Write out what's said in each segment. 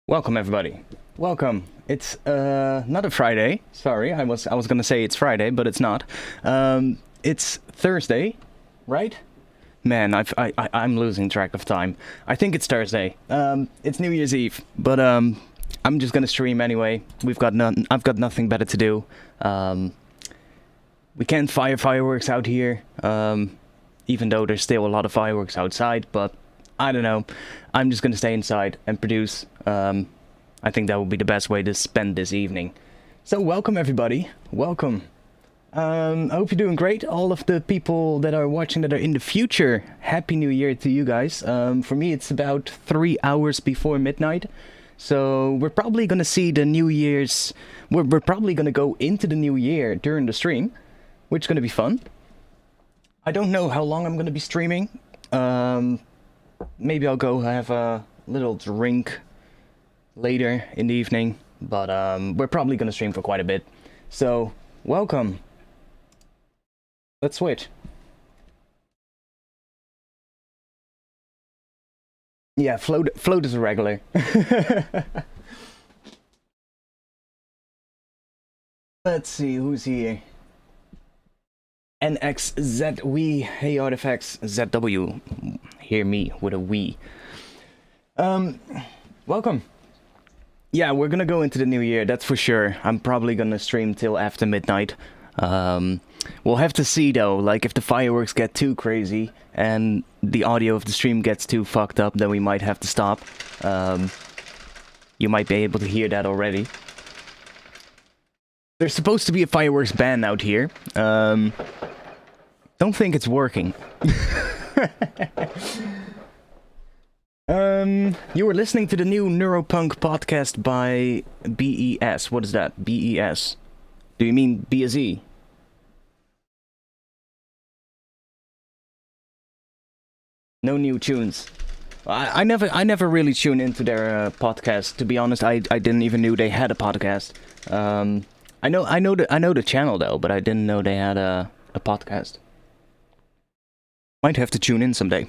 Welcome everybody. Welcome. It's not a Friday. Sorry, I was gonna say it's Friday, but it's not. It's Thursday, right? Man, I'm losing track of time. I think it's Thursday. It's New Year's Eve, but I'm just gonna stream anyway. I've got nothing better to do. We can't fire fireworks out here, even though there's still a lot of fireworks outside, but I don't know. I'm just gonna stay inside and produce. I think that would be the best way to spend this evening. So welcome everybody. Welcome. I hope you're doing great. All of the people that are watching that are in the future, Happy New Year to you guys. For me it's about 3 hours before midnight. So we're probably gonna see the New Year's... We're probably gonna go into the New Year during the stream, which is gonna be fun. I don't know how long I'm gonna be streaming. Maybe I'll go have a little drink later in the evening, but we're probably gonna stream for quite a bit. So, welcome. Let's switch. Yeah, float is a regular. Let's see, who's here? NXZW, hey Artifacts, ZW. Hear me with a we. Welcome. Yeah, we're gonna go into the new year, that's for sure. I'm probably gonna stream till after midnight. We'll have to see though, like if the fireworks get too crazy and the audio of the stream gets too fucked up, then we might have to stop. You might be able to hear that already. There's supposed to be a fireworks ban out here. Don't think it's working. You were listening to the new Neuropunk podcast by BES. What is that? BES. Do you mean BSE? No new tunes. I never really tune into their podcast. To be honest, I didn't even know they had a podcast. I know the channel though, but I didn't know they had a podcast. Might have to tune in someday.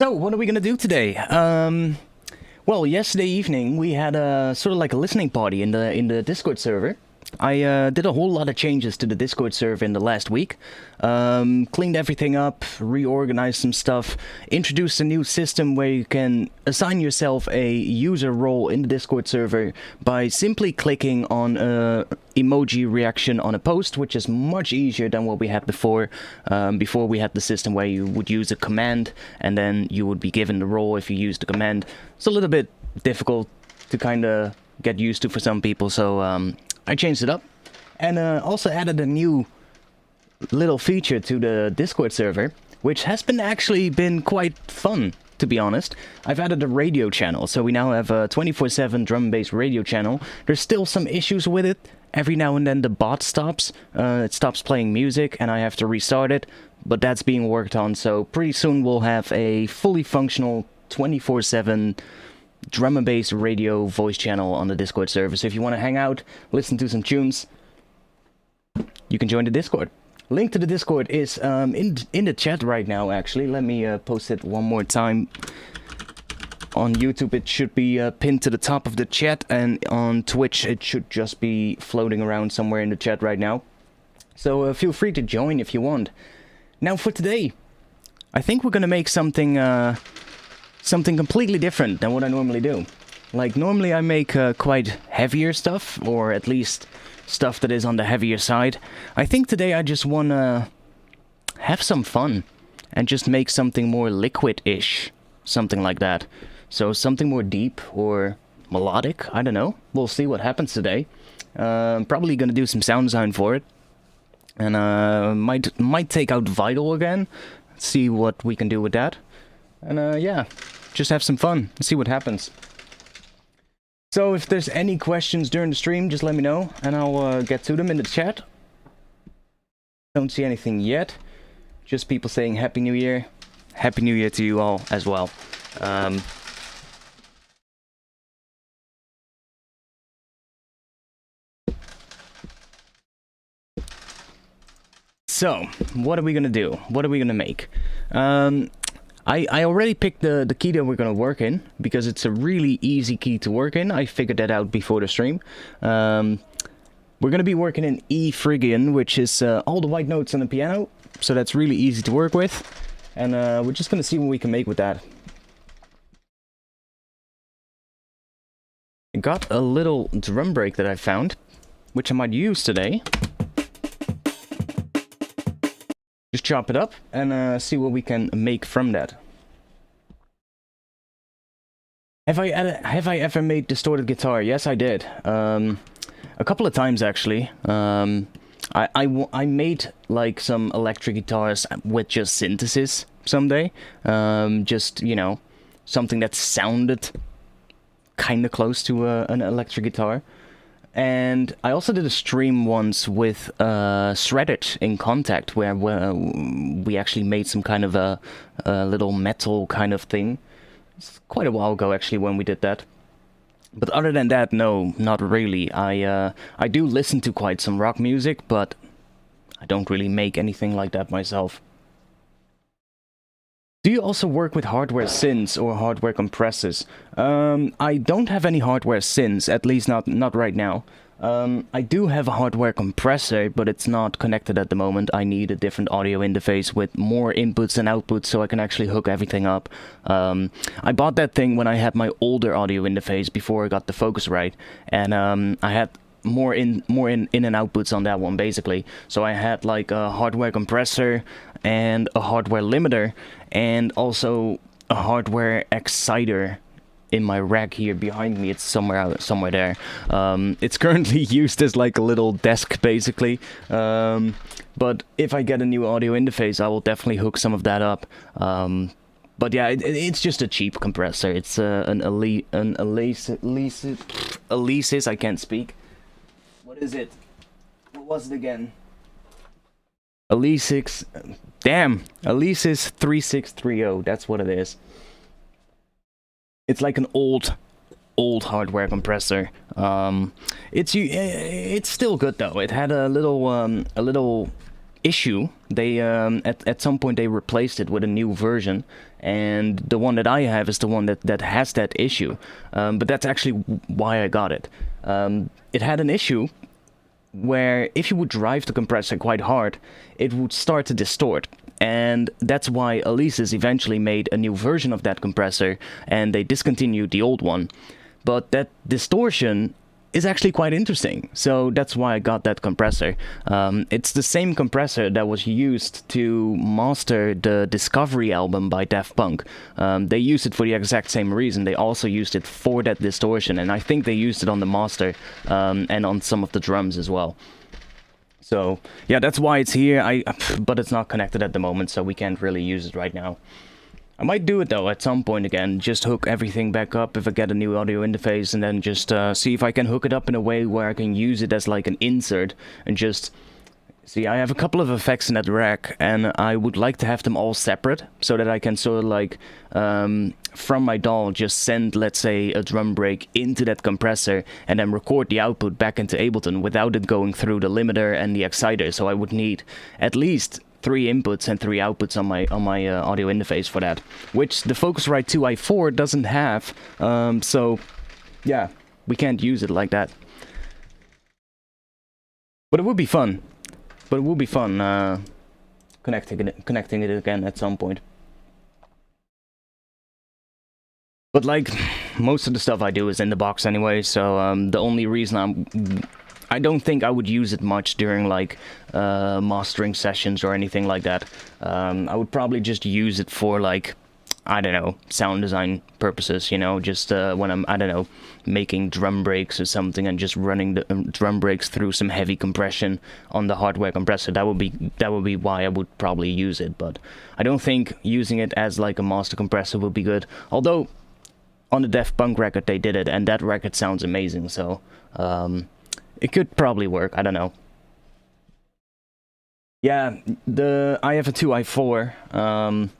So, what are we gonna do today? Well, yesterday evening we had a sort of like a listening party in the Discord server. I did a whole lot of changes to the Discord server in the last week. Cleaned everything up, reorganized some stuff, introduced a new system where you can assign yourself a user role in the Discord server by simply clicking on a emoji reaction on a post, which is much easier than what we had before. Before we had the system where you would use a command and then you would be given the role if you used the command. It's a little bit difficult to kind of get used to for some people, so I changed it up, and also added a new little feature to the Discord server, which has actually been quite fun, to be honest. I've added a radio channel, so we now have a 24/7 drum and bass radio channel. There's still some issues with it. Every now and then the bot stops, it stops playing music, and I have to restart it, but that's being worked on, so pretty soon we'll have a fully functional 24/7 drum and bass radio voice channel on the Discord server. So if you want to hang out, listen to some tunes, you can join the Discord. Link to the Discord is in the chat right now, actually. Let me post it one more time. On YouTube it should be pinned to the top of the chat, and on Twitch it should just be floating around somewhere in the chat right now. So feel free to join if you want. Now for today, I think we're gonna make something completely different than what I normally do. Like, normally I make quite heavier stuff, or at least stuff that is on the heavier side. I think today I just wanna have some fun and just make something more liquid-ish, something like that. So something more deep or melodic, I don't know. We'll see what happens today. Probably gonna do some sound design for it. And might take out Vital again, see what we can do with that. And yeah, just have some fun and see what happens. So if there's any questions during the stream, just let me know and I'll get to them in the chat. Don't see anything yet. Just people saying Happy New Year. Happy New Year to you all as well. So, what are we gonna do? What are we gonna make? I already picked the key that we're gonna work in, because it's a really easy key to work in. I figured that out before the stream. We're gonna be working in E Phrygian, which is all the white notes on the piano, so that's really easy to work with. And we're just gonna see what we can make with that. I got a little drum break that I found, which I might use today. Just chop it up and see what we can make from that. Have I ever made distorted guitar? Yes, I did. A couple of times actually. I made like some electric guitars with just synthesis someday. Just, you know, something that sounded kind of close to an electric guitar. And I also did a stream once with Shredded in Contact, where we actually made some kind of a little metal kind of thing. It's quite a while ago actually when we did that. But other than that, no, not really. I do listen to quite some rock music, but I don't really make anything like that myself. Do you also work with hardware synths or hardware compressors? I don't have any hardware synths, at least not right now. I do have a hardware compressor, but it's not connected at the moment. I need a different audio interface with more inputs and outputs so I can actually hook everything up. I bought that thing when I had my older audio interface before I got the Focusrite, and I had more in and outputs on that one basically. So I had like a hardware compressor and a hardware limiter and also a hardware exciter in my rack here behind me. It's somewhere there. It's currently used as like a little desk basically. But if I get a new audio interface, I will definitely hook some of that up. But yeah, it's just a cheap compressor. It's an Alesis. I can't speak. What is it? What was it again? Alesis. Damn, Alesis 3630. That's what it is. It's like an old hardware compressor. It's still good though. It had a little issue. They at some point they replaced it with a new version, and the one that I have is the one that has that issue. But that's actually why I got it. It had an issue where if you would drive the compressor quite hard, it would start to distort. And that's why Alesis eventually made a new version of that compressor, and they discontinued the old one. But that distortion is actually quite interesting, so that's why I got that compressor. It's the same compressor that was used to master the Discovery album by Daft Punk. They used it for the exact same reason. They also used it for that distortion, and I think they used it on the master and on some of the drums as well. So yeah, that's why it's here. But it's not connected at the moment, so we can't really use it right now. I might do it though at some point again, just hook everything back up if I get a new audio interface, and then just see if I can hook it up in a way where I can use it as like an insert, and just see, I have a couple of effects in that rack, and I would like to have them all separate, so that I can sort of like, from my DAW, just send, let's say, a drum break into that compressor, and then record the output back into Ableton without it going through the limiter and the exciter. So I would need at least 3 inputs and 3 outputs on my audio interface for that, which the Focusrite 2i4 doesn't have. So yeah, we can't use it like that. But it would be fun. Connecting it again at some point. But like, most of the stuff I do is in the box anyway, so the only reason I don't think I would use it much during like mastering sessions or anything like that. I would probably just use it for like, I don't know, sound design purposes, you know, just when I'm, I don't know, making drum breaks or something, and just running the drum breaks through some heavy compression on the hardware compressor. That would be why I would probably use it, but I don't think using it as like a master compressor would be good. Although on the Daft Punk record they did it, and that record sounds amazing, so it could probably work. I don't know. Yeah, I have a 2i4.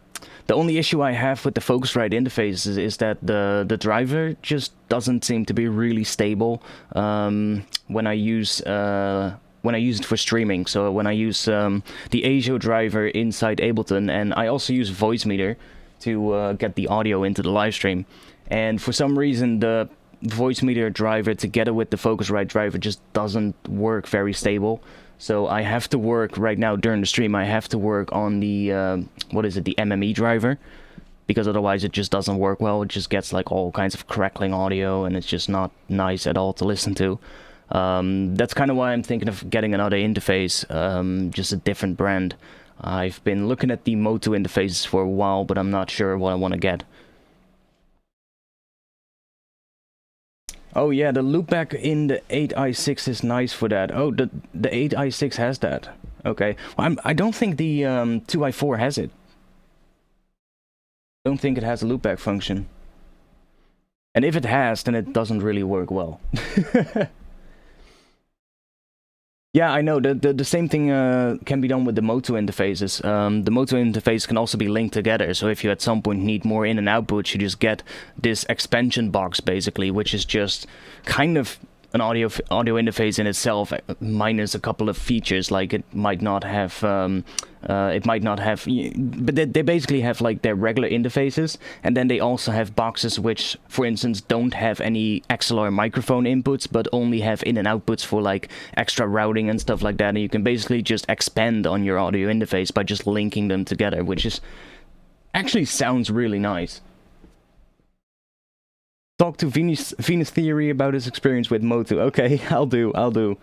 The only issue I have with the Focusrite interface is that the driver just doesn't seem to be really stable when I use it for streaming. So when I use the ASIO driver inside Ableton, and I also use Voicemeeter to get the audio into the live stream. And for some reason, the voice meter driver together with the Focusrite driver just doesn't work very stable. So I have to work right now during the stream. I have to work on the what is it, the MME driver, because otherwise it just doesn't work well. It just gets like all kinds of crackling audio, and it's just not nice at all to listen to. That's kind of why I'm thinking of getting another interface, just a different brand. I've been looking at the Moto interfaces for a while, but I'm not sure what I want to get. Oh yeah, the loopback in the 8i6 is nice for that. Oh, the 8i6 has that. Okay. Well, I don't think the 2i4 has it. I don't think it has a loopback function. And if it has, then it doesn't really work well. Yeah, I know. The same thing can be done with the Moto interfaces. The Moto interface can also be linked together. So if you at some point need more in and outputs, you just get this expansion box basically, which is just kind of an audio interface in itself, minus a couple of features. Like it might not have, but they basically have like their regular interfaces, and then they also have boxes which, for instance, don't have any XLR microphone inputs, but only have in and outputs for like extra routing and stuff like that. And you can basically just expand on your audio interface by just linking them together, which is actually sounds really nice. Talk to Venus Theory about his experience with Moto. Okay, I'll do.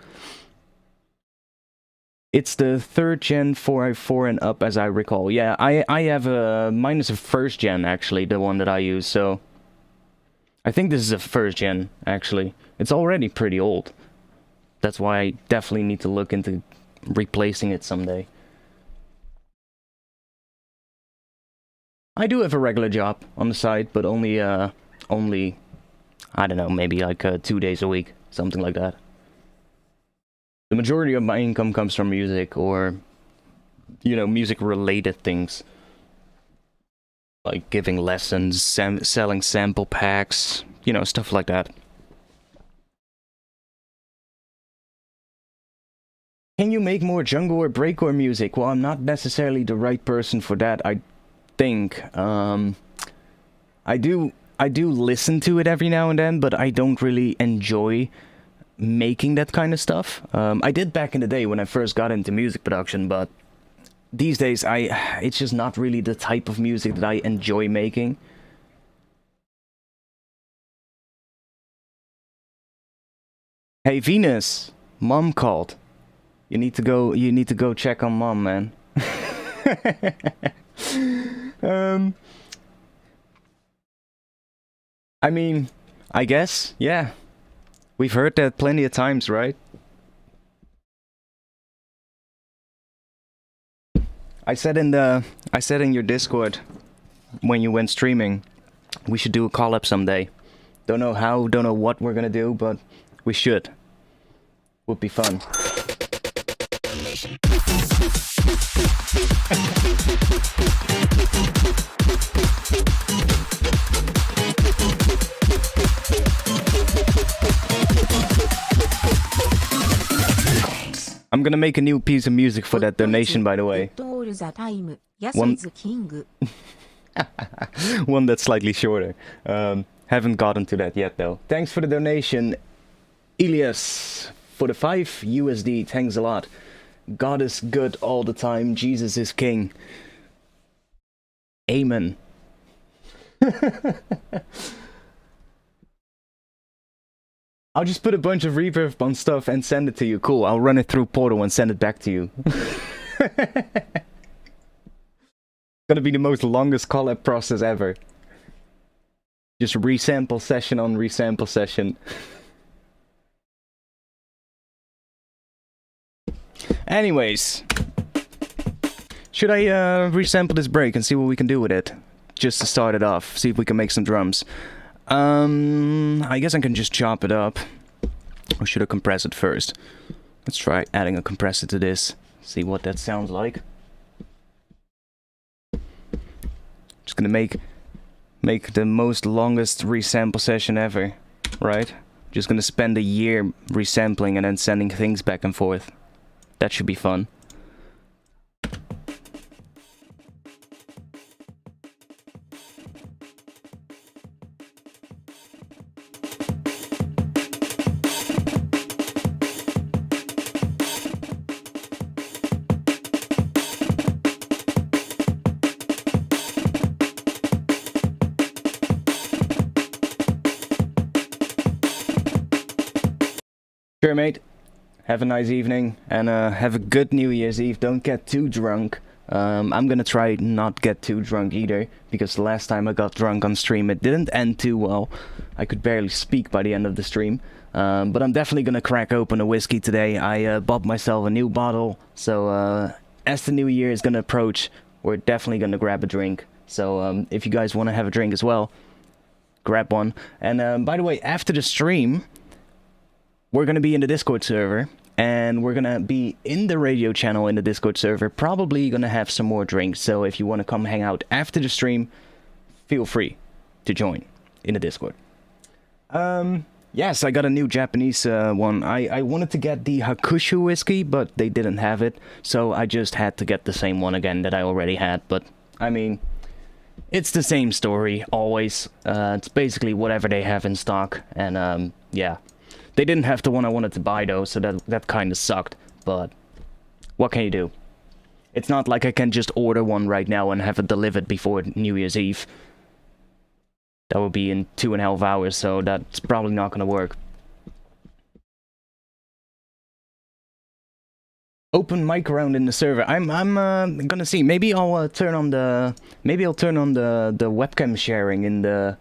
It's the 3rd gen 4i4 and up, as I recall. Yeah, I have mine is a 1st gen, actually, the one that I use, so I think this is a 1st gen, actually. It's already pretty old. That's why I definitely need to look into replacing it someday. I do have a regular job on the side, but only, I don't know, maybe like 2 days a week, something like that. The majority of my income comes from music, or, you know, music-related things. Like giving lessons, selling sample packs, you know, stuff like that. Can you make more jungle or breakcore music? Well, I'm not necessarily the right person for that, I think. I do listen to it every now and then, but I don't really enjoy making that kind of stuff. I did back in the day when I first got into music production, but these days it's just not really the type of music that I enjoy making. Hey Venus, Mom called. You need to go check on Mom, man. I mean, I guess, yeah. We've heard that plenty of times, right? I said in your Discord when you went streaming, we should do a collab someday. Don't know how, don't know what we're gonna do, but we should. Would be fun. I'm gonna make a new piece of music for that donation, by the way. One that's slightly shorter. Haven't gotten to that yet, though. Thanks for the donation, Elias, for the 5 USD. Thanks a lot. God is good all the time. Jesus is king. Amen. I'll just put a bunch of reverb on stuff and send it to you. Cool, I'll run it through Portal and send it back to you. Gonna be the most longest collab process ever. Just resample session on resample session. Anyways. Should I resample this break and see what we can do with it? Just to start it off, see if we can make some drums. I guess I can just chop it up. Or should I compress it first? Let's try adding a compressor to this. See what that sounds like. Just gonna make the most longest resample session ever, right? Just gonna spend a year resampling and then sending things back and forth. That should be fun. Sure, mate. Have a nice evening, and have a good New Year's Eve. Don't get too drunk. I'm gonna try not get too drunk either, because the last time I got drunk on stream it didn't end too well. I could barely speak by the end of the stream. But I'm definitely gonna crack open a whiskey today. I bought myself a new bottle, so as the new year is gonna approach, we're definitely gonna grab a drink. So if you guys want to have a drink as well, grab one. And by the way, after the stream, we're gonna be in the Discord server. And we're gonna be in the radio channel in the Discord server, probably gonna have some more drinks. So if you want to come hang out after the stream, feel free to join in the Discord. Yes, I got a new Japanese one. I wanted to get the Hakushu whiskey, but they didn't have it. So I just had to get the same one again that I already had. But, I mean, it's the same story, always. It's basically whatever they have in stock. And, yeah. They didn't have the one I wanted to buy though, so that kind of sucked, but what can you do? It's not like I can just order one right now and have it delivered before New Year's Eve. That would be in 2.5 hours, so that's probably not gonna work. Open mic around in the server. I'm gonna see. Maybe I'll turn on the webcam sharing in the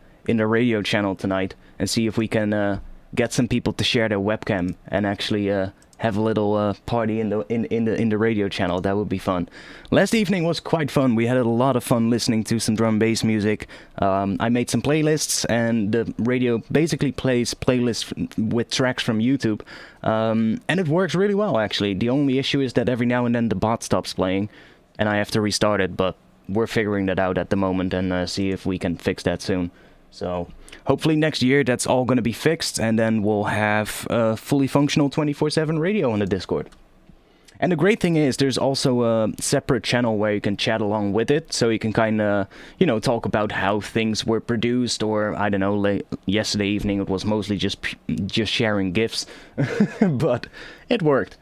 radio channel tonight and see if we can get some people to share their webcam and actually have a little party in the radio channel. That would be fun. Last evening was quite fun. We had a lot of fun listening to some drum bass music. I made some playlists, and the radio basically plays playlists with tracks from YouTube, and it works really well actually. The only issue is that every now and then the bot stops playing, and I have to restart it. But we're figuring that out at the moment and see if we can fix that soon. So hopefully next year that's all going to be fixed, and then we'll have a fully functional 24/7 radio on the Discord. And the great thing is there's also a separate channel where you can chat along with it, so you can kind of, you know, talk about how things were produced, or I don't know, yesterday evening it was mostly just sharing GIFs, but it worked.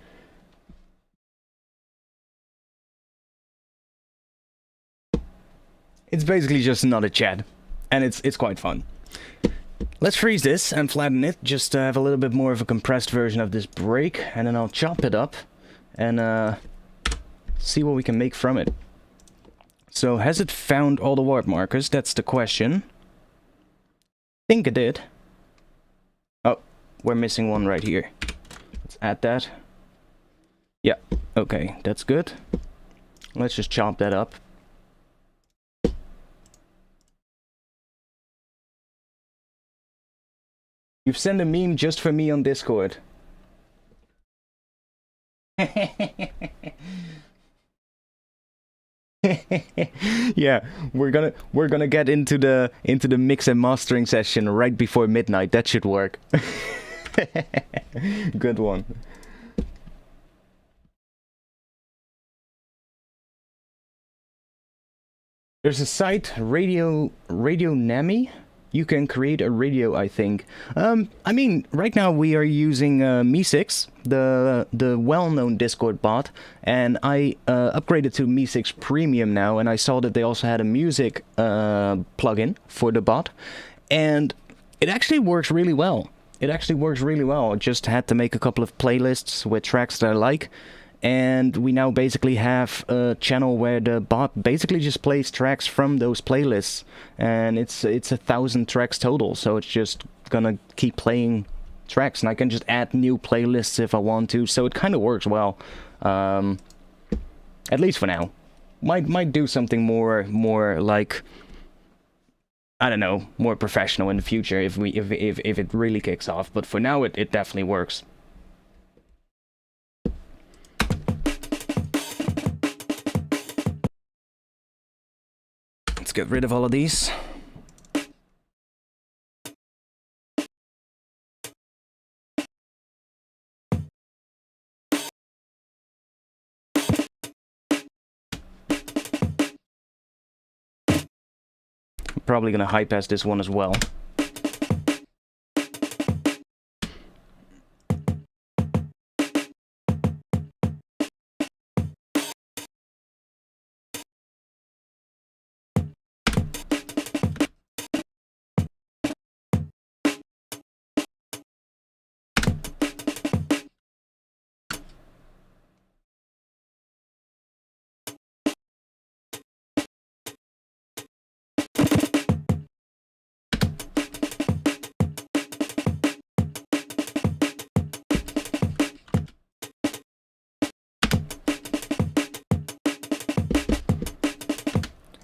It's basically just another chat. And it's quite fun. Let's freeze this and flatten it, just to have a little bit more of a compressed version of this break, and then I'll chop it up and see what we can make from it. So, has it found all the warp markers? That's the question. I think it did. Oh, we're missing one right here. Let's add that. Yeah, okay, that's good. Let's just chop that up. You've sent a meme just for me on Discord. Yeah, we're gonna get into the mix and mastering session right before midnight. That should work. Good one. There's a site, Radio Nami. You can create a radio, I think. I mean, right now we are using Mi6, the well-known Discord bot, and I upgraded to Mi6 Premium now, and I saw that they also had a music plugin for the bot, and it actually works really well. It actually works really well. I just had to make a couple of playlists with tracks that I like, and we now basically have a channel where the bot basically just plays tracks from those playlists, and it's 1,000 tracks total, so it's just gonna keep playing tracks, and I can just add new playlists if I want to, so it kind of works well, at least for now. Might do something more like, I don't know, more professional in the future if it really kicks off, but for now it definitely works. Let's get rid of all of these. I'm probably gonna high pass this one as well.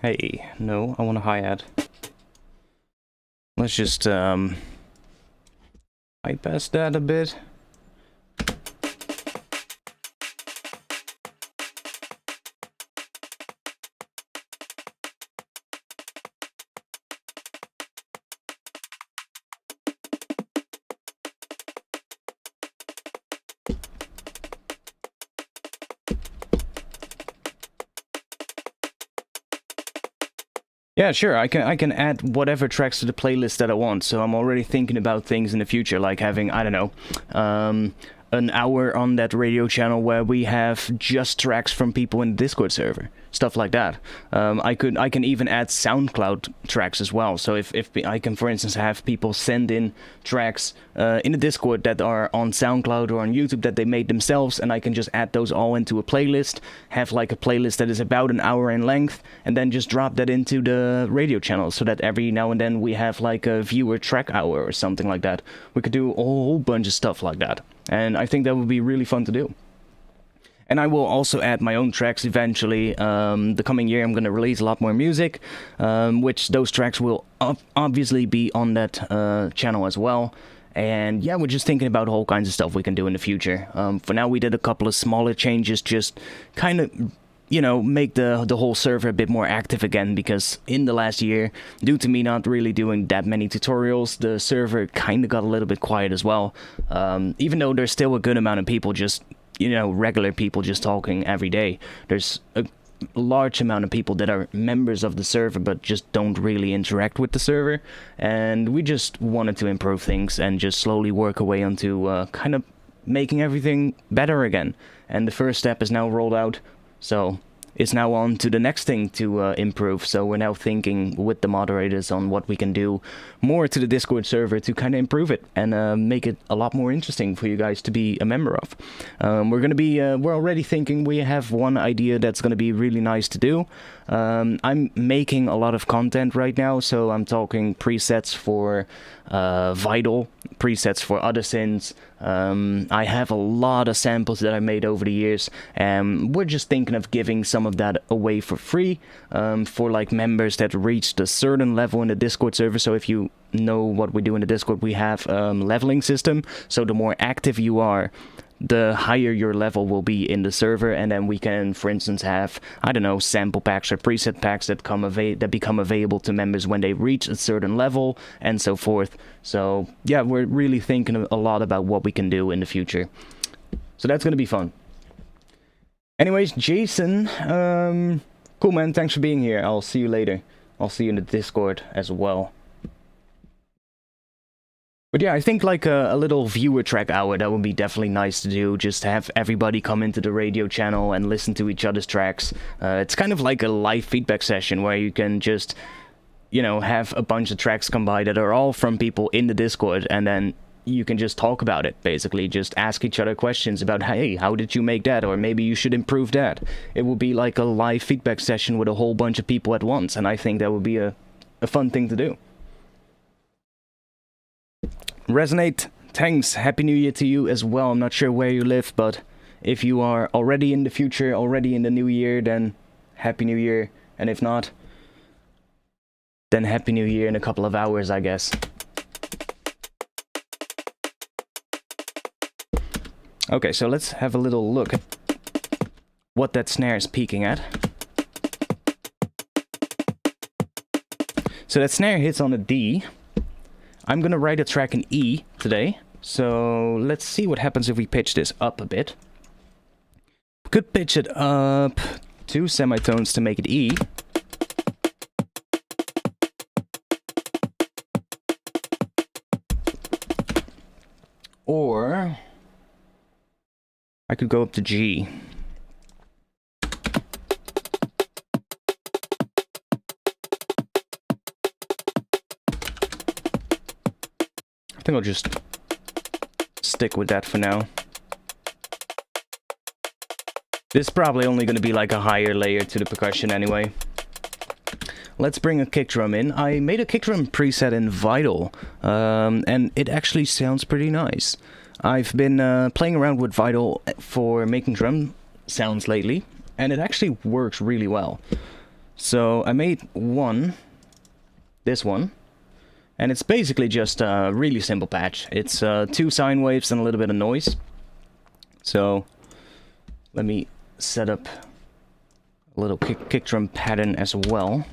Hey, no, I want a hi-hat. Let's just bypass that a bit. Yeah, sure. I can add whatever tracks to the playlist that I want. So I'm already thinking about things in the future, like having, I don't know, an hour on that radio channel where we have just tracks from people in the Discord server, stuff like that. I can even add SoundCloud tracks as well. So if I can, for instance, have people send in tracks in the Discord that are on SoundCloud or on YouTube that they made themselves, and I can just add those all into a playlist, have like a playlist that is about an hour in length, and then just drop that into the radio channel so that every now and then we have like a viewer track hour or something like that. We could do a whole bunch of stuff like that. And I think that would be really fun to do. And I will also add my own tracks eventually. The coming year I'm going to release a lot more music, which those tracks will obviously be on that channel as well. And yeah, we're just thinking about all kinds of stuff we can do in the future. For now we did a couple of smaller changes, just kind of, you know, make the whole server a bit more active again, because in the last year, due to me not really doing that many tutorials, the server kind of got a little bit quiet as well. Even though there's still a good amount of people just, you know, regular people just talking every day, there's a large amount of people that are members of the server but just don't really interact with the server, and we just wanted to improve things and just slowly work our way onto kind of making everything better again. And the first step is now rolled out. So it's now on to the next thing to improve. So we're now thinking with the moderators on what we can do more to the Discord server to kind of improve it and make it a lot more interesting for you guys to be a member of. We're already thinking we have one idea that's going to be really nice to do. I'm making a lot of content right now, so I'm talking presets for Vital, presets for other synths. I have a lot of samples that I made over the years, and we're just thinking of giving some of that away for free for like members that reached a certain level in the Discord server. So if you know what we do in the Discord, we have leveling system. So the more active you are, the higher your level will be in the server, and then we can, for instance, have, I don't know, sample packs or preset packs that become available to members when they reach a certain level, and so forth. So yeah, we're really thinking a lot about what we can do in the future. So that's gonna be fun. Anyways, Jason, cool man, thanks for being here. I'll see you later. I'll see you in the Discord as well. But yeah, I think like a little viewer track hour, that would be definitely nice to do. Just have everybody come into the radio channel and listen to each other's tracks. It's kind of like a live feedback session where you can just, you know, have a bunch of tracks come by that are all from people in the Discord, and then you can just talk about it, basically. Just ask each other questions about, hey, how did you make that? Or maybe you should improve that. It would be like a live feedback session with a whole bunch of people at once, and I think that would be a fun thing to do. Resonate, thanks, happy new year to you as well. I'm not sure where you live, but if you are already in the future, already in the new year, then happy new year. And if not, then happy new year in a couple of hours, I guess. Okay, so let's have a little look at what that snare is peaking at. So that snare hits on a D. I'm gonna write a track in E today, so let's see what happens if we pitch this up a bit. Could pitch it up 2 semitones to make it E. Or I could go up to G. I think I'll just stick with that for now. This is probably only going to be like a higher layer to the percussion anyway. Let's bring a kick drum in. I made a kick drum preset in Vital, and it actually sounds pretty nice. I've been playing around with Vital for making drum sounds lately, and it actually works really well. So I made one, this one, and it's basically just a really simple patch. It's 2 sine waves and a little bit of noise. So let me set up a little kick drum pattern as well.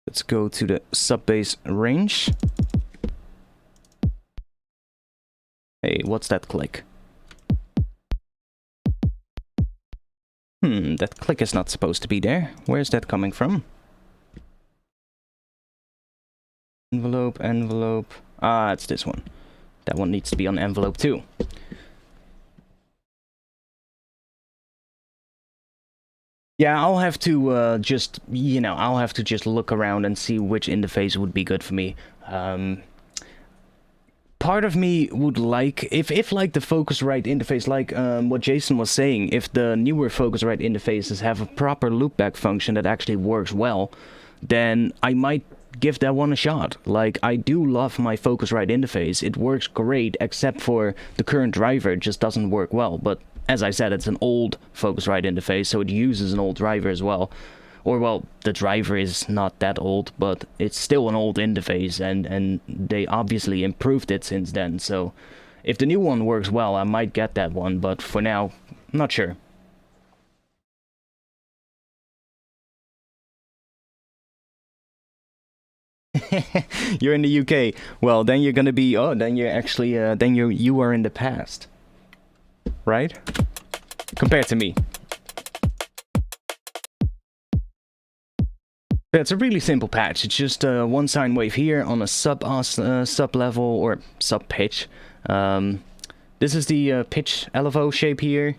Let's go to the sub-bass range. Hey, what's that click? That click is not supposed to be there. Where's that coming from? Envelope, envelope. Ah, it's this one. That one needs to be on envelope too. Yeah, I'll have to just, you know, I'll have to just look around and see which interface would be good for me. Part of me would like, if like the Focusrite interface, like what Jason was saying, if the newer Focusrite interfaces have a proper loopback function that actually works well, then I might give that one a shot. Like, I do love my Focusrite interface. It works great, except for the current driver, it just doesn't work well. But as I said, it's an old Focusrite interface, so it uses an old driver as well. Or, well, the driver is not that old, but it's still an old interface, and they obviously improved it since then. So if the new one works well, I might get that one, but for now, I'm not sure. You're in the UK. Well, then you're gonna be. Oh, then you're actually. Then you are in the past, right? Compared to me. It's a really simple patch. It's just one sine wave here on a sub level or sub pitch. This is the pitch LFO shape here.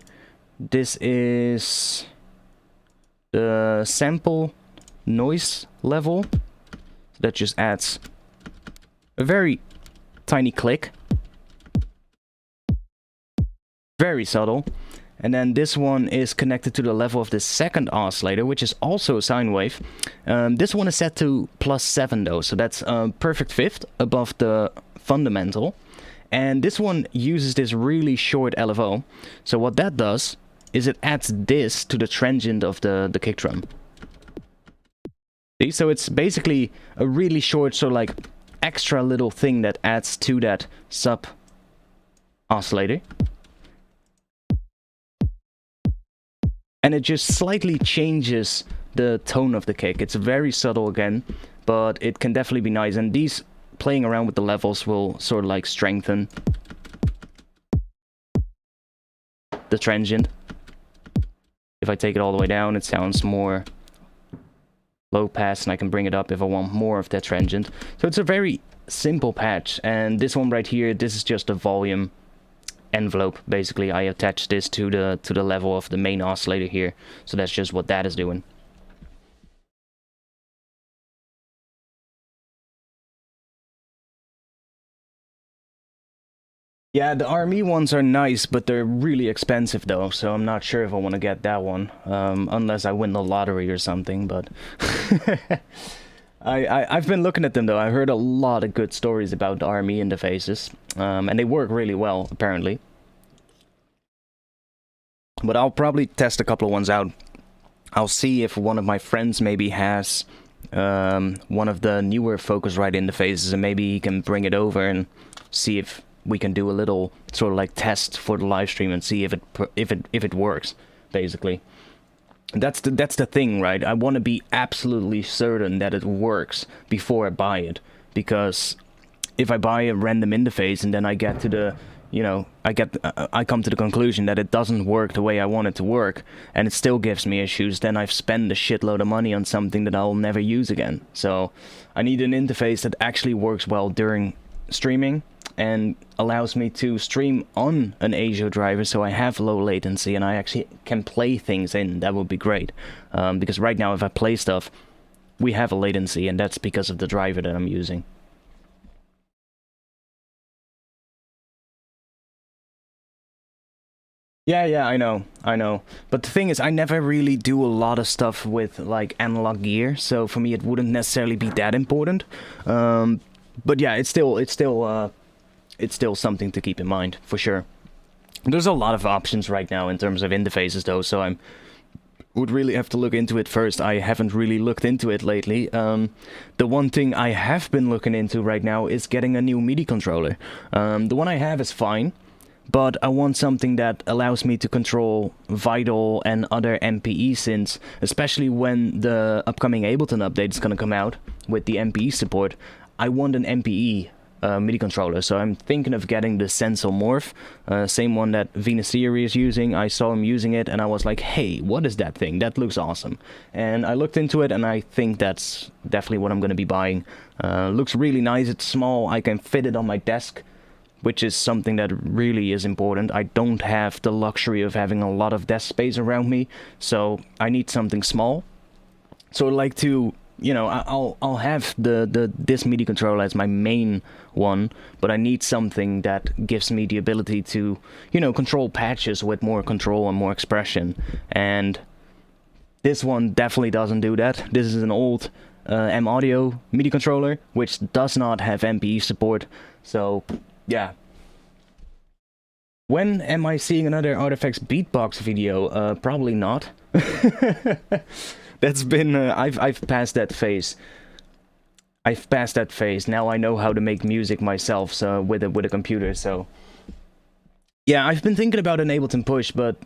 This is the sample noise level. That just adds a very tiny click. Very subtle. And then this one is connected to the level of the second oscillator, which is also a sine wave. This one is set to +7 though, so that's a perfect fifth above the fundamental. And this one uses this really short LFO. So what that does is it adds this to the transient of the kick drum. See? So it's basically a really short, so like extra little thing that adds to that sub oscillator. And it just slightly changes the tone of the kick. It's very subtle again, but it can definitely be nice. And these playing around with the levels will sort of like strengthen the transient. If I take it all the way down, it sounds more low pass, and I can bring it up if I want more of that transient. So it's a very simple patch. And this one right here, this is just a volume envelope. Basically, I attach this to the level of the main oscillator here. So that's just what that is doing. Yeah, the RME ones are nice, but they're really expensive though, so I'm not sure if I want to get that one, unless I win the lottery or something, but I've been looking at them though. I heard a lot of good stories about the RME interfaces, and they work really well, apparently. But I'll probably test a couple of ones out. I'll see if one of my friends maybe has one of the newer Focusrite interfaces, and maybe he can bring it over and see if we can do a little sort of like test for the live stream and see if it works, basically. That's the thing, right? I want to be absolutely certain that it works before I buy it, because if I buy a random interface and then I get to the, you know, I come to the conclusion that it doesn't work the way I want it to work, and it still gives me issues, then I've spent a shitload of money on something that I'll never use again. So I need an interface that actually works well during streaming and allows me to stream on an ASIO driver, so I have low latency and I actually can play things in. That would be great, because right now if I play stuff, we have a latency, and that's because of the driver that I'm using. Yeah, I know. But the thing is, I never really do a lot of stuff with like analog gear, so for me it wouldn't necessarily be that important. But yeah, it's still something to keep in mind, for sure. There's a lot of options right now in terms of interfaces though, so I would really have to look into it first. I haven't really looked into it lately. The one thing I have been looking into right now is getting a new MIDI controller. The one I have is fine, but I want something that allows me to control Vital and other MPE synths, especially when the upcoming Ableton update is going to come out with the MPE support. I want an MPE MIDI controller, so I'm thinking of getting the Sensor Morph, same one that Venus Theory is using. I saw him using it and I was like, hey, what is that thing? That looks awesome. And I looked into it and I think that's definitely what I'm going to be buying. Looks really nice, it's small, I can fit it on my desk, which is something that really is important. I don't have the luxury of having a lot of desk space around me, so I need something small. So I'd like to, you know, I'll have this MIDI controller as my main one, but I need something that gives me the ability to, you know, control patches with more control and more expression. And this one definitely doesn't do that. This is an old M Audio MIDI controller, which does not have MPE support. So yeah. When am I seeing another Artifacts beatbox video? Probably not. That's been, I've passed that phase. I've passed that phase. Now I know how to make music myself, so with a computer, so. Yeah, I've been thinking about an Ableton Push, but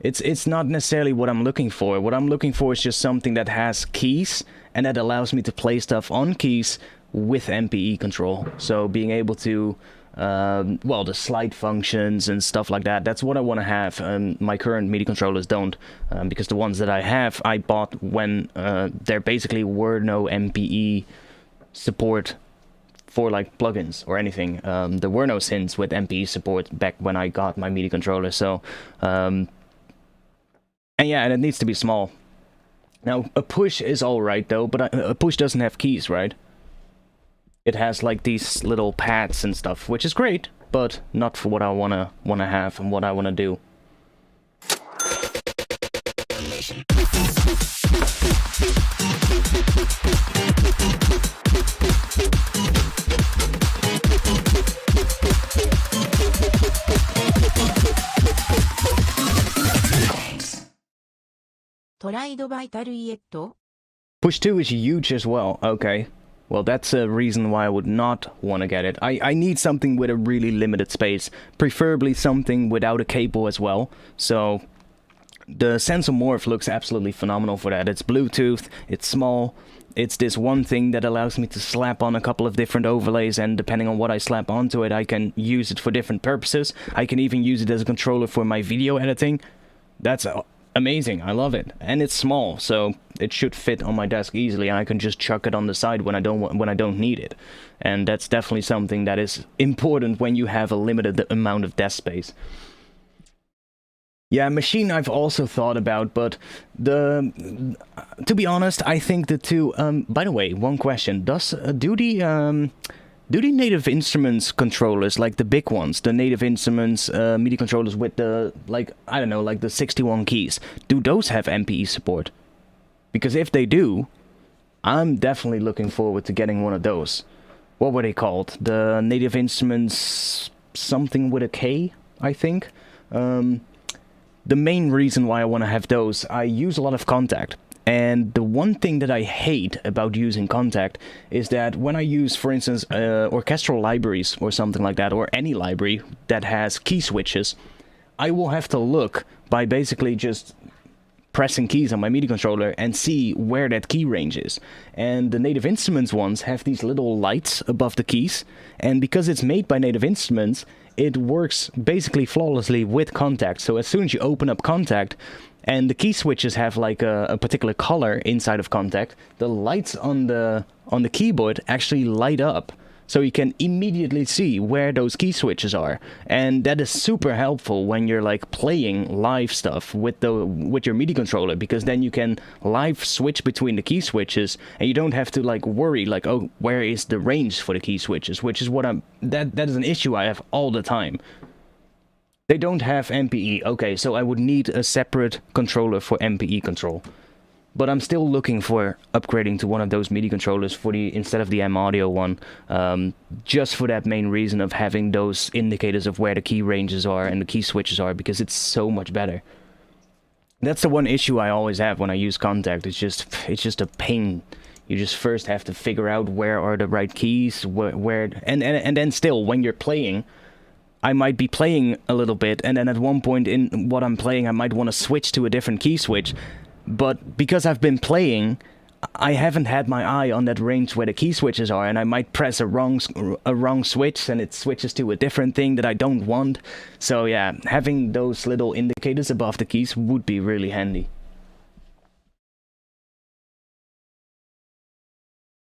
it's not necessarily what I'm looking for. What I'm looking for is just something that has keys, and that allows me to play stuff on keys with MPE control. So being able to, well, the slide functions and stuff like that, that's what I want to have. My current MIDI controllers don't, because the ones that I have, I bought when there basically were no MPE support for like plugins or anything. There were no synths with MPE support back when I got my MIDI controller, so, and yeah, and it needs to be small. Now, a Push is alright though, but a Push doesn't have keys, right? It has like these little pads and stuff, which is great, but not for what I wanna have and what I wanna do. Push 2 is huge as well, okay. Well, that's a reason why I would not want to get it. I need something with a really limited space, preferably something without a cable as well. So the Sensor Morph looks absolutely phenomenal for that. It's Bluetooth, it's small, it's this one thing that allows me to slap on a couple of different overlays, and depending on what I slap onto it, I can use it for different purposes. I can even use it as a controller for my video editing. That's amazing, I love it, and it's small, so it should fit on my desk easily, and I can just chuck it on the side when I don't need it. And that's definitely something that is important when you have a limited amount of desk space. Yeah, Machine I've also thought about, but to be honest, I think the two. By the way, one question: do the Native Instruments controllers, like the big ones, the Native Instruments MIDI controllers with the, like, I don't know, like the 61 keys, do those have MPE support? Because if they do, I'm definitely looking forward to getting one of those. What were they called? The Native Instruments something with a K, I think. The main reason why I want to have those, I use a lot of Contact. And the one thing that I hate about using Contact is that when I use, for instance, orchestral libraries or something like that, or any library that has key switches, I will have to look by basically just pressing keys on my MIDI controller and see where that key range is. And the Native Instruments ones have these little lights above the keys, and because it's made by Native Instruments, it works basically flawlessly with Contact. So as soon as you open up Contact, and the key switches have like a particular color inside of Contact, the lights on the keyboard actually light up, so you can immediately see where those key switches are. And that is super helpful when you're like playing live stuff with your MIDI controller, because then you can live switch between the key switches, and you don't have to like worry like, oh, where is the range for the key switches, which is what that is an issue I have all the time. They don't have MPE. Okay, so I would need a separate controller for MPE control. But I'm still looking for upgrading to one of those MIDI controllers for instead of the M Audio one, just for that main reason of having those indicators of where the key ranges are and the key switches are, because it's so much better. That's the one issue I always have when I use Contact. It's just a pain. You just first have to figure out where are the right keys, and then still when you're playing, I might be playing a little bit, and then at one point in what I'm playing, I might want to switch to a different key switch. But because I've been playing, I haven't had my eye on that range where the key switches are, and I might press a wrong switch, and it switches to a different thing that I don't want. So yeah, having those little indicators above the keys would be really handy.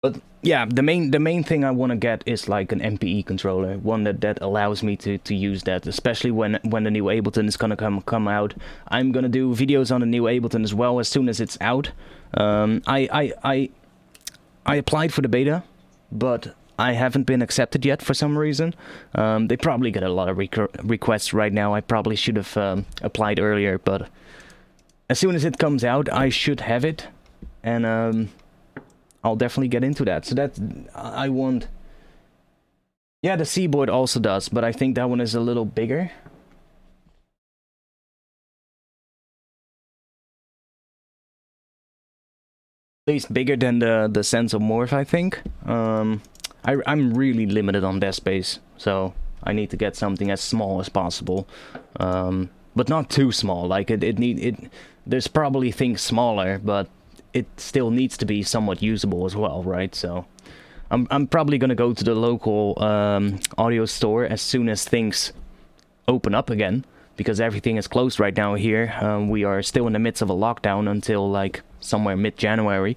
But yeah, the main thing I want to get is like an MPE controller, one that allows me to use that, especially when the new Ableton is gonna come out. I'm gonna do videos on the new Ableton as well as soon as it's out. I applied for the beta, but I haven't been accepted yet for some reason. They probably get a lot of requests right now. I probably should have applied earlier, but as soon as it comes out, I should have it, and I'll definitely get into that. So that I want. Yeah, the Seaboard also does, but I think that one is a little bigger. At least bigger than the Sense of Morph, I think. I'm really limited on desk space, so I need to get something as small as possible, but not too small. Like there's probably things smaller, but it still needs to be somewhat usable as well, right? So I'm probably gonna go to the local audio store as soon as things open up again, because everything is closed right now here. We are still in the midst of a lockdown until like somewhere mid-January.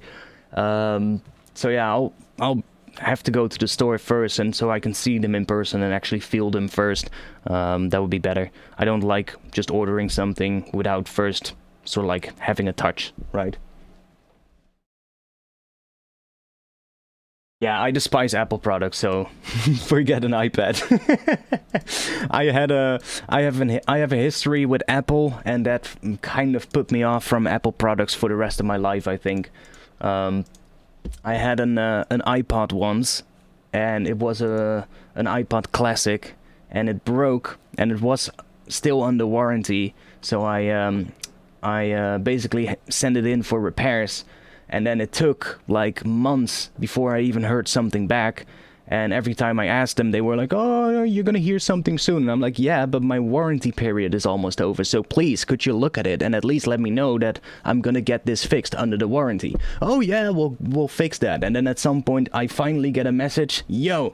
So yeah, I'll have to go to the store first, and so I can see them in person and actually feel them first. That would be better. I don't like just ordering something without first sort of like having a touch, right? Yeah, I despise Apple products, so forget an iPad. I have a history with Apple, and that kind of put me off from Apple products for the rest of my life, I think. I had an iPod once, and it was an iPod Classic, and it broke, and it was still under warranty, so I basically sent it in for repairs. And then it took like months before I even heard something back. And every time I asked them, they were like, "Oh, you're gonna hear something soon." And I'm like, "Yeah, but my warranty period is almost over. So please, could you look at it and at least let me know that I'm gonna get this fixed under the warranty?" "Oh yeah, we'll fix that." And then at some point, I finally get a message, "Yo,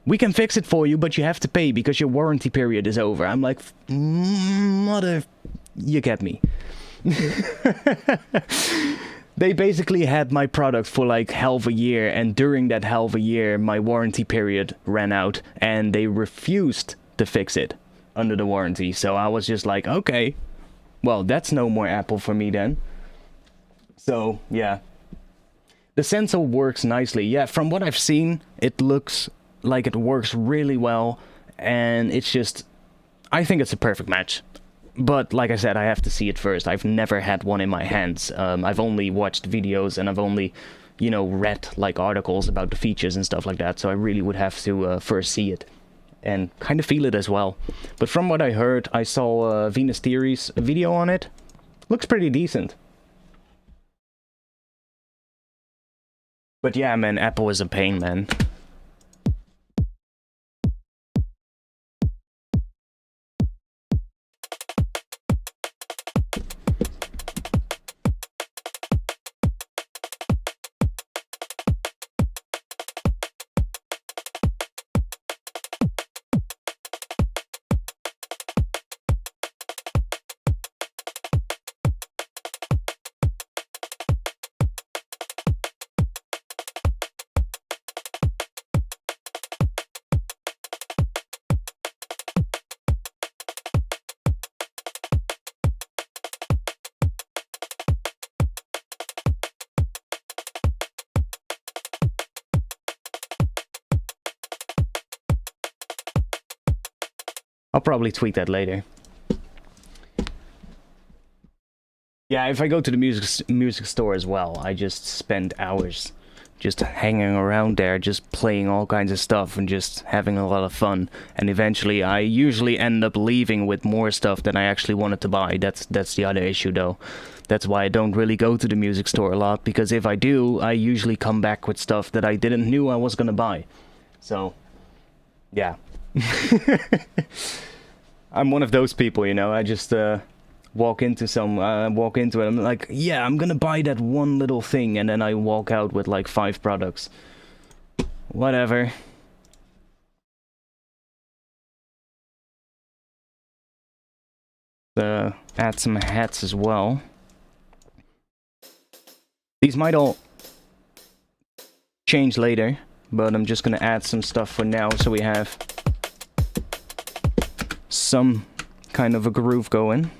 we can fix it for you, but you have to pay because your warranty period is over." I'm like, "Mother, you get me." They basically had my product for like half a year, and during that half a year, my warranty period ran out, and they refused to fix it under the warranty. So I was just like, okay, well, that's no more Apple for me then. So, yeah. The sensor works nicely. Yeah, from what I've seen, it looks like it works really well, and it's just, I think it's a perfect match. But like I said, I have to see it first. I've never had one in my hands. I've only watched videos, and I've only, you know, read like articles about the features and stuff like that. So I really would have to first see it and kind of feel it as well. But from what I heard, I saw Venus Theory's video on it. Looks pretty decent. But yeah, man, Apple is a pain, man. I'll probably tweet that later. Yeah, if I go to the music store as well, I just spend hours just hanging around there, just playing all kinds of stuff and just having a lot of fun. And eventually, I usually end up leaving with more stuff than I actually wanted to buy. That's the other issue, though. That's why I don't really go to the music store a lot, because if I do, I usually come back with stuff that I didn't knew I was gonna buy. So, yeah. I'm one of those people, you know. I just walk into it. I'm like, yeah, I'm gonna buy that one little thing, and then I walk out with like 5 products. Whatever. Add some hats as well. These might all change later, but I'm just gonna add some stuff for now so we have some kind of a groove going.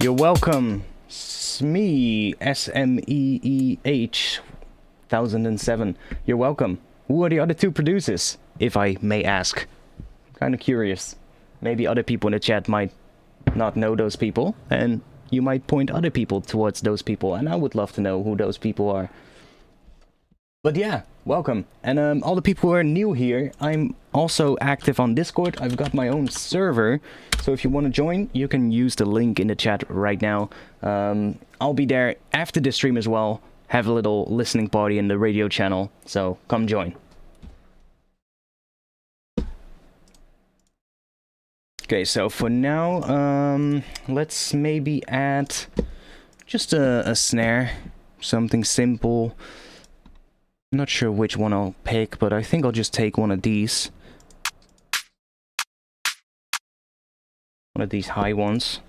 You're welcome, Smee, SMEEH 1007. You're welcome. Who are the other 2 producers, if I may ask? Kind of curious. Maybe other people in the chat might not know those people, and you might point other people towards those people, and I would love to know who those people are. But yeah, welcome. And all the people who are new here, I'm also active on Discord. I've got my own server, so if you want to join, you can use the link in the chat right now. I'll be there after the stream as well. Have a little listening party in the radio channel, so come join. Okay, so for now, let's maybe add just a snare, something simple. I'm not sure which one I'll pick, but I think I'll just take one of these. One of these high ones.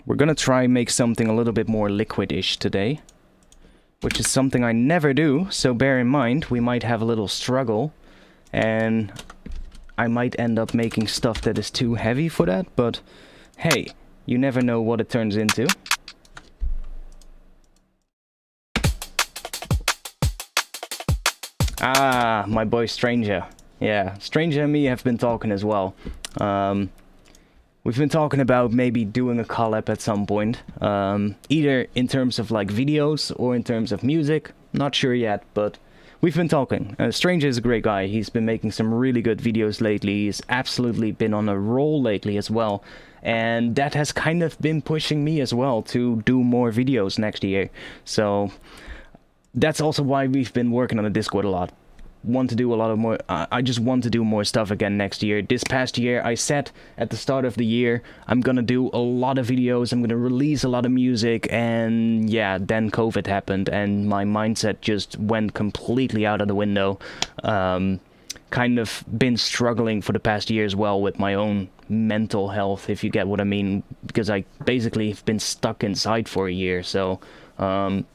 We're gonna try and make something a little bit more liquid-ish today, which is something I never do, so bear in mind, we might have a little struggle, and I might end up making stuff that is too heavy for that, but hey, you never know what it turns into. Ah, my boy Stranger. Yeah, Stranger and me have been talking as well. We've been talking about maybe doing a collab at some point. Either in terms of like videos or in terms of music. Not sure yet, but we've been talking. Stranger is a great guy. He's been making some really good videos lately. He's absolutely been on a roll lately as well. And that has kind of been pushing me as well to do more videos next year. So that's also why we've been working on the Discord a lot. Want to do a lot of more. I just want to do more stuff again next year. This past year, I said at the start of the year, I'm gonna do a lot of videos, I'm gonna release a lot of music, and yeah, then COVID happened, and my mindset just went completely out of the window. Kind of been struggling for the past year as well with my own mental health, if you get what I mean, because I basically have been stuck inside for a year, so, and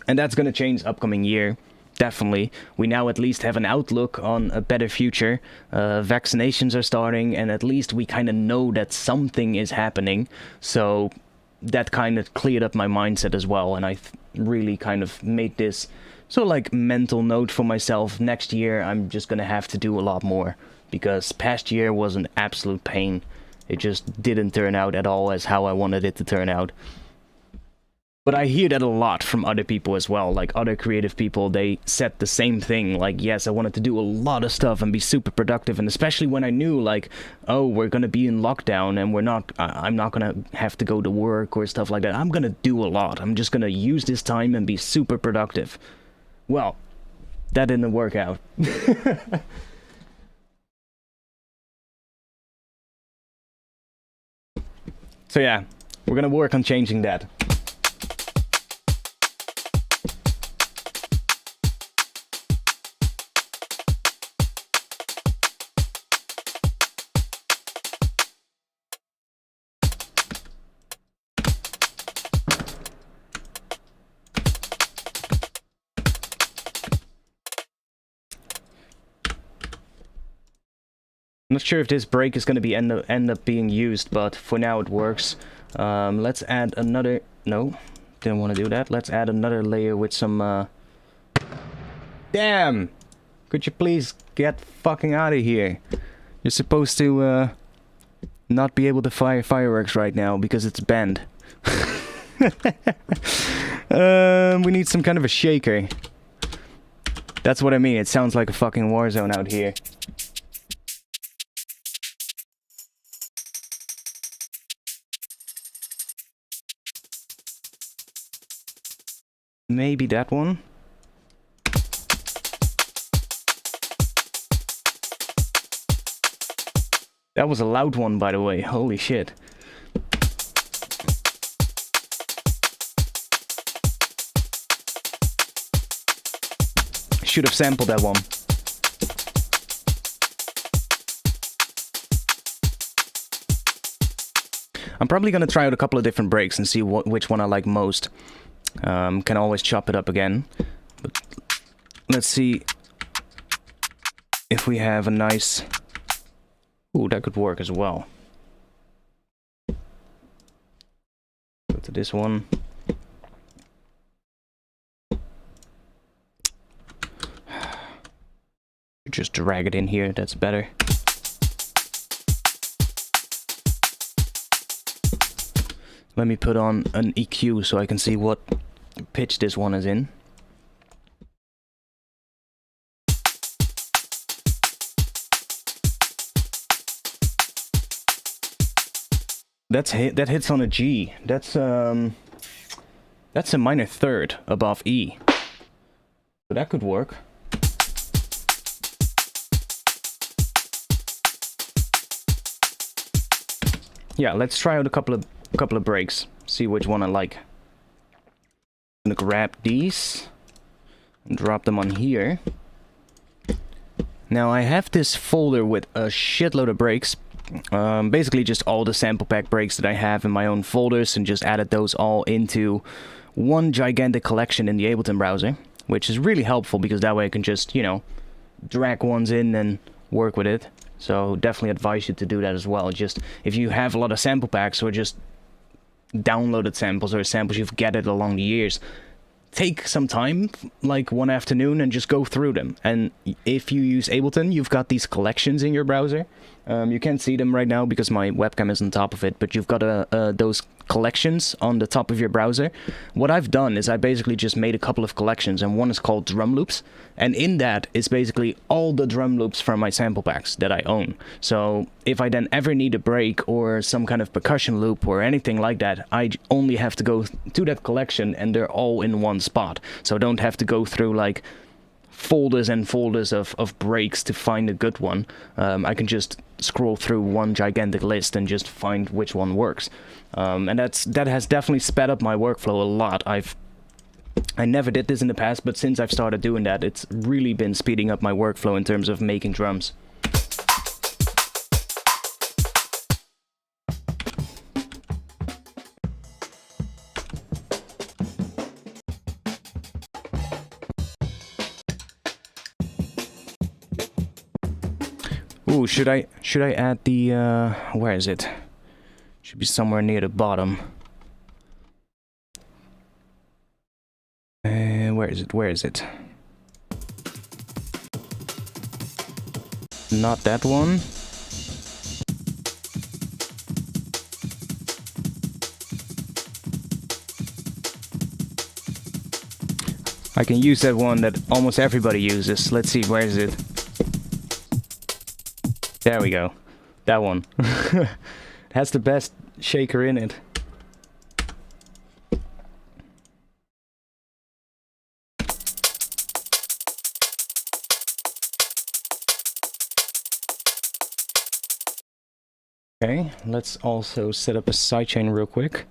that's gonna change upcoming year. Definitely. We now at least have an outlook on a better future. Vaccinations are starting, and at least we kind of know that something is happening. So that kind of cleared up my mindset as well, and I really kind of made this sort of like mental note for myself. Next year, I'm just gonna have to do a lot more, because past year was an absolute pain. It just didn't turn out at all as how I wanted it to turn out. But I hear that a lot from other people as well, like other creative people. They said the same thing, like, yes, I wanted to do a lot of stuff and be super productive, and especially when I knew, like, oh, we're gonna be in lockdown and I'm not gonna have to go to work or stuff like that. I'm gonna do a lot. I'm just gonna use this time and be super productive. Well, that didn't work out. So yeah, we're gonna work on changing that. I'm not sure if this break is going to be end up being used, but for now it works. Let's add another... No, didn't want to do that. Let's add another layer with some... Damn! Could you please get fucking out of here? You're supposed to not be able to fire fireworks right now because it's banned. We need some kind of a shaker. That's what I mean. It sounds like a fucking war zone out here. Maybe that one. That was a loud one, by the way. Holy shit. Should have sampled that one. I'm probably gonna try out a couple of different breaks and see which one I like most. Can always chop it up again. But let's see if we have a nice... Ooh, that could work as well. Go to this one. Just drag it in here, that's better. Let me put on an EQ so I can see what pitch this one is in. That hits on a G. That's a minor third above E. So that could work. Yeah, let's try out a couple of breaks. See which one I like. I'm gonna grab these and drop them on here. Now I have this folder with a shitload of breaks. Basically just all the sample pack breaks that I have in my own folders, and just added those all into one gigantic collection in the Ableton browser, which is really helpful because that way I can just, you know, drag ones in and work with it. So definitely advise you to do that as well. Just if you have a lot of sample packs or just downloaded samples or samples you've gathered along the years, take some time, like one afternoon, and just go through them. And if you use Ableton, you've got these collections in your browser. You can't see them right now because my webcam is on top of it, but you've got those collections on the top of your browser. What I've done is I basically just made a couple of collections, and one is called drum loops, and in that is basically all the drum loops from my sample packs that I own. So if I then ever need a break or some kind of percussion loop or anything like that, I only have to go to that collection and they're all in one spot. So I don't have to go through like folders and folders of breaks to find a good one. I can just scroll through one gigantic list and just find which one works. And that has definitely sped up my workflow a lot. I never did this in the past, but since I've started doing that, it's really been speeding up my workflow in terms of making drums. Ooh, should I add the where is it? Should be somewhere near the bottom. Where is it? Where is it? Not that one. I can use that one that almost everybody uses. Let's see, where is it? There we go. That one. It has the best shaker in it. Okay, let's also set up a sidechain real quick.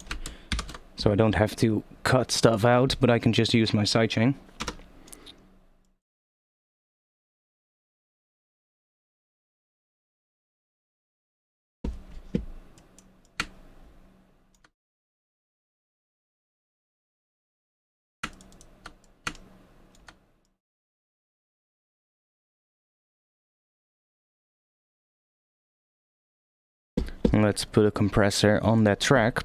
So I don't have to cut stuff out, but I can just use my sidechain. Let's put a compressor on that track.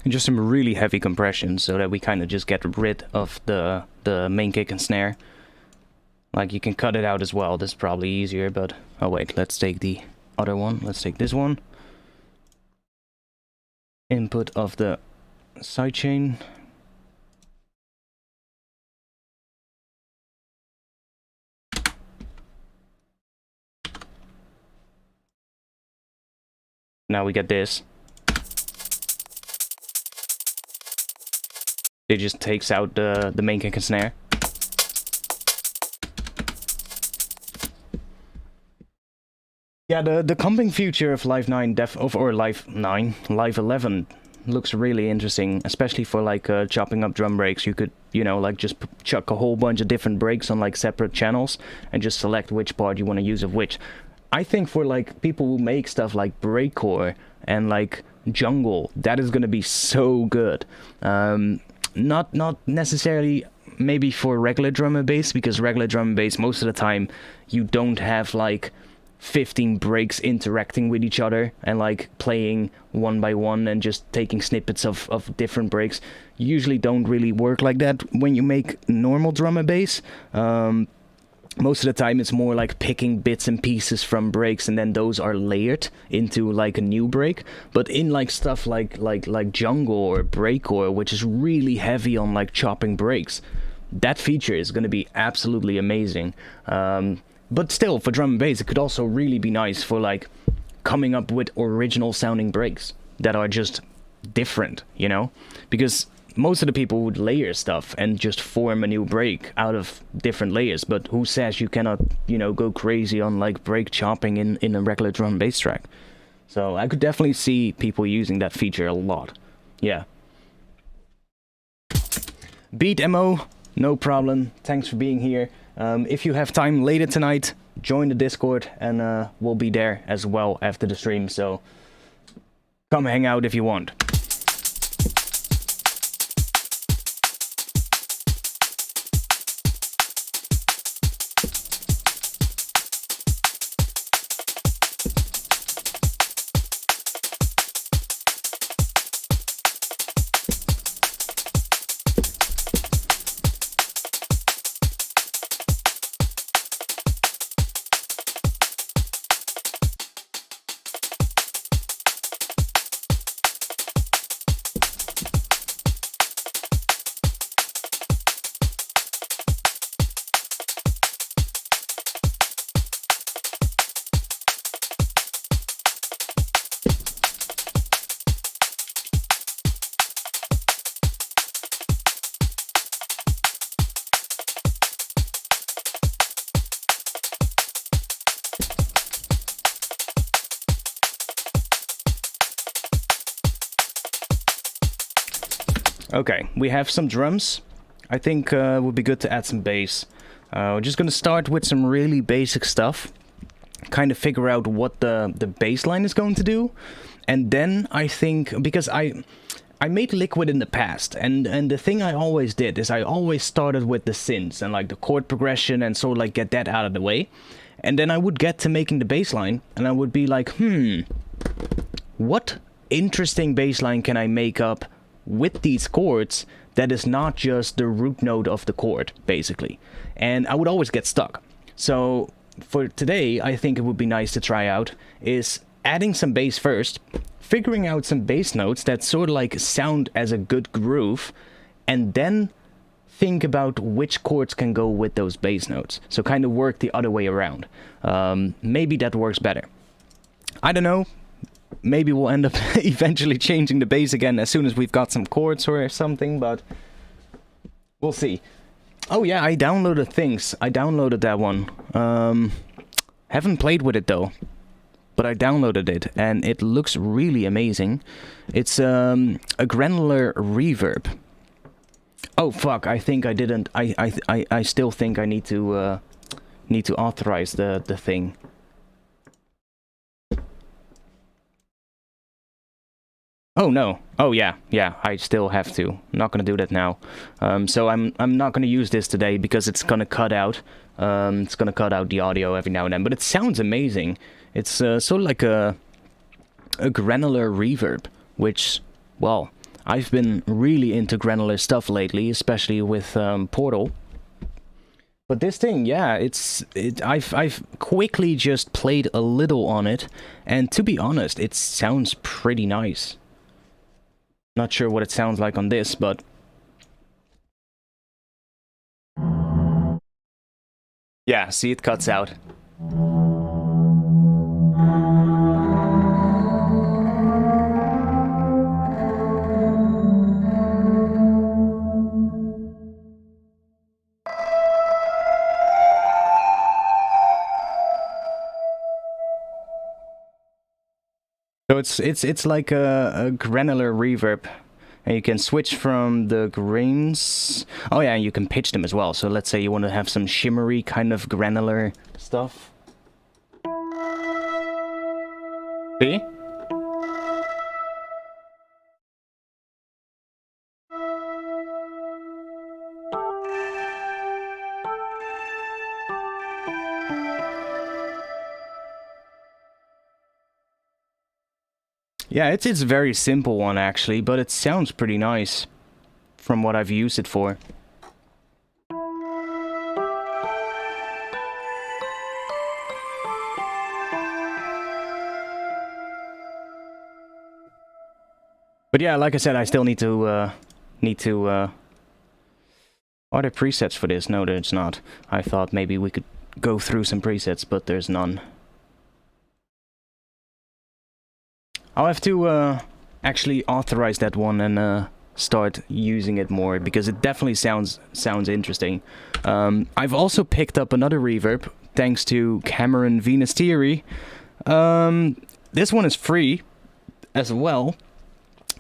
And just some really heavy compression so that we kind of just get rid of the main kick and snare. Like, you can cut it out as well, that's probably easier, but... Oh wait, let's take the other one. Let's take this one. Input of the sidechain. Now we get this. It just takes out the main kick and snare. Yeah, the comping feature of Live 9 or Live 9, Live 11 looks really interesting, especially for like chopping up drum breaks. You could, you know, like just chuck a whole bunch of different breaks on like separate channels and just select which part you want to use of which. I think for like people who make stuff like breakcore and like jungle, that is gonna be so good. Not necessarily maybe for regular drum and bass, because regular drum and bass most of the time you don't have like 15 breaks interacting with each other and like playing one by one and just taking snippets of different breaks. You usually don't really work like that when you make normal drum and bass. Most of the time it's more like picking bits and pieces from breaks and then those are layered into like a new break. But in like stuff like jungle or breakcore, which is really heavy on like chopping breaks, that feature is going to be absolutely amazing. But still, for drum and bass, it could also really be nice for like coming up with original sounding breaks that are just different, you know? Because most of the people would layer stuff and just form a new break out of different layers, but who says you cannot, you know, go crazy on like break chopping in a regular drum and bass track? So I could definitely see people using that feature a lot. Yeah. Beat MO, no problem. Thanks for being here. If you have time later tonight, join the Discord and we'll be there as well after the stream, so come hang out if you want. Okay, we have some drums. I think it would be good to add some bass. We're just gonna start with some really basic stuff. Kind of figure out what the bass line is going to do. And then I think, because I made Liquid in the past, and the thing I always did is I always started with the synths and like the chord progression and sort of like get that out of the way. And then I would get to making the bass line and I would be like, what interesting bass line can I make up with these chords that is not just the root note of the chord, basically. And I would always get stuck. So for today, I think it would be nice to try out is adding some bass first, figuring out some bass notes that sort of like sound as a good groove, and then think about which chords can go with those bass notes. So kind of work the other way around. Maybe that works better. I don't know. Maybe we'll end up eventually changing the bass again as soon as we've got some chords or something, but we'll see. Oh yeah, I downloaded Things. I downloaded that one. Haven't played with it though. but I downloaded it and it looks really amazing. It's a granular reverb. Oh fuck! I think I didn't. I still think I need to authorize the thing. Oh no! Oh yeah, I still have to. I'm not gonna do that now. So I'm not gonna use this today because it's gonna cut out. It's gonna cut out the audio every now and then, but it sounds amazing. It's sort of like a granular reverb, which, well, I've been really into granular stuff lately, especially with Portal. But this thing, yeah, I've quickly just played a little on it, and to be honest, it sounds pretty nice. Not sure what it sounds like on this, but yeah, see, it cuts out. So it's like a granular reverb, and you can switch from the grains. Oh yeah, and you can pitch them as well. So let's say you want to have some shimmery kind of granular stuff. See? Yeah, it's a very simple one actually, but it sounds pretty nice from what I've used it for. But yeah, like I said, I still need to are there presets for this? No, there's not. I thought maybe we could go through some presets, but there's none. I'll have to actually authorize that one and start using it more, because it definitely sounds interesting. I've also picked up another reverb thanks to Cameron Venus Theory. This one is free as well.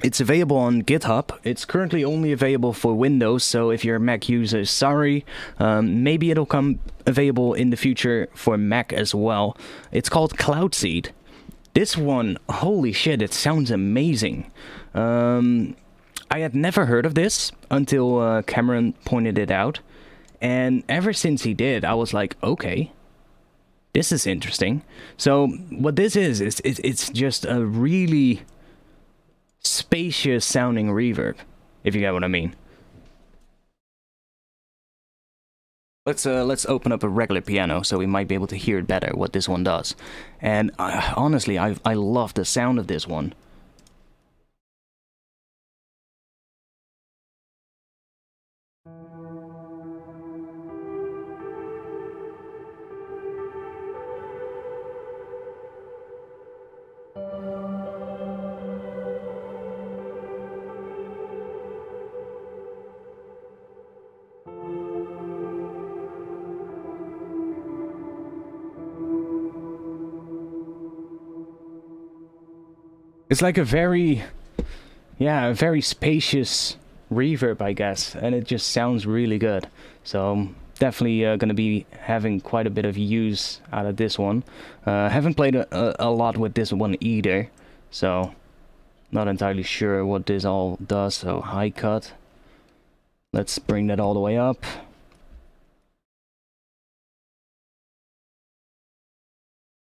It's available on GitHub. It's currently only available for Windows, so if you're a Mac user, sorry. Maybe it'll come available in the future for Mac as well. It's called Cloudseed. This one, holy shit, it sounds amazing. I had never heard of this until Cameron pointed it out. And ever since he did, I was like, okay, this is interesting. So what this is it's just a really spacious sounding reverb, if you get what I mean. Let's open up a regular piano so we might be able to hear it better, what this one does. And honestly, I love the sound of this one. It's like a very spacious reverb, I guess, and it just sounds really good. So I'm definitely going to be having quite a bit of use out of this one. Haven't played a lot with this one either, so not entirely sure what this all does. So high cut. Let's bring that all the way up.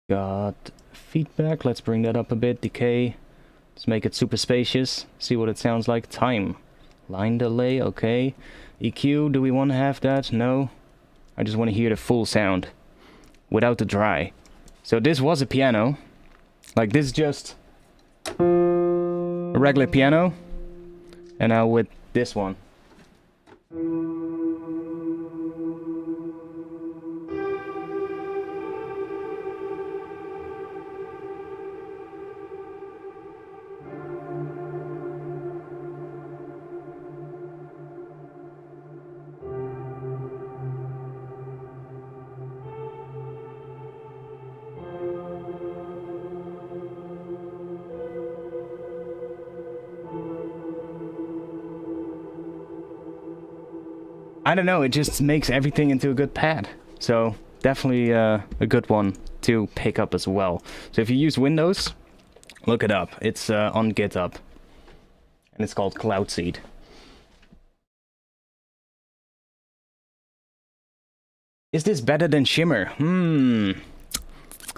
Got feedback. Let's bring that up a bit. Decay. Let's make it super spacious. See what it sounds like. Time. Line delay. Okay. EQ. Do we want to have that? No. I just want to hear the full sound without the dry. So this was a piano. Like this is just a regular piano. And now with this one. I don't know, it just makes everything into a good pad. So definitely a good one to pick up as well. So if you use Windows, look it up. It's on GitHub. And it's called Cloudseed. Is this better than Shimmer?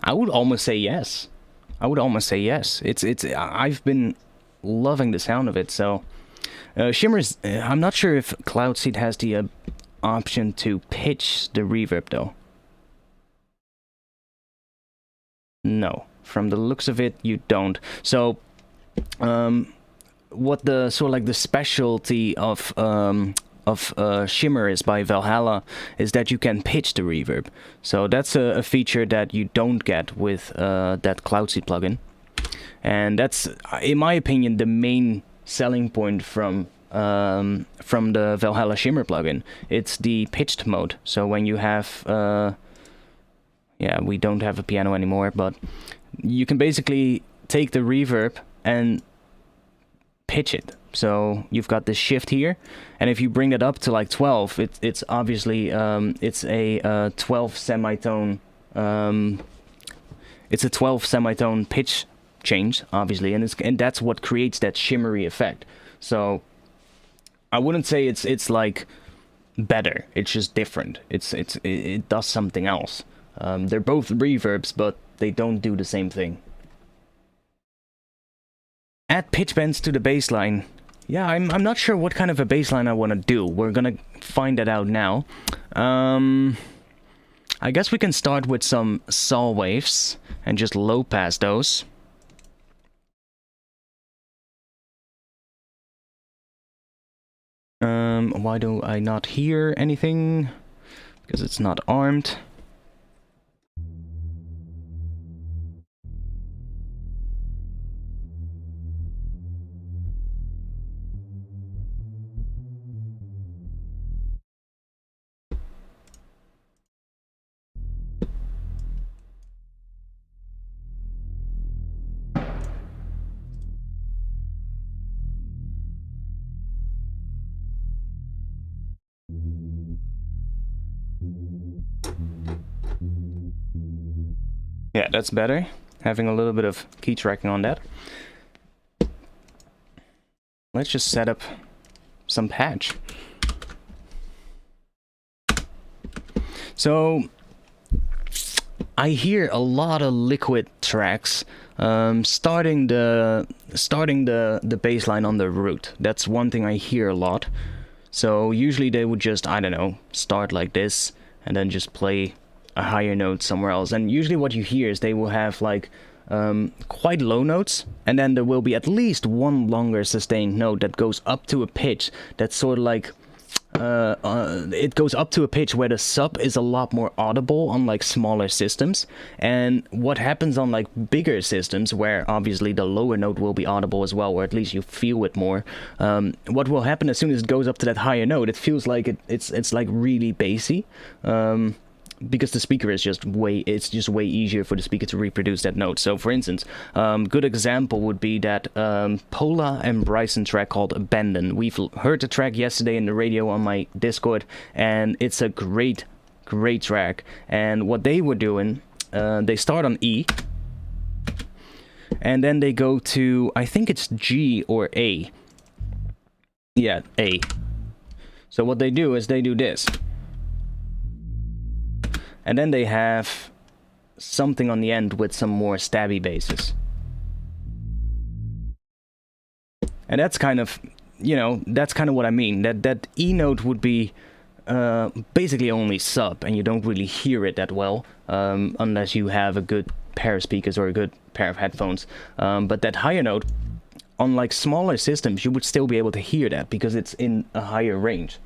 I would almost say yes. I've been loving the sound of it, so... Shimmer's... I'm not sure if Cloudseed has the option to pitch the reverb, though. No. From the looks of it, you don't. So, what the sort of like the specialty of Shimmer is by Valhalla is that you can pitch the reverb. So that's a feature that you don't get with that Cloudseed plugin, and that's, in my opinion, the main selling point from the Valhalla Shimmer plugin. It's the pitched mode. So when you have yeah, we don't have a piano anymore, but you can basically take the reverb and pitch it. So you've got this shift here, and if you bring it up to like 12, it's obviously it's a 12 semitone it's a 12 semitone pitch change, obviously, and that's what creates that shimmery effect. So I wouldn't say it's like better, it's just different. It does something else. They're both reverbs, but they don't do the same thing. Add pitch bends to the bassline. Yeah, I'm not sure what kind of a bassline I want to do. We're gonna find that out now. I guess we can start with some saw waves and just low pass those. Why do I not hear anything? Because it's not armed. Yeah, that's better. Having a little bit of key tracking on that. Let's just set up some patch. So I hear a lot of liquid tracks starting the bass line on the root. That's one thing I hear a lot. So usually they would just, I don't know, start like this and then just play a higher note somewhere else. And usually what you hear is they will have like quite low notes, and then there will be at least one longer sustained note that goes up to a pitch that's sort of like it goes up to a pitch where the sub is a lot more audible on like smaller systems. And what happens on like bigger systems, where obviously the lower note will be audible as well, or at least you feel it more, what will happen as soon as it goes up to that higher note, it feels like it's like really bassy, because the speaker is just way easier for the speaker to reproduce that note. So for instance, good example would be that Pola and Bryson track called Abandon. We've heard the track yesterday in the radio on my Discord, and it's a great track. And what they were doing, they start on E, and then they go to, I think it's G or A. Yeah, A. So what they do is they do this. And then they have something on the end with some more stabby basses. And that's kind of, you know, that's kind of what I mean. That E note would be basically only sub, and you don't really hear it that well, unless you have a good pair of speakers or a good pair of headphones. But that higher note, on like smaller systems, you would still be able to hear that because it's in a higher range.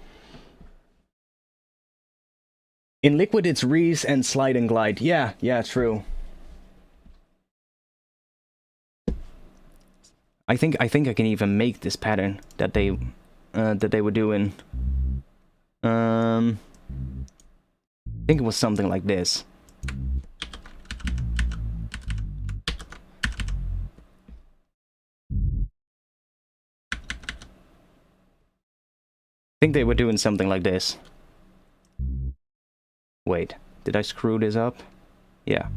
In Liquid, it's Reese and Slide and Glide. Yeah, true. I think I can even make this pattern that they were doing. I think it was something like this. I think they were doing something like this. Wait, did I screw this up? Yeah.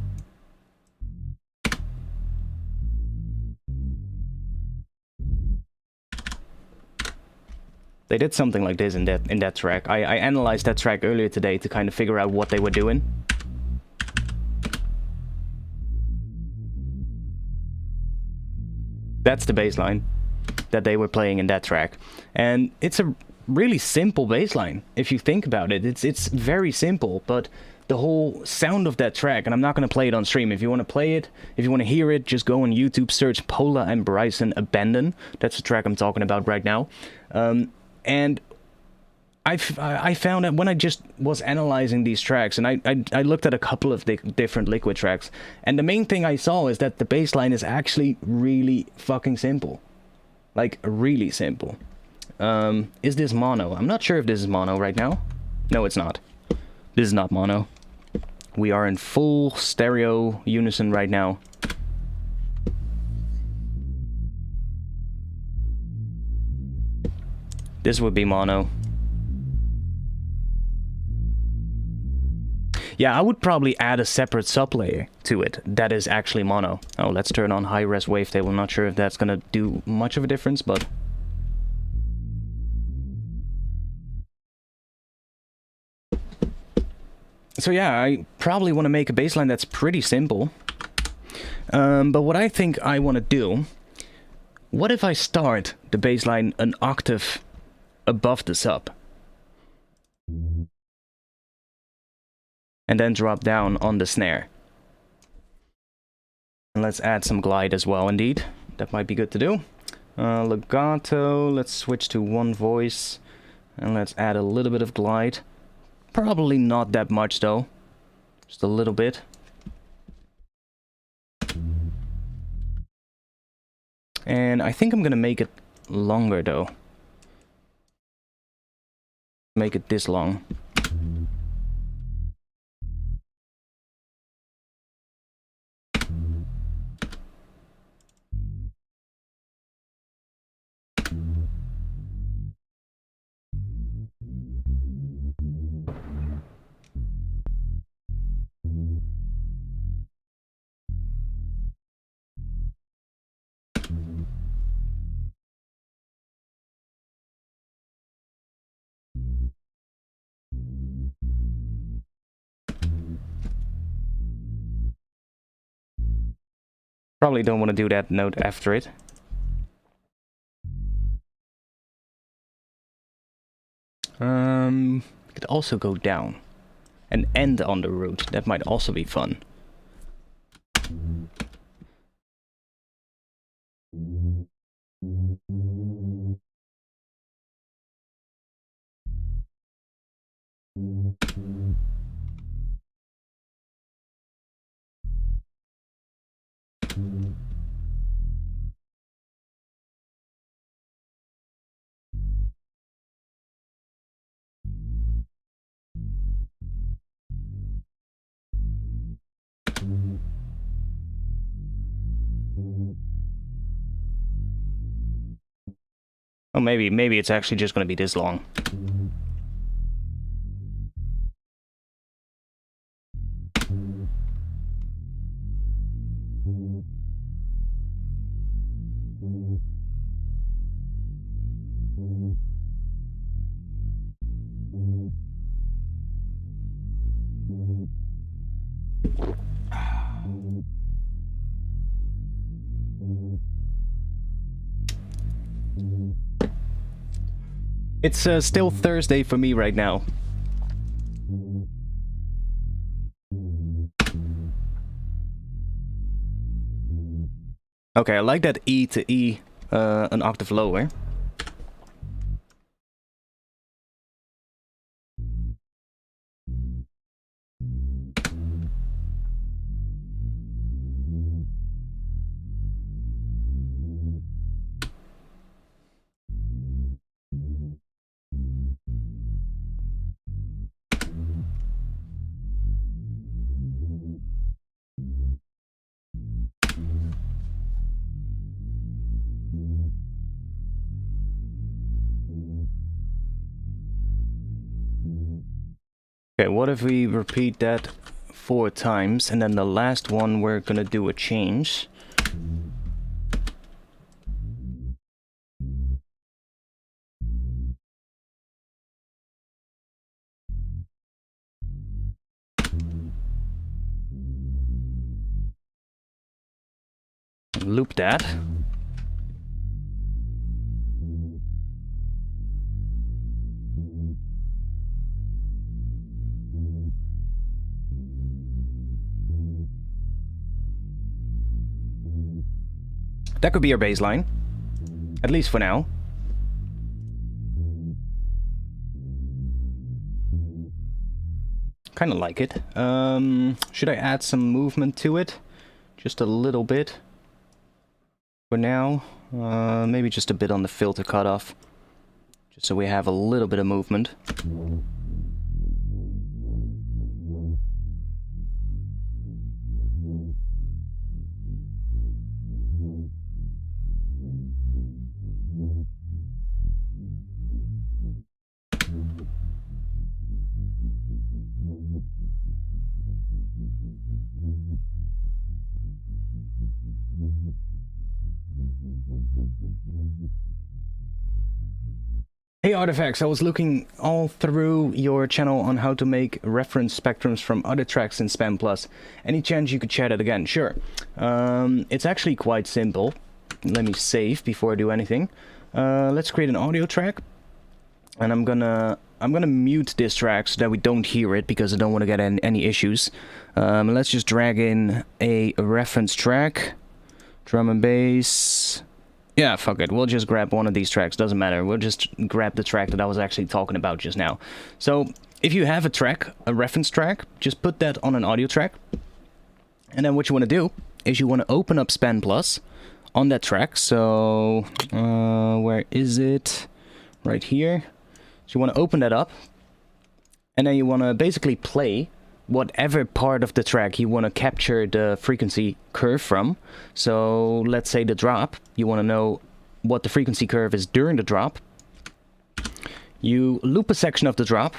They did something like this in that track. I analyzed that track earlier today to kind of figure out what they were doing. That's the bass line that they were playing in that track. And it's a really simple bass line, if you think about it. It's very simple, but the whole sound of that track, and I'm not going to play it on stream. If you want to play it, if you want to hear it, just go on YouTube, search Pola and Bryson Abandon. That's the track I'm talking about right now. And I found that when I just was analyzing these tracks, and I looked at a couple of different Liquid tracks, and the main thing I saw is that the bass line is actually really fucking simple. Like, really simple. Is this mono? I'm not sure if this is mono right now. No, it's not. This is not mono. We are in full stereo unison right now. This would be mono. Yeah, I would probably add a separate sublayer to it that is actually mono. Oh, let's turn on high-res wavetable. I'm not sure if that's gonna do much of a difference, but... So yeah, I probably want to make a bassline that's pretty simple. But what I think I want to do... What if I start the bassline an octave above the sub? And then drop down on the snare. And let's add some glide as well, indeed. That might be good to do. Legato, let's switch to one voice. And let's add a little bit of glide. Probably not that much though. Just a little bit. And I think I'm gonna make it longer though. Make it this long. Probably don't want to do that note after it. Could also go down and end on the root. That might also be fun. Oh, maybe it's actually just going to be this long. It's still Thursday for me right now. Okay, I like that E to E an octave lower. Okay, what if we repeat that 4 times, and then the last one we're gonna do a change. Loop that. That could be our bass line, at least for now. Kind of like it. Should I add some movement to it? Just a little bit. For now, maybe just a bit on the filter cutoff, just so we have a little bit of movement. Hey Artifacts, I was looking all through your channel on how to make reference spectrums from other tracks in Span Plus. Any chance you could share that again? Sure. It's actually quite simple. Let me save before I do anything. Let's create an audio track, and I'm gonna mute this track so that we don't hear it, because I don't want to get any issues. Let's just drag in a reference track, drum and bass. Yeah, fuck it. We'll just grab one of these tracks. Doesn't matter. We'll just grab the track that I was actually talking about just now. So, if you have a track, a reference track, just put that on an audio track. And then what you want to do is you want to open up Span Plus on that track. So, where is it? Right here. So you want to open that up. And then you want to basically play whatever part of the track you want to capture the frequency curve from. So let's say the drop, you want to know what the frequency curve is during the drop. You loop a section of the drop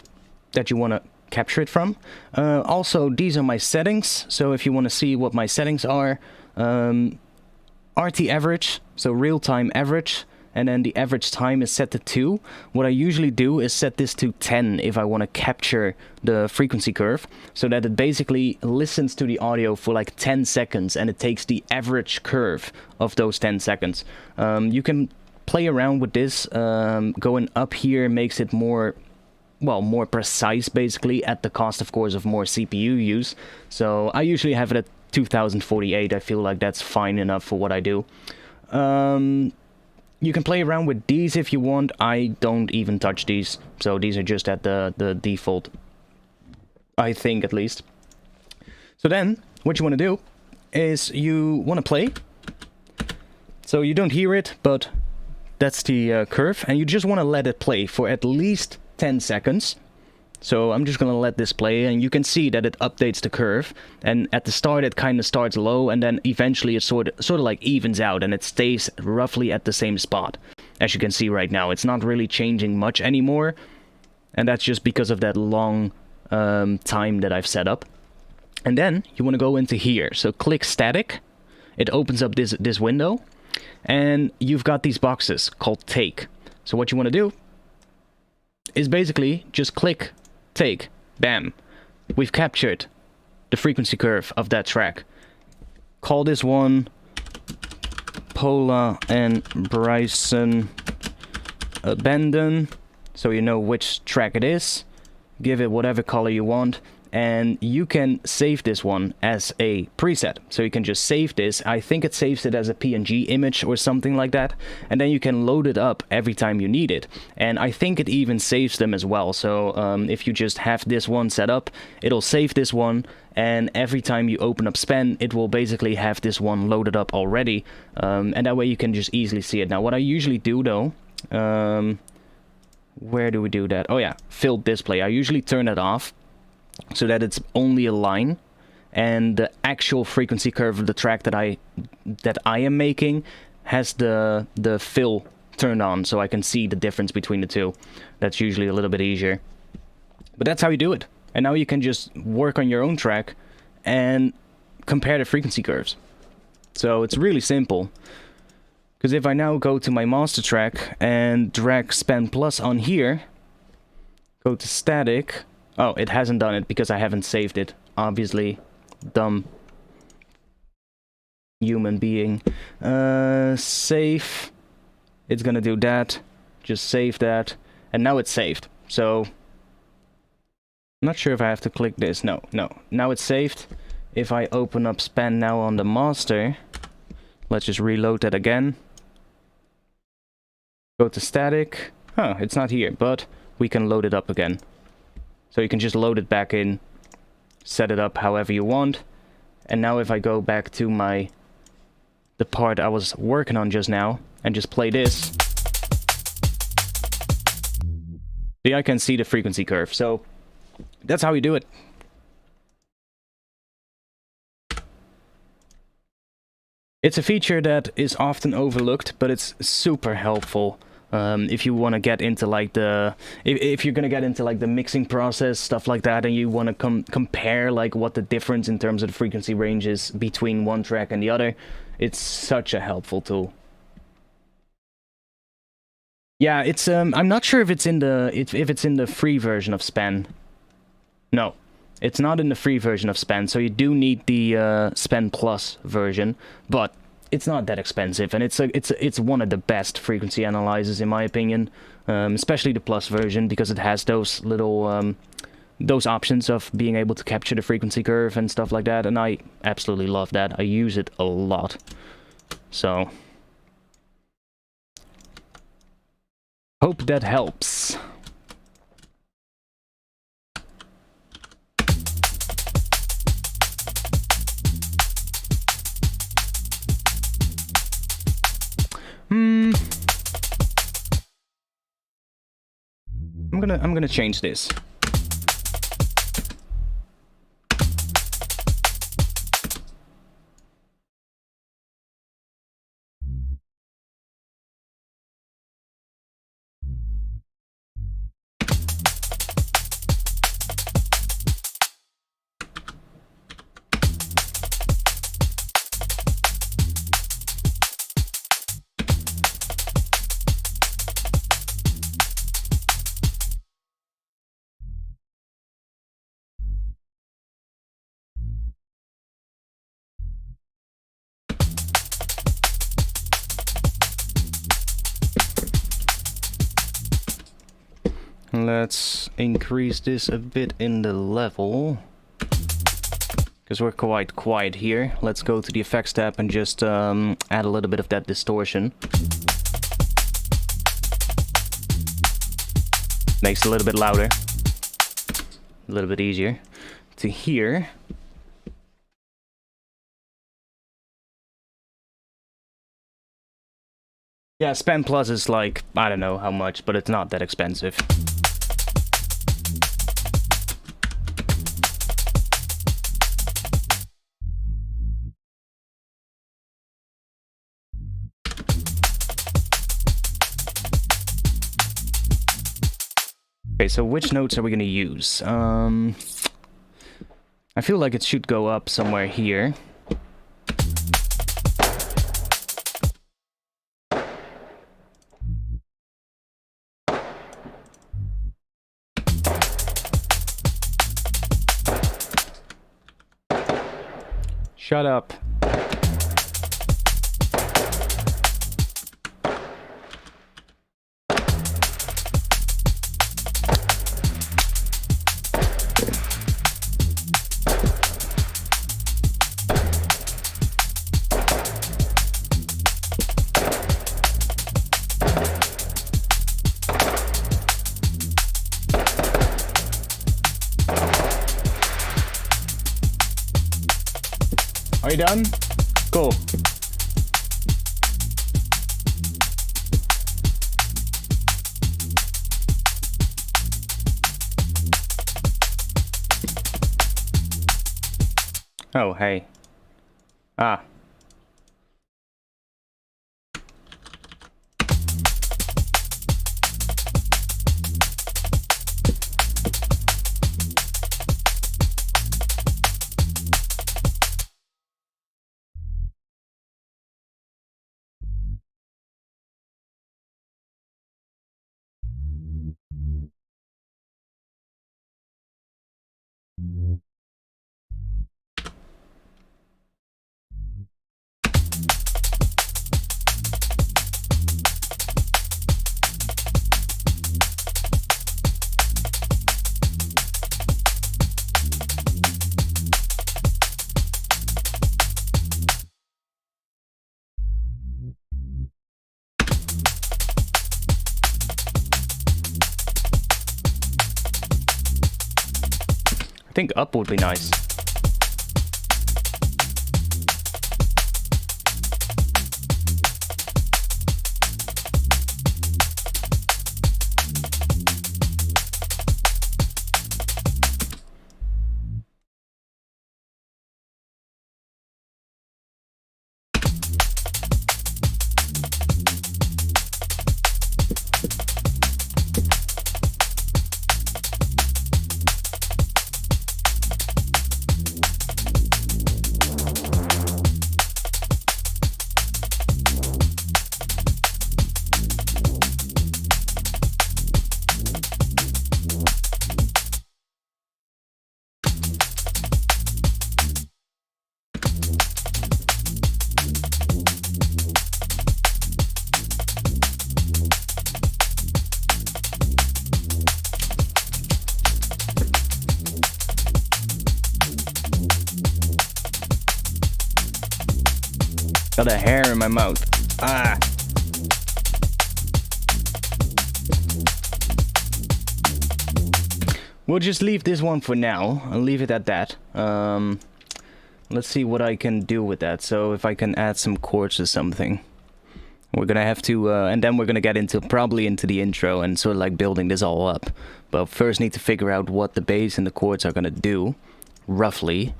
that you want to capture it from. Also, these are my settings, so if you want to see what my settings are, RT average, so real-time average, and then the average time is set to 2. What I usually do is set this to 10 if I want to capture the frequency curve, so that it basically listens to the audio for like 10 seconds and it takes the average curve of those 10 seconds. You can play around with this. Going up here makes it more precise, basically, at the cost, of course, of more CPU use. So I usually have it at 2048. I feel like that's fine enough for what I do. You can play around with these if you want. I don't even touch these, so these are just at the default, I think, at least. So then, what you want to do is you want to play. So you don't hear it, but that's the curve, and you just want to let it play for at least 10 seconds. So I'm just going to let this play, and you can see that it updates the curve, and at the start it kind of starts low, and then eventually it sort of like evens out, and it stays roughly at the same spot. As you can see right now, it's not really changing much anymore, and that's just because of that long time that I've set up. And then you want to go into here, so click static. It opens up this window, and you've got these boxes called take. So what you want to do is basically just click take. Bam. We've captured the frequency curve of that track. Call this one Paula and Bryson Abandon, so you know which track it is. Give it whatever color you want, and you can save this one as a preset. So you can just save this. I think it saves it as a PNG image or something like that, and then you can load it up every time you need it. And I think it even saves them as well. So if you just have this one set up, it'll save this one, and every time you open up Span, it will basically have this one loaded up already, and that way you can just easily see it. Now what I usually do though, where do we do that? Oh yeah, filled display. I usually turn it off, so that it's only a line, and the actual frequency curve of the track that I am making has the fill turned on, so I can see the difference between the two. That's usually a little bit easier. But that's how you do it. And now you can just work on your own track and compare the frequency curves. So it's really simple. Because if I now go to my master track and drag Span Plus on here, go to static. Oh, it hasn't done it because I haven't saved it. Obviously, dumb human being. Save. It's gonna do that. Just save that. And now it's saved. So, I'm not sure if I have to click this. No. Now it's saved. If I open up Span now on the master, let's just reload that again. Go to static. Huh, it's not here, but we can load it up again. So you can just load it back in, set it up however you want. And now if I go back to the part I was working on just now and just play this, see, I can see the frequency curve. So that's how you do it. It's a feature that is often overlooked, but it's super helpful. If you want to get into like if you're gonna get into like the mixing process, stuff like that, and you want to compare like what the difference in terms of the frequency range is between one track and the other, it's such a helpful tool. Yeah, it's I'm not sure if it's in the free version of Span. No, it's not in the free version of Span, so you do need the Span Plus version, but it's not that expensive, and it's one of the best frequency analyzers in my opinion, especially the Plus version, because it has those little those options of being able to capture the frequency curve and stuff like that, and I absolutely love that. I use it a lot. So hope that helps. I'm gonna change this. Let's increase this a bit in the level, because we're quite quiet here. Let's go to the effects tab and just add a little bit of that distortion. Makes it a little bit louder, a little bit easier to hear. Yeah, Span Plus is like, I don't know how much, but it's not that expensive. Okay, so which notes are we going to use? I feel like it should go up somewhere here. Shut up. Are you done? Cool. Oh, hey. Ah. I think up would be nice. Got a hair in my mouth. Ah! We'll just leave this one for now. I'll leave it at that. Let's see what I can do with that. So if I can add some chords or something. We're gonna have to, and then we're gonna get into, probably into the intro and sort of like building this all up. But first need to figure out what the bass and the chords are gonna do, roughly.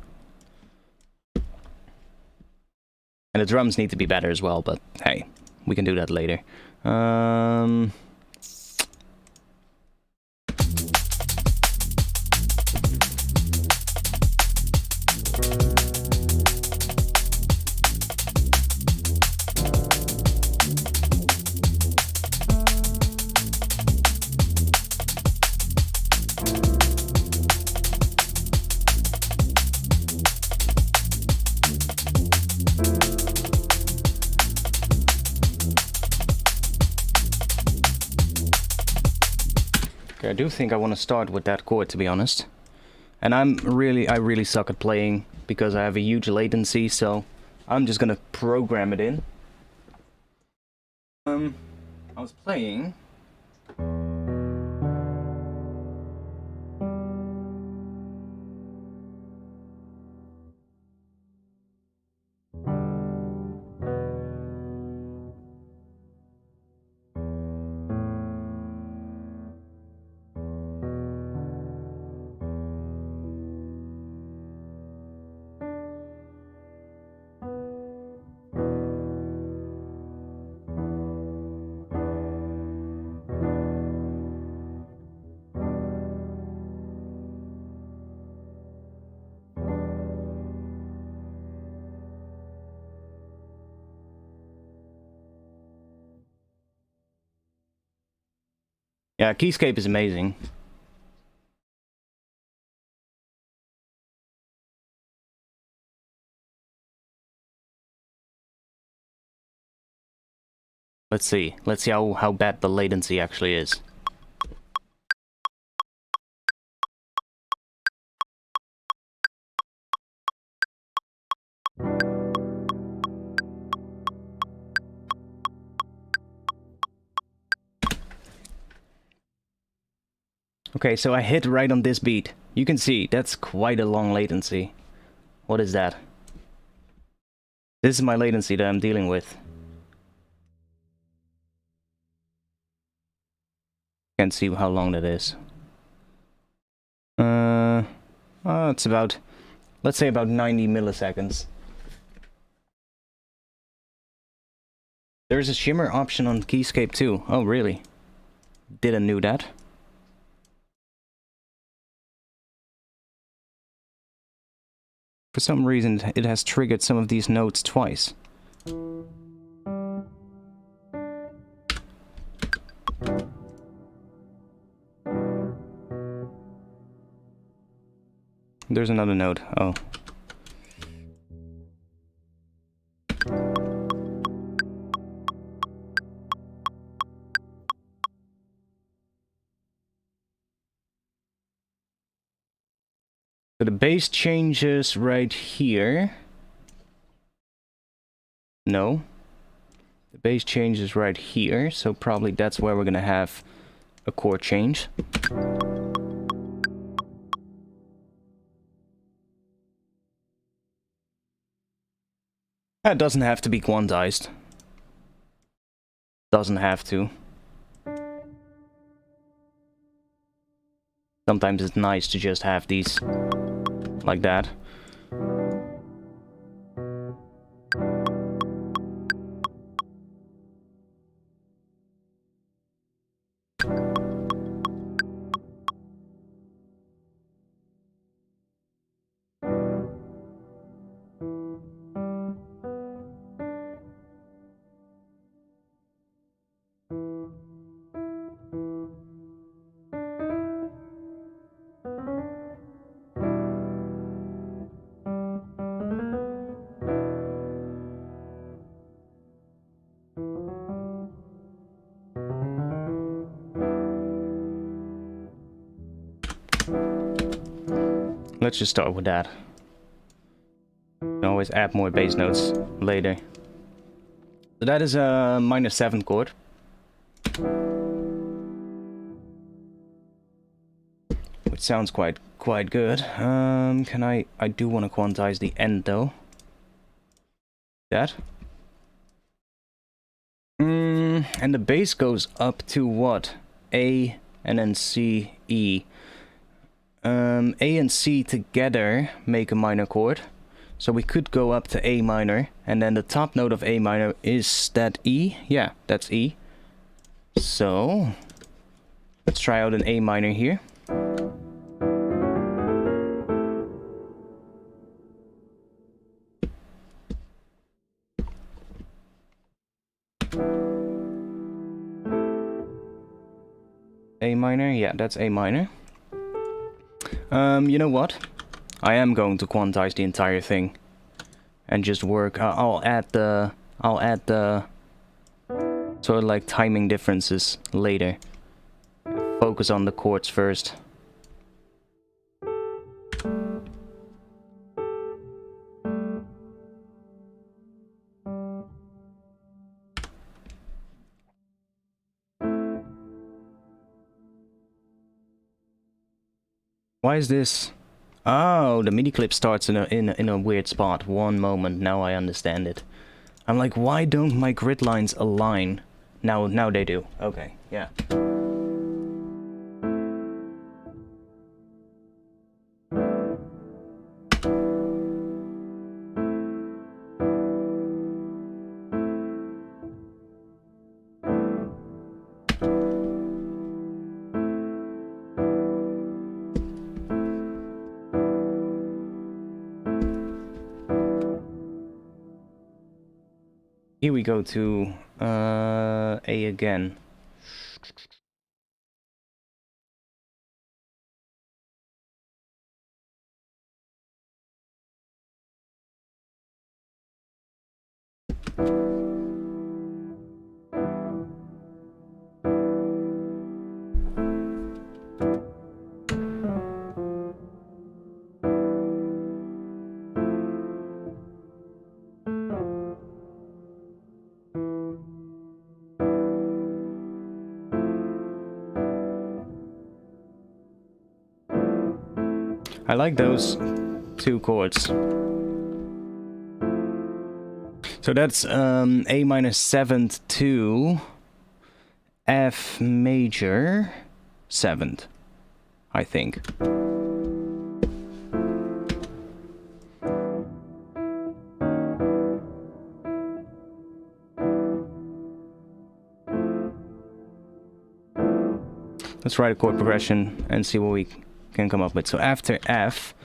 And the drums need to be better as well, but hey, we can do that later. I do think I want to start with that chord, to be honest. And I really suck at playing because I have a huge latency, so I'm just gonna program it in. I was playing. Yeah, Keyscape is amazing. Let's see how bad the latency actually is. Okay, so I hit right on this beat. You can see, that's quite a long latency. What is that? This is my latency that I'm dealing with. Can't see how long that is. It's about, let's say about 90 milliseconds. There's a shimmer option on Keyscape too. Oh, really? Didn't know that. For some reason, it has triggered some of these notes twice. there's another note. Oh. So the bass changes right here. No. The bass changes right here, so probably that's where we're gonna have a chord change. That doesn't have to be quantized. Doesn't have to. Sometimes it's nice to just have these like that. Let's just start with that. You can always add more bass notes later. So that is a minor 7 chord. Which sounds quite good. Can I do want to quantize the end though. That. And the bass goes up to what? A and then C, E. A and C together make a minor chord. So we could go up to A minor, and then the top note of A minor is that E? Yeah, that's E. So, let's try out an A minor here. A minor, yeah, that's A minor. You know what? I am going to quantize the entire thing and just work. I'll add the sort of like timing differences later. Focus on the chords first. Why is this? Oh, the MIDI clip starts in a weird spot. One moment, now I understand it. I'm like, why don't my grid lines align? Now they do. Okay, yeah. Here we go to A again. I like those two chords. So that's A minor 7th to F major 7th, I think. Let's write a chord progression and see what we can come up with. So after F,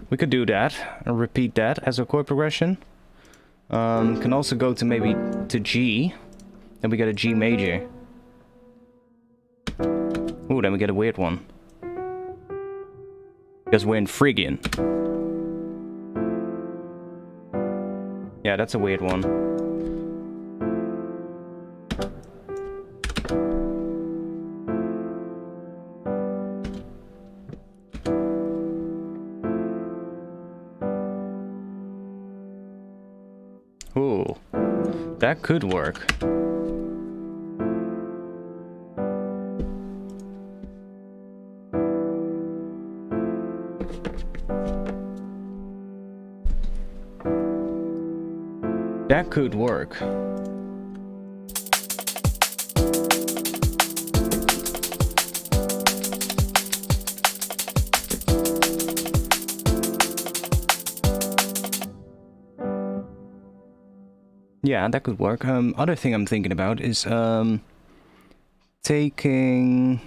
We could do that, and repeat that as a chord progression. Can also go to maybe to G. Then we get a G major. Ooh, then we get a weird one. Because we're in Phrygian. Yeah, that's a weird one. Ooh, that could work. That could work. Yeah, that could work. Other thing I'm thinking about is taking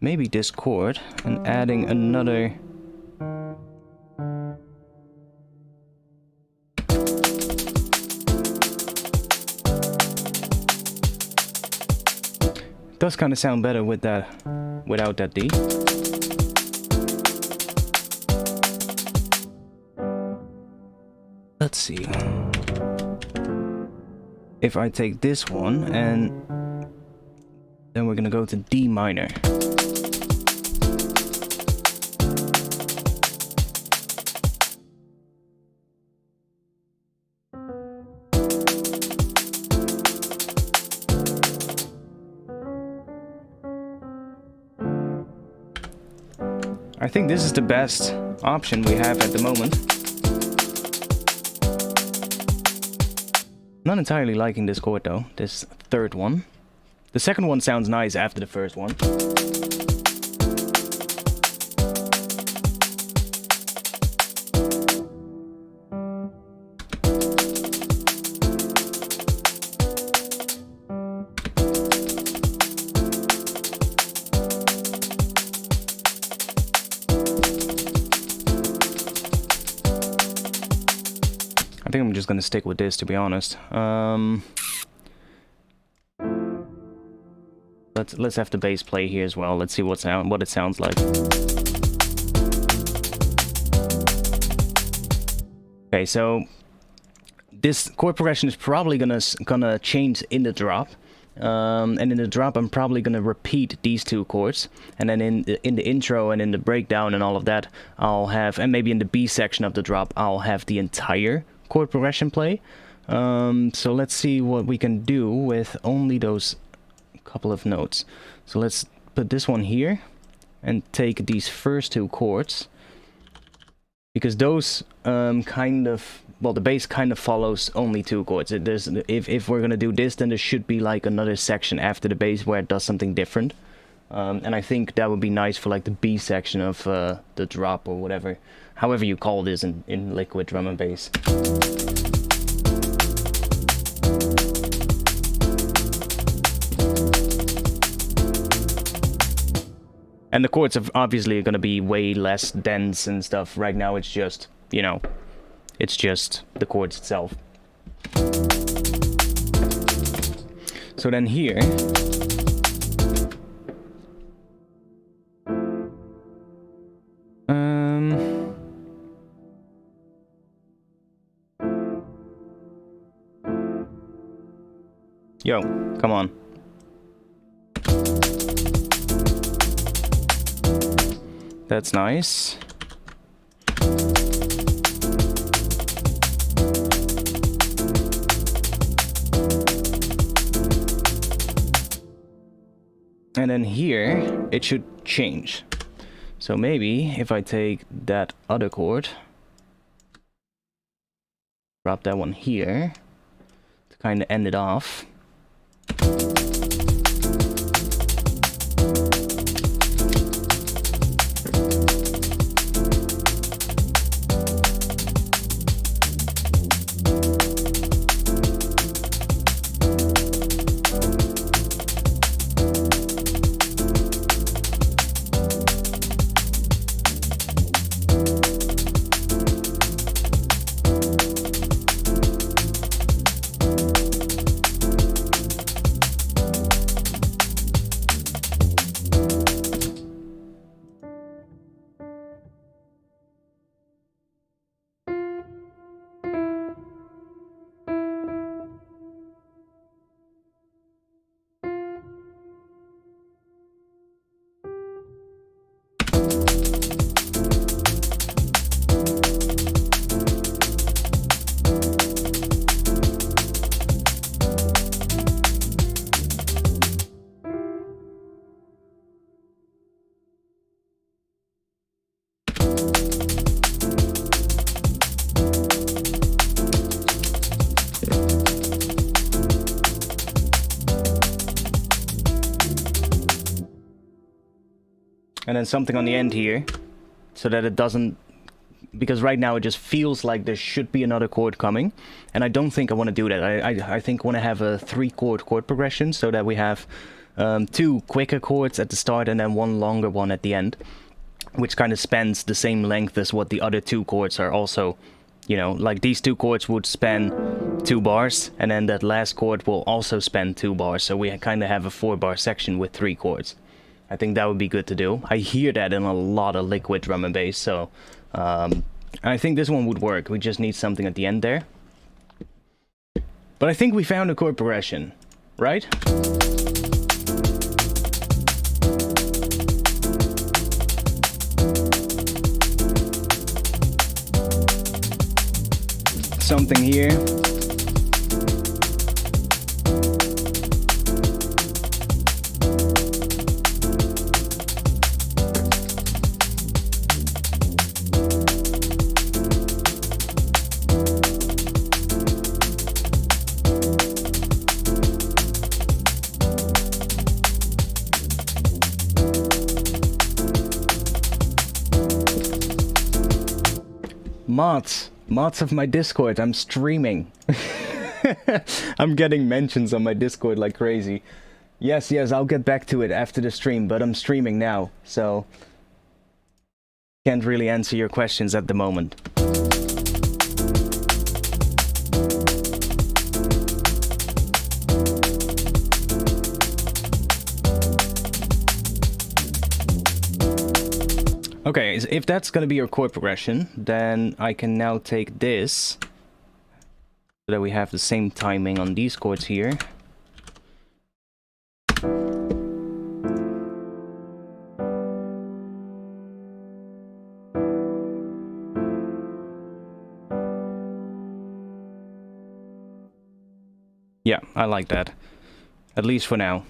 maybe this chord and adding another. Does kind of sound better with that, without that D. Let's see. If I take this one and then we're gonna go to D minor. I think this is the best option we have at the moment. Not entirely liking this chord though, this third one. The second one sounds nice after the first one. I think I'm just gonna stick with this, to be honest. Let's have the bass play here as well. Let's see what it sounds like. Okay, so this chord progression is probably gonna change in the drop. And in the drop, I'm probably gonna repeat these two chords, and then in the intro and in the breakdown and all of that, I'll have, and maybe in the B section of the drop, I'll have the entire chord progression play. So let's see what we can do with only those couple of notes. So let's put this one here and take these first two chords, because those kind of, well, the bass kind of follows only two chords. If we're gonna do this, then there should be like another section after the bass where it does something different. And I think that would be nice for like the B section of the drop or whatever, however you call this in liquid drum and bass. And the chords are obviously going to be way less dense and stuff. Right now it's just, you know, it's just the chords itself. So then here, yo, come on. That's nice. And then here, it should change. So maybe if I take that other chord, drop that one here, to kind of end it off. And then something on the end here, so that it doesn't... Because right now it just feels like there should be another chord coming. And I don't think I want to do that. I think I want to have a 3-chord chord progression, so that we have 2 quicker chords at the start and then 1 longer one at the end. Which kind of spans the same length as what the other 2 chords are also. You know, like these 2 chords would span 2 bars, and then that last chord will also span 2 bars. So we kind of have a 4-bar section with 3 chords. I think that would be good to do. I hear that in a lot of liquid drum and bass, so I think this one would work. We just need something at the end there. But I think we found a chord progression, right? Something here. Mods of my Discord, I'm streaming. I'm getting mentions on my Discord like crazy. Yes, I'll get back to it after the stream, but I'm streaming now, so can't really answer your questions at the moment. Okay, if that's gonna be your chord progression, then I can now take this, so that we have the same timing on these chords here. Yeah, I like that. At least for now.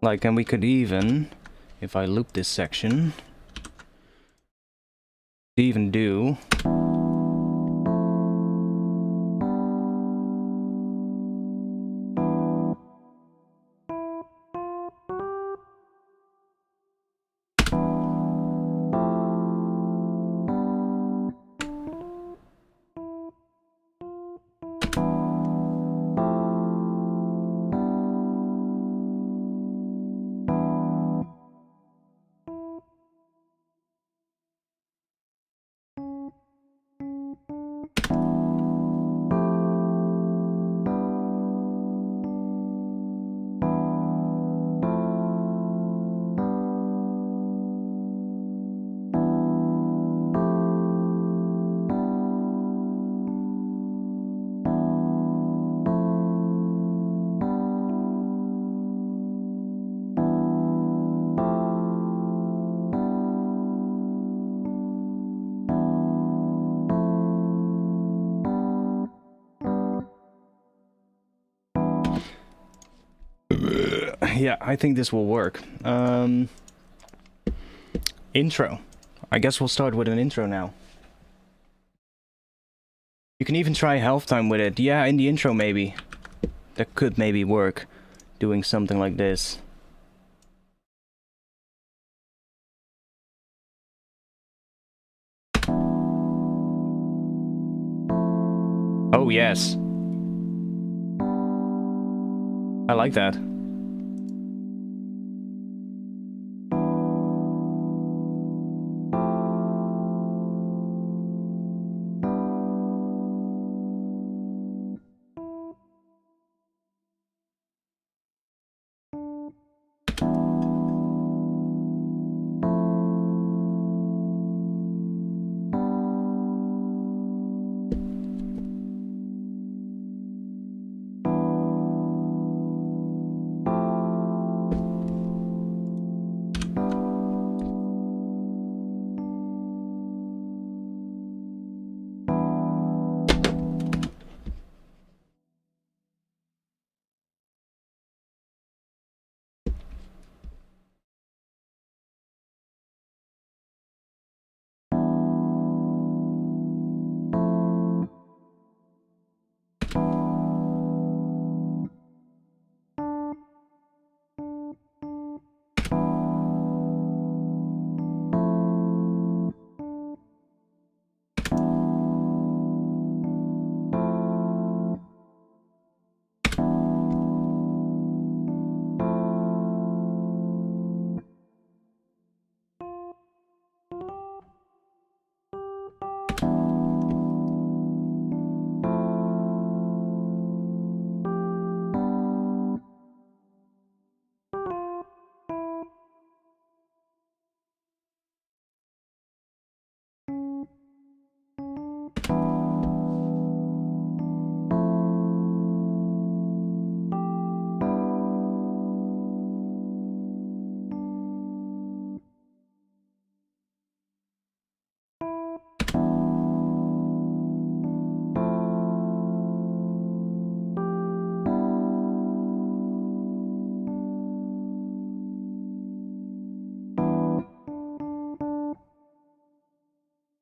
Like, and we could even, if I loop this section, even do... Yeah, I think this will work. Intro. I guess we'll start with an intro now. You can even try halftime with it. Yeah, in the intro maybe. That could maybe work. Doing something like this. Oh yes. I like that.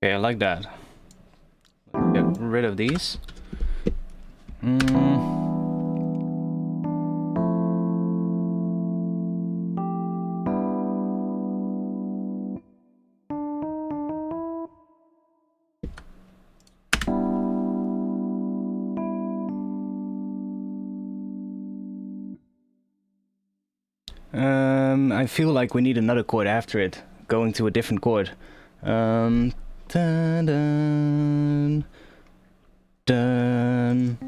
Okay, I like that. Let's get rid of these. I feel like we need another chord after it, going to a different chord. Dun dun dun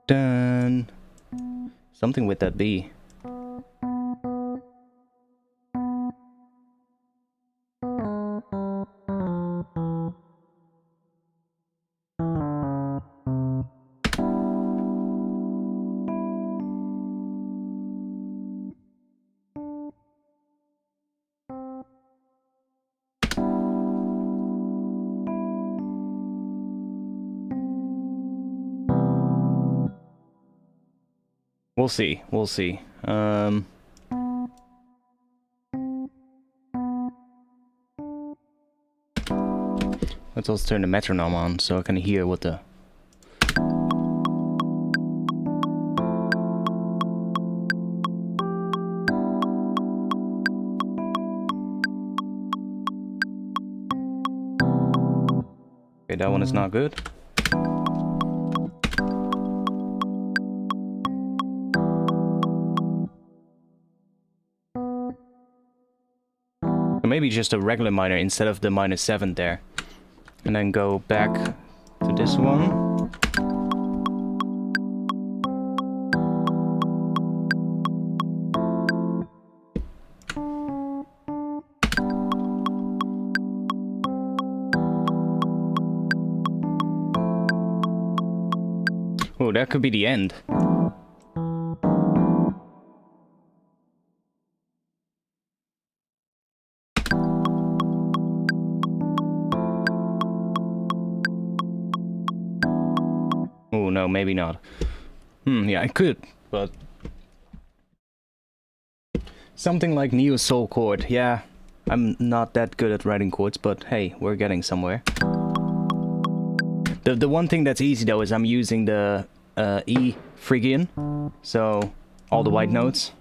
dun. Something with that B. We'll see. We'll see. Let's also turn the metronome on so I can hear what the... Okay, that one is not good. So maybe just a regular minor instead of the -7 there. And then go back to this one. Oh, that could be the end. Oh, no, maybe not. Yeah, I could, but... Something like Neo Soul chord, yeah. I'm not that good at writing chords, but hey, we're getting somewhere. The one thing that's easy though is I'm using the E Phrygian, so all the white notes.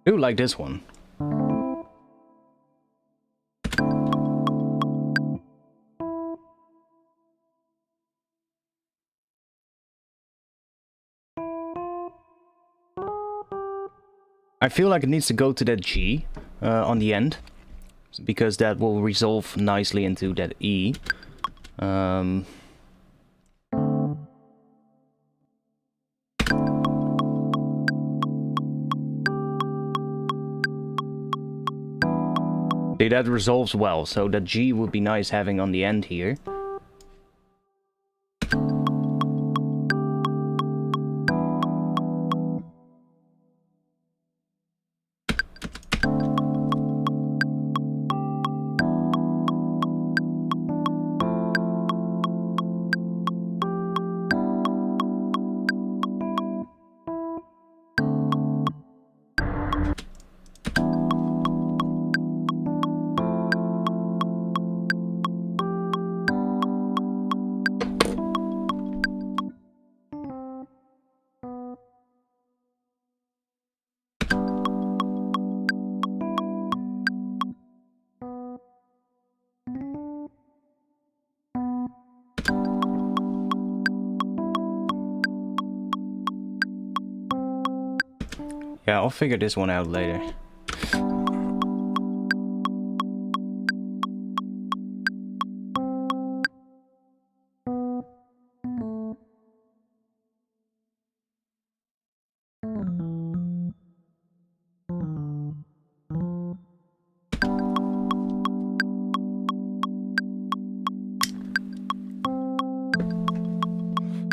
I do like this one. I feel like it needs to go to that G on the end, because that will resolve nicely into that E. See, that resolves well, so that G would be nice having on the end here. Yeah, I'll figure this one out later.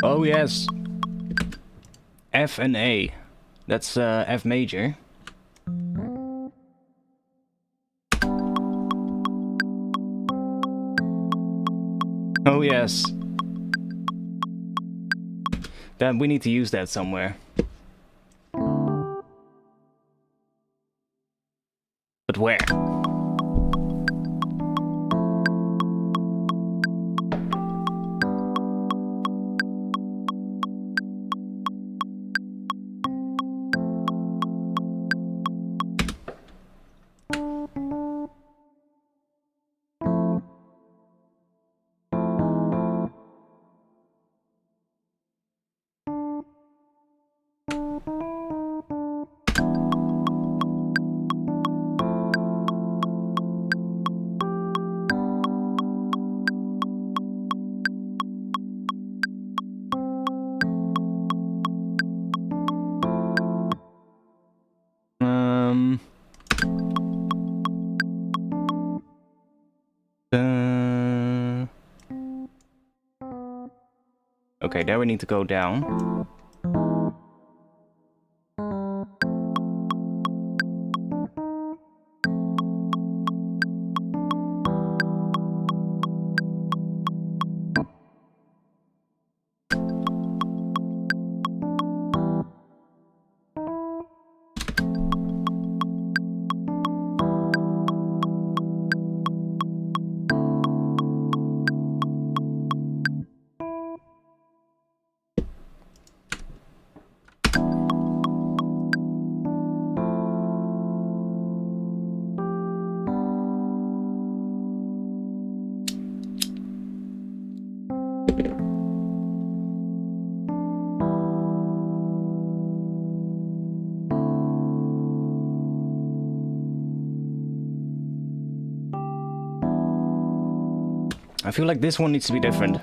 Oh yes. F and A. That's F major. Oh yes. Then we need to use that somewhere. But where? Okay, there we need to go down. I feel like this one needs to be different.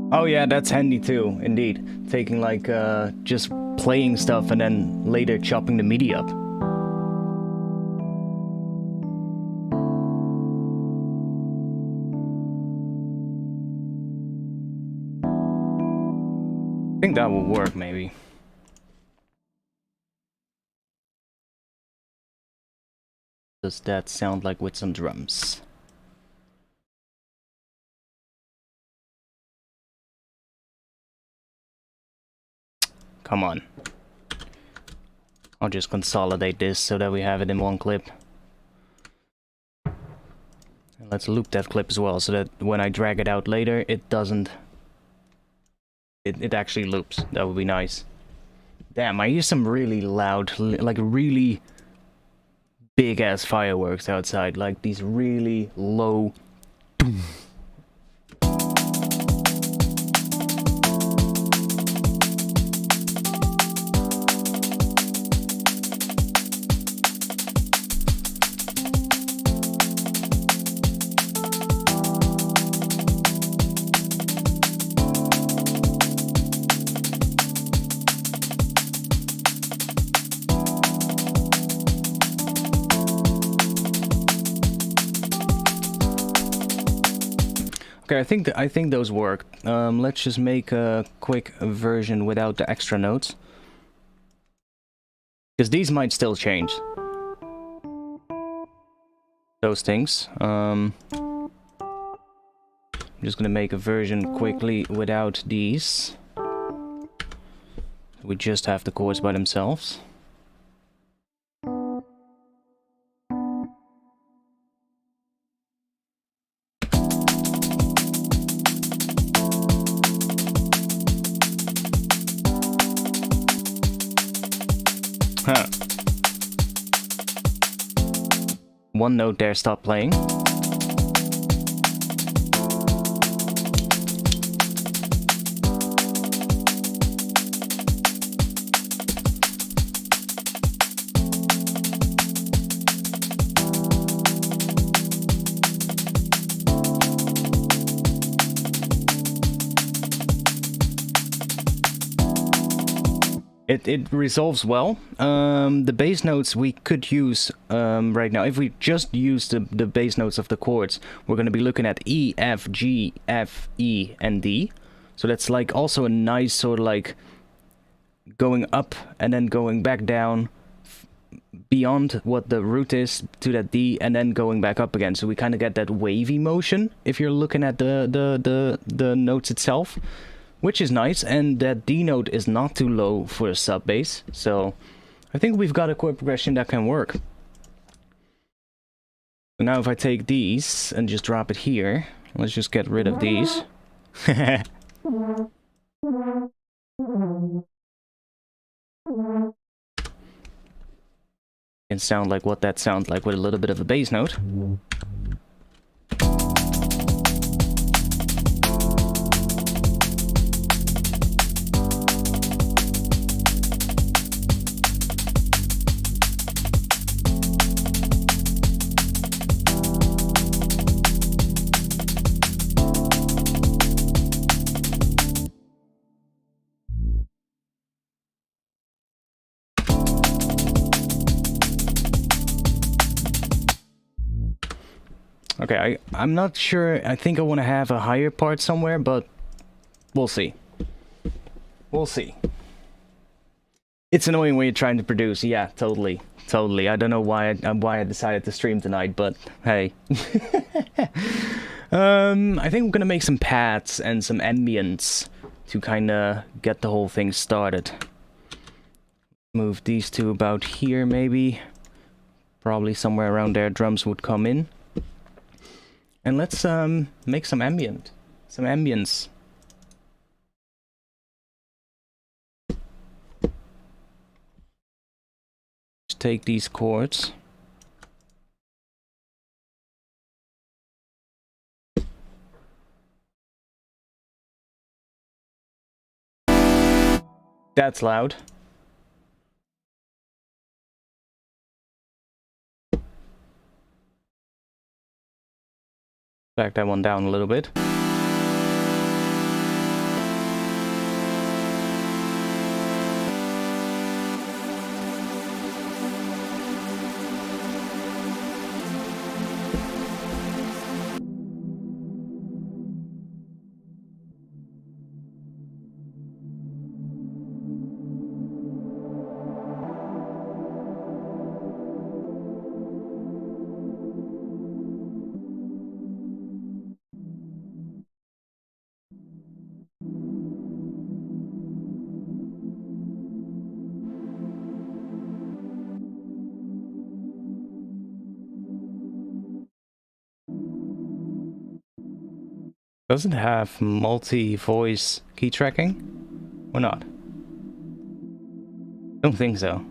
Oh yeah, that's handy too, indeed. Taking like, just playing stuff and then later chopping the MIDI up. I think that will work, maybe. Does that sound like with some drums? Come on. I'll just consolidate this so that we have it in one clip. And let's loop that clip as well so that when I drag it out later, it doesn't... It actually loops. That would be nice. Damn, I hear some really loud, like really big ass fireworks outside. Like these really low... Boom. Okay, I think those work. Let's just make a quick version without the extra notes. Because these might still change. Those things. I'm just gonna make a version quickly without these. We just have the chords by themselves. Huh. One note there stopped playing. It resolves well. The bass notes we could use right now. If we just use the bass notes of the chords, we're going to be looking at E, F, G, F, E, and D. So that's like also a nice sort of like going up and then going back down beyond what the root is to that D and then going back up again. So we kind of get that wavy motion if you're looking at the notes itself. Which is nice, and that D note is not too low for a sub bass, so I think we've got a chord progression that can work. So now if I take these and just drop it here, let's just get rid of these. Can sound like what that sounds like with a little bit of a bass note. Okay, I'm not sure. I think I want to have a higher part somewhere, but we'll see. We'll see. It's annoying when you're trying to produce. Yeah, totally. Totally. I don't know why I decided to stream tonight, but hey. I think I'm gonna make some pads and some ambience to kind of get the whole thing started. Move these two about here, maybe. Probably somewhere around there drums would come in. And let's make some ambient. Some ambience. Just take these chords. That's loud. Back that one down a little bit. Does it have multi-voice key tracking? Or not? Don't think so.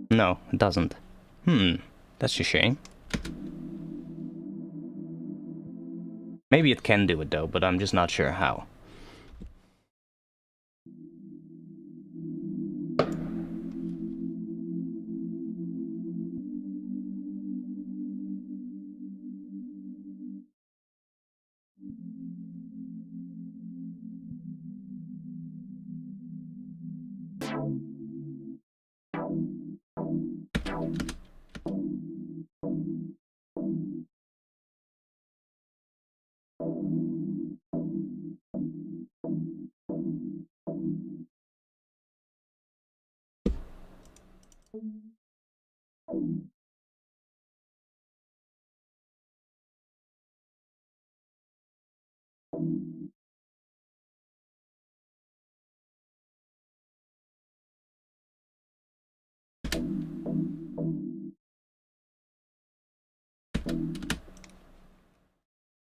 No, it doesn't. That's a shame. Maybe it can do it though, but I'm just not sure how.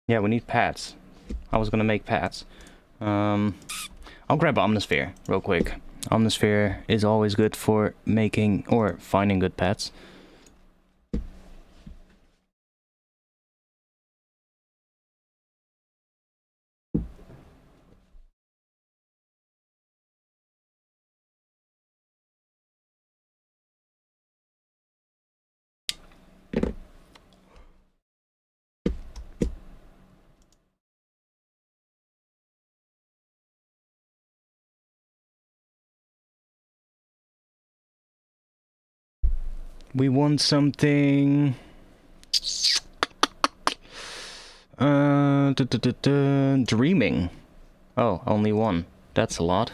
Yeah, we need pads. I was gonna make pads. I'll grab Omnisphere real quick. Omnisphere is always good for making or finding good pads. We want something... Dreaming. Oh, only one. That's a lot.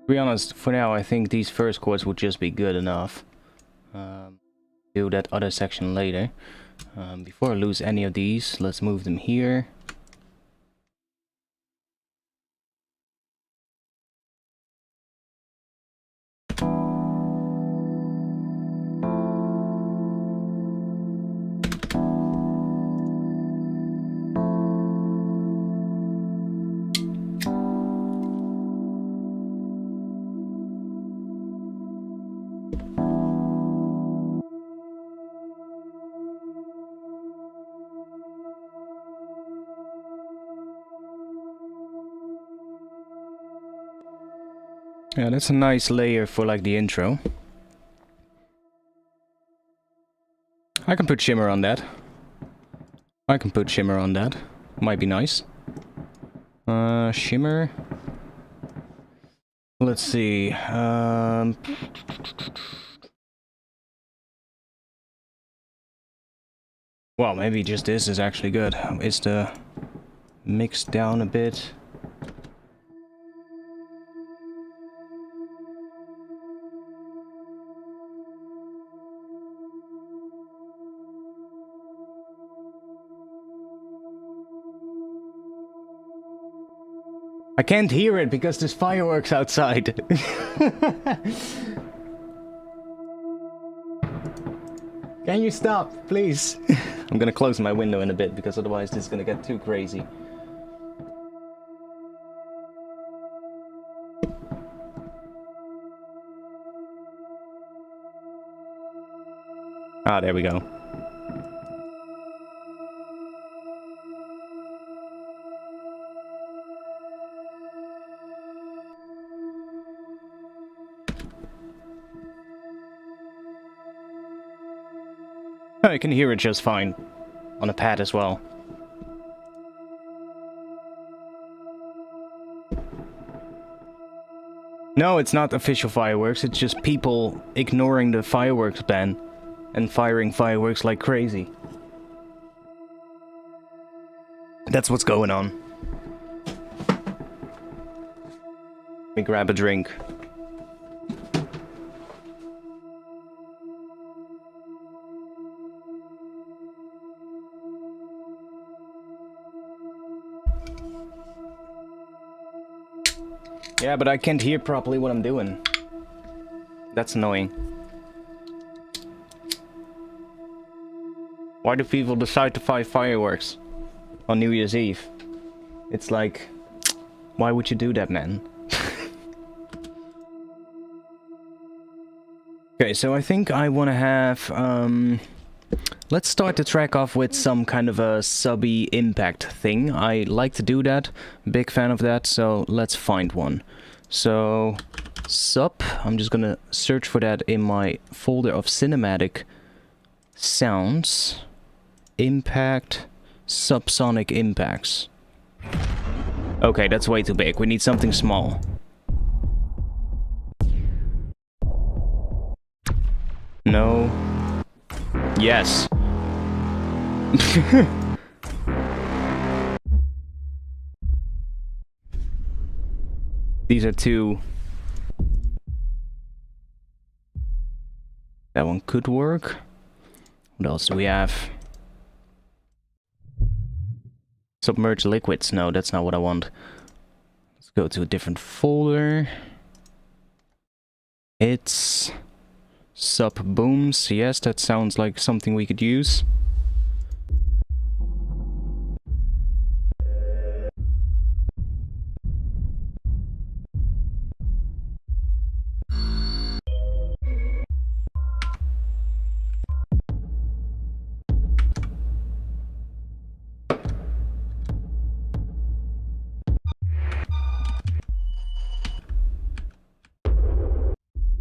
To be honest, for now I think these first chords would just be good enough. Do that other section later. Before I lose any of these, let's move them here. Yeah, that's a nice layer for like the intro. I can put shimmer on that. Might be nice. Shimmer. Let's see. Well, maybe just this is actually good. Is the mix down a bit? I can't hear it because there's fireworks outside. Can you stop, please? I'm gonna close my window in a bit because otherwise this is gonna get too crazy. Ah, there we go. I can hear it just fine. On a pad as well. No, it's not official fireworks, it's just people ignoring the fireworks ban and firing fireworks like crazy. That's what's going on. Let me grab a drink. Yeah, but I can't hear properly what I'm doing. That's annoying. Why do people decide to fire fireworks on New Year's Eve? It's like, why would you do that, man? Okay, so I think I want to have, let's start the track off with some kind of a subby impact thing. I like to do that, big fan of that, so let's find one. So, sub, I'm just gonna search for that in my folder of cinematic sounds. Impact, subsonic impacts. Okay, that's way too big, we need something small. No. Yes. These are two. That one could work. What else do we have? Submerged liquids. No, that's not what I want. Let's go to a different folder. It's sub booms. Yes, that sounds like something we could use.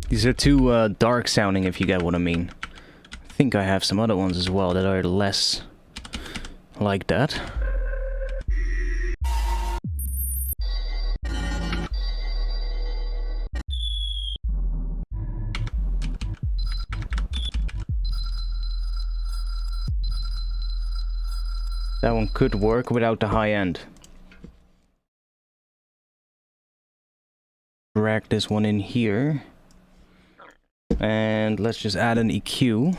These are too dark sounding, if you get what I mean. I think I have some other ones as well that are less like that. That one could work without the high end. Drag this one in here. And let's just add an EQ.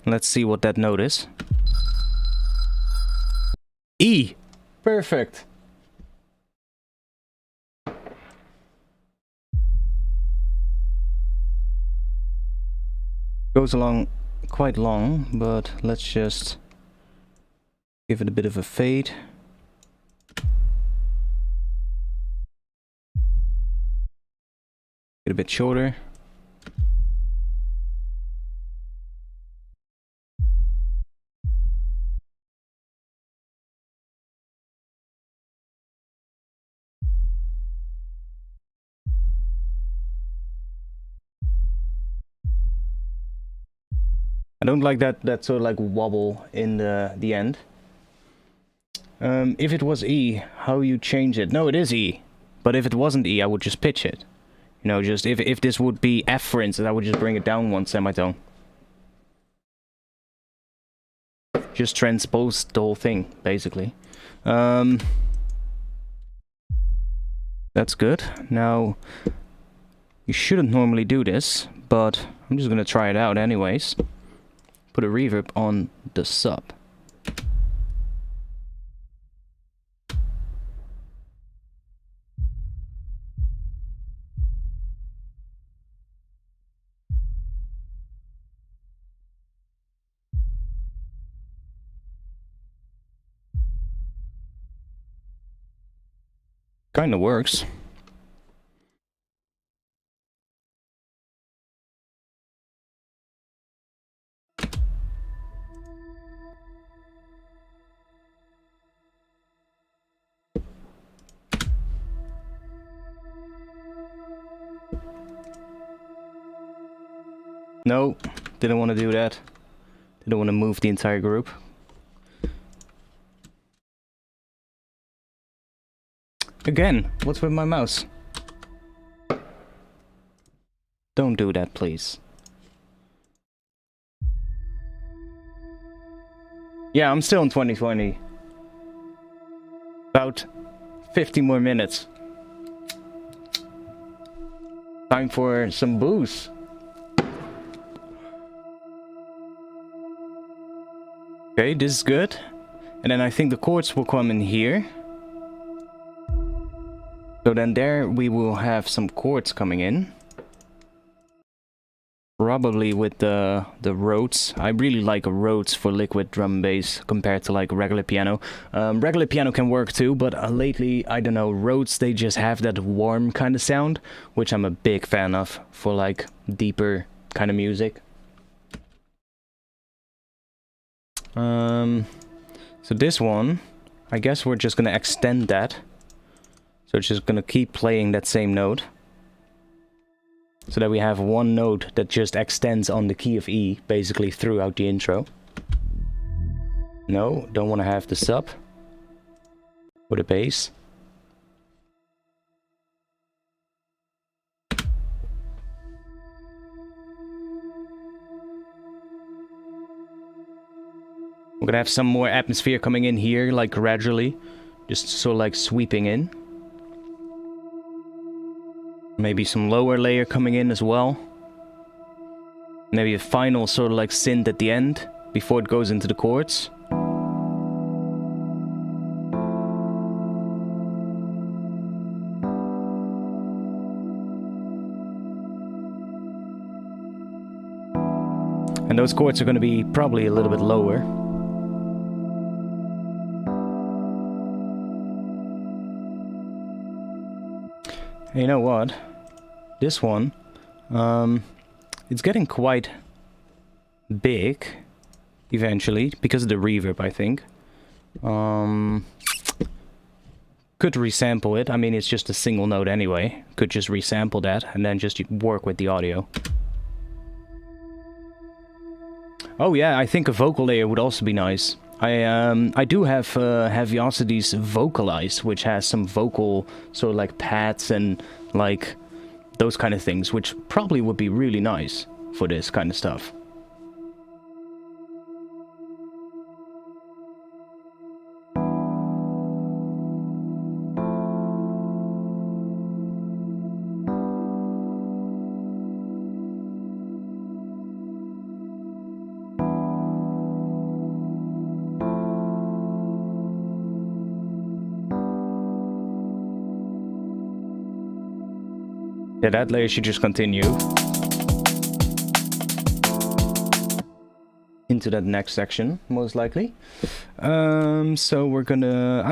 Let's see what that note is. E! Perfect! Goes along quite long, but let's just give it a bit of a fade. Get a bit shorter. I don't like that sort of like wobble in the end. If it was E, how you change it? No, it is E. But if it wasn't E, I would just pitch it. You know, just if this would be F, for instance, I would just bring it down one semitone. Just transpose the whole thing, basically. That's good. Now, you shouldn't normally do this, but I'm just gonna try it out anyways. Put a reverb on the sub. Kinda works. No, didn't want to do that. Didn't want to move the entire group. Again, what's with my mouse? Don't do that, please. Yeah, I'm still in 2020. About 50 more minutes. Time for some booze. Okay, this is good. And then I think the chords will come in here. So then there we will have some chords coming in. Probably with the Rhodes. I really like Rhodes for liquid drum and bass compared to like regular piano. Regular piano can work too, but lately, I don't know, Rhodes, they just have that warm kind of sound, which I'm a big fan of for like deeper kind of music. So this one, I guess we're just gonna extend that. So it's just gonna keep playing that same note. So that we have one note that just extends on the key of E, basically throughout the intro. No, don't want to have the sub. Or the bass. We're gonna have some more atmosphere coming in here, like gradually. Just sort of like sweeping in. Maybe some lower layer coming in as well. Maybe a final sort of like synth at the end, before it goes into the chords. And those chords are going to be probably a little bit lower. And you know what? This one, it's getting quite big eventually because of the reverb, I think. Could resample it. I mean, it's just a single note anyway. Could just resample that and then just work with the audio. Oh yeah, I think a vocal layer would also be nice. I do have Heaviosity's Vocalize, which has some vocal sort of like pads and like those kind of things, which probably would be really nice for this kind of stuff. Yeah, that layer should just continue into that next section, most likely. So I'm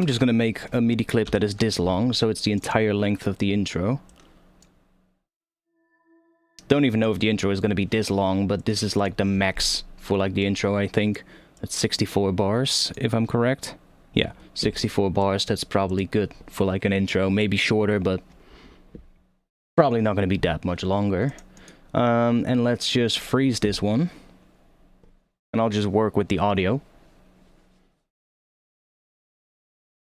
just gonna make a MIDI clip that is this long, so it's the entire length of the intro. Don't even know if the intro is gonna be this long, but this is like the max for like the intro, I think. It's 64 bars, if I'm correct. Yeah, 64 bars, that's probably good for like an intro, maybe shorter, but probably not going to be that much longer. And let's just freeze this one. And I'll just work with the audio.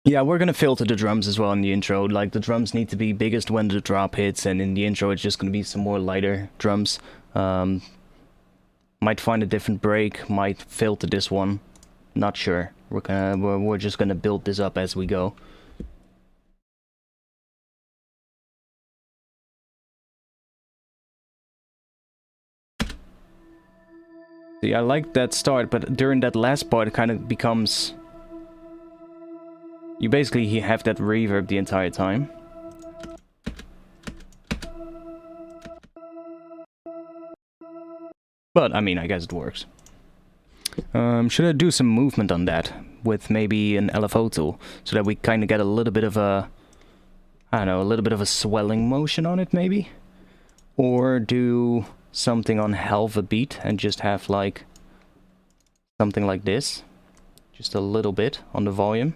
Yeah, we're going to filter the drums as well in the intro. Like, the drums need to be biggest when the drop hits, and in the intro it's just going to be some more lighter drums. Might find a different break, might filter this one. Not sure. We're just going to build this up as we go. See, I like that start, but during that last part it kind of becomes... You basically have that reverb the entire time. But, I mean, I guess it works. Should I do some movement on that with maybe an LFO tool, so that we kind of get a little bit of a... I don't know, a little bit of a swelling motion on it, maybe? Or do something on half a beat and just have like something like this, just a little bit on the volume.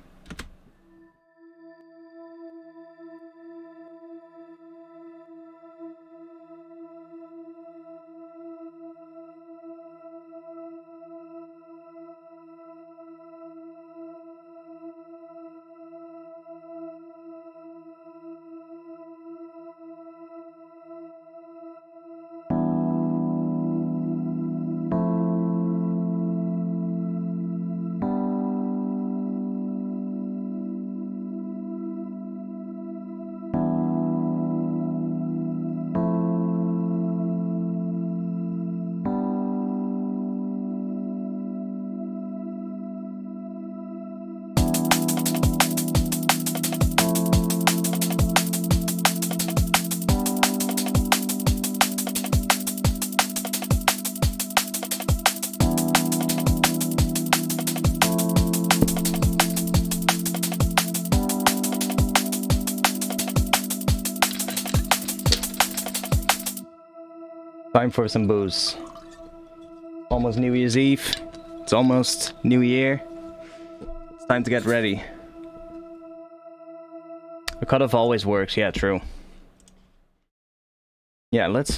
Time for some booze. Almost New Year's Eve. It's almost New Year. It's time to get ready. The cutoff always works, yeah, true. Yeah, let's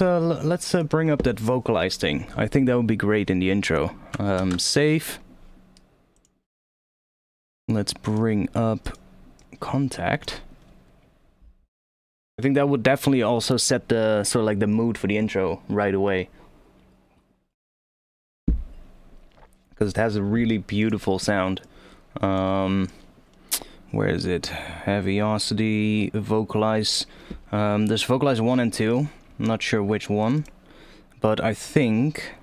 bring up that vocalize thing. I think that would be great in the intro. Save. Let's bring up contact. I think that would definitely also set the sort of like the mood for the intro right away. Because it has a really beautiful sound. Where is it? Heaviosity, vocalize. There's vocalize 1 and 2. I'm not sure which one. But I think...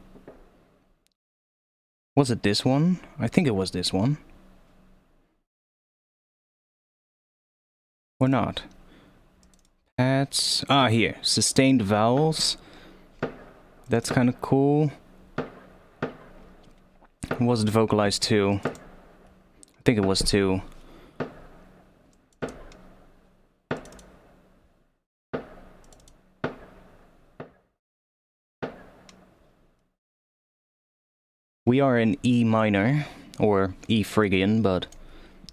Was it this one? I think it was this one. Or not? Pads. Ah, here. Sustained vowels. That's kind of cool. Was it vocalized 2? I think it was 2. We are in E minor, or E Phrygian, but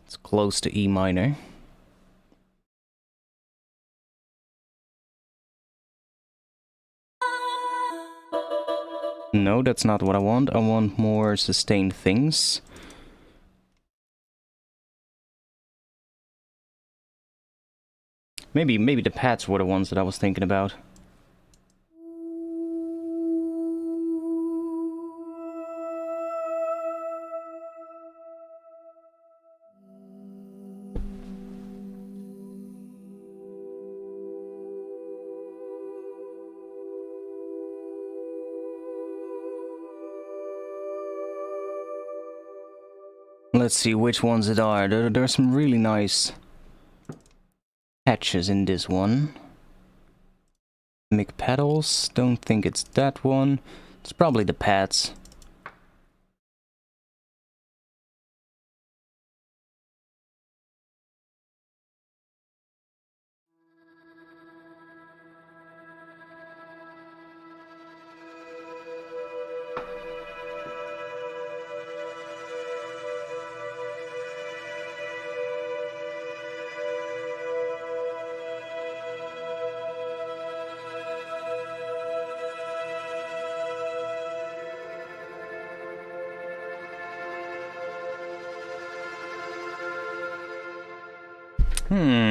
it's close to E minor. No, that's not what I want. I want more sustained things. Maybe the pads were the ones that I was thinking about. Let's see which ones it are. There are some really nice patches in this one. Mic pedals. Don't think it's that one. It's probably the pads.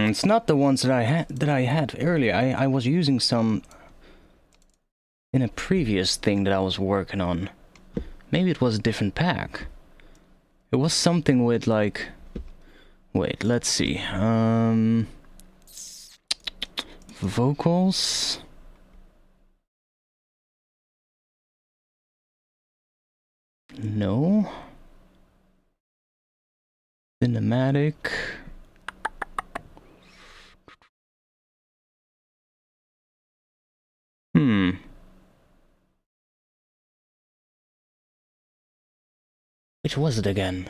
It's not the ones that I had earlier. I was using some in a previous thing that I was working on. Maybe it was a different pack. It was something with like... Wait, let's see. Vocals. No. Cinematic. Which was it again?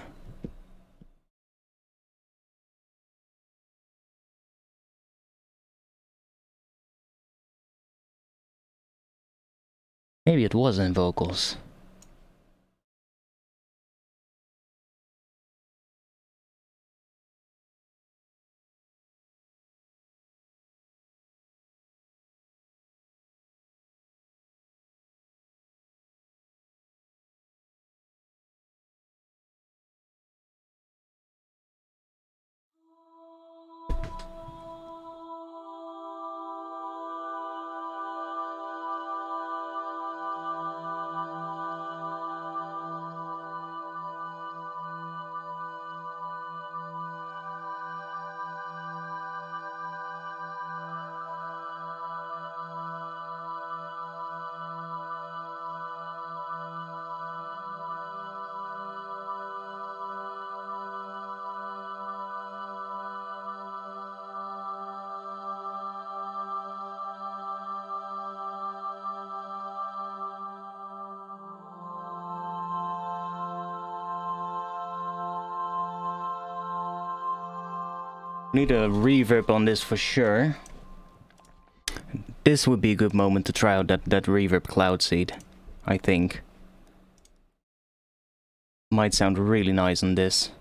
Maybe it wasn't vocals. Need a reverb on this for sure. this would be a good moment to try out that reverb cloud seed, I think. Might sound really nice on this.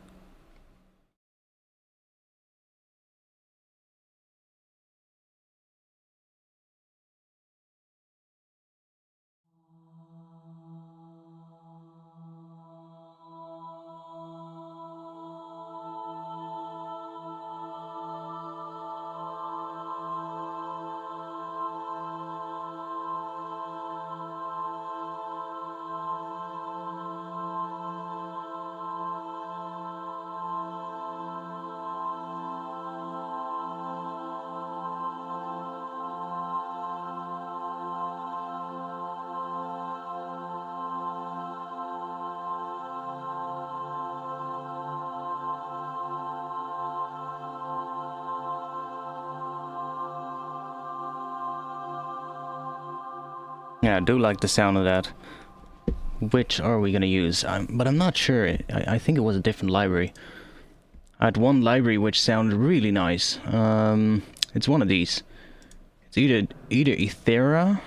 Yeah, I do like the sound of that. Which are we gonna use? But I'm not sure. I think it was a different library. I had one library which sounded really nice. It's one of these. It's either Ethera. I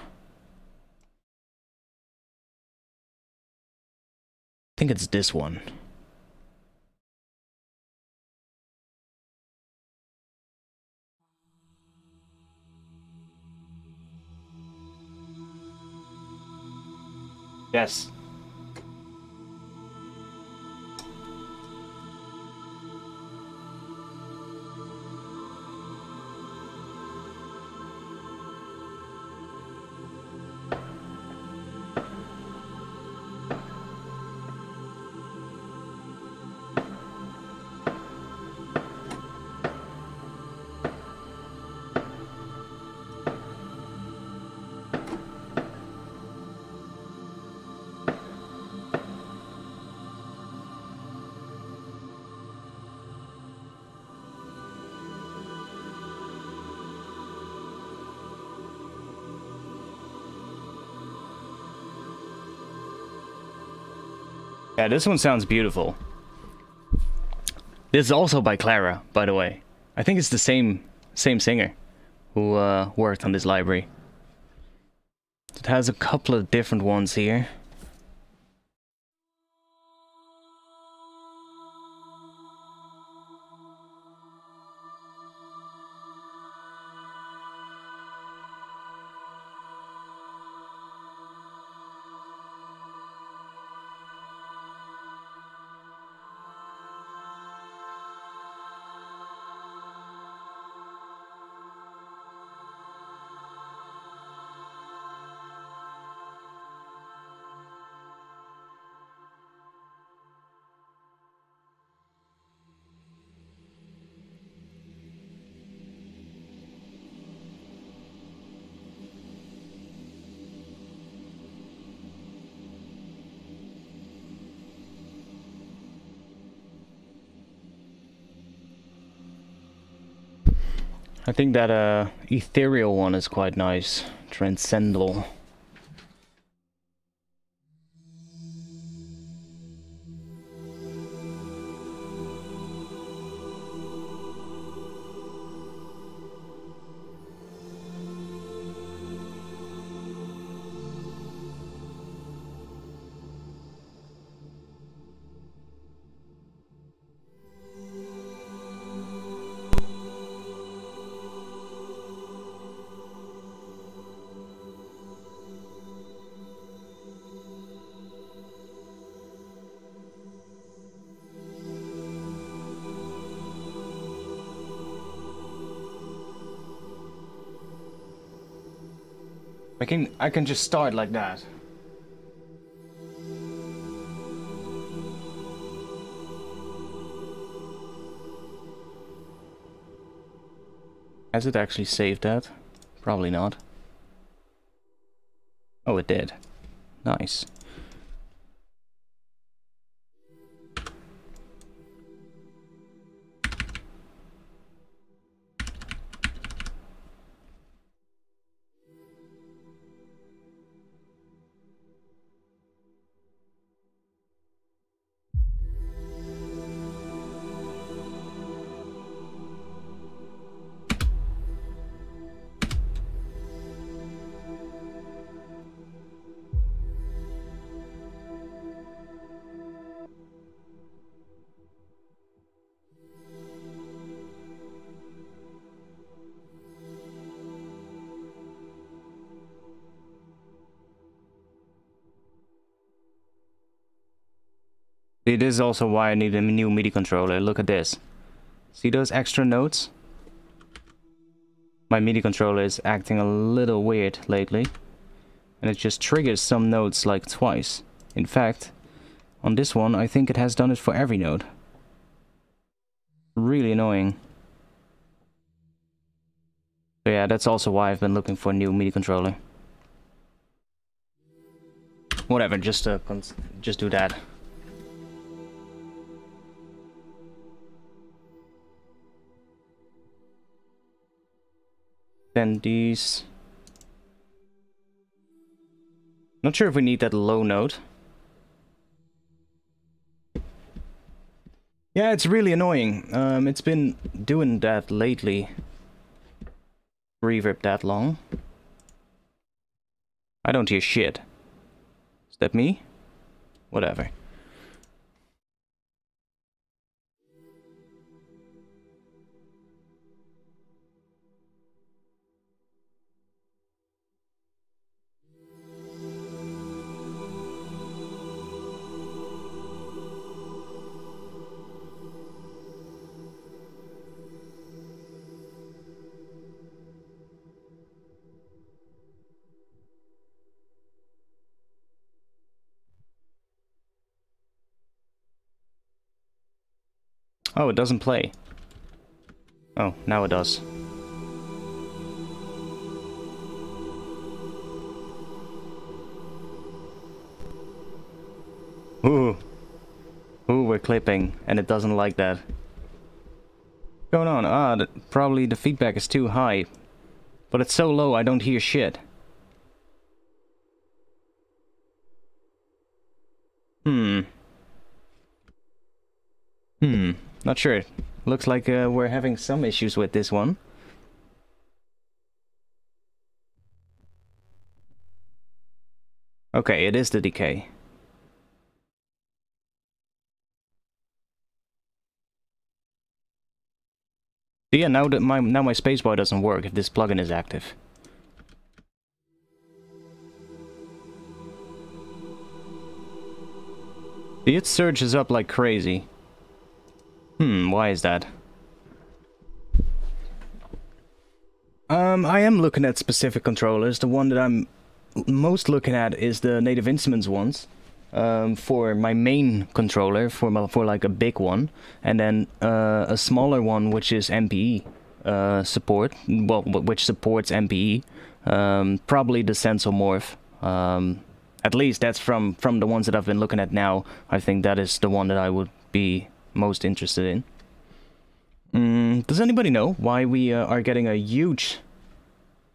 think it's this one. Yes. Yeah, this one sounds beautiful. This is also by Clara, by the way. I think it's the same singer who worked on this library. It has a couple of different ones here. I think that ethereal one is quite nice. Transcendental. I can just start like that. Has it actually saved that? Probably not. Oh, it did. Nice. It is also why I need a new MIDI controller. Look at this. See those extra notes? My MIDI controller is acting a little weird lately. And it just triggers some notes like twice. In fact, on this one, I think it has done it for every note. Really annoying. So yeah, that's also why I've been looking for a new MIDI controller. Whatever, just do that. Then these. Not sure if we need that low note. Yeah, it's really annoying. It's been doing that lately. Reverb that long. I don't hear shit. Is that me? Whatever. Oh, it doesn't play. Oh, now it does. Ooh. Ooh, we're clipping, and it doesn't like that. What's going on? Ah, probably the feedback is too high. But it's so low, I don't hear shit. Not sure. Looks like we're having some issues with this one. Okay, it is the decay. Yeah, now that my spacebar doesn't work if this plugin is active. See, it surges up like crazy. Why is that? I am looking at specific controllers. The one that I'm most looking at is the Native Instruments ones. For my main controller, for like a big one, and then a smaller one which is MPE support, well, which supports MPE. Probably the Sensomorph. At least that's from the ones that I've been looking at now. I think that is the one that I would be most interested in. Does anybody know why we are getting a huge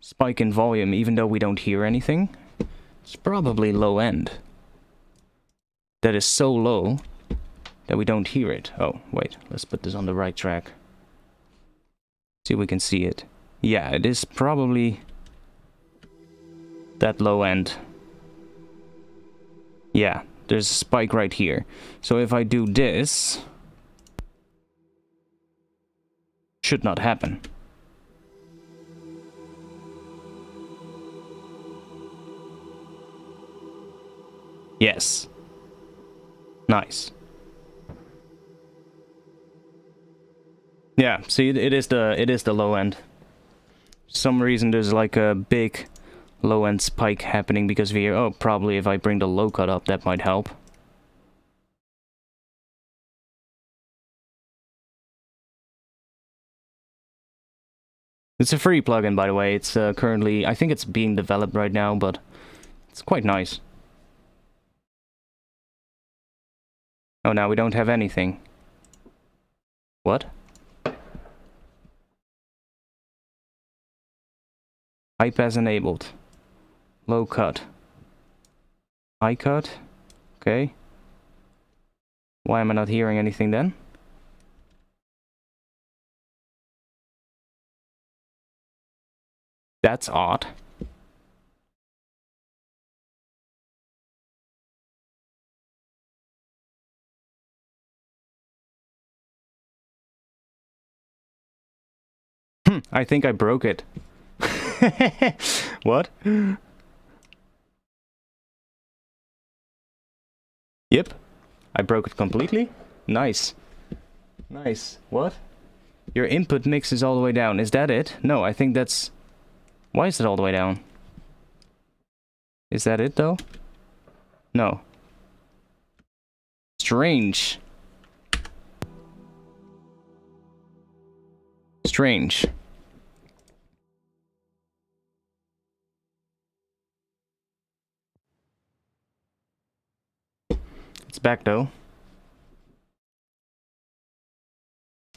spike in volume even though we don't hear anything? It's probably low end. That is so low that we don't hear it. Oh, wait, let's put this on the right track. See if we can see it. Yeah, it is probably that low end. Yeah, there's a spike right here. So if I do this, should not happen. Yes. Nice. Yeah, see, it is the low end. For some reason there's like a big low end spike happening because we hear, oh, probably if I bring the low cut up that might help. It's a free plugin, by the way. It's currently, I think it's being developed right now, but it's quite nice. Oh, now we don't have anything. What? High pass enabled. Low cut. High cut? Okay. Why am I not hearing anything then? That's odd. I think I broke it. What? Yep. I broke it completely? Nice. Nice. What? Your input mix is all the way down. Is that it? No, I think that's... Why is it all the way down? Is that it, though? No. Strange. Strange. It's back, though.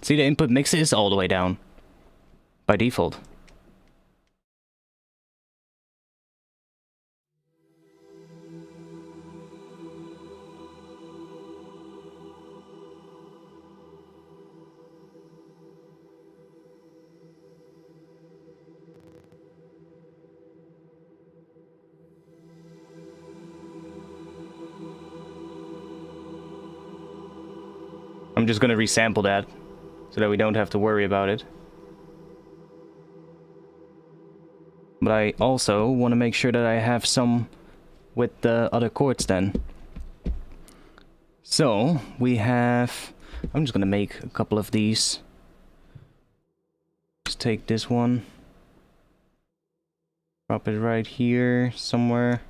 See, the input mix is all the way down. By default. I'm just gonna resample that, so that we don't have to worry about it. But I also want to make sure that I have some with the other chords then. So, we have... I'm just gonna make a couple of these. Just take this one. Drop it right here, somewhere.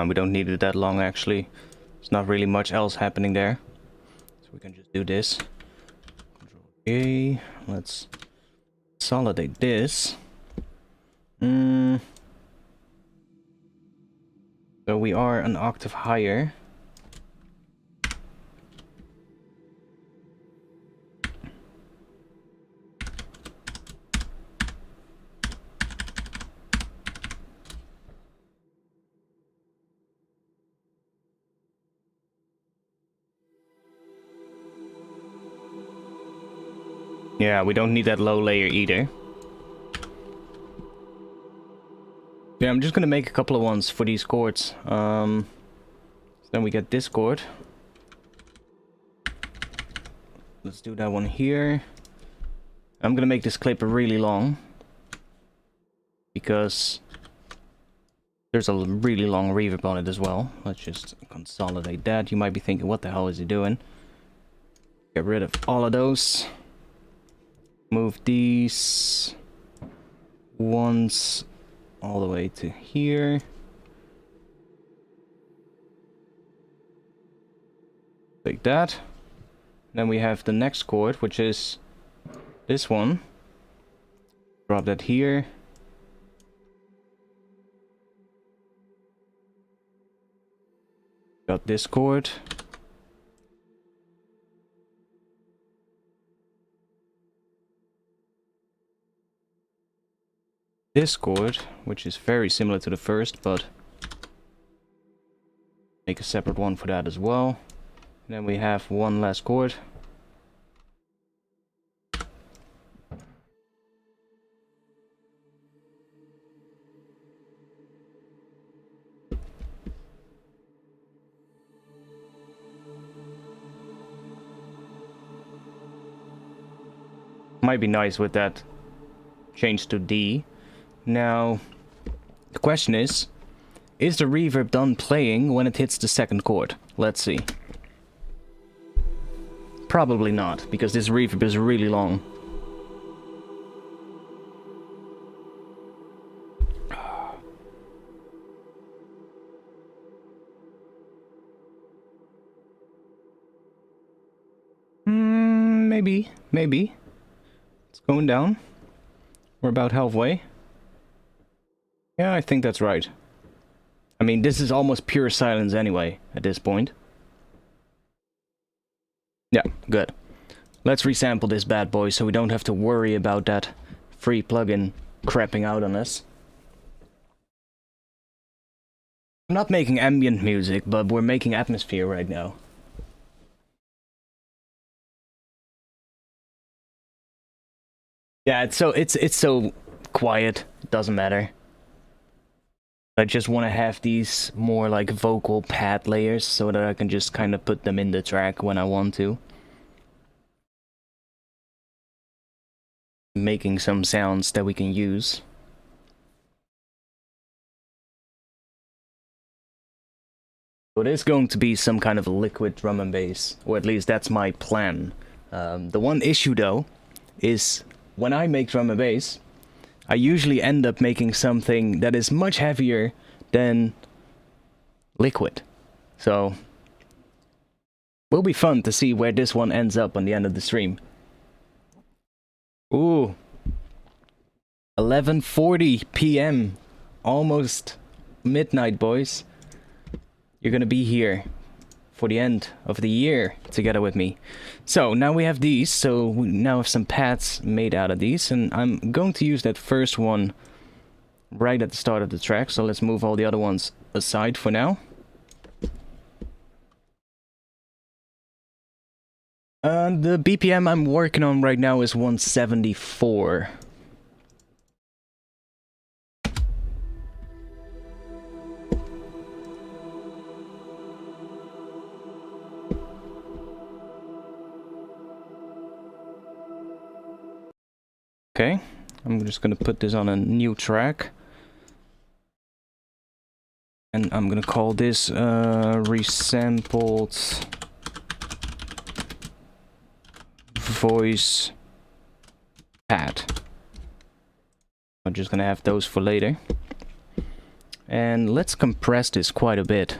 We don't need it that long, actually. There's not really much else happening there. So we can just do this. Control A. Let's consolidate this. So we are an octave higher. Yeah, we don't need that low layer either. Yeah, I'm just gonna make a couple of ones for these chords. So then we get this chord. Let's do that one here. I'm gonna make this clip really long, because there's a really long reverb on it as well. Let's just consolidate that. You might be thinking, what the hell is he doing? Get rid of all of those. Move these ones all the way to here. Like that. Then we have the next chord, which is this one. Drop that here. Got this chord. This chord, which is very similar to the first, but make a separate one for that as well. And then we have one last chord. Might be nice with that change to D. Now, the question is the reverb done playing when it hits the second chord? Let's see. Probably not, because this reverb is really long. Maybe. It's going down. We're about halfway. Yeah, I think that's right. I mean, this is almost pure silence anyway, at this point. Yeah, good. Let's resample this bad boy so we don't have to worry about that free plugin crapping out on us. I'm not making ambient music, but we're making atmosphere right now. Yeah, it's so quiet. Doesn't matter. I just want to have these more like vocal pad layers so that I can just kind of put them in the track when I want to. Making some sounds that we can use. So it is going to be some kind of liquid drum and bass, or at least that's my plan. The one issue though is when I make drum and bass, I usually end up making something that is much heavier than liquid. So will be fun to see where this one ends up on the end of the stream. Ooh. 11:40 p.m. Almost midnight, boys. You're gonna be here for the end of the year together with me. So now we have these, so we now have some pads made out of these, and I'm going to use that first one right at the start of the track, so let's move all the other ones aside for now. The BPM I'm working on right now is 174. Okay, I'm just gonna put this on a new track. And I'm gonna call this resampled voice pad. I'm just gonna have those for later. And let's compress this quite a bit.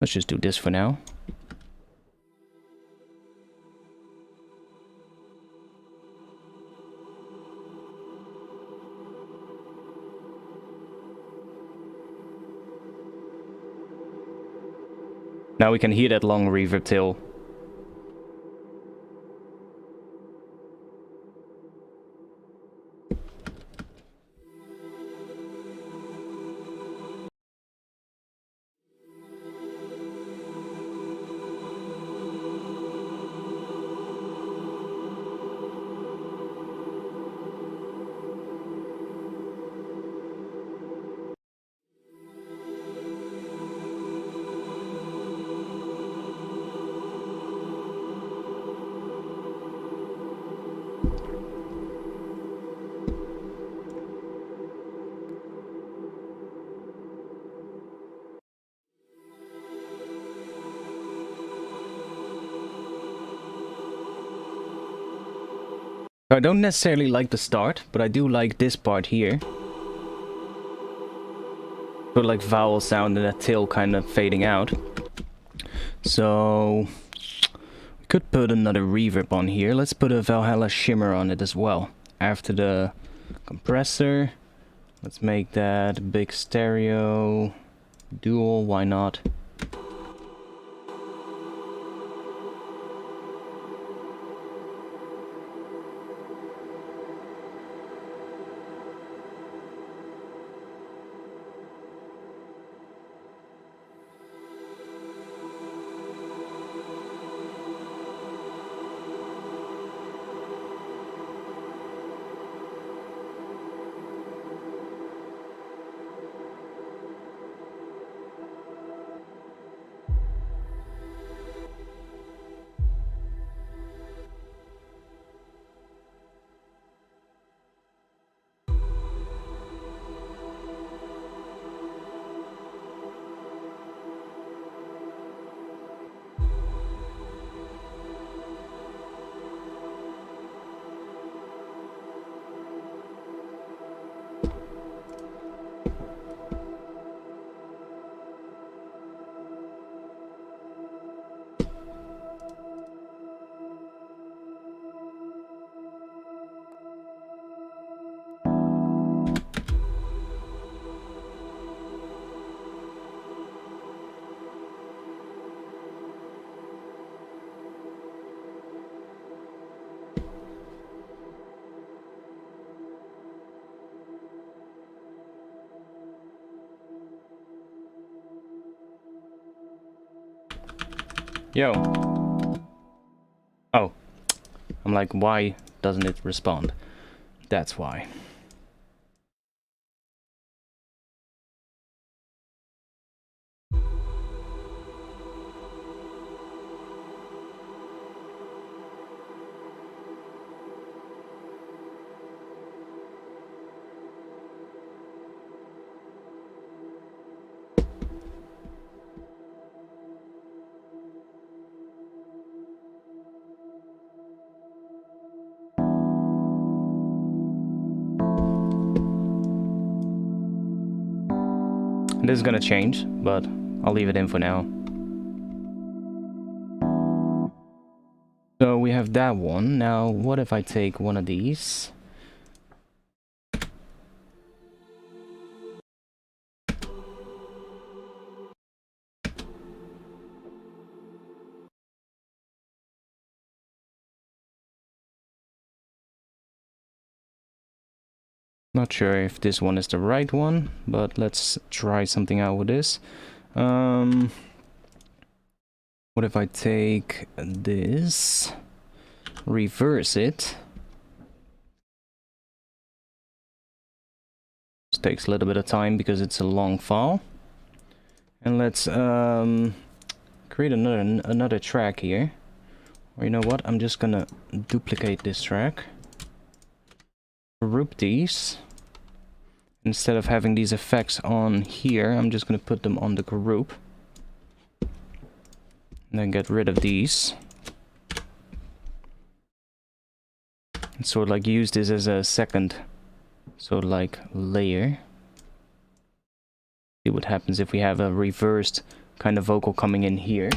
Let's just do this for now. Now we can hear that long reverb tail. I don't necessarily like the start, but I do like this part here. Sort of like vowel sound and that tail kind of fading out. So we could put another reverb on here. Let's put a Valhalla shimmer on it as well. After the compressor, let's make that big stereo dual, why not? Yo. Oh. I'm like, why doesn't it respond? That's why. This is gonna change, but I'll leave it in for now. So we have that one. Now, what if I take one of these? Not sure if this one is the right one, but let's try something out with this. What if I take this, reverse it? This takes a little bit of time because it's a long file. And let's create another track here. Or you know what? I'm just gonna duplicate this track. Group these. Instead of having these effects on here, I'm just gonna put them on the group. And then get rid of these. And sort of like use this as a second sort of like layer. See what happens if we have a reversed kind of vocal coming in here.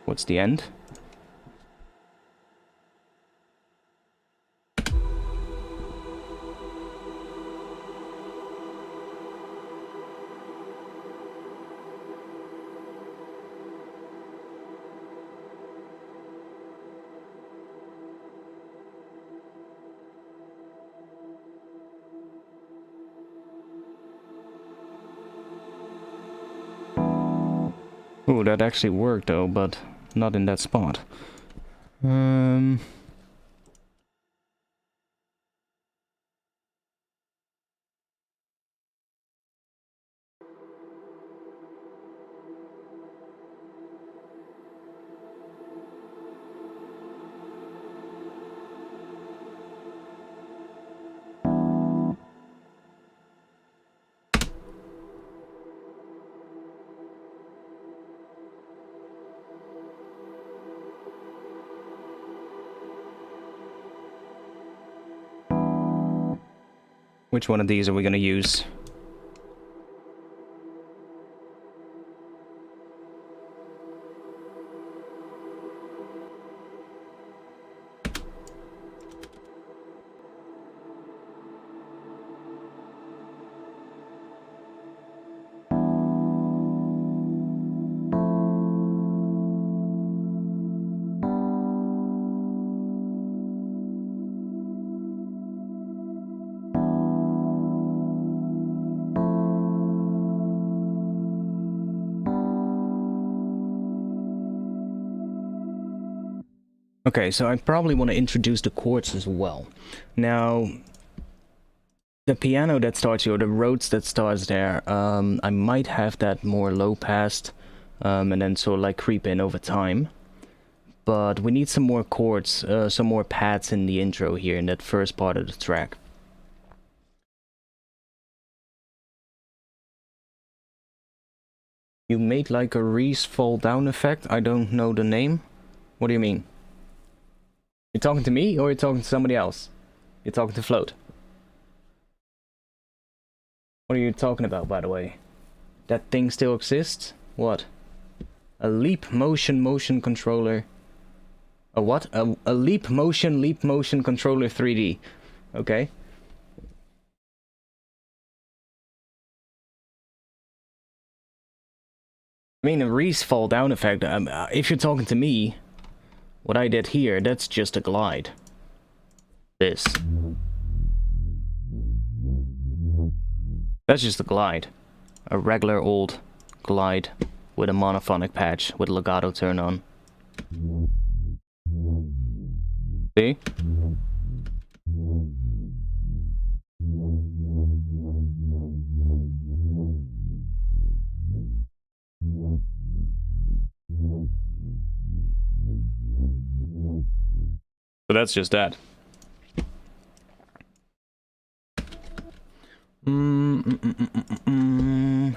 What's the end? Oh, that actually worked though, but not in that spot. Which one of these are we gonna use? Okay, so I probably want to introduce the chords as well. Now, the piano that starts here, or the Rhodes that starts there, I might have that more low passed, and then sort of like creep in over time. But we need some more chords, some more pads in the intro here in that first part of the track. You made like a Reese fall down effect? I don't know the name. What do you mean? You're talking to me or you're talking to somebody else? You're talking to Float. What are you talking about, by the way? That thing still exists? What? A leap motion controller. A what? A leap motion controller 3D. Okay. I mean, a Reese fall down effect. If you're talking to me, What I did here, that's just a glide. This. That's just a glide. A regular old glide with a monophonic patch with legato turn on. See? So that's just that.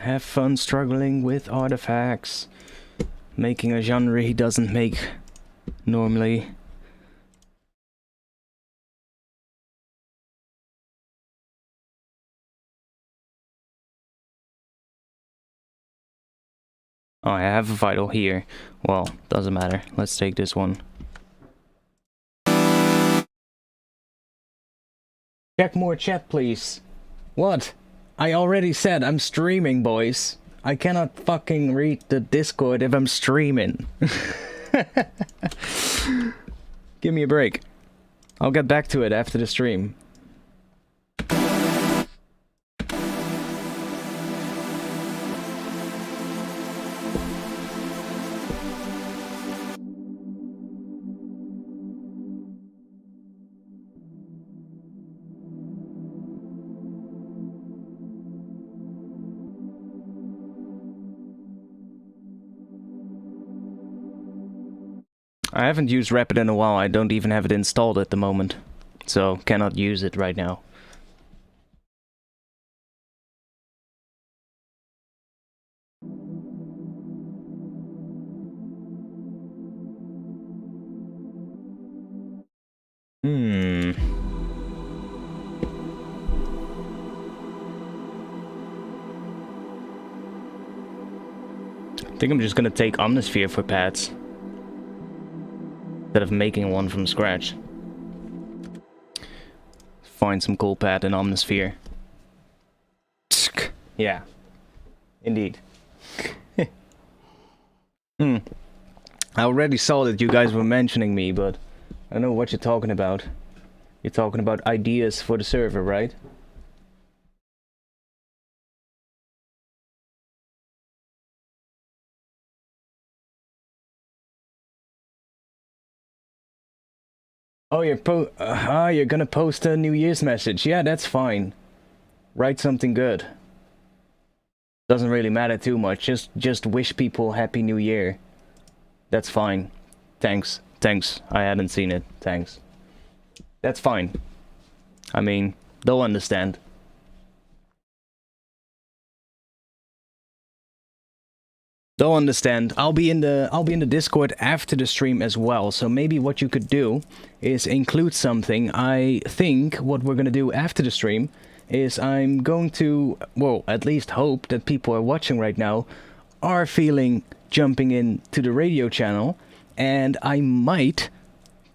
Have fun struggling with artifacts. Making a genre he doesn't make normally. Oh, I have a vital here. Well, doesn't matter. Let's take this one. Check more chat, please. What? I already said I'm streaming, boys. I cannot fucking read the Discord if I'm streaming. Give me a break. I'll get back to it after the stream. I haven't used Rapid in a while. I don't even have it installed at the moment, so cannot use it right now. I think I'm just gonna take Omnisphere for pads instead of making one from scratch. Find some cool pad in Omnisphere. Yeah, indeed. I already saw that you guys were mentioning me, but I don't know what you're talking about. You're talking about ideas for the server, right? Oh, you're gonna post a New Year's message. Yeah, that's fine. Write something good. Doesn't really matter too much. Just wish people Happy New Year. That's fine. Thanks. Thanks. I hadn't seen it. Thanks. That's fine. I mean, they'll understand. They'll understand. I'll be in the Discord after the stream as well. So maybe what you could do is include something. I think what we're gonna do after the stream is I'm going to, well, at least hope that people are watching right now are feeling jumping in to the radio channel, and I might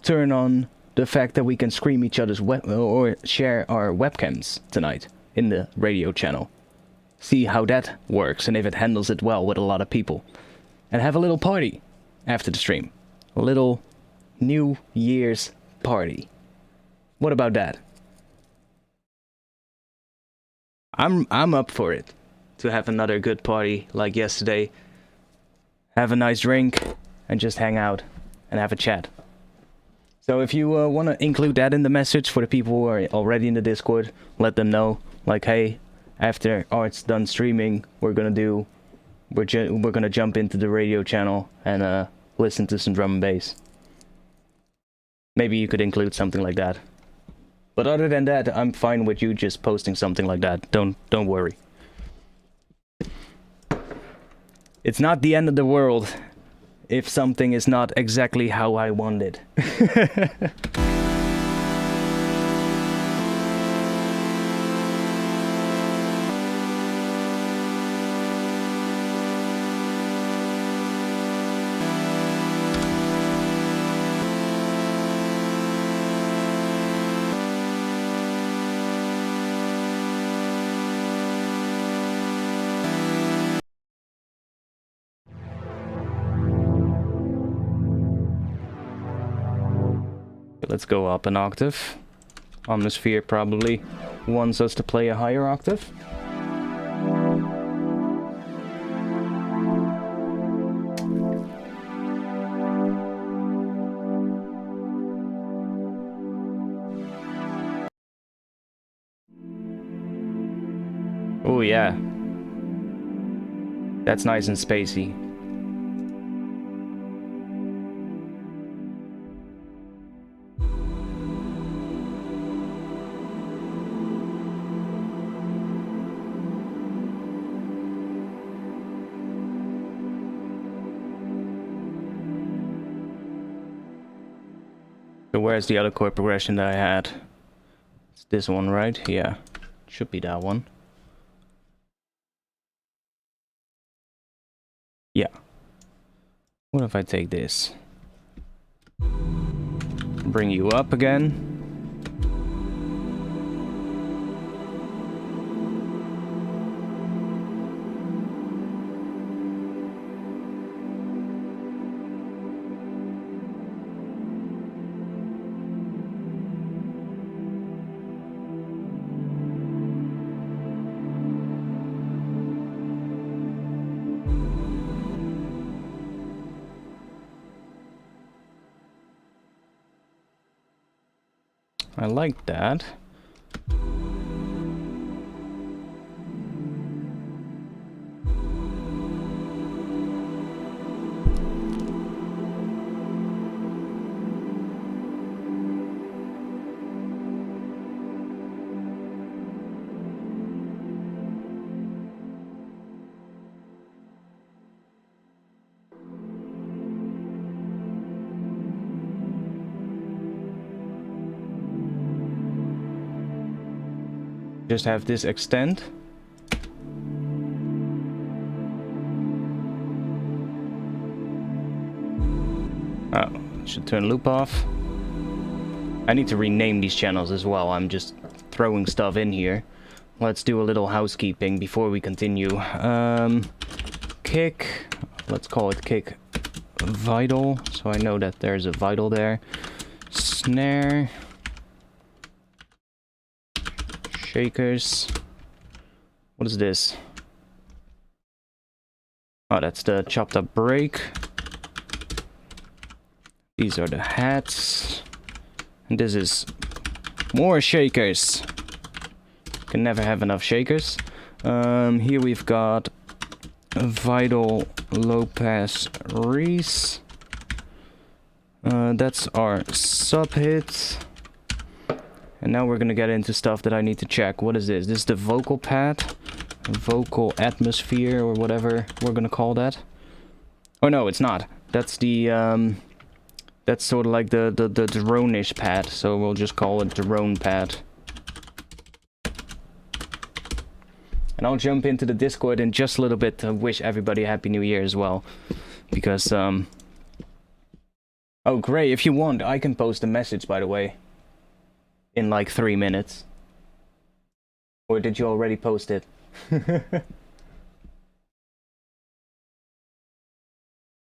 turn on the fact that we can stream each other's or share our webcams tonight in the radio channel. See how that works and if it handles it well with a lot of people. And have a little party after the stream. A little New Year's party. What about that? I'm up for it. To have another good party like yesterday. Have a nice drink and just hang out and have a chat. So if you want to include that in the message for the people who are already in the Discord, let them know, like, hey, after Art's done streaming, we're gonna jump into the radio channel and listen to some drum and bass. Maybe you could include something like that. But other than that, I'm fine with you just posting something like that. Don't worry. It's not the end of the world if something is not exactly how I want it. Let's go up an octave. Omnisphere probably wants us to play a higher octave. Oh yeah. That's nice and spacey. So where's the other chord progression that I had? It's this one, right? Yeah. Should be that one. Yeah. What if I take this? Bring you up again. I like that. Just have this extend. Oh, should turn loop off. I need to rename these channels as well. I'm just throwing stuff in here. Let's do a little housekeeping before we continue. Kick. Let's call it kick vital. So I know that there's a vital there. Snare. Shakers. What is this? Oh, that's the chopped up break. These are the hats. And this is more shakers. Can never have enough shakers. Here we've got a vital low pass Reese. That's our sub hit. And now we're gonna get into stuff that I need to check. What is this? This is the vocal pad, vocal atmosphere, or whatever we're gonna call that. Oh no, it's not. That's the that's sort of like the drone-ish pad. So we'll just call it drone pad. And I'll jump into the Discord in just a little bit to wish everybody a Happy New Year as well, because oh great, if you want, I can post a message, by the way. In like 3 minutes. Or did you already post it?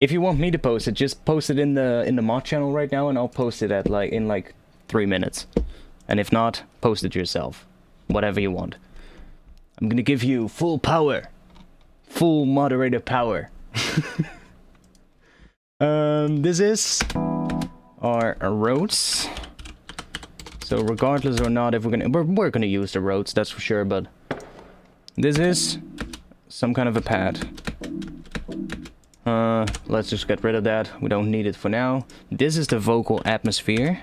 If you want me to post it, just post it in the mod channel right now and I'll post it at in like 3 minutes. And if not, post it yourself. Whatever you want. I'm gonna give you full power. Full moderator power. This is our Rhodes. So regardless or not, if we're gonna use the Rhodes, that's for sure, but this is some kind of a pad. Let's just get rid of that. We don't need it for now. This is the vocal atmosphere.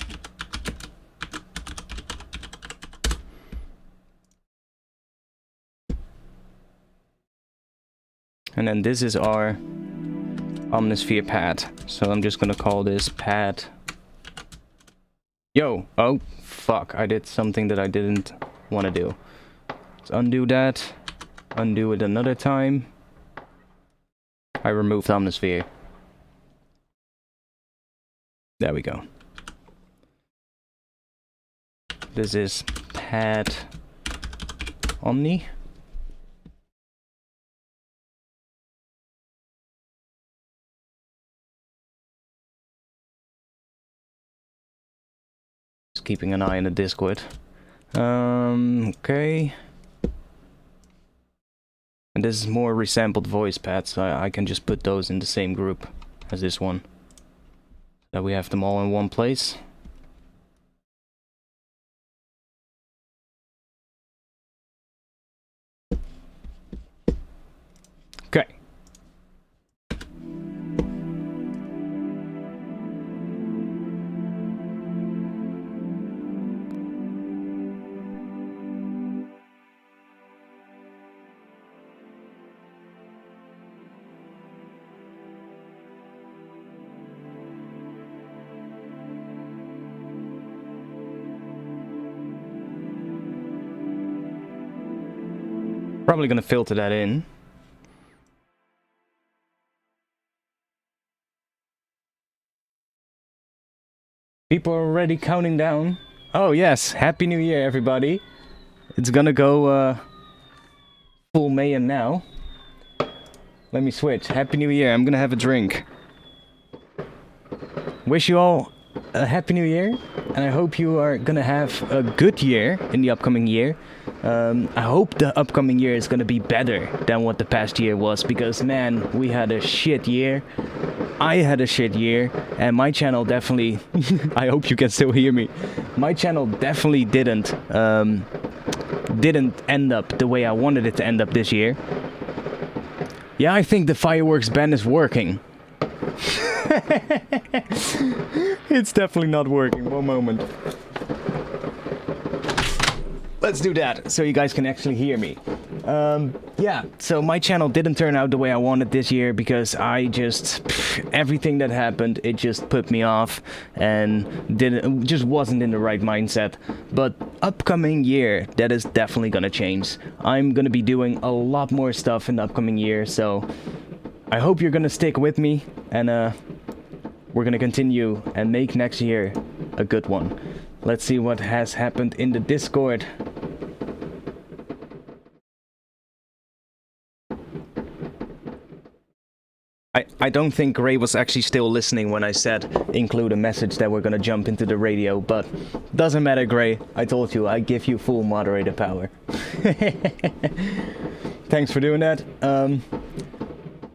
And then this is our Omnisphere pad. So I'm just gonna call this pad. Yo! Oh, fuck. I did something that I didn't want to do. Let's undo that. Undo it another time. I removed Omnisphere. There we go. This is pad Omni. Just keeping an eye on the Discord. Okay. And this is more resampled voice pads, so I can just put those in the same group as this one. That we have them all in one place. Okay. Probably gonna filter that in. People are already counting down. Oh yes, Happy New Year everybody. It's gonna go full mayhem now. Let me switch. Happy New Year, I'm gonna have a drink. Wish you all a Happy New Year, and I hope you are gonna have a good year in the upcoming year. I hope the upcoming year is gonna be better than what the past year was, because man, we had a shit year. I had a shit year, and my channel definitely, I hope you can still hear me, my channel definitely didn't end up the way I wanted it to end up this year. Yeah, I think the fireworks ban is working. It's definitely not working. One moment. Let's do that, so you guys can actually hear me. Yeah, so my channel didn't turn out the way I wanted this year, because I just... everything that happened, it just put me off, and just wasn't in the right mindset. But upcoming year, that is definitely gonna change. I'm gonna be doing a lot more stuff in the upcoming year, so... I hope you're gonna stick with me, and we're gonna continue and make next year a good one. Let's see what has happened in the Discord. I don't think Gray was actually still listening when I said include a message that we're gonna jump into the radio, but doesn't matter, Gray. I told you, I give you full moderator power. Thanks for doing that.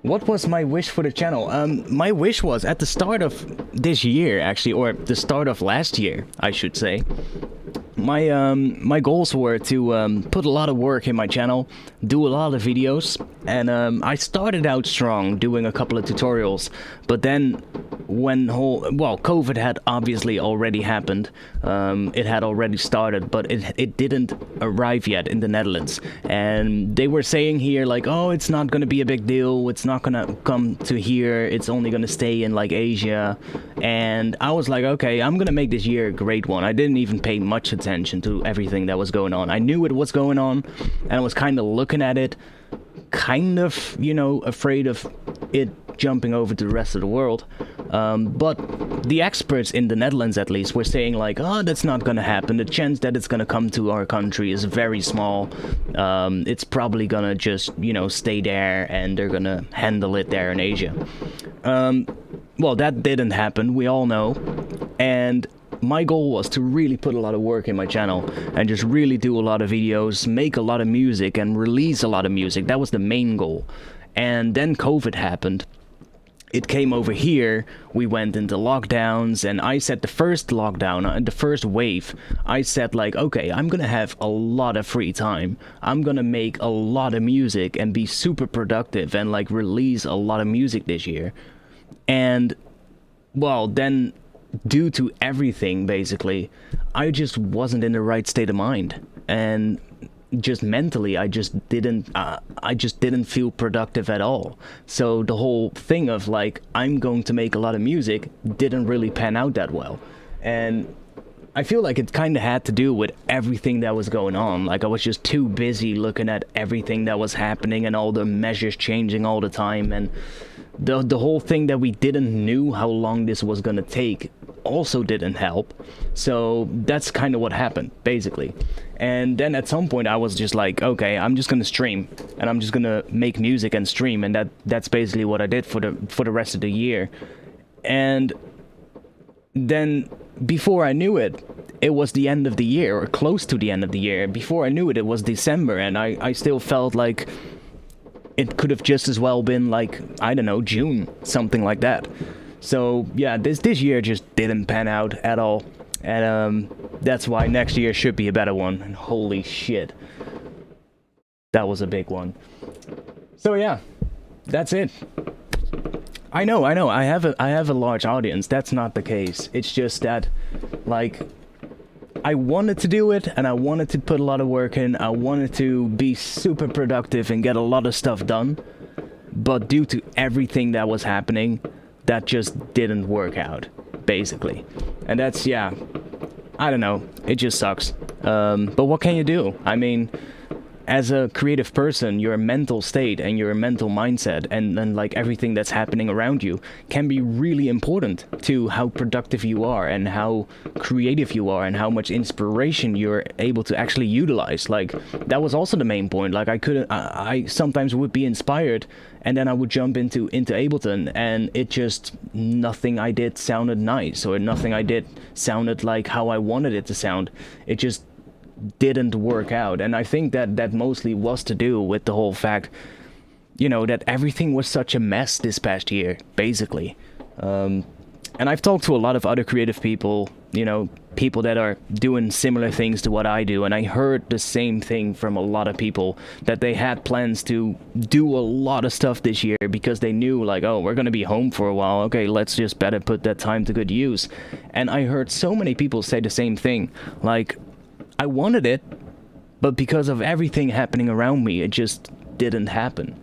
What was my wish for the channel? My wish was at the start of this year, actually, or the start of last year, I should say. My goals were to put a lot of work in my channel, do a lot of videos, and I started out strong doing a couple of tutorials, but then when COVID had obviously already happened. It had already started, but it didn't arrive yet in the Netherlands, and they were saying here like, oh, it's not gonna be a big deal, it's not gonna come to here, it's only gonna stay in like Asia. And I was like, okay, I'm gonna make this year a great one. I didn't even pay much attention to everything that was going on. I knew it was going on, and I was kind of looking at it, kind of, you know, afraid of it jumping over to the rest of the world. But the experts in the Netherlands, at least, were saying like, oh, that's not gonna happen. The chance that it's gonna come to our country is very small. It's probably gonna just, you know, stay there, and they're gonna handle it there in Asia. Well, that didn't happen, we all know. And my goal was to really put a lot of work in my channel and just really do a lot of videos, make a lot of music, and release a lot of music. That was the main goal. And then COVID happened. It came over here, we went into lockdowns, and I said the first lockdown, the first wave, I said like, okay, I'm gonna have a lot of free time. I'm gonna make a lot of music and be super productive and like release a lot of music this year. And, well, then, due to everything, basically, I just wasn't in the right state of mind. And just mentally, I just didn't feel productive at all. So the whole thing of like, I'm going to make a lot of music didn't really pan out that well. And I feel like it kind of had to do with everything that was going on. Like, I was just too busy looking at everything that was happening and all the measures changing all the time, and the whole thing that we didn't knew how long this was gonna take also didn't help. So that's kind of what happened, basically. And then at some point I was just like, okay, I'm just gonna stream, and I'm just gonna make music and stream, and that's basically what I did for the rest of the year. And then before I knew it, it was the end of the year, or close to the end of the year. Before I knew it, it was December, and I still felt like it could have just as well been like, I don't know, June, something like that. So yeah, this year just didn't pan out at all, and that's why next year should be a better one. And holy shit, that was a big one. So yeah, that's it. I know, I have a large audience. That's not the case. It's just that, like, I wanted to do it, and I wanted to put a lot of work in. I wanted to be super productive and get a lot of stuff done. But due to everything that was happening, that just didn't work out, basically. And that's, yeah, I don't know. It just sucks. But what can you do? I mean, as a creative person, your mental state and your mental mindset and like everything that's happening around you can be really important to how productive you are and how creative you are and how much inspiration you're able to actually utilize. Like, that was also the main point. Like, I sometimes would be inspired, and then I would jump into Ableton, and it just, nothing I did sounded nice, or nothing I did sounded like how I wanted it to sound. It just didn't work out. And I think that mostly was to do with the whole fact, you know, that everything was such a mess this past year, basically. And I've talked to a lot of other creative people, you know, people that are doing similar things to what I do, and I heard the same thing from a lot of people, that they had plans to do a lot of stuff this year because they knew, like, oh, we're gonna be home for a while, okay, let's just better put that time to good use. And I heard so many people say the same thing, like, I wanted it, but because of everything happening around me, it just didn't happen.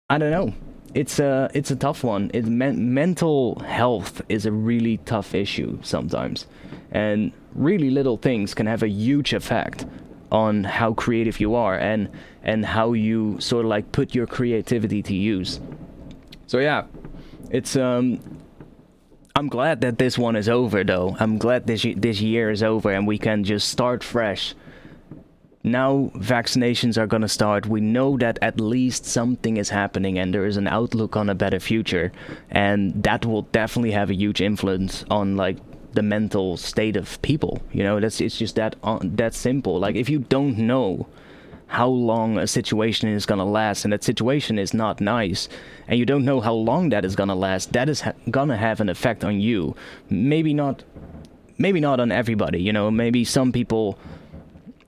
I don't know. It's a tough one. Mental health is a really tough issue sometimes, and really little things can have a huge effect on how creative you are and how you sort of like put your creativity to use. So yeah, it's I'm glad that this one is over, though. I'm glad this year is over and we can just start fresh. Now vaccinations are gonna start. We know that at least something is happening and there is an outlook on a better future. And that will definitely have a huge influence on, like, the mental state of people. You know, it's just that simple. Like, if you don't know how long a situation is gonna last, and that situation is not nice, and you don't know how long that is gonna last, that is gonna have an effect on you. Maybe not on everybody, you know, maybe some people,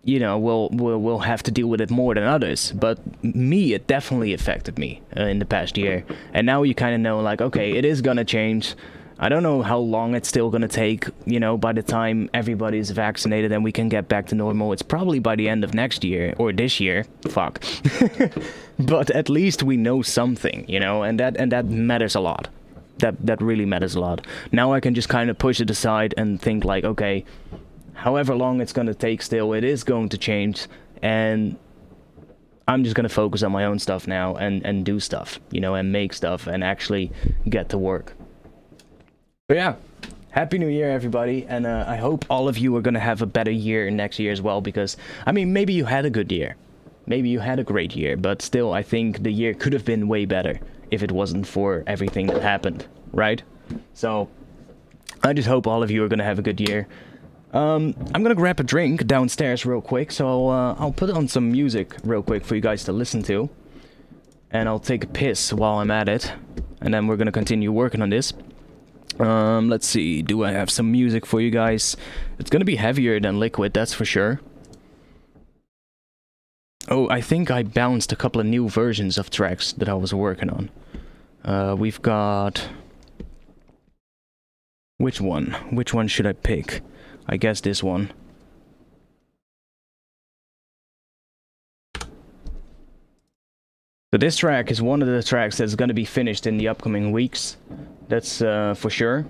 you know, will have to deal with it more than others, but me, it definitely affected me in the past year. And now you kind of know, like, okay, it is gonna change. I don't know how long it's still gonna take, you know, by the time everybody's vaccinated and we can get back to normal. It's probably by the end of next year, or this year, fuck. But at least we know something, you know, and that matters a lot. That really matters a lot. Now I can just kind of push it aside and think, like, okay, however long it's gonna take still, it is going to change, and I'm just gonna focus on my own stuff now and do stuff, you know, and make stuff and actually get to work. But yeah, Happy New Year, everybody, and I hope all of you are gonna have a better year next year as well, because, I mean, maybe you had a good year, maybe you had a great year, but still, I think the year could have been way better if it wasn't for everything that happened, right? So, I just hope all of you are gonna have a good year. I'm gonna grab a drink downstairs real quick, so I'll put on some music real quick for you guys to listen to, and I'll take a piss while I'm at it, and then we're gonna continue working on this. Let's see, do I have some music for you guys? It's gonna be heavier than Liquid, that's for sure. Oh, I think I bounced a couple of new versions of tracks that I was working on. We've got... Which one? Which one should I pick? I guess this one. So this track is one of the tracks that's going to be finished in the upcoming weeks. That's for sure.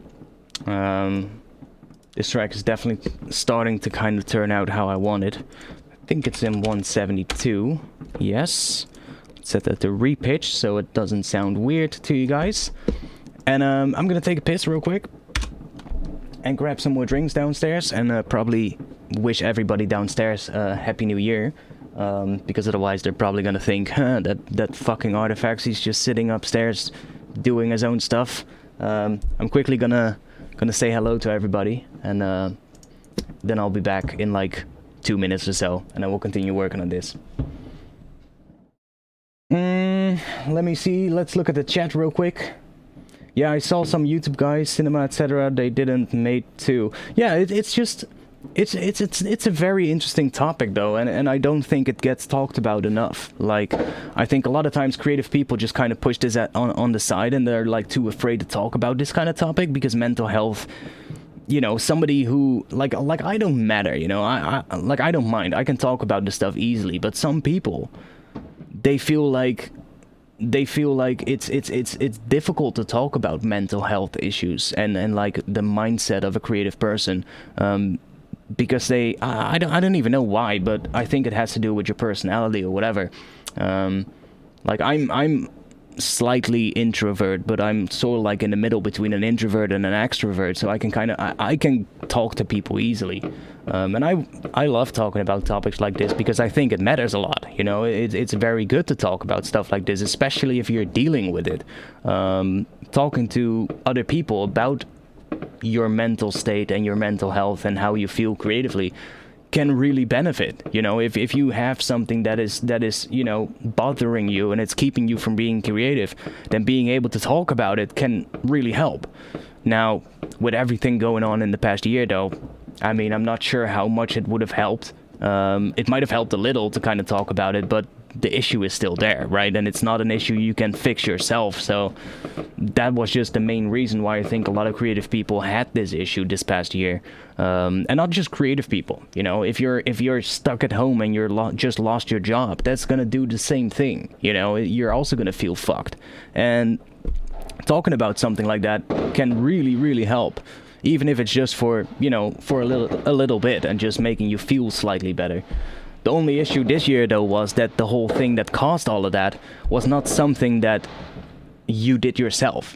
This track is definitely starting to kind of turn out how I want it. I think it's in 172. Yes. Set that to repitch so it doesn't sound weird to you guys. And I'm going to take a piss real quick and grab some more drinks downstairs, and probably wish everybody downstairs a Happy New Year, because otherwise they're probably gonna think, huh, that fucking Artifacts, he's just sitting upstairs doing his own stuff. I'm quickly gonna say hello to everybody, and then I'll be back in like 2 minutes or so, and I will continue working on this. Let me see. Let's look at the chat real quick. Yeah, I saw some YouTube guys, cinema, etc. They didn't make too. Yeah, it's just, it's a very interesting topic though, and I don't think it gets talked about enough. Like, I think a lot of times creative people just kind of push this on the side, and they're like too afraid to talk about this kind of topic because mental health. You know, somebody who like I don't matter. You know, I don't mind. I can talk about this stuff easily, but some people, they feel like it's difficult to talk about mental health issues and like the mindset of a creative person, because I don't even know why, but I think it has to do with your personality or whatever. Like I'm slightly introvert, but I'm sort of like in the middle between an introvert and an extrovert, so I can kind of I can talk to people easily, and I love talking about topics like this because I think it matters a lot. You know, it's very good to talk about stuff like this, especially if you're dealing with it. Talking to other people about your mental state and your mental health and how you feel creatively can really benefit. You know, if you have something that is you know, bothering you and it's keeping you from being creative, then being able to talk about it can really help. Now, with everything going on in the past year though, I mean, I'm not sure how much it would have helped. It might have helped a little to kind of talk about it, but the issue is still there, right? And it's not an issue you can fix yourself. So that was just the main reason why I think a lot of creative people had this issue this past year, and not just creative people. You know, if you're stuck at home and you're just lost your job, that's gonna do the same thing. You know, you're also gonna feel fucked. And talking about something like that can really help, even if it's just for, you know, for a little bit and just making you feel slightly better. The only issue this year though was that the whole thing that caused all of that was not something that you did yourself.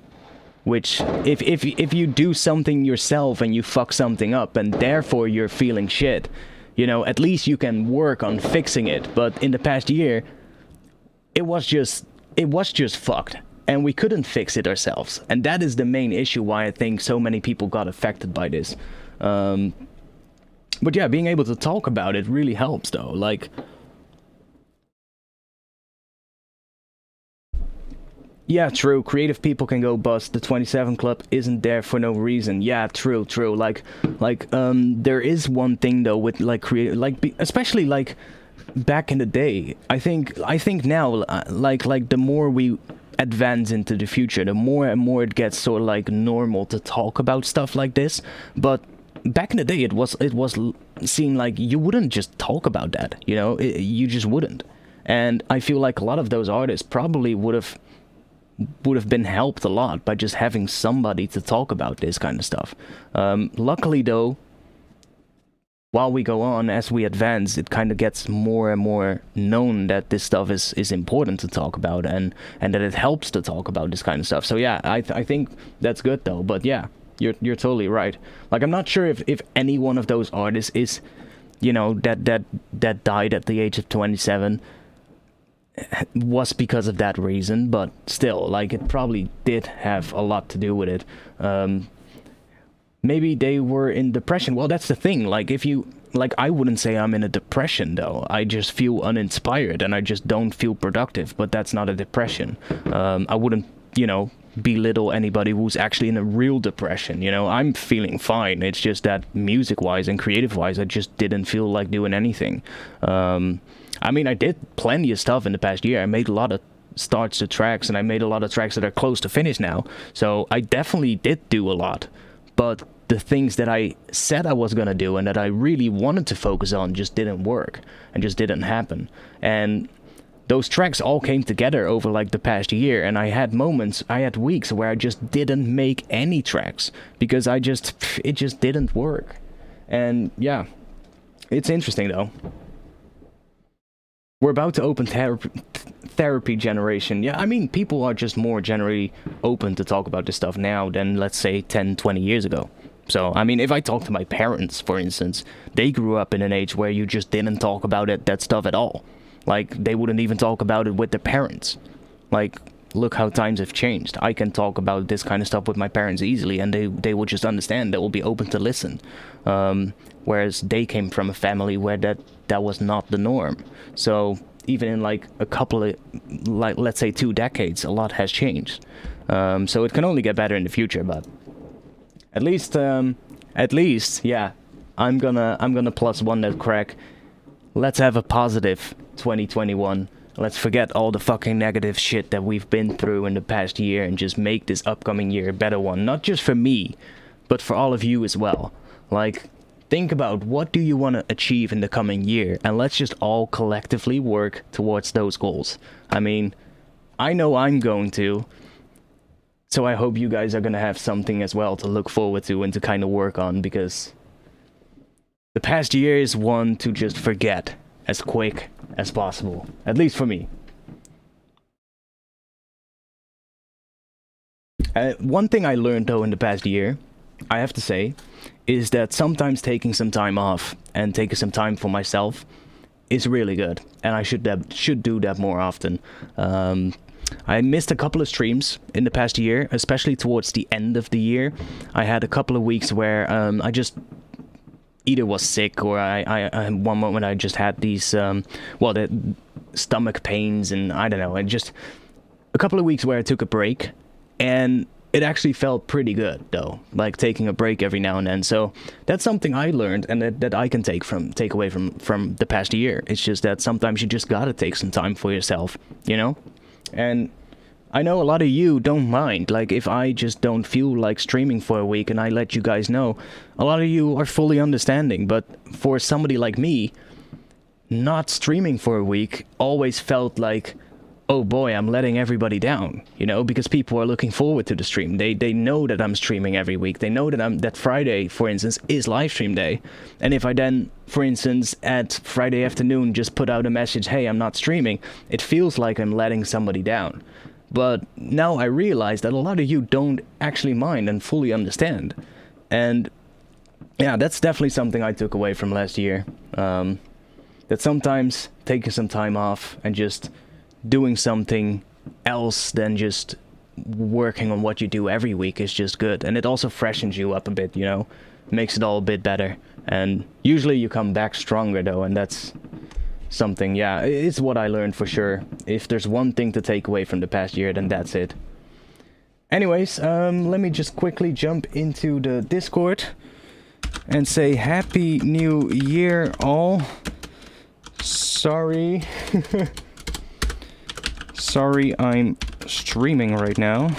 Which, if you do something yourself and you fuck something up and therefore you're feeling shit, you know, at least you can work on fixing it. But in the past year, it was just fucked. And we couldn't fix it ourselves. And that is the main issue why I think so many people got affected by this. But yeah, being able to talk about it really helps though. Like, yeah, true, creative people can go bust. The 27 Club isn't there for no reason. Yeah, true. Like, there is one thing though with like creative, like, especially like back in the day. I think now, like the more we advance into the future, the more and more it gets sort of like normal to talk about stuff like this. But back in the day, it was seen like you wouldn't just talk about that, you know, you just wouldn't. And I feel like a lot of those artists probably would have been helped a lot by just having somebody to talk about this kind of stuff. Luckily though, while we go on, as we advance, it kind of gets more and more known that this stuff is important to talk about, and that it helps to talk about this kind of stuff. So yeah, I think that's good though. But yeah, you're totally right. Like, I'm not sure if any one of those artists is, you know, that died at the age of 27 was because of that reason, but still, like, it probably did have a lot to do with it. Maybe they were in depression. Well, that's the thing. Like, if you, like, I wouldn't say I'm in a depression though. I just feel uninspired and I just don't feel productive, but that's not a depression. I wouldn't, you know, belittle anybody who's actually in a real depression. You know, I'm feeling fine. It's just that music-wise and creative-wise, I just didn't feel like doing anything. I mean, I did plenty of stuff in the past year. I made a lot of starts to tracks, and I made a lot of tracks that are close to finish now. So I definitely did do a lot. But the things that I said I was going to do and that I really wanted to focus on just didn't work and just didn't happen. And those tracks all came together over like the past year, and I had weeks where I just didn't make any tracks because it just didn't work. And yeah, it's interesting though. We're about to open therapy generation. Yeah, I mean, people are just more generally open to talk about this stuff now than, let's say, 10, 20 years ago. So, I mean, if I talk to my parents, for instance, they grew up in an age where you just didn't talk about that stuff at all. Like, they wouldn't even talk about it with their parents. Like, look how times have changed. I can talk about this kind of stuff with my parents easily, and they will just understand. They will be open to listen. whereas they came from a family where that was not the norm. So even in like a couple of, like, let's say 2 decades, a lot has changed. So it can only get better in the future, but at least, yeah, I'm gonna plus one that crack. Let's have a positive 2021. Let's forget all the fucking negative shit that we've been through in the past year and just make this upcoming year a better one. Not just for me, but for all of you as well. Like, think about what do you want to achieve in the coming year, and let's just all collectively work towards those goals. I mean, I know I'm going to, so I hope you guys are going to have something as well to look forward to and to kind of work on, because the past year is one to just forget as quick as possible, at least for me. One thing I learned though in the past year, I have to say, is that sometimes taking some time off and taking some time for myself is really good, and I should do that more often. I missed a couple of streams in the past year, especially towards the end of the year. I had a couple of weeks where I just either was sick, or I one moment I just had these the stomach pains, and I don't know, and just a couple of weeks where I took a break, and it actually felt pretty good though, like taking a break every now and then. So that's something I learned, and that I can take away from the past year. It's just that sometimes you just gotta take some time for yourself, you know? And I know a lot of you don't mind, like if I just don't feel like streaming for a week and I let you guys know, a lot of you are fully understanding. But for somebody like me, not streaming for a week always felt like, oh boy, I'm letting everybody down, you know, because people are looking forward to the stream. They know that I'm streaming every week. They know that Friday, for instance, is live stream day. And if I then, for instance, at Friday afternoon just put out a message, hey, I'm not streaming, it feels like I'm letting somebody down. But now I realize that a lot of you don't actually mind and fully understand. And yeah, that's definitely something I took away from last year. That sometimes taking some time off and just doing something else than just working on what you do every week is just good. And it also freshens you up a bit, you know, makes it all a bit better. And usually you come back stronger though, and that's something, yeah, it's what I learned for sure. If there's one thing to take away from the past year, then that's it. Anyways, let me just quickly jump into the Discord and say Happy New Year all. Sorry. Sorry, I'm streaming right now.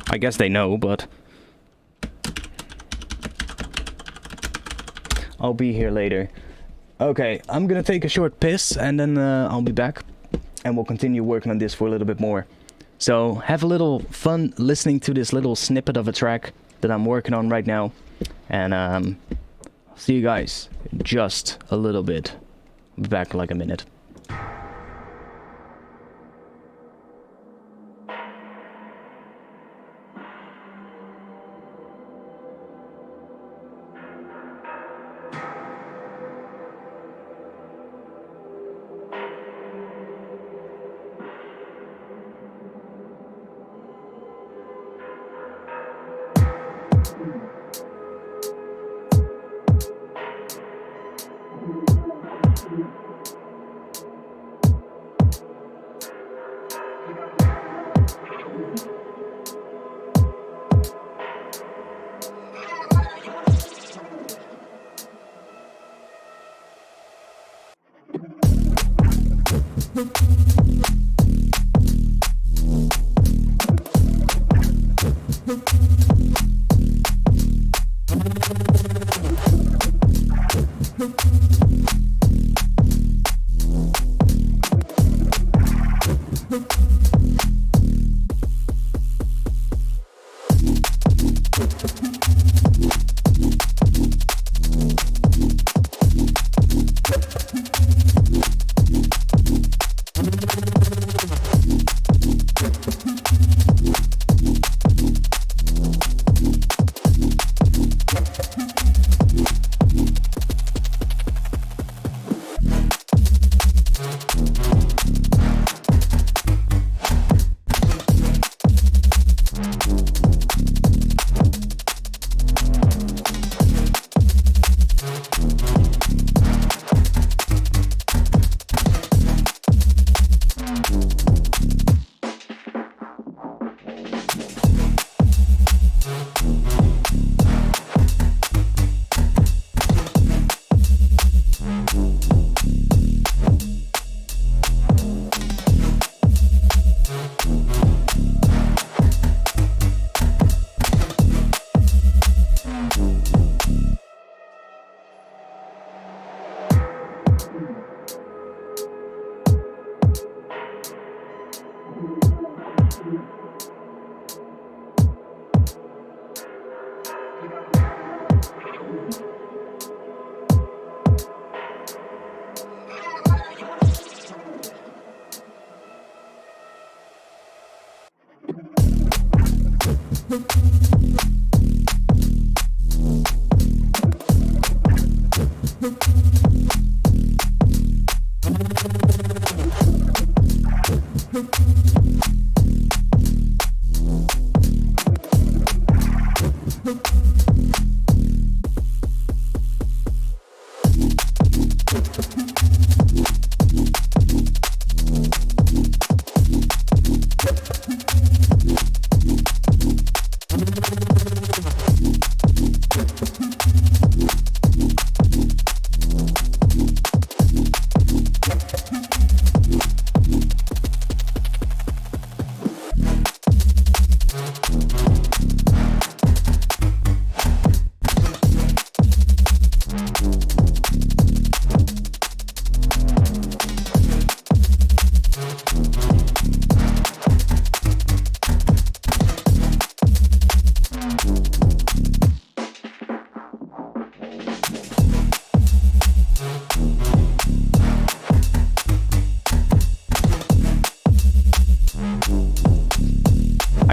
I guess they know, but I'll be here later. Okay, I'm gonna take a short piss, and then I'll be back, and we'll continue working on this for a little bit more. So have a little fun listening to this little snippet of a track that I'm working on right now, and I'll see you guys in just a little bit. I'll be back in like a minute.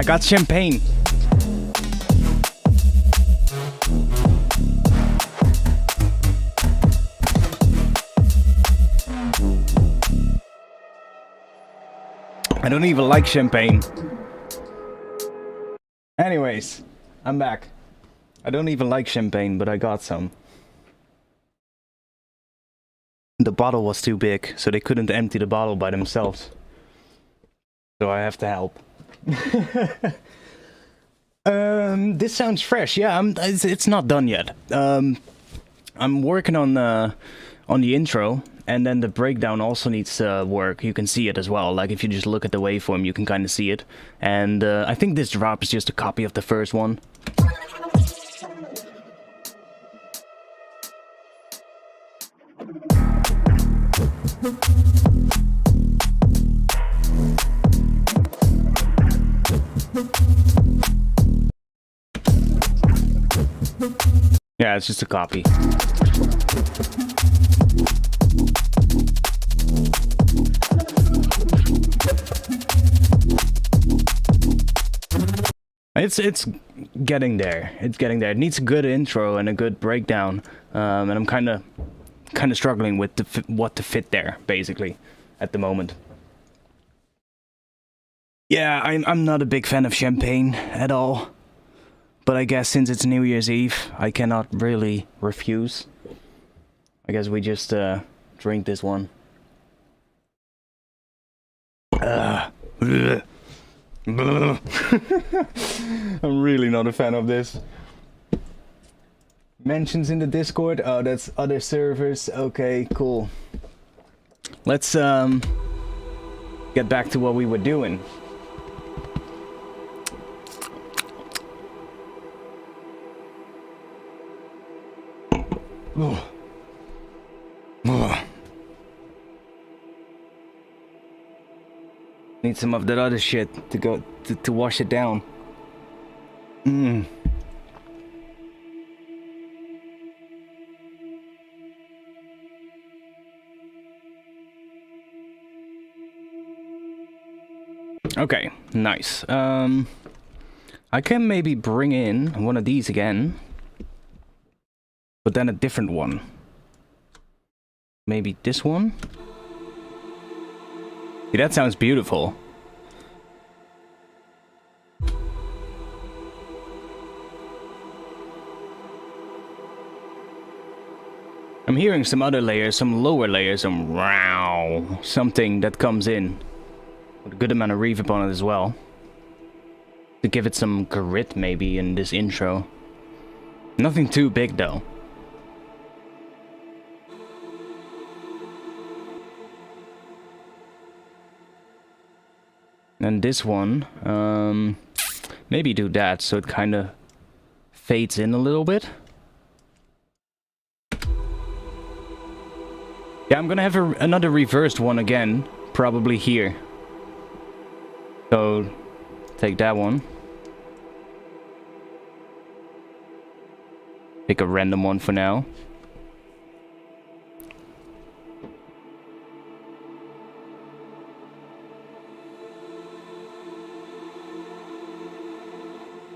Got champagne. I don't even like champagne. Anyways, I'm back. I don't even like champagne, but I got some. The bottle was too big, so they couldn't empty the bottle by themselves. So I have to help. This sounds fresh. Yeah, it's not done yet. I'm working on the intro, and then the breakdown also needs work. You can see it as well. Like if you just look at the waveform, you can kind of see it. And I think this drop is just a copy of the first one. Yeah, it's just a copy. It's getting there. It's getting there. It needs a good intro and a good breakdown. And I'm kind of struggling with what to fit there, basically, at the moment. Yeah, I'm not a big fan of champagne at all. But I guess since it's New Year's Eve, I cannot really refuse. I guess we just drink this one. I'm really not a fan of this. Mentions in the Discord. Oh, that's other servers. Okay, cool. Let's get back to what we were doing. Need some of that other shit to go to wash it down. Okay, nice. I can maybe bring in one of these again. But then a different one. Maybe this one? See, that sounds beautiful. I'm hearing some other layers, some lower layers, some wow, something that comes in. With a good amount of reverb on it as well. To give it some grit maybe in this intro. Nothing too big though. And this one, maybe do that so it kind of fades in a little bit. Yeah, I'm gonna have another reversed one again, probably here. So, take that one. Pick a random one for now.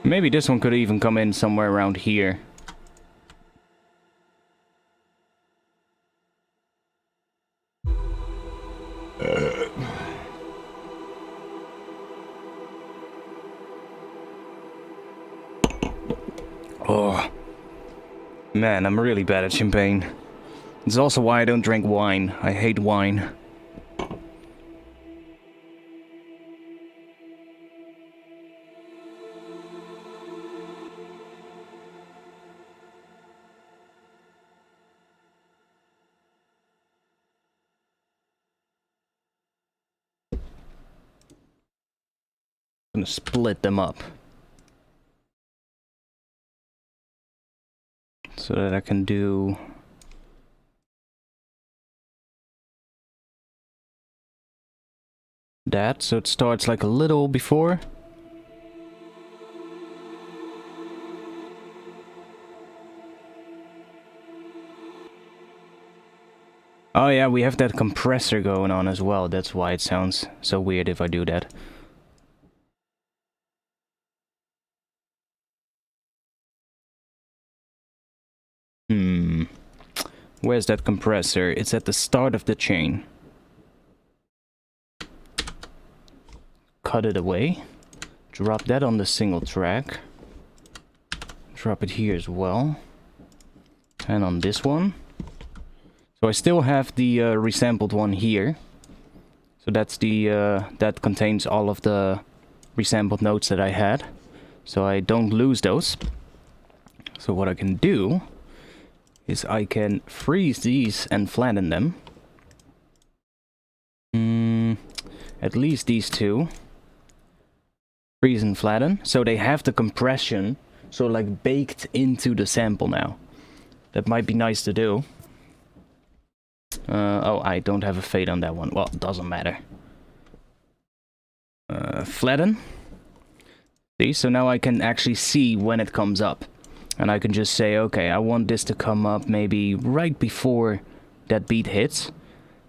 Maybe this one could even come in somewhere around here. Oh. Man, I'm really bad at champagne. It's also why I don't drink wine. I hate wine. I'm gonna split them up. So that I can do... that, so it starts like a little before. Oh yeah, we have that compressor going on as well. That's why it sounds so weird if I do that. Where's that compressor? It's at the start of the chain. Cut it away. Drop that on the single track. Drop it here as well. And on this one. So I still have the resampled one here. So that's the that contains all of the resampled notes that I had. So I don't lose those. So what I can do is I can freeze these and flatten them. At least these two. Freeze and flatten. So they have the compression, so like baked into the sample now. That might be nice to do. Oh, I don't have a fade on that one. Well, it doesn't matter. Flatten. See, so now I can actually see when it comes up. And I can just say, okay, I want this to come up maybe right before that beat hits.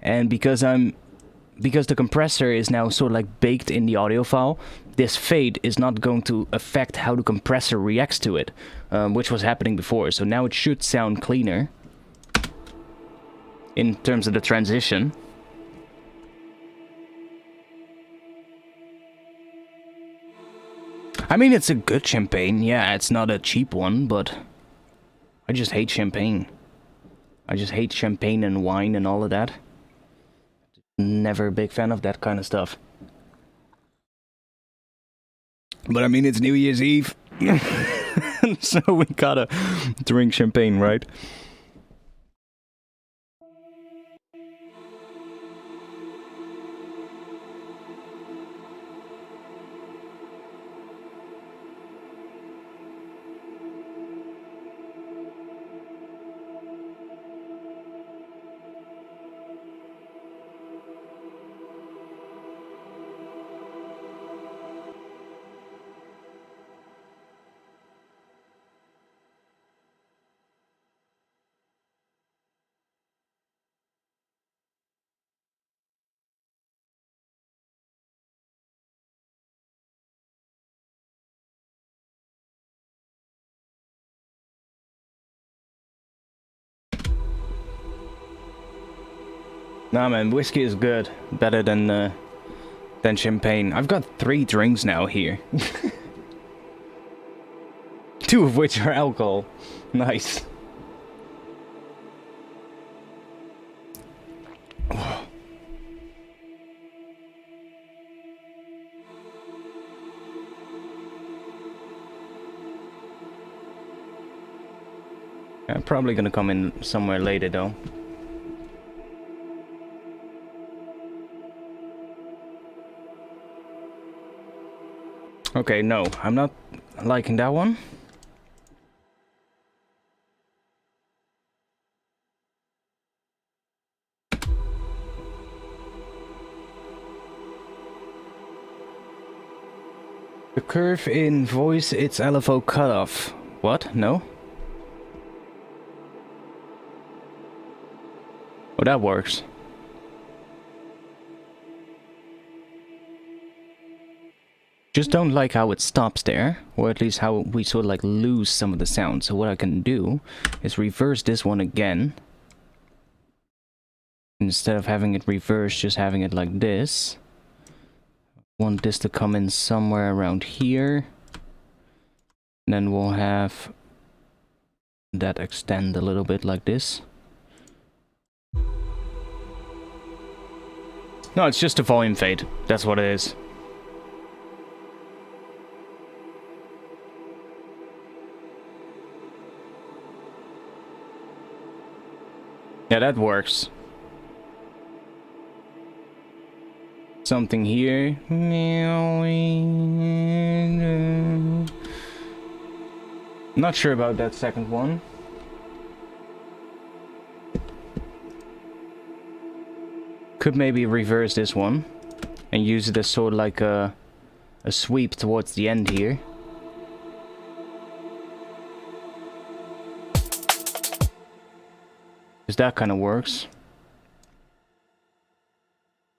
And because the compressor is now sort of like baked in the audio file, this fade is not going to affect how the compressor reacts to it, which was happening before. So now it should sound cleaner in terms of the transition. I mean, it's a good champagne. Yeah, it's not a cheap one, but I just hate champagne. I just hate champagne and wine and all of that. Never a big fan of that kind of stuff. But I mean, it's New Year's Eve. So we gotta drink champagne, right? Nah, man, whiskey is good. Better than champagne. I've got 3 drinks now here. 2 of which are alcohol. Nice. I'm probably gonna come in somewhere later though. Okay, no, I'm not liking that one. The curve in voice, it's LFO cutoff. What? No? Oh, that works. Just don't like how it stops there, or at least how we sort of like lose some of the sound. So what I can do is reverse this one again. Instead of having it reversed, just having it like this. I want this to come in somewhere around here. And then we'll have that extend a little bit like this. No, it's just a volume fade. That's what it is. Yeah, that works. Something here. Not sure about that second one. Could maybe reverse this one and use it as sort of like a sweep towards the end here. Because that kind of works.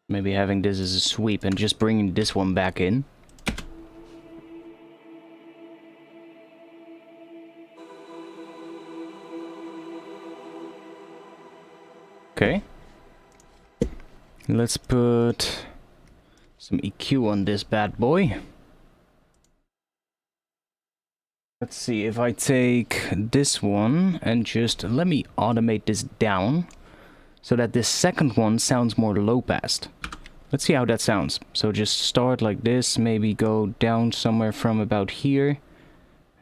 Maybe having this as a sweep and just bringing this one back in. Okay. Let's put some EQ on this bad boy. Let's see, if I take this one and just let me automate this down so that this second one sounds more low passed. Let's see how that sounds. So just start like this, maybe go down somewhere from about here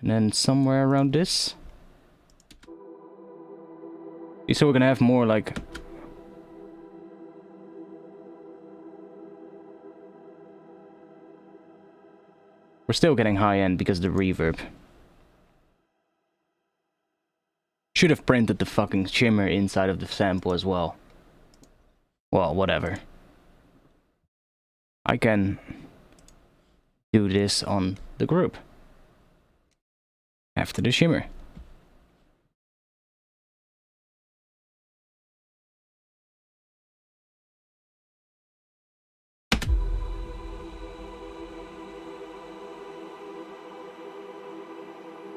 and then somewhere around this. So we're gonna have more like... We're still getting high end because of the reverb. Should have printed the fucking shimmer inside of the sample as well. Well, whatever. I can do this on the group after the shimmer.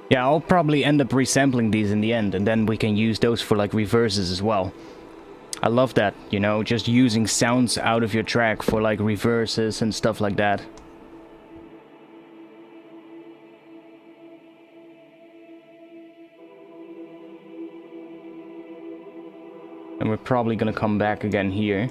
Yeah, I'll probably end up resampling these in the end, and then we can use those for like reverses as well. I love that, you know, just using sounds out of your track for like reverses and stuff like that. And we're probably gonna come back again here.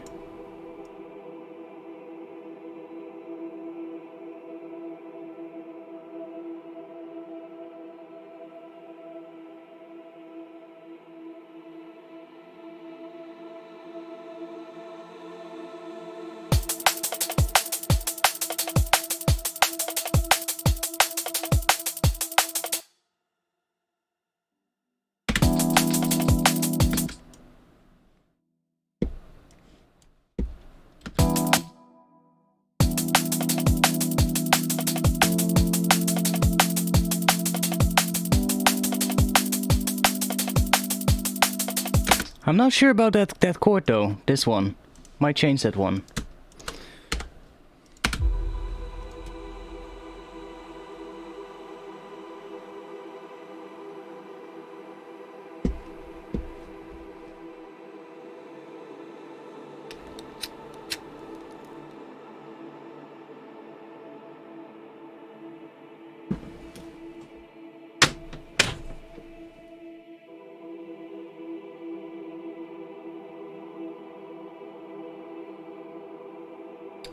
I'm not sure about that chord though, this one. Might change that one.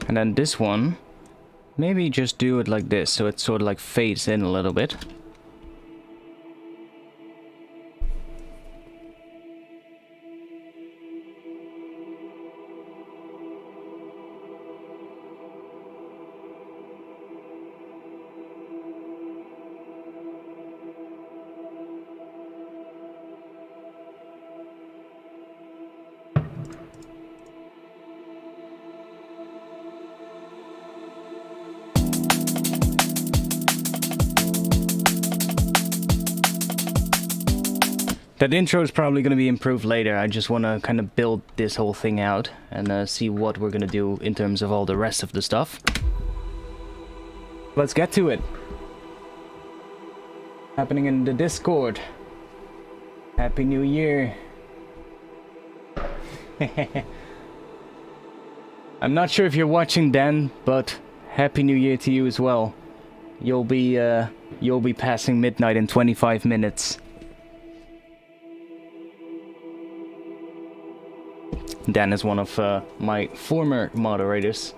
And then this one, maybe just do it like this, so it sort of like fades in a little bit. That intro is probably going to be improved later. I just want to kind of build this whole thing out and see what we're going to do in terms of all the rest of the stuff. Let's get to it. Happening in the Discord. Happy New Year. I'm not sure if you're watching Dan, but Happy New Year to you as well. You'll be passing midnight in 25 minutes. Dan is one of my former moderators.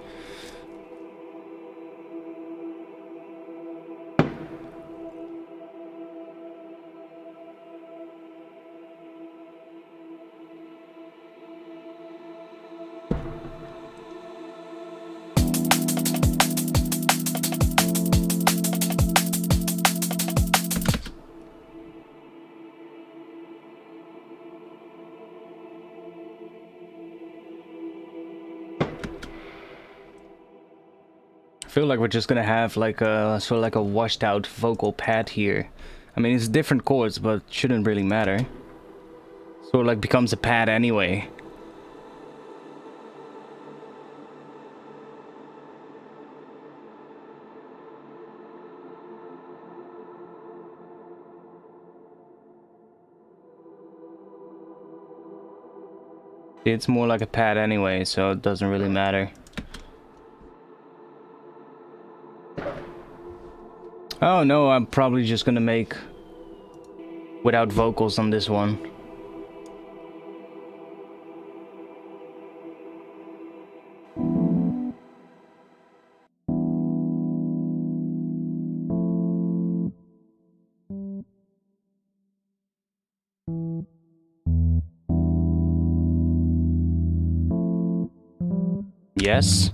I feel like we're just gonna have like a sort of like a washed out vocal pad here. I mean, it's different chords, but shouldn't really matter. Sort of like becomes a pad anyway. It's more like a pad anyway, so it doesn't really matter. Oh no, I'm probably just gonna make without vocals on this one. Yes.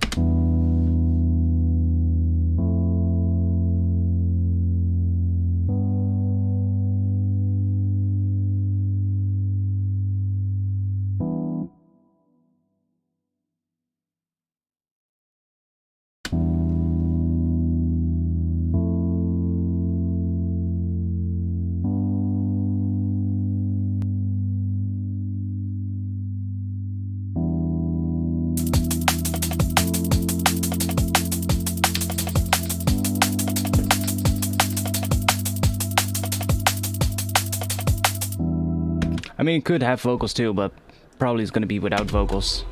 I mean, it could have vocals too, but probably it's gonna be without vocals.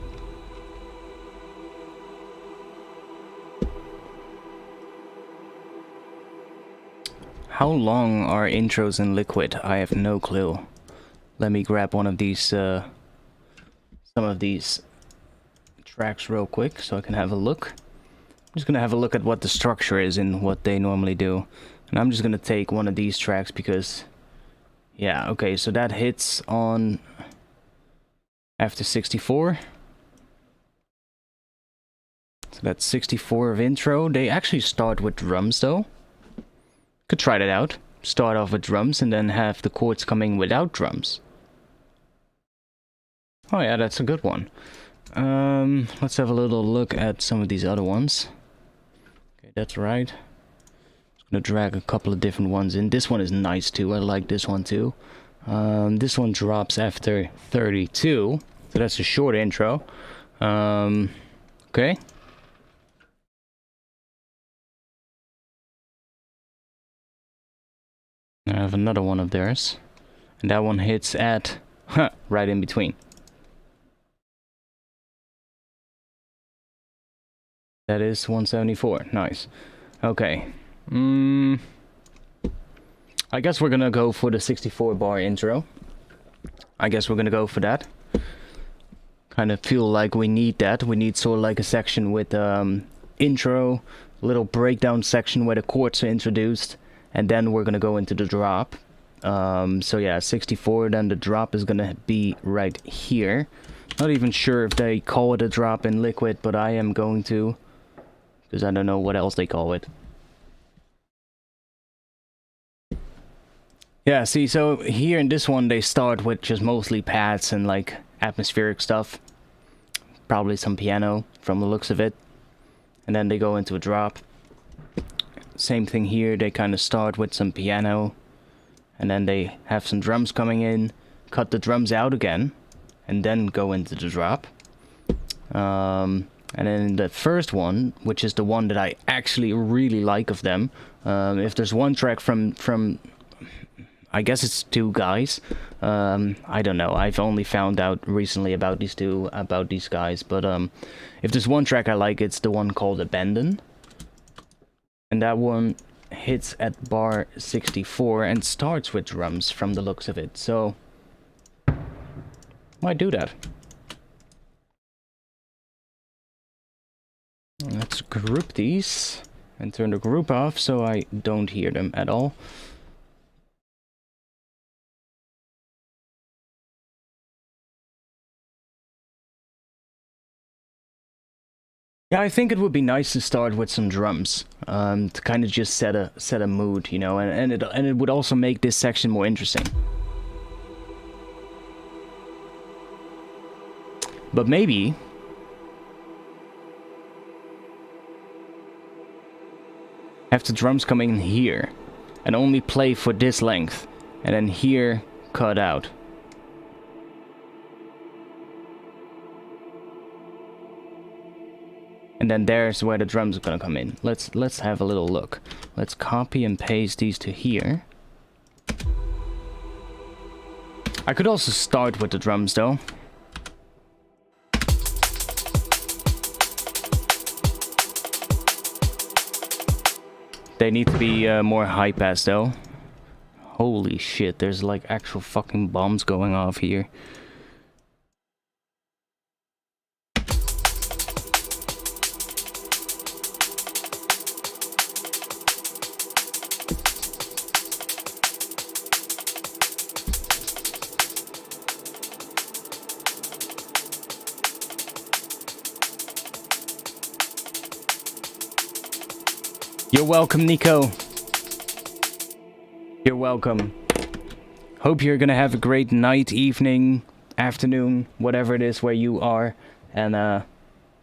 How long are intros in Liquid? I have no clue. Let me grab one of these, some of these tracks real quick so I can have a look. I'm just gonna have a look at what the structure is and what they normally do. And I'm just gonna take one of these tracks because... yeah, okay, so that hits on after 64. So that's 64 of intro. They actually start with drums though. Could try that out. Start off with drums and then have the chords coming without drums. Oh yeah, that's a good one. Let's have a little look at some of these other ones. Okay, that's right. Gonna drag a couple of different ones in. This one is nice too. I like this one too. This one drops after 32, so that's a short intro. Okay. I have another one of theirs, and that one hits at right in between. That is 174. Nice. Okay. I guess we're gonna go for the 64 bar intro. I guess we're gonna go for that. Kind of feel like we need that. We need sort of like a section with intro, little breakdown section where the chords are introduced, and then we're gonna go into the drop. So yeah, 64, then the drop is gonna be right here. Not even sure if they call it a drop in Liquid, but I am going to, because I don't know what else they call it. Yeah, see, so here in this one they start with just mostly pads and like atmospheric stuff. Probably some piano from the looks of it. And then they go into a drop. Same thing here, they kind of start with some piano. And then they have some drums coming in, cut the drums out again, and then go into the drop. And then the first one, which is the one that I actually really like of them, if there's one track from I guess it's two guys. I don't know. I've only found out recently about these guys. But if there's one track I like, it's the one called Abandon. And that one hits at bar 64 and starts with drums from the looks of it. So might do that. let's group these and turn the group off so I don't hear them at all. Yeah, I think it would be nice to start with some drums, to kind of just set a mood, you know, and it would also make this section more interesting. But maybe have the drums coming in here and only play for this length, and then here cut out. And then there's where the drums are gonna come in. Let's have a little look. Let's copy and paste these to here. I could also start with the drums though. They need to be more high pass though. Holy shit, there's like actual fucking bombs going off here. You're welcome, Nico. You're welcome. Hope you're gonna have a great night, evening, afternoon, whatever it is where you are. And I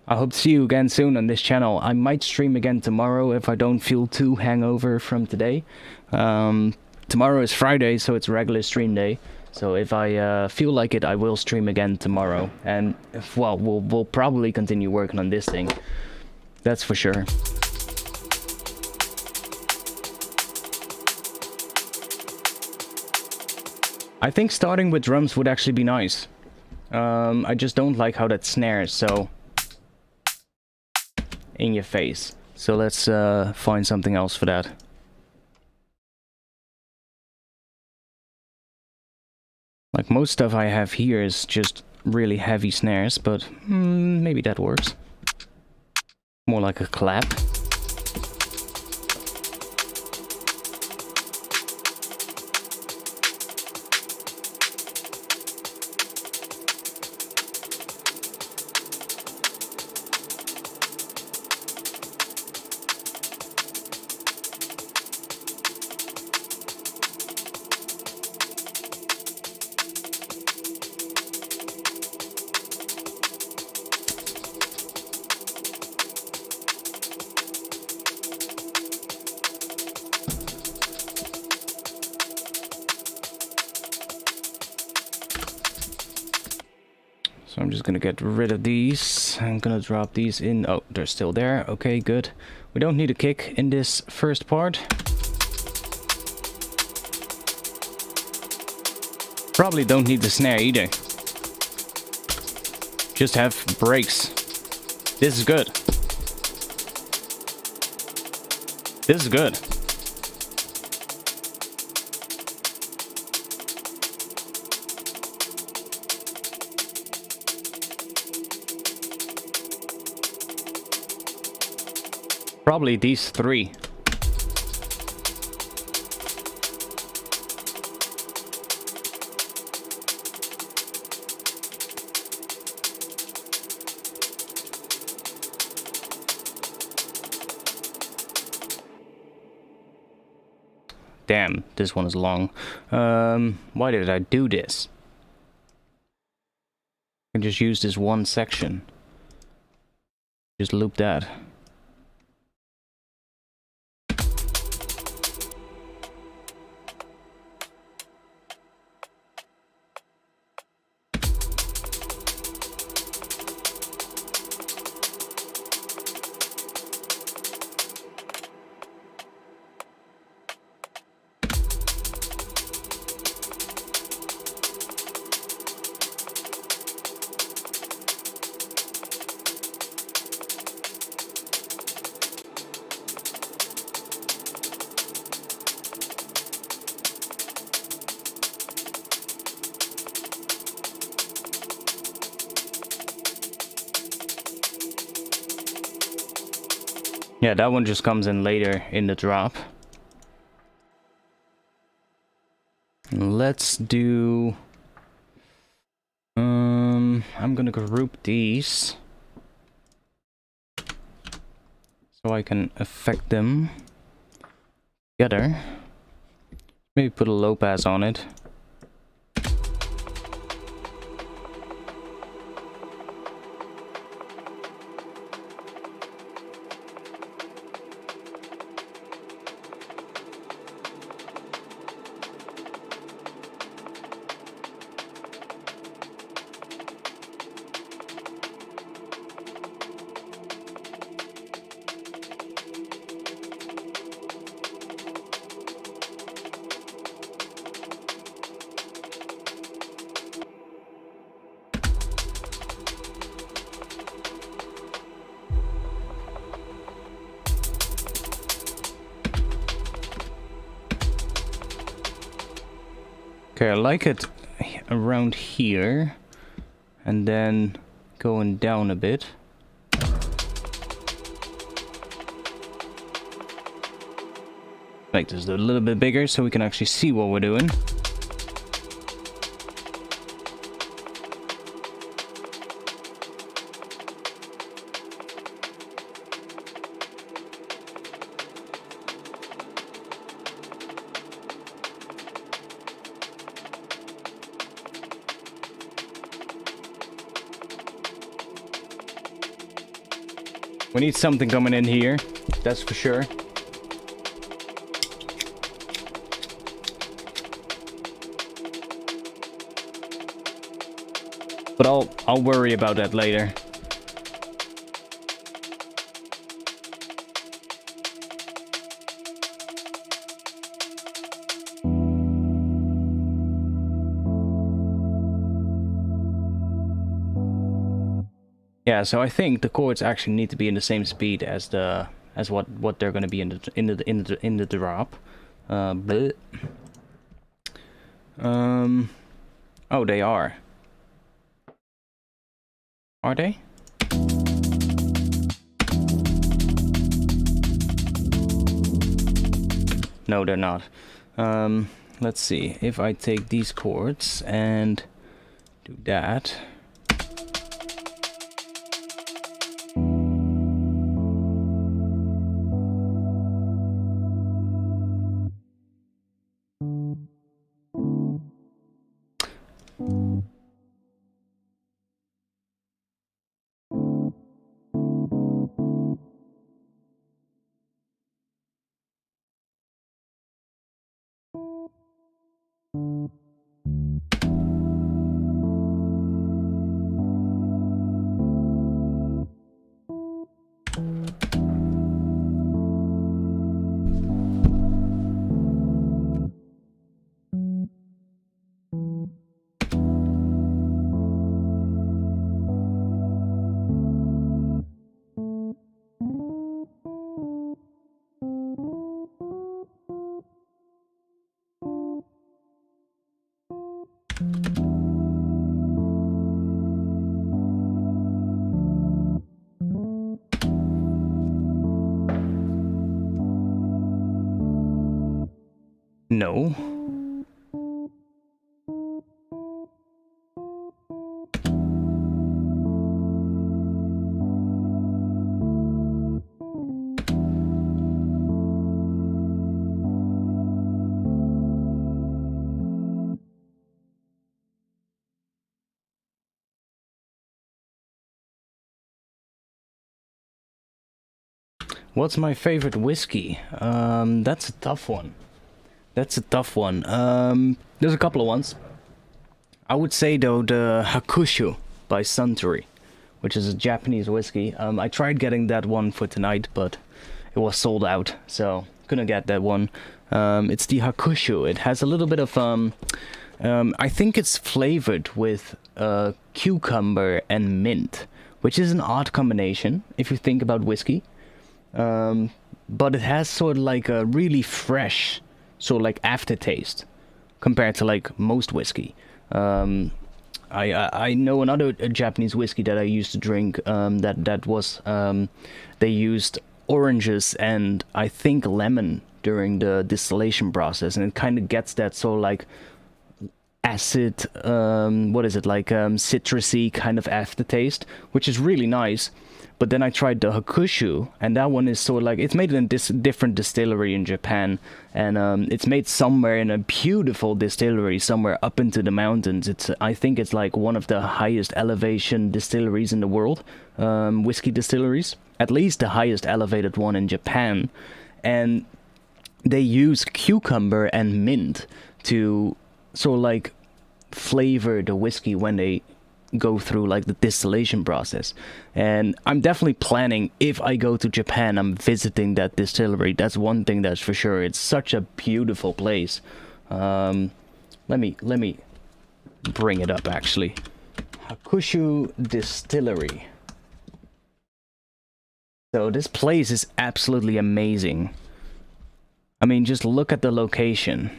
hope to see you again soon on this channel. I might stream again tomorrow if I don't feel too hangover from today. Tomorrow is Friday, so it's regular stream day. So if I feel like it, I will stream again tomorrow. And, well, we'll probably continue working on this thing. That's for sure. I think starting with drums would actually be nice. I just don't like how that snares so in your face. So let's find something else for that. Like most stuff I have here is just really heavy snares, but maybe that works. More like a clap. So I'm just gonna get rid of these. I'm gonna drop these in. Oh, they're still there. Okay, good. We don't need a kick in this first part. Probably don't need the snare either. Just have breaks. This is good. This is good. Probably these three. Damn, this one is long. Why did I do this? I can just use this one section. Just loop that. Yeah, that one just comes in later in the drop. Let's do... I'm gonna group these so I can affect them together. Maybe put a low pass on it. Okay, I like it around here, and then going down a bit. Make this a little bit bigger so we can actually see what we're doing. We need something coming in here, that's for sure. But I'll worry about that later. Yeah, so I think the chords actually need to be in the same speed as what they're going to be in the drop. Oh, they are. Are they? No, they're not. Let's see. If I take these chords and do that. No. What's my favorite whiskey? That's a tough one. That's a tough one. There's a couple of ones. I would say though the Hakushu by Suntory, which is a Japanese whiskey. I tried getting that one for tonight, but it was sold out, so couldn't get that one. It's the Hakushu. It has a little bit of I think it's flavored with cucumber and mint, which is an odd combination if you think about whiskey. But it has sort of like a really fresh sort of like aftertaste compared to like most whiskey. I know another Japanese whiskey that I used to drink that was they used oranges and I think lemon during the distillation process, and it kind of gets that sort of like acid, what is it, like citrusy kind of aftertaste, which is really nice. But then I tried the Hakushu, and that one is sort of like, it's made in a different distillery in Japan, and it's made somewhere in a beautiful distillery, somewhere up into the mountains. I think it's like one of the highest elevation distilleries in the world, whiskey distilleries, at least the highest elevated one in Japan. And they use cucumber and mint to sort of like flavor the whiskey when they go through like the distillation process. And I'm definitely planning, if I go to Japan, I'm visiting that distillery. That's one thing that's for sure. It's such a beautiful place. Let me bring it up actually. Hakushu Distillery. So this place is absolutely amazing. I mean, just look at the location.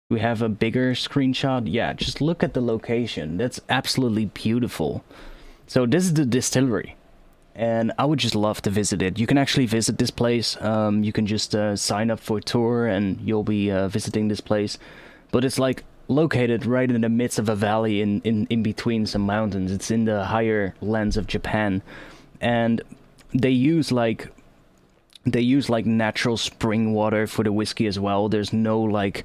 We have a bigger screenshot. Yeah, just look at the location. That's absolutely beautiful. So this is the distillery, and I would just love to visit it. You can actually visit this place. You can just sign up for a tour, and you'll be visiting this place. But it's like located right in the midst of a valley in between some mountains. It's in the higher lands of Japan, and they use like natural spring water for the whiskey as well. There's no like,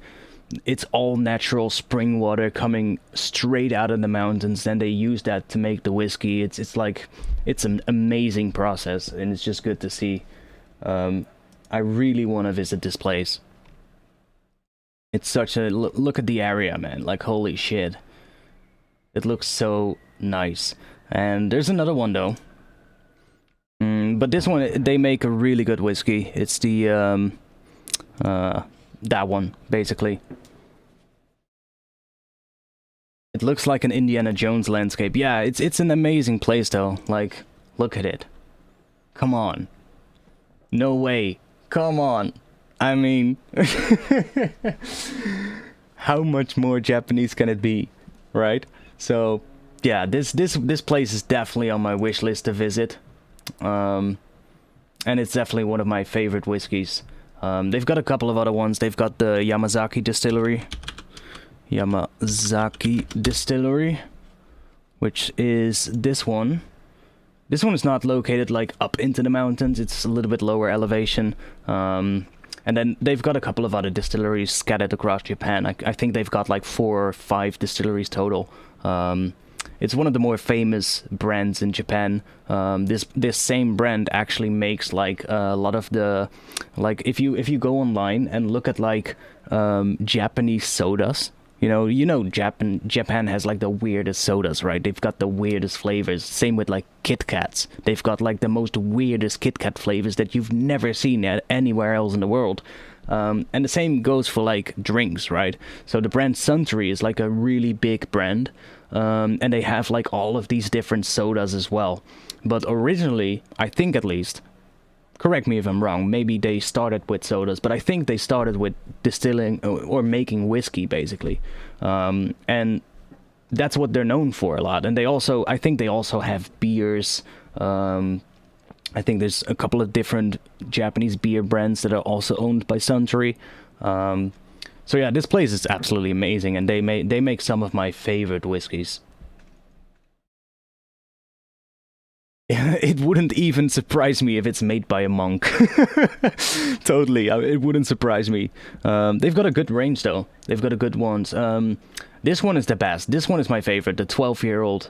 it's all natural spring water coming straight out of the mountains, and they use that to make the whiskey. It's like, it's an amazing process, and it's just good to see. I really want to visit this place. It's such a look at the area, man. Like, holy shit, it looks so nice. And there's another one though. But this one, they make a really good whiskey. It's the that one, basically. It looks like an Indiana Jones landscape. Yeah, it's an amazing place though. Like, look at it. Come on. No way. Come on. I mean, how much more Japanese can it be, right? So, yeah, this place is definitely on my wish list to visit. And it's definitely one of my favorite whiskeys. They've got a couple of other ones. They've got the Yamazaki Distillery, which is this one. This one is not located like up into the mountains. It's a little bit lower elevation. And then they've got a couple of other distilleries scattered across Japan. I think they've got like 4 or 5 distilleries total. It's one of the more famous brands in Japan. This same brand actually makes like a lot of the, like, if you go online and look at like Japanese sodas, you know Japan has like the weirdest sodas, right? They've got the weirdest flavors. Same with like Kit Kats. They've got like the most weirdest Kit Kat flavors that you've never seen anywhere else in the world. And the same goes for like drinks, right? So the brand Suntory is like a really big brand. And they have like all of these different sodas as well. But originally, I think at least, correct me if I'm wrong, maybe they started with sodas, but I think they started with distilling or making whiskey, basically. And that's what they're known for a lot. And I think they also have beers. I think there's a couple of different Japanese beer brands that are also owned by Suntory. So yeah, this place is absolutely amazing, and they make some of my favorite whiskeys. It wouldn't even surprise me if it's made by a monk. Totally, it wouldn't surprise me. They've got a good range though. They've got a good ones. This one is the best. This one is my favorite, the 12-year-old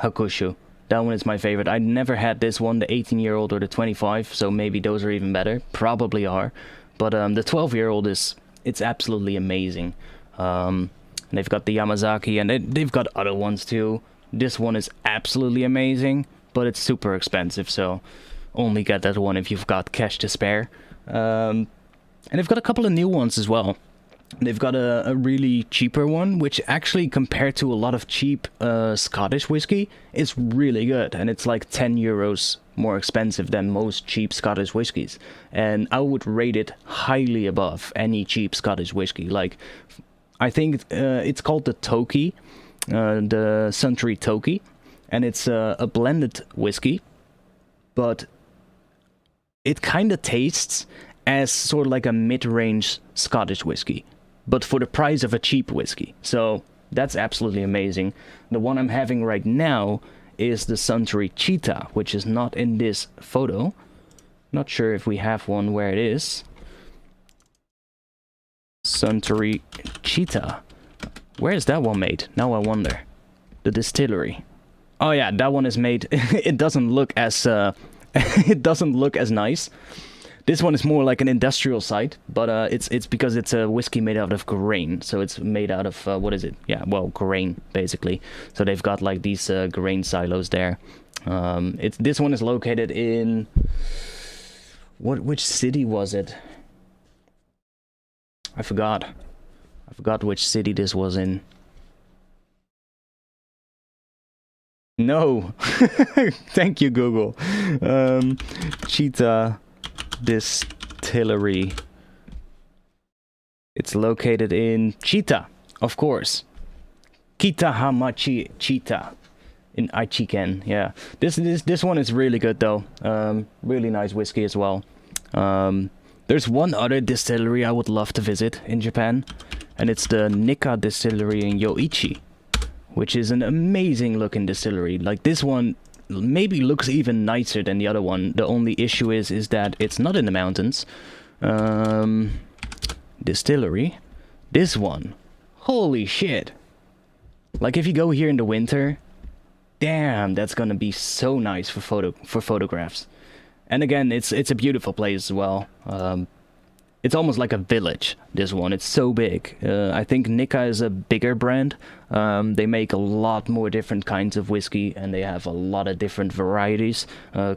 Hakushu. That one is my favorite. I never had this one, the 18-year-old or the 25, so maybe those are even better. Probably are. But the 12-year-old it's absolutely amazing. And they've got the Yamazaki, and they've got other ones too. This one is absolutely amazing, but it's super expensive, so only get that one if you've got cash to spare. And they've got a couple of new ones as well. They've got a really cheaper one, which actually, compared to a lot of cheap Scottish whiskey, is really good. And it's like 10 euros more expensive than most cheap Scottish whiskies. And I would rate it highly above any cheap Scottish whiskey. Like, I think it's called the Toki, the Suntory Toki. And it's a blended whiskey. But it kind of tastes as sort of like a mid-range Scottish whiskey, but for the price of a cheap whiskey. So that's absolutely amazing. The one I'm having right now is the Suntory Cheetah, which is not in this photo. Not sure if we have one where it is. Suntory Cheetah. Where is that one made? Now I wonder. The distillery. Oh yeah, that one is made. It doesn't look as it doesn't look as nice. This one is more like an industrial site, but it's because it's a whiskey made out of grain. So it's made out of what is it? Yeah, well, grain basically. So they've got like these grain silos there. This one is located in which city was it? I forgot which city this was in. No. Thank you, Google. Cheetah Distillery. It's located in Cheetah, of course. Kitahamachi Cheetah in Aichiken. Yeah. This one is really good though. Really nice whiskey as well. There's one other distillery I would love to visit in Japan, and it's the Nikka distillery in Yoichi, which is an amazing looking distillery. Like this one maybe looks even nicer than the other one. The only issue is that it's not in the mountains. Distillery. This one. Holy shit. Like if you go here in the winter, damn, that's gonna be so nice for photographs. And again, it's a beautiful place as well. It's almost like a village, this one. It's so big. I think Nikka is a bigger brand. They make a lot more different kinds of whiskey, and they have a lot of different varieties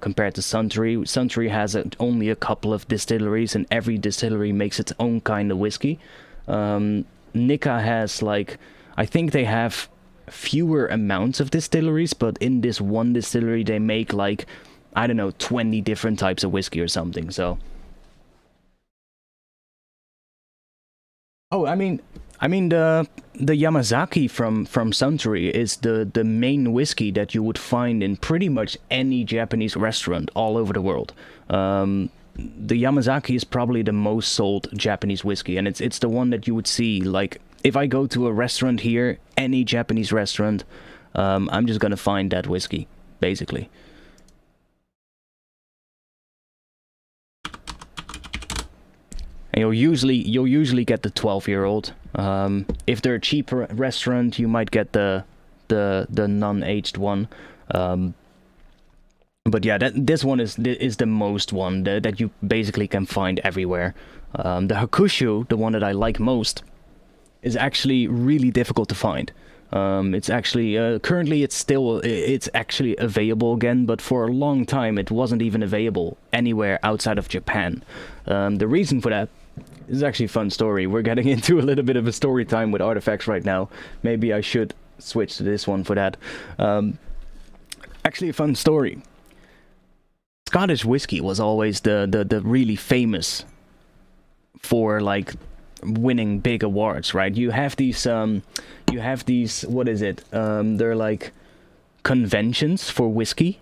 compared to Suntory. Suntory has only a couple of distilleries, and every distillery makes its own kind of whiskey. Nikka has like, I think they have fewer amounts of distilleries, but in this one distillery they make like, I don't know, 20 different types of whiskey or something, so. Oh, I mean the Yamazaki from Suntory is the main whiskey that you would find in pretty much any Japanese restaurant all over the world. The Yamazaki is probably the most sold Japanese whiskey, and it's the one that you would see, like, if I go to a restaurant here, any Japanese restaurant, I'm just gonna find that whiskey, basically. And you'll usually get the 12-year-old. If they're a cheaper restaurant, you might get the non-aged one. But yeah, this one is the most one that you basically can find everywhere. The Hakushu, the one that I like most, is actually really difficult to find. It's actually currently it's actually available again, but for a long time it wasn't even available anywhere outside of Japan. The reason for that is actually a fun story. We're getting into a little bit of a story time with artifacts right now. Maybe I should switch to this one for that. Actually a fun story. Scottish whiskey was always the really famous for like winning big awards, right? You have these what is it? They're like conventions for whiskey,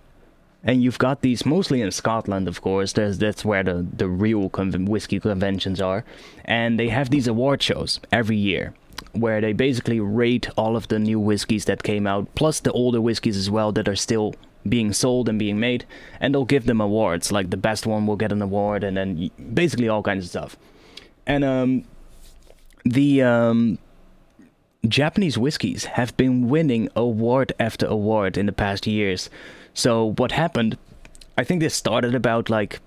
and you've got these mostly in Scotland, of course. That's where the real whiskey conventions are, and they have these award shows every year where they basically rate all of the new whiskeys that came out, plus the older whiskeys as well that are still being sold and being made, and they'll give them awards. Like the best one will get an award, and then basically all kinds of stuff. And the Japanese whiskeys have been winning award after award in the past years. So what happened, I think this started about like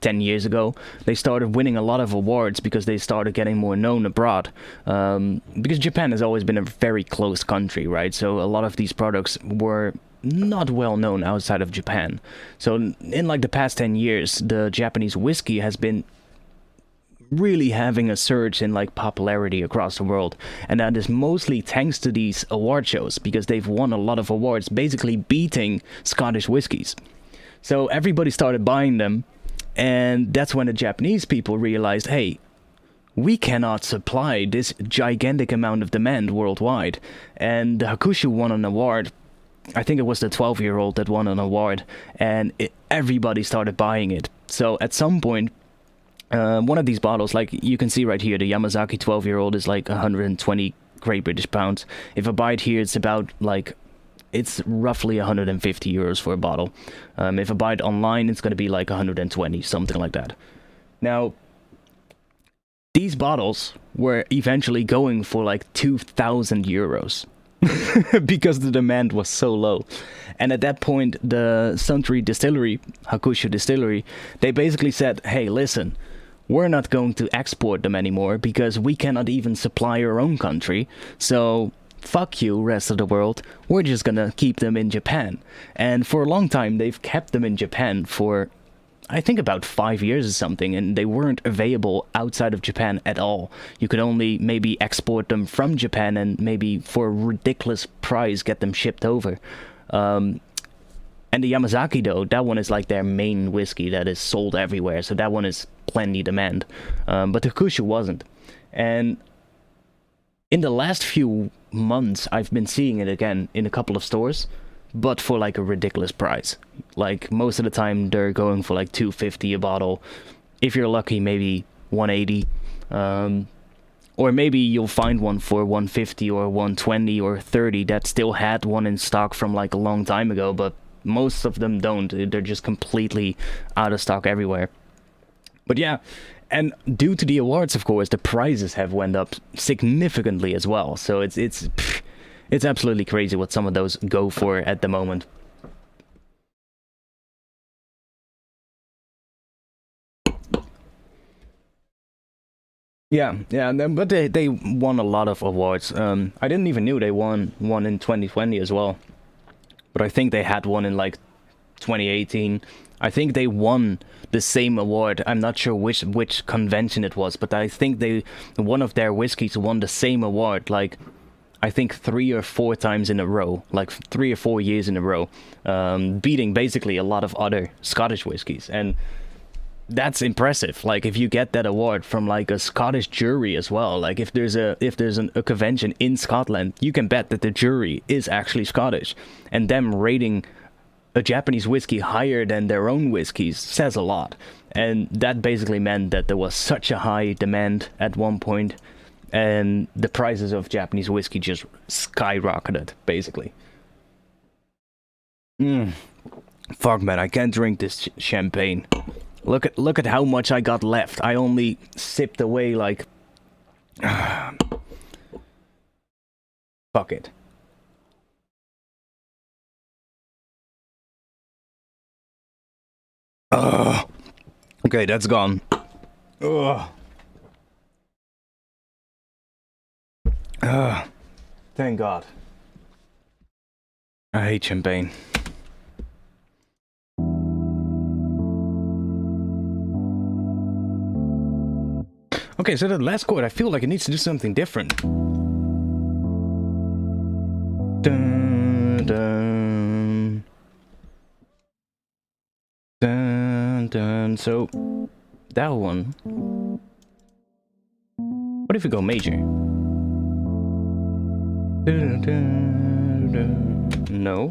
10 years ago. They started winning a lot of awards because they started getting more known abroad. Because Japan has always been a very closed country, right? So a lot of these products were not well known outside of Japan. So in like the past 10 years, the Japanese whiskey has been really having a surge in like popularity across the world, and that is mostly thanks to these award shows, because they've won a lot of awards, basically beating Scottish whiskies. So everybody started buying them, and that's when the Japanese people realized, hey, we cannot supply this gigantic amount of demand worldwide. And the Hakushu won an award I think it was the 12-year-old that won an award, and everybody started buying it. So at some point, one of these bottles, like you can see right here, the Yamazaki 12-year-old is like 120 Great British pounds. If I buy it here, it's about like, it's roughly 150 euros for a bottle. If I buy it online, it's going to be like 120, something like that. Now, these bottles were eventually going for like 2,000 euros because the demand was so low. And at that point, the Suntory distillery, Hakushu distillery, they basically said, hey, listen, we're not going to export them anymore because we cannot even supply our own country. So fuck you, rest of the world. We're just gonna keep them in Japan. And for a long time, they've kept them in Japan for, I think, about 5 years or something, and they weren't available outside of Japan at all. You could only maybe export them from Japan and maybe for a ridiculous price get them shipped over. And the Yamazaki, though, that one is like their main whiskey that is sold everywhere, so that one is plenty demand. But the Hakushu wasn't. And in the last few months, I've been seeing it again in a couple of stores, but for like a ridiculous price. Like most of the time they're going for like 250 a bottle. If you're lucky, maybe 180. Or maybe you'll find one for 150 or 120 or 30 that still had one in stock from like a long time ago, but most of them don't. They're just completely out of stock everywhere. But yeah, and due to the awards, of course, the prices have went up significantly as well. So it's absolutely crazy what some of those go for at the moment. Yeah, but they won a lot of awards. I didn't even knew they won one in 2020 as well. But I think they had one in like 2018. I think they won the same award. I'm not sure which convention it was, but I think one of their whiskeys won the same award, like I think 3 or 4 times in a row, like 3 or 4 years in a row, beating basically a lot of other Scottish whiskies. And that's impressive. Like if you get that award from like a Scottish jury as well, like if there's a convention in Scotland, you can bet that the jury is actually Scottish, and them rating a Japanese whiskey higher than their own whiskeys says a lot. And that basically meant that there was such a high demand at one point, and the prices of Japanese whiskey just skyrocketed, basically. Fuck, man, I can't drink this champagne. Look at how much I got left. I only sipped away like... Fuck it. Okay, that's gone. Thank God. I hate champagne. Okay, so the last chord, I feel like it needs to do something different. Dun, dun. Dun, dun. So, that one. What if we go major? Dun, dun, dun. No.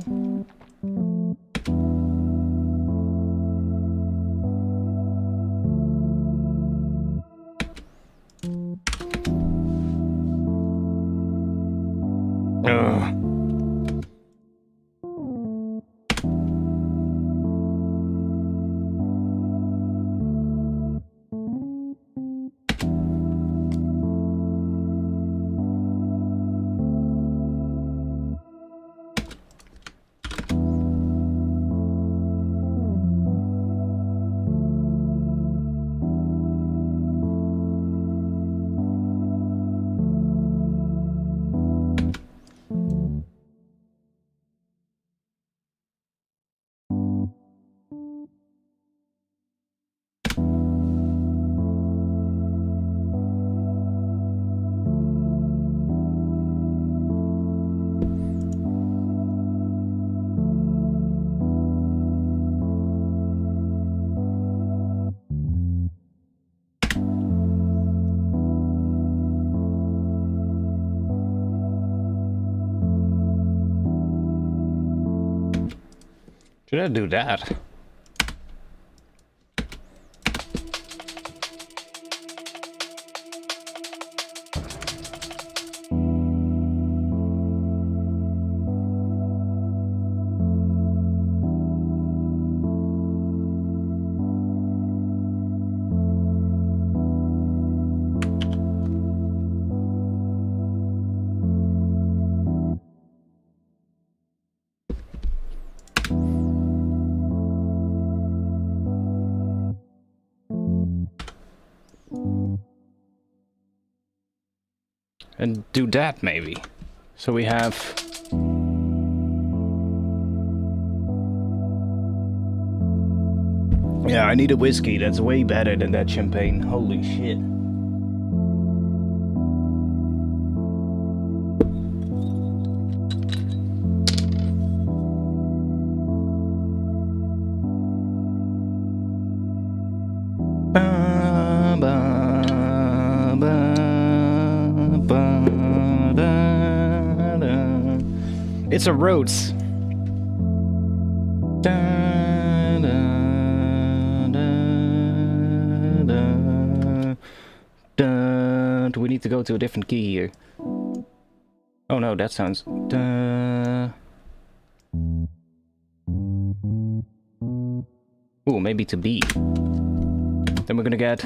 Should I do that? And do that maybe. So we have... Yeah, I need a whiskey. That's way better than that champagne. Holy shit. It's a Rhodes. Do we need to go to a different key here? Oh no, that sounds... Ooh, maybe to B. Then we're gonna get...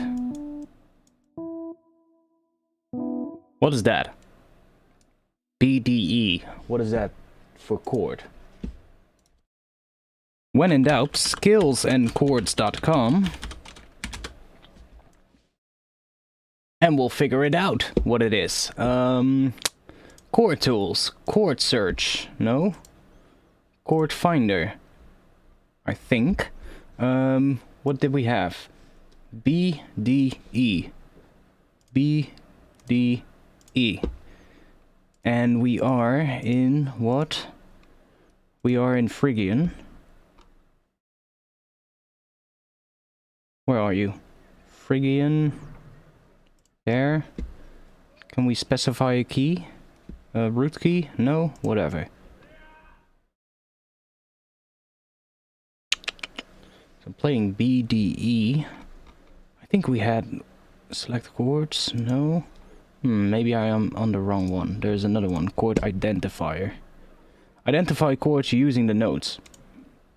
What is that? BDE. What is that for chord? When in doubt, skillsandchords.com. And we'll figure it out what it is. Chord tools. Chord search. No? Chord finder. I think. What did we have? BDE. BDE. And we are in what? We are in Phrygian. Where are you? Phrygian. There. Can we specify a key? A root key? No? Whatever. So I'm playing BDE. I think we had select chords. No? Maybe I am on the wrong one. There's another one. Chord identifier. Identify chords using the notes.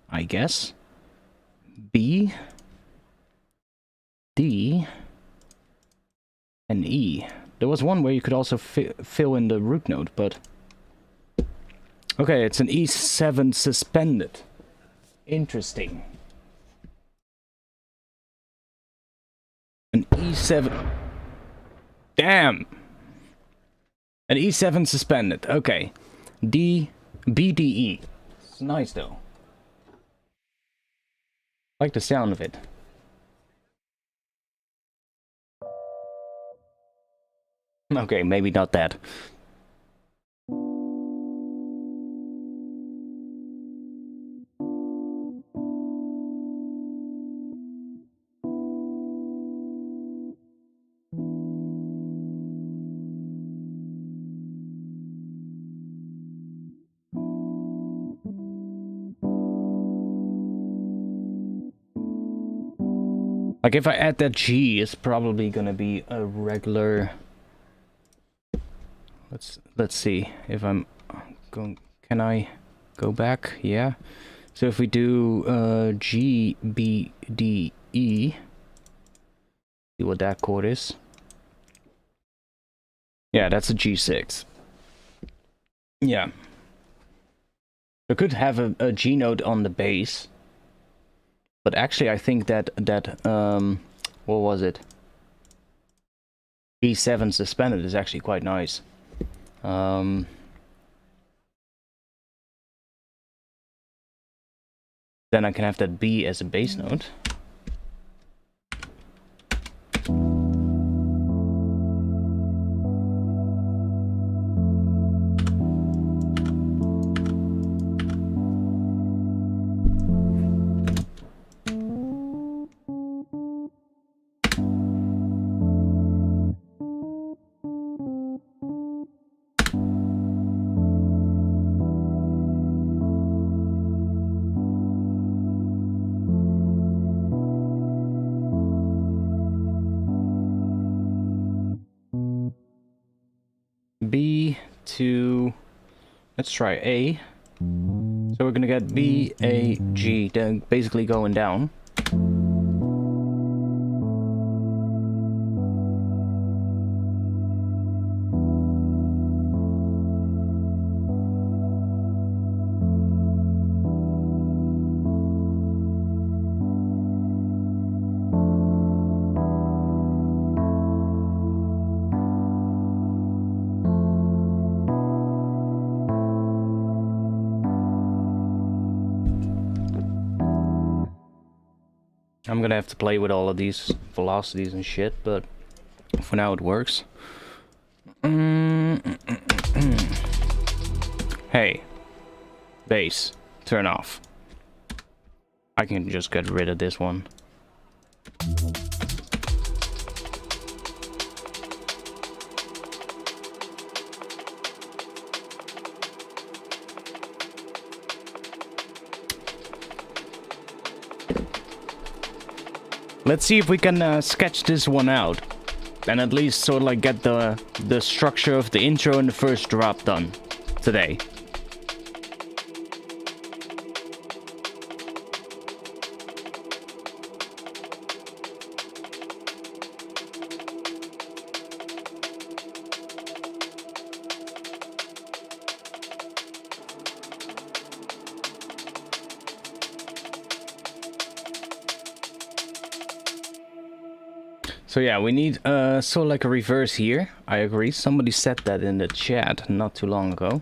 I guess. B. D. And E. There was one where you could also fill in the root note, but... Okay, it's an E7 suspended. Interesting. An E7... Damn! An E7 suspended. Okay. BDE. It's nice though. I like the sound of it. Okay, maybe not that. Like if I add that G, it's probably gonna be a regular. Let's see if I'm going. Can I go back? Yeah. So if we do G B D E, see what that chord is. Yeah, that's a G6. Yeah. I could have a G note on the bass. But actually, I think that what was it? E7 suspended is actually quite nice. Then I can have that B as a bass note. to... Let's try A. So we're gonna get B, A, G, then basically going down. I'm gonna have to play with all of these velocities and shit, but for now it works. Hey, bass, turn off. I can just get rid of this one. Let's see if we can sketch this one out, and at least sort of like get the structure of the intro and the first drop done today. So yeah, we need sort of like a reverse here. I agree. Somebody said that in the chat not too long ago.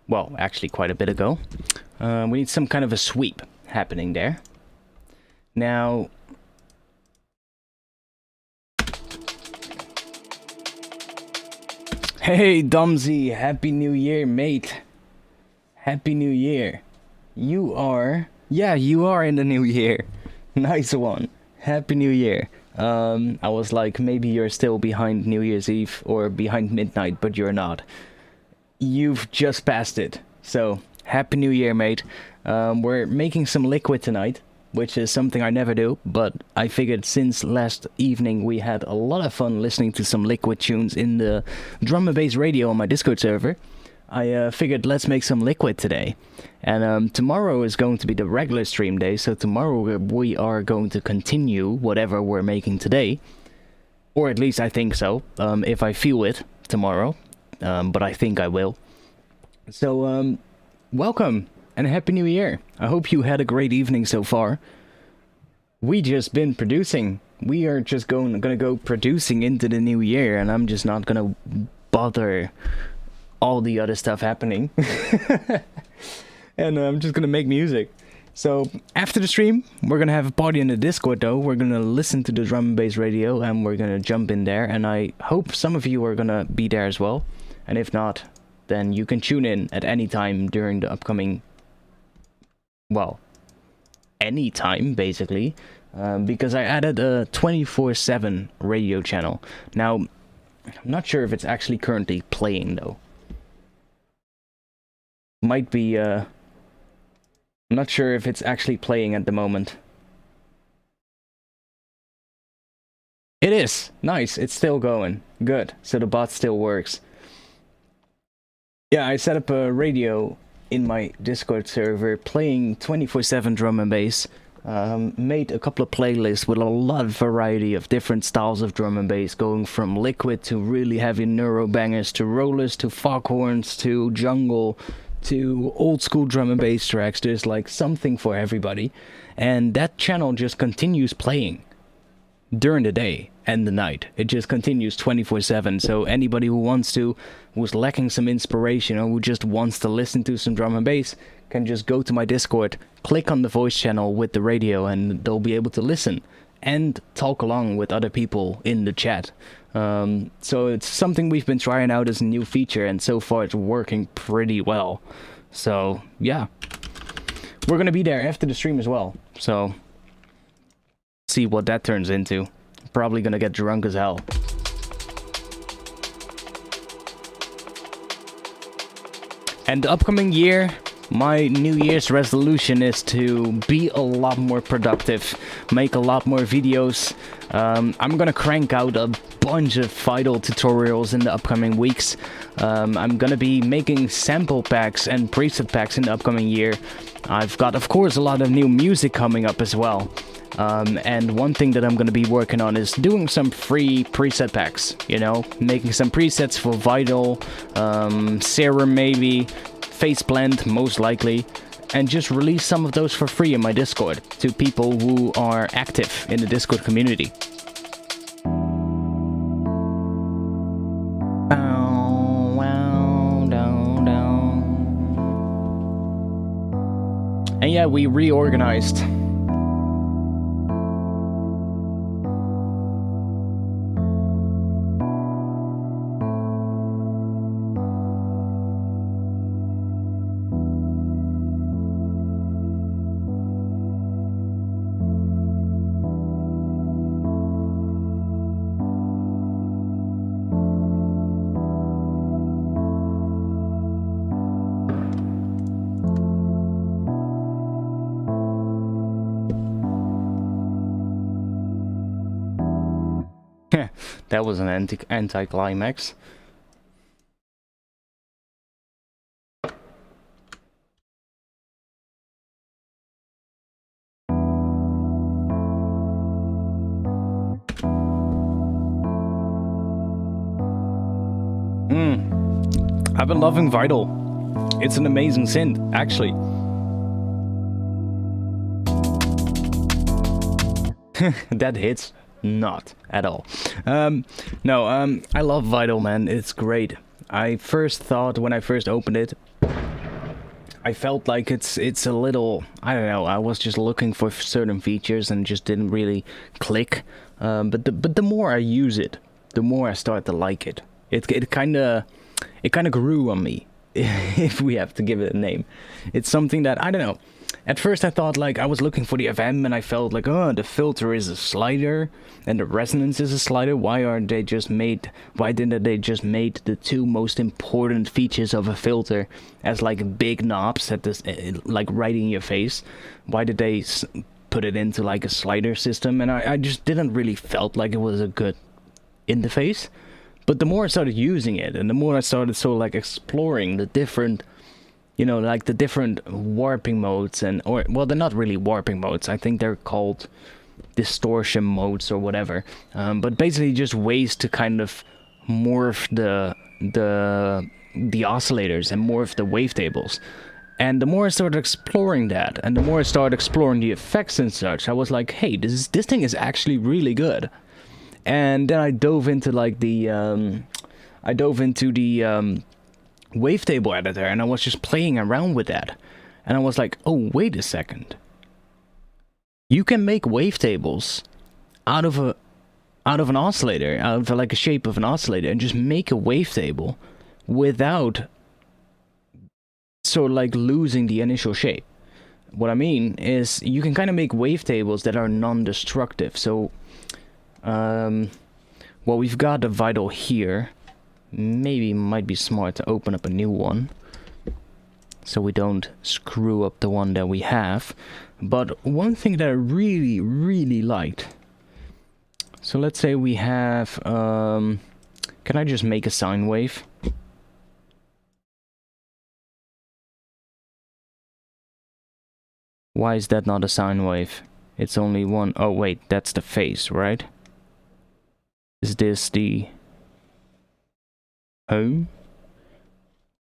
Well, actually quite a bit ago. We need some kind of a sweep happening there. Now... Hey, Domzy, Happy New Year, mate. Happy New Year. You are... Yeah, you are in the new year. Nice one. Happy New Year. I was like, maybe you're still behind New Year's Eve or behind midnight, but you're not. You've just passed it. So, Happy New Year, mate. We're making some liquid tonight, which is something I never do, but I figured since last evening we had a lot of fun listening to some liquid tunes in the drum and bass radio on my Discord server. I figured let's make some liquid today. And tomorrow is going to be the regular stream day, so tomorrow we are going to continue whatever we're making today. Or at least I think so, if I feel it tomorrow. But I think I will. So, welcome and Happy New Year. I hope you had a great evening so far. We just been producing. We are just gonna go producing into the new year, and I'm just not gonna bother all the other stuff happening. And I'm just gonna make music. So after the stream, we're gonna have a party in the Discord though. We're gonna listen to the drum and bass radio and we're gonna jump in there, and I hope some of you are gonna be there as well. And if not, then you can tune in at any time during the upcoming, well, any time basically, because I added a 24/7 radio channel. Now, I'm not sure if it's actually currently playing though. Might be, I'm not sure if it's actually playing at the moment. It is! Nice, it's still going. Good, so the bot still works. Yeah, I set up a radio in my Discord server playing 24/7 drum and bass. Made a couple of playlists with a lot of variety of different styles of drum and bass, going from liquid to really heavy neuro bangers to rollers to foghorns to jungle to old school drum and bass tracks. There's like something for everybody, and that channel just continues playing during the day and the night. It just continues 24/7, so anybody who wants to, who's lacking some inspiration or who just wants to listen to some drum and bass, can just go to my Discord, click on the voice channel with the radio, and they'll be able to listen and talk along with other people in the chat. So it's something we've been trying out as a new feature, and so far it's working pretty well. So yeah, we're gonna be there after the stream as well, so see what that turns into. Probably gonna get drunk as hell. And the upcoming year, My New Year's resolution is to be a lot more productive, make a lot more videos. I'm gonna crank out a bunch of Vital tutorials in the upcoming weeks. I'm gonna be making sample packs and preset packs in the upcoming year. I've got, of course, a lot of new music coming up as well. And one thing that I'm gonna be working on is doing some free preset packs, you know, making some presets for Vital, Serum maybe, Face Blend most likely, and just release some of those for free in my Discord to people who are active in the Discord community. And yeah, we reorganized. That was an anticlimax. I've been loving Vital. It's an amazing synth, actually. That hits. Not at all. No, I love Vital, man. It's great. I first thought when I first opened it, I felt like it's a little, I don't know, I was just looking for certain features and just didn't really click. But the more I use it, the more I start to like it. It kind of grew on me, if we have to give it a name. It's something that, I don't know. At first I thought, like, I was looking for the FM and I felt like, oh, the filter is a slider and the resonance is a slider. Why didn't they just make the two most important features of a filter as like big knobs at this, like right in your face? Why did they put it into like a slider system? And I just didn't really felt like it was a good interface. But the more I started using it and the more I started sort of like exploring the different, you know, like the different warping modes well, they're not really warping modes. I think they're called distortion modes or whatever. But basically just ways to kind of morph the oscillators and morph the wavetables. And the more I started exploring that, and the more I started exploring the effects and such, I was like, hey, this thing is actually really good. And then I dove into like the wavetable editor, and I was just playing around with that, and I was like, oh, wait a second, you can make wavetables out of an oscillator, out of like a shape of an oscillator, and just make a wavetable without sort of like losing the initial shape. What I mean is you can kind of make wavetables that are non-destructive. So well, we've got a Vital here. Maybe it might be smart to open up a new one so we don't screw up the one that we have. But one thing that I really, really liked. So let's say we have, can I just make a sine wave? Why is that not a sine wave? It's only one. Oh wait, that's the phase, right? Is this the home?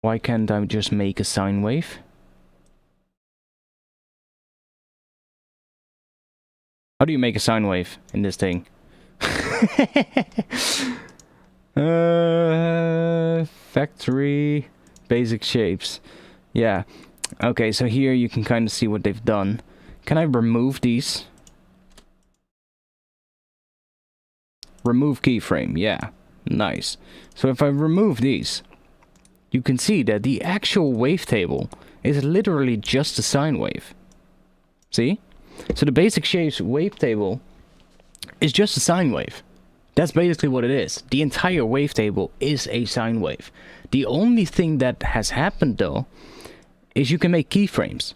Why can't I just make a sine wave? How do you make a sine wave in this thing? Factory basic shapes. Yeah. Okay, so here you can kind of see what they've done. Can I remove these? Remove keyframe, yeah. Nice. So if I remove these, you can see that the actual wavetable is literally just a sine wave. See? So the basic shapes wavetable is just a sine wave. That's basically what it is. The entire wavetable is a sine wave. The only thing that has happened though is you can make keyframes.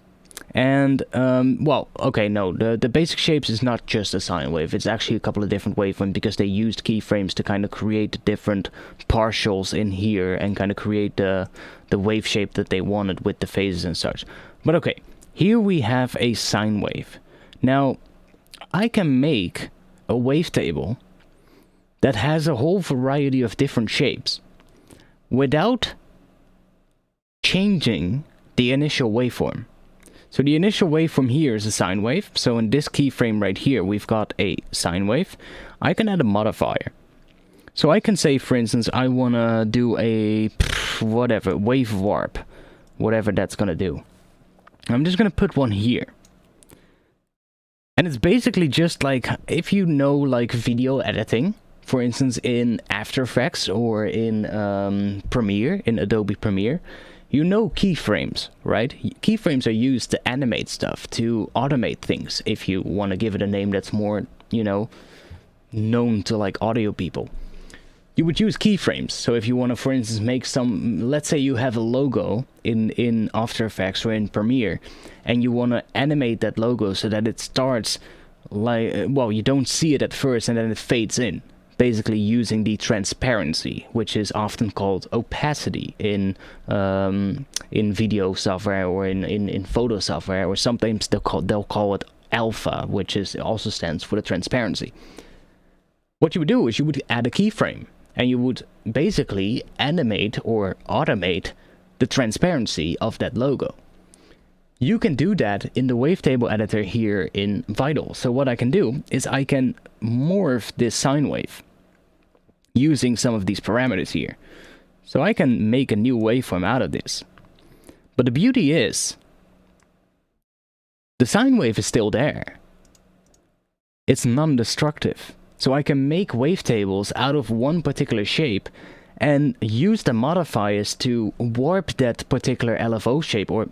And, well, okay, no, the basic shapes is not just a sine wave, it's actually a couple of different waveforms, because they used keyframes to kind of create the different partials in here and kind of create the wave shape that they wanted with the phases and such. But okay, here we have a sine wave. Now, I can make a wavetable that has a whole variety of different shapes without changing the initial waveform. So the initial waveform here is a sine wave. So in this keyframe right here, we've got a sine wave. I can add a modifier. So I can say, for instance, I want to do a, whatever, wave warp. Whatever that's going to do. I'm just going to put one here. And it's basically just like, if you know like video editing, for instance in After Effects or in Premiere, in Adobe Premiere, you know keyframes, right? Keyframes are used to animate stuff, to automate things, if you want to give it a name that's more, you know, known to like audio people. You would use keyframes. So if you want to, for instance, make some, let's say you have a logo in After Effects or in Premiere, and you want to animate that logo so that it starts like, well, you don't see it at first and then it fades in. Basically using the transparency, which is often called opacity in video software or in photo software, or sometimes they'll call it alpha, which is also stands for the transparency. What you would do is you would add a keyframe, and you would basically animate or automate the transparency of that logo. You can do that in the wavetable editor here in Vital. So what I can do is I can morph this sine wave using some of these parameters here. So I can make a new waveform out of this. But the beauty is, the sine wave is still there. It's non-destructive. So I can make wavetables out of one particular shape and use the modifiers to warp that particular LFO shape, or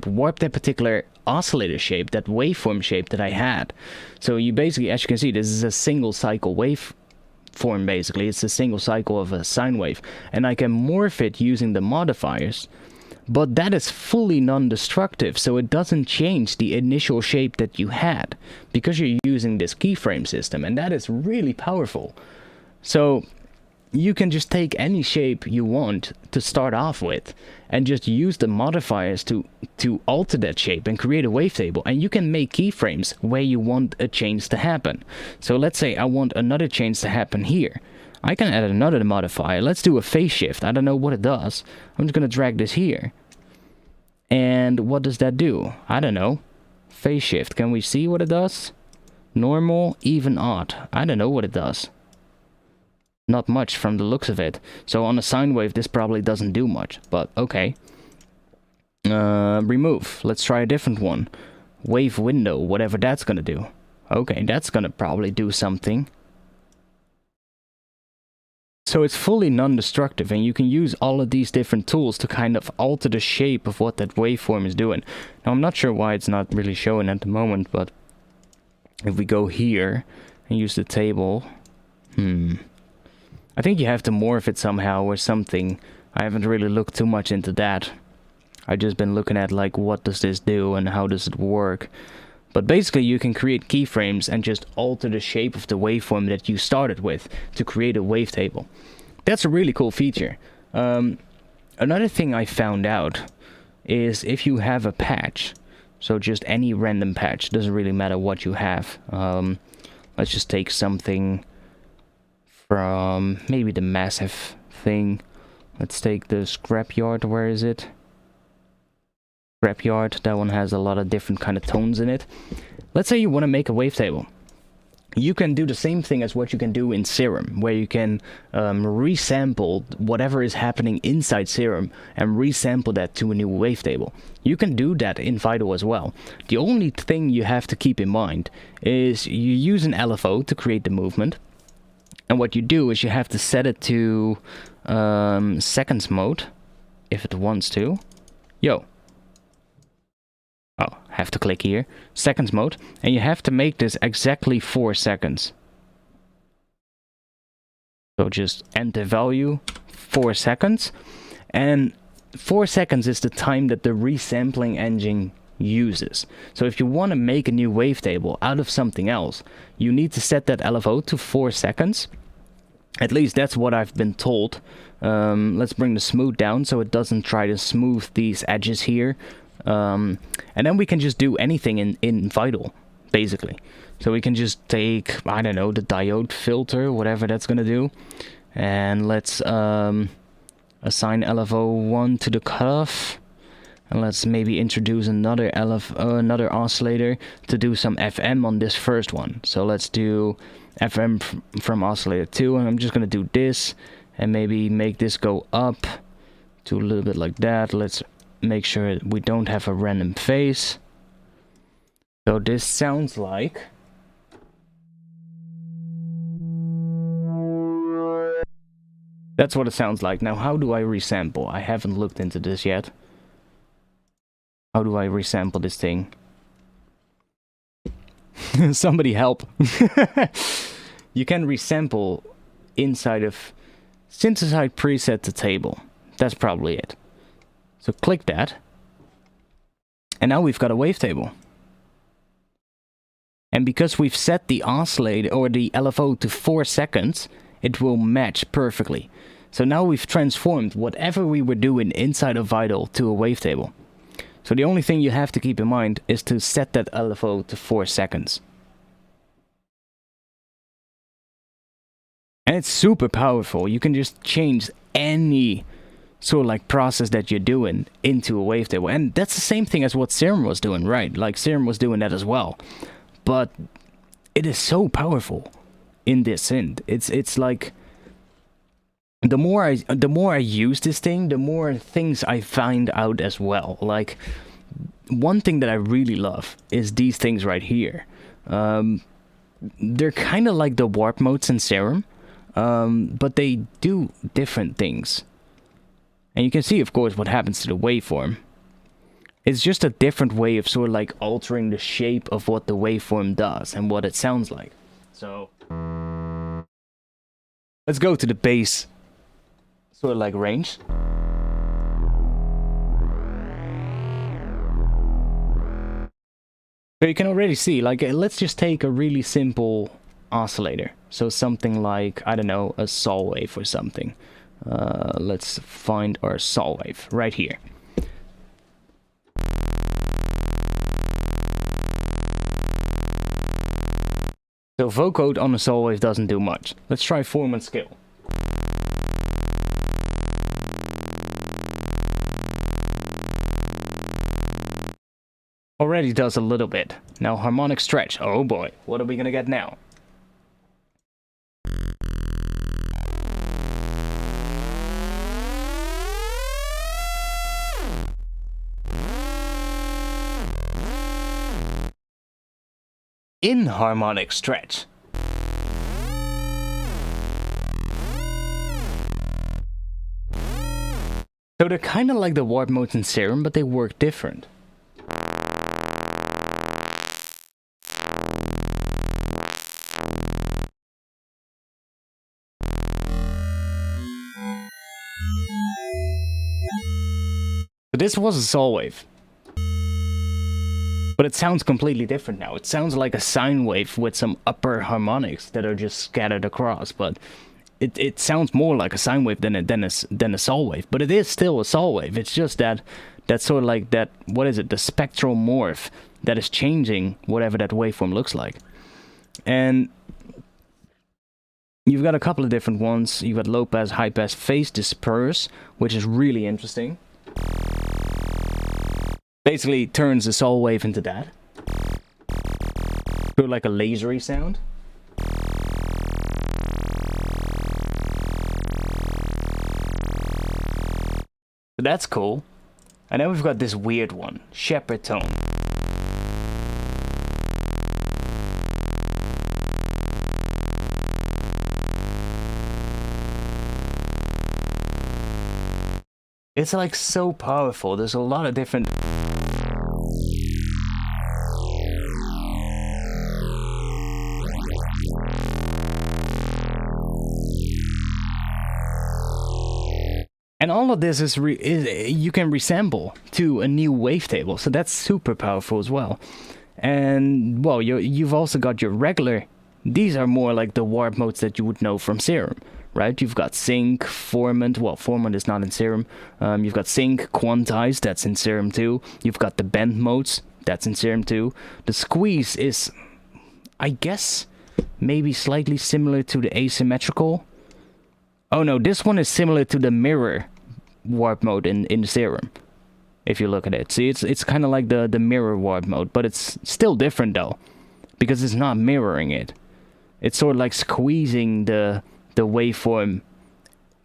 warp that particular oscillator shape, that waveform shape that I had. So you basically, as you can see, this is a single cycle waveform basically. It's a single cycle of a sine wave. And I can morph it using the modifiers, but that is fully non-destructive, so it doesn't change the initial shape that you had, because you're using this keyframe system, and that is really powerful. So you can just take any shape you want to start off with and just use the modifiers to alter that shape and create a wavetable. And you can make keyframes where you want a change to happen. So let's say I want another change to happen here. I can add another modifier. Let's do a phase shift. I don't know what it does. I'm just going to drag this here. And what does that do? I don't know. Phase shift. Can we see what it does? Normal, even, odd. I don't know what it does. Not much from the looks of it. So on a sine wave, this probably doesn't do much, but okay. Remove. Let's try a different one. Wave window, whatever that's gonna do. Okay, that's gonna probably do something. So it's fully non-destructive, and you can use all of these different tools to kind of alter the shape of what that waveform is doing. Now I'm not sure why it's not really showing at the moment, but if we go here and use the table, I think you have to morph it somehow or something. I haven't really looked too much into that. I've just been looking at like, what does this do and how does it work? But basically you can create keyframes and just alter the shape of the waveform that you started with to create a wavetable. That's a really cool feature. Another thing I found out is if you have a patch, so just any random patch, doesn't really matter what you have. Let's just take something from maybe the massive thing. Let's take the scrapyard. Where is it? Scrapyard. That one has a lot of different kind of tones in it. Let's say you want to make a wavetable. You can do the same thing as what you can do in Serum, where you can resample whatever is happening inside Serum and resample that to a new wavetable. You can do that in Vital as well. The only thing you have to keep in mind is you use an LFO to create the movement. And what you do is you have to set it to seconds mode, if it wants to. Oh, have to click here. Seconds mode. And you have to make this exactly 4 seconds. So just enter value, 4 seconds. And 4 seconds is the time that the resampling engine uses. So if you want to make a new wavetable out of something else, you need to set that LFO to 4 seconds. At least that's what I've been told. Let's bring the smooth down so it doesn't try to smooth these edges here. And then we can just do anything in Vital, basically. So we can just take, I don't know, the diode filter, whatever that's gonna do. And let's assign LFO1 to the cutoff. And let's maybe introduce another another oscillator to do some FM on this first one. So let's do FM from oscillator 2, and I'm just gonna do this and maybe make this go up to a little bit like that. Let's make sure we don't have a random phase. So this sounds like that's what it sounds like. Now, how do I resample? I haven't looked into this yet. How do I resample this thing? Somebody help. You can resample inside of synthesize preset to table. That's probably it. So click that. And now we've got a wavetable. And because we've set the oscillator or the LFO to 4 seconds, it will match perfectly. So now we've transformed whatever we were doing inside of Vital to a wavetable. So the only thing you have to keep in mind is to set that LFO to 4 seconds. And it's super powerful. You can just change any sort of like process that you're doing into a wavetable. And that's the same thing as what Serum was doing, right? Like Serum was doing that as well. But it is so powerful in this synth. It's like the more I use this thing, the more things I find out as well. Like one thing that I really love is these things right here. They're kind of like the warp modes in Serum, but they do different things. And you can see, of course, what happens to the waveform. It's just a different way of sort of like altering the shape of what the waveform does and what it sounds like. So let's go to the bass sort of like range. So you can already see, like, let's just take a really simple oscillator. So something like, I don't know, a saw wave or something. Let's find our saw wave right here. So vocode on a saw wave doesn't do much. Let's try form and scale. Already does a little bit. Now harmonic stretch. Oh boy, what are we gonna get now? Inharmonic stretch. So they're kind of like the warp modes in Serum, but they work different. So this was a saw wave. But it sounds completely different now. It sounds like a sine wave with some upper harmonics that are just scattered across. But it sounds more like a sine wave than a saw wave. But it is still a saw wave. It's just that sort of like that, what is it? The spectral morph that is changing whatever that waveform looks like. And you've got a couple of different ones. You've got low pass, high pass, phase disperse, which is really interesting. Basically turns the saw wave into that. Sort of like a lasery sound. So that's cool. And then we've got this weird one, shepherd tone. It's like so powerful. There's a lot of different... And all of this is you can resample to a new wavetable, so that's super powerful as well. And well, you've also got your regular. These are more like the warp modes that you would know from Serum, right? You've got sync, formant. Well, formant is not in Serum. You've got sync, quantize, that's in Serum too. You've got the bend modes, that's in Serum too. The squeeze is, I guess, maybe slightly similar to the asymmetrical. Oh no, this one is similar to the mirror warp mode in Serum. If you look at it, see, it's kind of like the mirror warp mode, but it's still different though, because it's not mirroring it. It's sort of like squeezing the waveform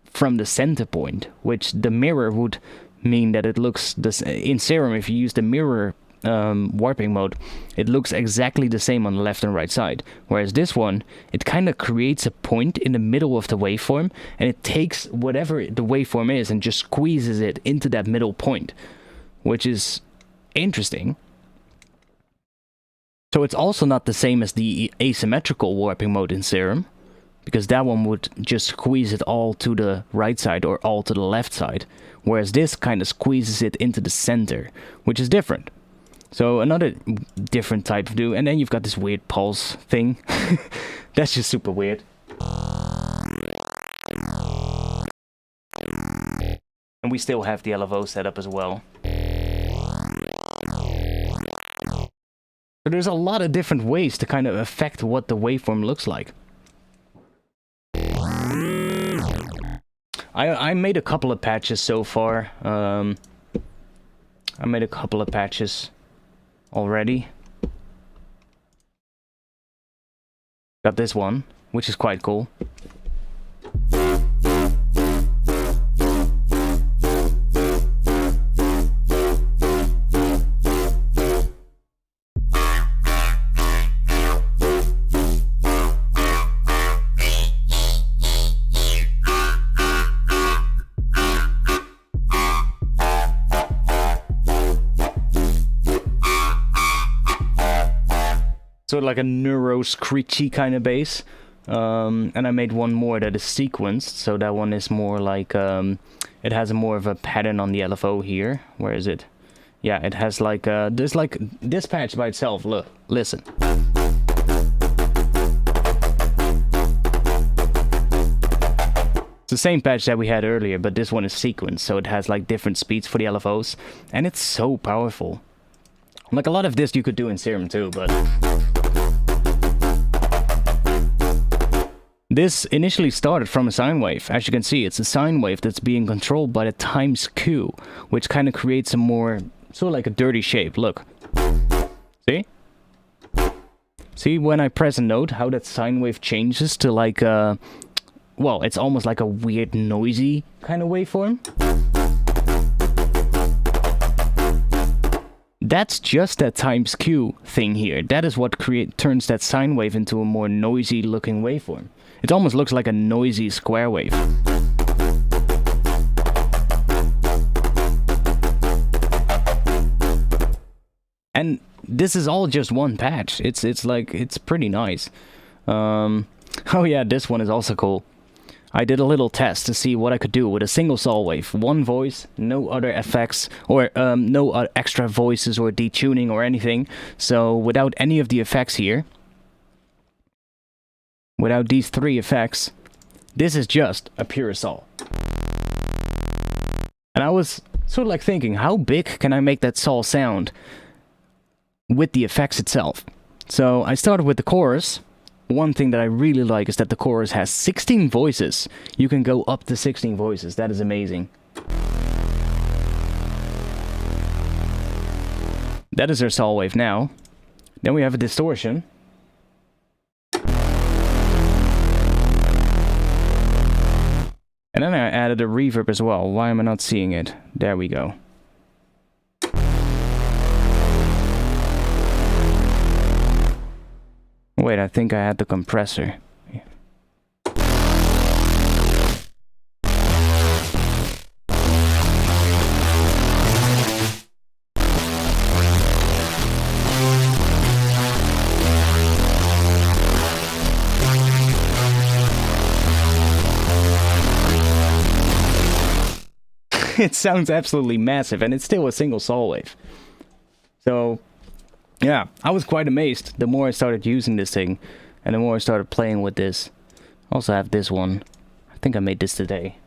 from the center point, which the mirror would mean that it looks in Serum. If you use the mirror warping mode, it looks exactly the same on the left and right side, whereas this one, it kind of creates a point in the middle of the waveform, and it takes whatever the waveform is and just squeezes it into that middle point, which is interesting. So it's also not the same as the asymmetrical warping mode in Serum, because that one would just squeeze it all to the right side or all to the left side, whereas this kind of squeezes it into the center, which is different. So another different type of do, and then you've got this weird pulse thing. That's just super weird. And we still have the LFO setup as well. So there's a lot of different ways to kind of affect what the waveform looks like. I made a couple of patches so far. I made a couple of patches already. Got this one, which is quite cool. Sort of like a neuro screechy kind of bass. And I made one more that is sequenced, so that one is more like, it has more of a pattern on the LFO here. Where is it? Yeah, it has like, there's like, this patch by itself, look, listen. It's the same patch that we had earlier, but this one is sequenced, so it has like different speeds for the LFOs, and it's so powerful. Like a lot of this you could do in Serum too, but... This initially started from a sine wave. As you can see, it's a sine wave that's being controlled by the times Q, which kind of creates a more, sort of like a dirty shape. Look. See? See when I press a note, how that sine wave changes to like a... Well, it's almost like a weird noisy kind of waveform. That's just that times Q thing here. That is what turns that sine wave into a more noisy looking waveform. It almost looks like a noisy square wave. And this is all just one patch. It's like, it's pretty nice. Oh yeah, this one is also cool. I did a little test to see what I could do with a single saw wave. One voice, no other effects, or no extra voices or detuning or anything. So without any of the effects here, without these three effects, this is just a pure saw. And I was sort of like thinking, how big can I make that saw sound with the effects itself? So I started with the chorus. One thing that I really like is that the chorus has 16 voices. You can go up to 16 voices. That is amazing. That is our saw wave now. Then we have a distortion. And then I added a reverb as well. Why am I not seeing it? There we go. Wait, I think I had the compressor. it sounds absolutely massive, and it's still a single saw wave. So, yeah, I was quite amazed the more I started using this thing, and the more I started playing with this. I also have this one. I think I made this today.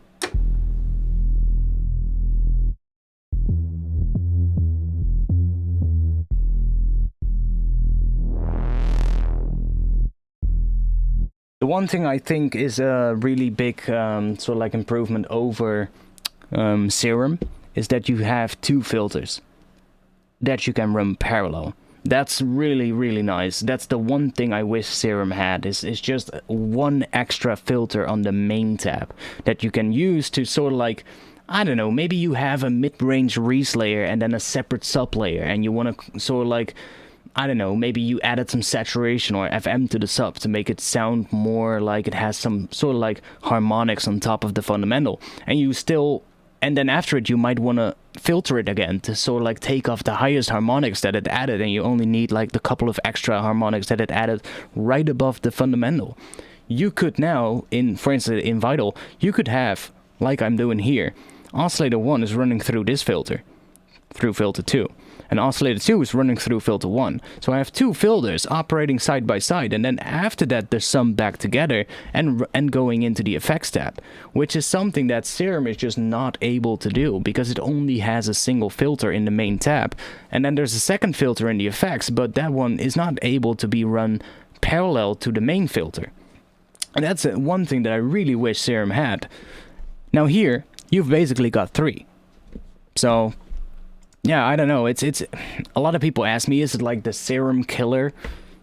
The one thing I think is a really big sort of like improvement over Serum is that you have 2 filters that you can run parallel. That's really, really nice. That's the one thing I wish Serum had, is just one extra filter on the main tab that you can use to sort of like, I don't know, maybe you have a mid-range Reese layer and then a separate sub layer, and you want to sort of like, I don't know, maybe you added some saturation or FM to the sub to make it sound more like it has some sort of like harmonics on top of the fundamental. And you still, and then after it you might want to filter it again to sort of like take off the highest harmonics that it added, and you only need like the couple of extra harmonics that it added right above the fundamental. You could now, for instance in Vital, you could have, like I'm doing here, Oscillator 1 is running through this filter, through filter 2. And Oscillator 2 is running through filter 1. So I have 2 filters operating side by side, and then after that they're summed back together and going into the effects tab, which is something that Serum is just not able to do because it only has a single filter in the main tab. And then there's a second filter in the effects, but that one is not able to be run parallel to the main filter. And that's one thing that I really wish Serum had. Now here, you've basically got 3. So yeah, I don't know, it's a lot of people ask me, is it like the Serum killer?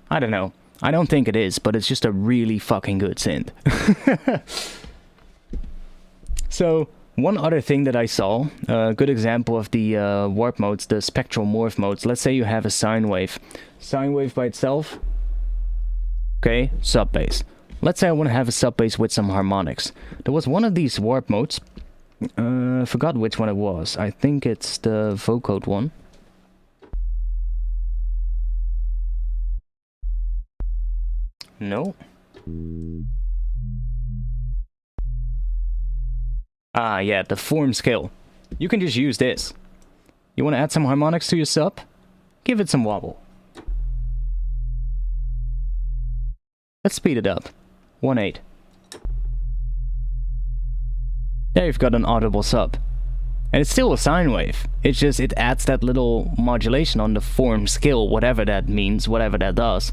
I don't know. I don't think it is, but it's just a really fucking good synth. So, one other thing that I saw, a good example of the warp modes, the spectral morph modes. Let's say you have a sine wave. Sine wave by itself. Okay, sub bass. Let's say I want to have a sub bass with some harmonics. There was one of these warp modes. I forgot which one it was. I think it's the vocode one. No. Ah, yeah, the form scale. You can just use this. You want to add some harmonics to your sub? Give it some wobble. Let's speed it up. 1/8. There you've got an audible sub. And it's still a sine wave. It's just, it adds that little modulation on the form scale, whatever that means, whatever that does.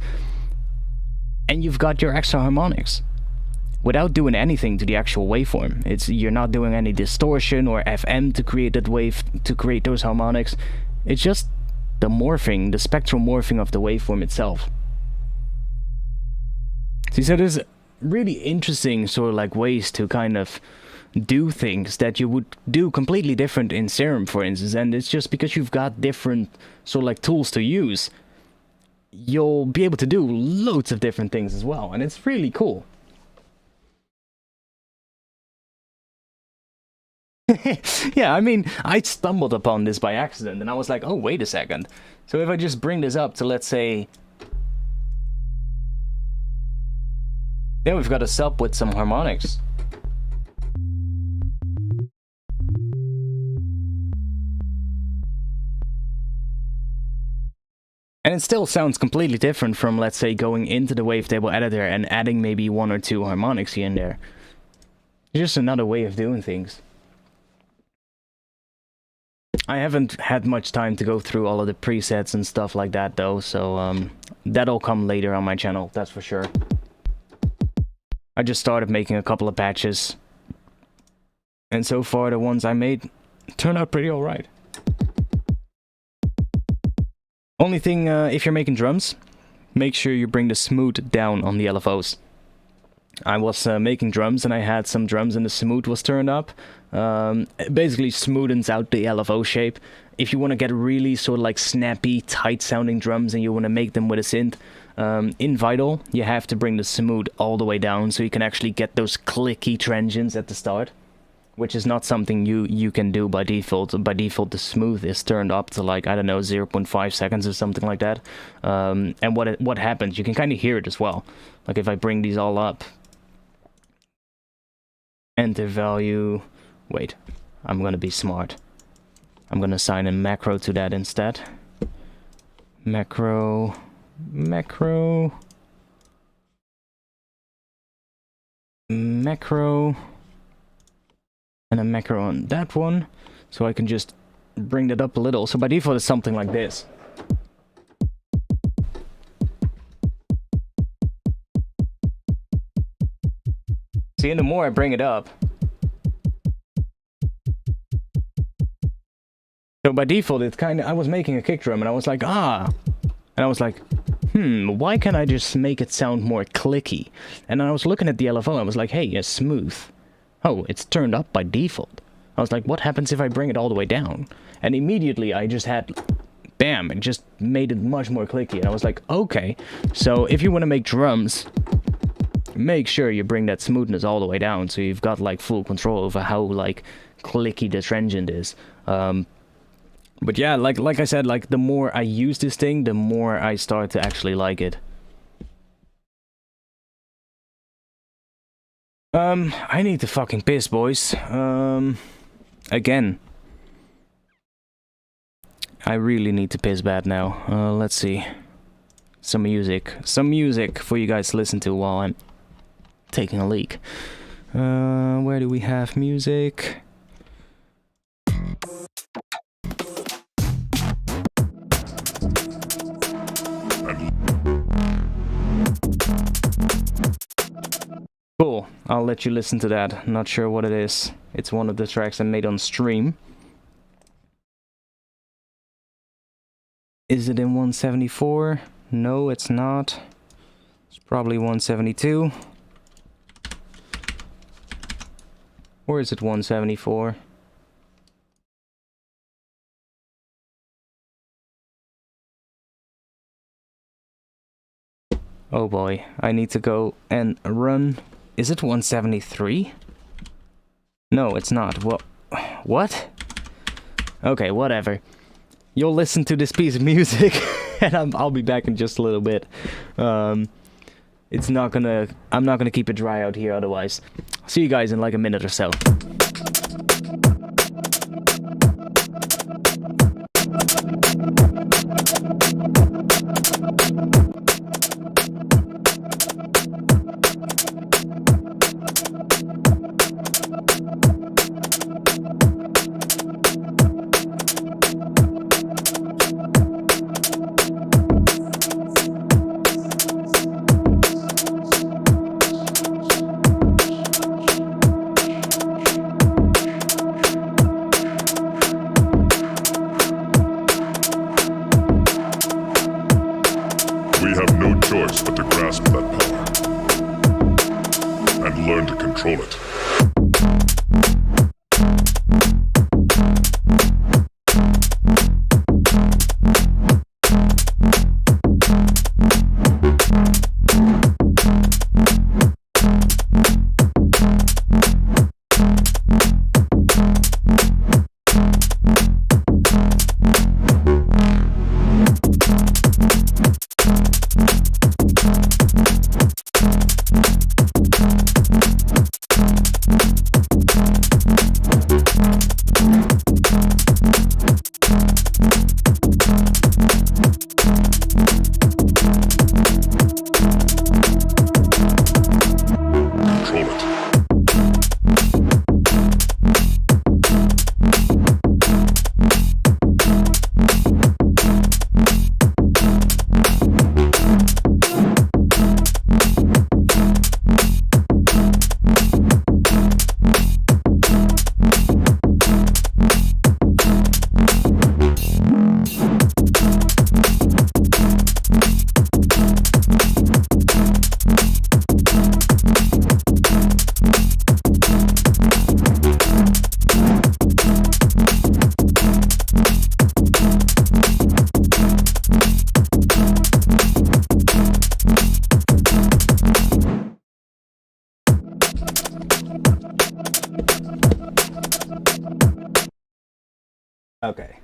And you've got your extra harmonics. Without doing anything to the actual waveform. You're not doing any distortion or FM to create that wave, to create those harmonics. It's just the morphing, the spectral morphing of the waveform itself. See, so there's really interesting sort of like ways to kind of do things that you would do completely different in Serum, for instance, and it's just because you've got different sort of like tools to use, you'll be able to do loads of different things as well, and it's really cool. Yeah, I mean, I stumbled upon this by accident, and I was like, oh, wait a second. So if I just bring this up to, let's say, then we've got a sub with some harmonics. And it still sounds completely different from, let's say, going into the wavetable editor and adding maybe 1 or 2 harmonics here and there. It's just another way of doing things. I haven't had much time to go through all of the presets and stuff like that though, so that'll come later on my channel, that's for sure. I just started making a couple of patches, and so far the ones I made turned out pretty alright. Only thing, if you're making drums, make sure you bring the smooth down on the LFOs. I was making drums and I had some drums and the smooth was turned up. It basically smoothens out the LFO shape. If you want to get really sort of like snappy, tight sounding drums and you want to make them with a synth, in Vital you have to bring the smooth all the way down so you can actually get those clicky transients at the start. Which is not something you can do by default. By default, the smooth is turned up to like, I don't know, 0.5 seconds or something like that. And what happens, you can kind of hear it as well. Like if I bring these all up. Enter value. Wait, I'm gonna be smart. I'm gonna assign a macro to that instead. Macro, macro, macro, and a macro on that one, so I can just bring that up a little. So by default it's something like this. See, and the more I bring it up, so by default it's kind of, I was making a kick drum and I was like, and I was like, why can't I just make it sound more clicky? And then I was looking at the LFO, I was like, hey, it's smooth. Oh, it's turned up by default. I was like, what happens if I bring it all the way down? And immediately I just had, bam, it just made it much more clicky. And I was like, okay, so if you want to make drums, make sure you bring that smoothness all the way down, so you've got like full control over how like clicky the transient is. But yeah, like I said, like the more I use this thing, the more I start to actually like it. I need to fucking piss, boys. Again. I really need to piss bad now. Let's see. Some music for you guys to listen to while I'm taking a leak. Where do we have music? Cool, I'll let you listen to that. Not sure what it is. It's one of the tracks I made on stream. Is it in 174? No, it's not. It's probably 172. Or is it 174? Oh boy, I need to go and run. Is it 173? No, it's not. What? Okay, whatever. You'll listen to this piece of music, and I'll be back in just a little bit. It's not gonna. I'm not gonna keep it dry out here otherwise. See you guys in like a minute or so. But to grasp that power and learn to control it. Okay.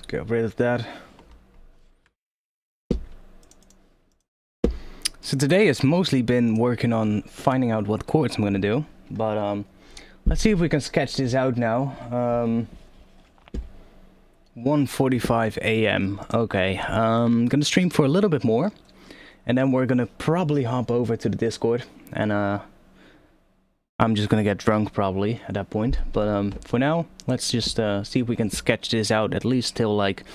Get rid of that. So today has mostly been working on finding out what chords I'm gonna do, but Let's see if we can sketch this out now. 1:45 a.m. Okay, I'm gonna stream for a little bit more, and then we're gonna probably hop over to the Discord, and I'm just gonna get drunk probably at that point. But for now, let's just see if we can sketch this out at least till like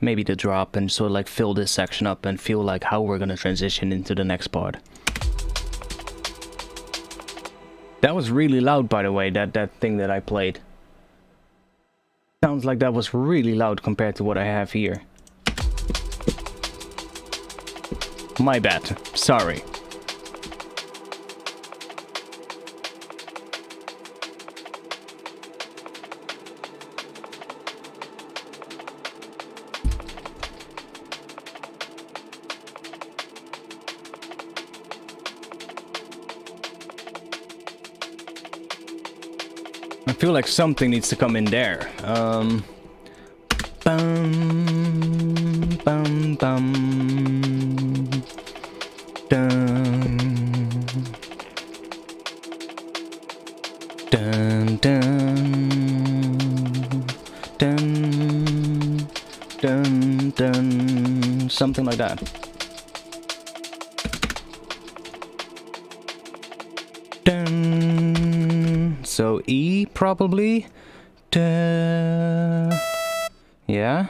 maybe the drop, and sort of like fill this section up and feel like how we're gonna transition into the next part. That was really loud, by the way, that thing that I played. Sounds like that was really loud compared to what I have here. My bad. Sorry. I feel like something needs to come in there. Bum, bum, bum. Dun. Dun, dun. Dun. Dun, dun. Something like that. Dun. So E probably. Dun. Yeah.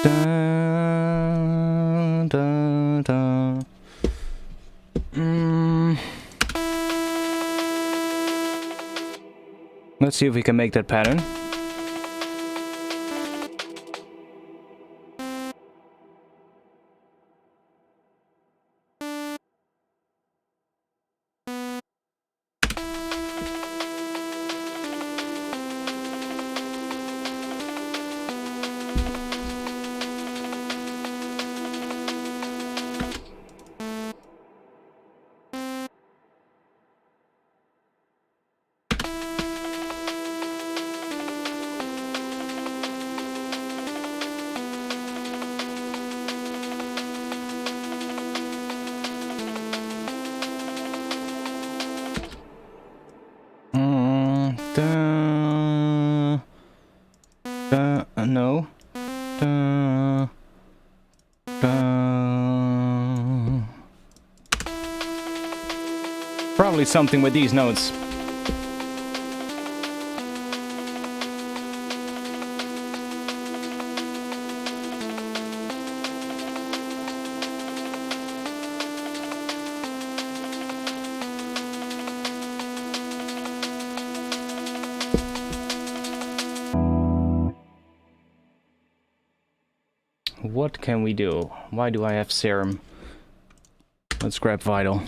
Dun, dun, dun. Let's see if we can make that pattern. No. Probably something with these notes. What can we do? Why do I have serum? Let's grab vital.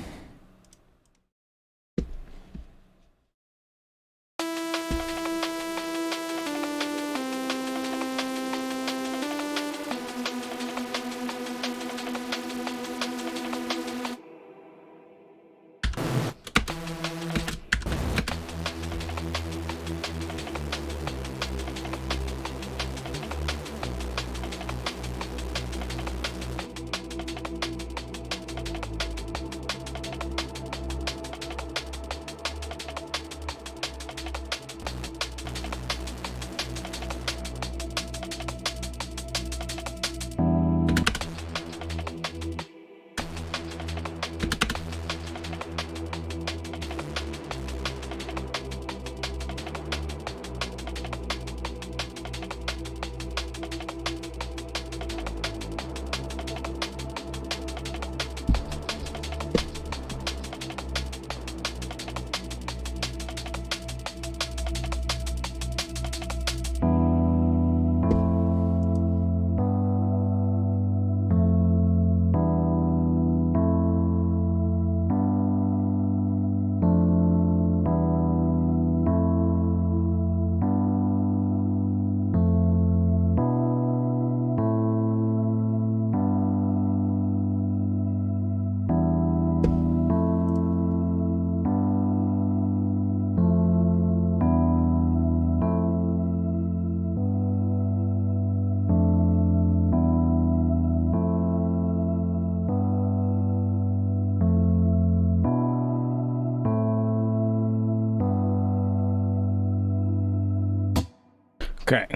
Okay,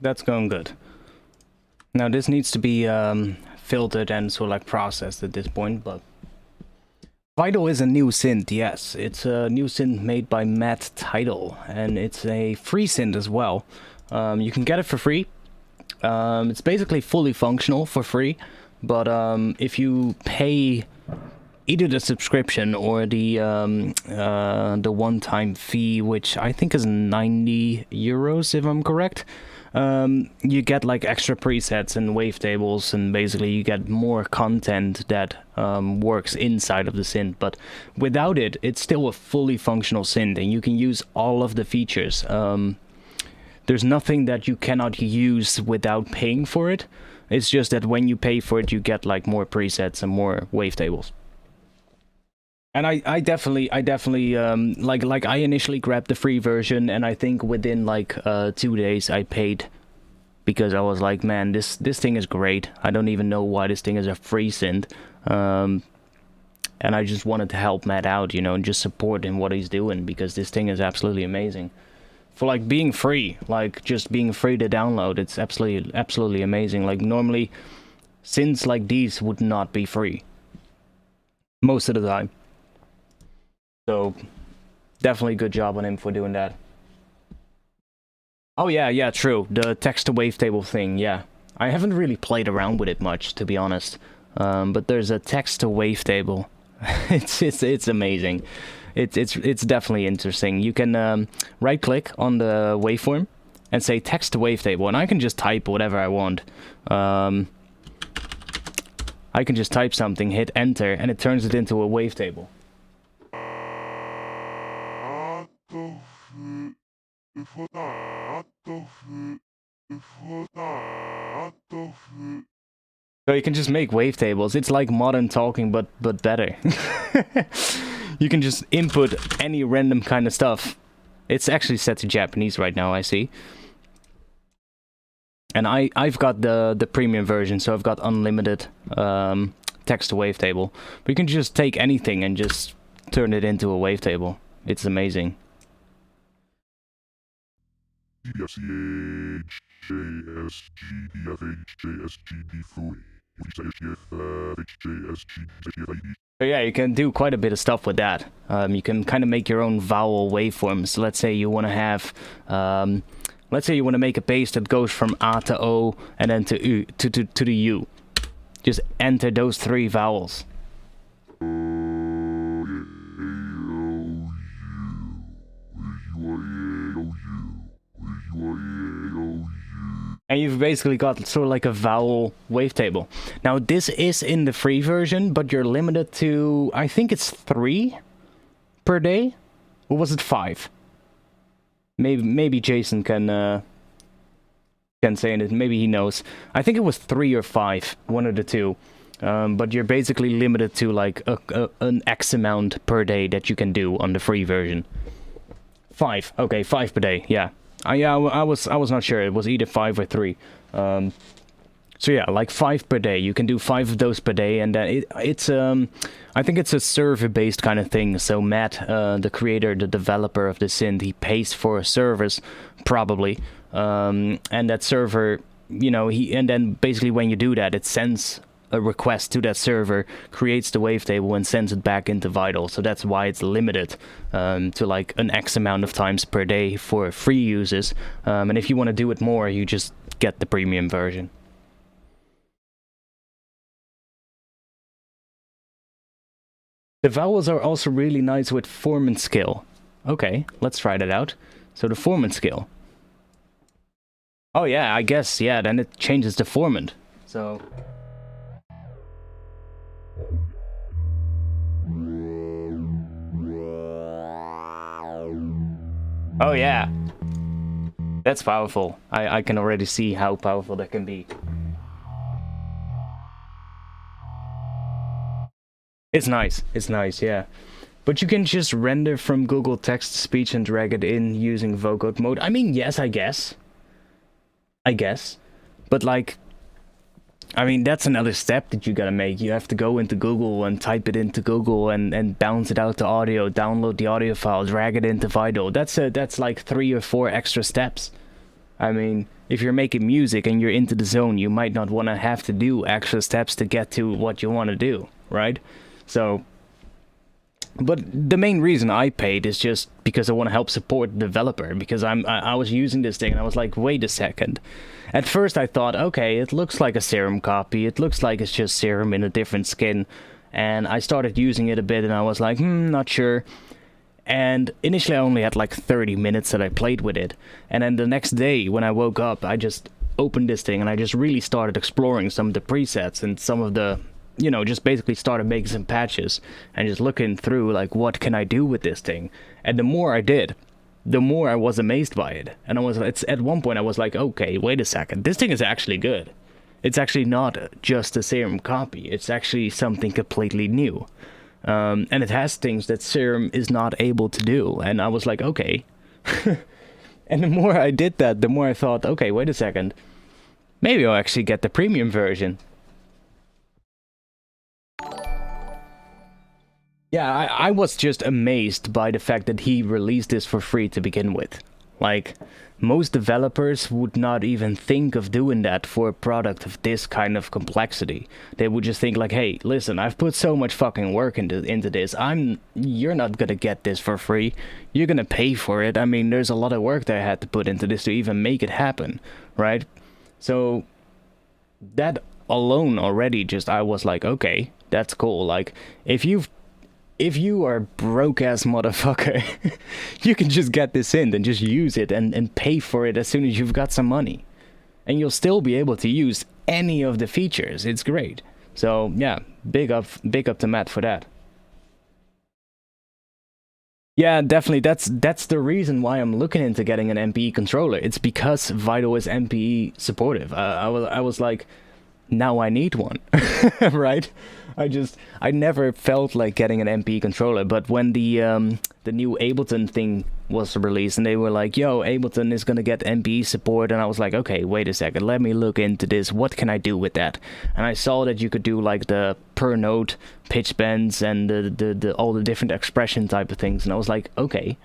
that's going good. Now this needs to be filtered and sort of like processed at this point, but Vital is a new synth, yes. It's a new synth made by Matt Tidal, and it's a free synth as well. You can get it for free. It's basically fully functional for free, but if you pay either the subscription or the one-time fee, which I think is 90 euros if I'm correct, you get like extra presets and wavetables, and basically you get more content that works inside of the synth. But without it, it's still a fully functional synth, and you can use all of the features. There's nothing that you cannot use without paying for it. It's just that when you pay for it, you get like more presets and more wavetables. And I definitely like I initially grabbed the free version, and I think within like 2 days I paid, because I was like, man, this thing is great. I don't even know why this thing is a free synth. And I just wanted to help Matt out, you know, and just support him what he's doing, because this thing is absolutely amazing. For like being free, like just being free to download, it's absolutely amazing. Like normally synths like these would not be free most of the time. So definitely good job on him for doing that. Oh yeah, true. The text to wavetable thing, yeah. I haven't really played around with it much, to be honest. But there's a text to wavetable. it's amazing. It's definitely interesting. You can right click on the waveform and say text to wavetable, and I can just type whatever I want. I can just type something, hit enter, and it turns it into a wavetable. So you can just make wavetables. It's like modern talking, but better. You can just input any random kind of stuff. It's actually set to Japanese right now, I see. And I've got the premium version, so I've got unlimited text to wavetable. But you can just take anything and just turn it into a wavetable. It's amazing. So yeah, you can do quite a bit of stuff with that. You can kind of make your own vowel waveforms. Let's say you want to have, let's say you want to make a bass that goes from A to O and then to U, to the U. Just enter those 3 vowels. And you've basically got sort of like a vowel wavetable. Now this is in the free version, but you're limited to, I think it's 3 per day? Or was it 5? Maybe Jason can say it, maybe he knows. I think it was 3 or 5, one of the two. But you're basically limited to like an X amount per day that you can do on the free version. 5, okay, 5 per day, yeah. I was not sure. It was either 5 or 3. So yeah, like 5 per day. You can do 5 of those per day, and then it's I think it's a server-based kind of thing. So Matt, the creator, the developer of the synth, he pays for a service, probably, and that server, you know, and then basically when you do that, it sends a request to that server, creates the wavetable, and sends it back into Vital. So that's why it's limited to like an X amount of times per day for free users. And if you want to do it more, you just get the premium version. The vowels are also really nice with form and scale. Okay, let's try that out. So the form and scale. Oh yeah, I guess, yeah, then it changes the formant. So... oh yeah, that's powerful. I can already see how powerful that can be. It's nice, yeah. But you can just render from Google Text-to-Speech and drag it in using vocode mode. I mean, yes, I guess. But like, I mean, that's another step that you gotta make. You have to go into Google and type it into Google and bounce it out to audio, download the audio file, drag it into Vital. That's like 3 or 4 extra steps. I mean, if you're making music and you're into the zone, you might not want to have to do extra steps to get to what you want to do, right? So, but the main reason I paid is just because I want to help support the developer, because I was using this thing and I was like, wait a second. At first I thought, okay, it looks like a Serum copy, it looks like it's just Serum in a different skin, and I started using it a bit and I was like, not sure. And initially I only had like 30 minutes that I played with it, and then the next day when I woke up, I just opened this thing and I just really started exploring some of the presets and some of the, you know, just basically started making some patches and just looking through like, what can I do with this thing? And the more I did, the more I was amazed by it. And it's at one point I was like, okay, wait a second, this thing is actually good. It's actually not just a Serum copy, it's actually something completely new. And it has things that Serum is not able to do, and I was like, okay. And the more I did that, the more I thought, okay, wait a second, maybe I'll actually get the premium version. Yeah, I was just amazed by the fact that he released this for free to begin with. Like, most developers would not even think of doing that for a product of this kind of complexity. They would just think like, hey, listen, I've put so much fucking work into this. You're not gonna get this for free. You're gonna pay for it. I mean, there's a lot of work that I had to put into this to even make it happen, right? So, that alone already I was like, okay, that's cool. Like, if you are a broke-ass motherfucker, you can just get this in and just use it and pay for it as soon as you've got some money. And you'll still be able to use any of the features. It's great. So, yeah, big up to Matt for that. Yeah, definitely. That's the reason why I'm looking into getting an MPE controller. It's because Vital is MPE supportive. I was like, now I need one, right? I never felt like getting an MPE controller, but when the new Ableton thing was released and they were like, yo, Ableton is gonna get MPE support, and I was like, okay, wait a second, let me look into this, what can I do with that? And I saw that you could do like the per note pitch bends and the all the different expression type of things, and I was like, okay,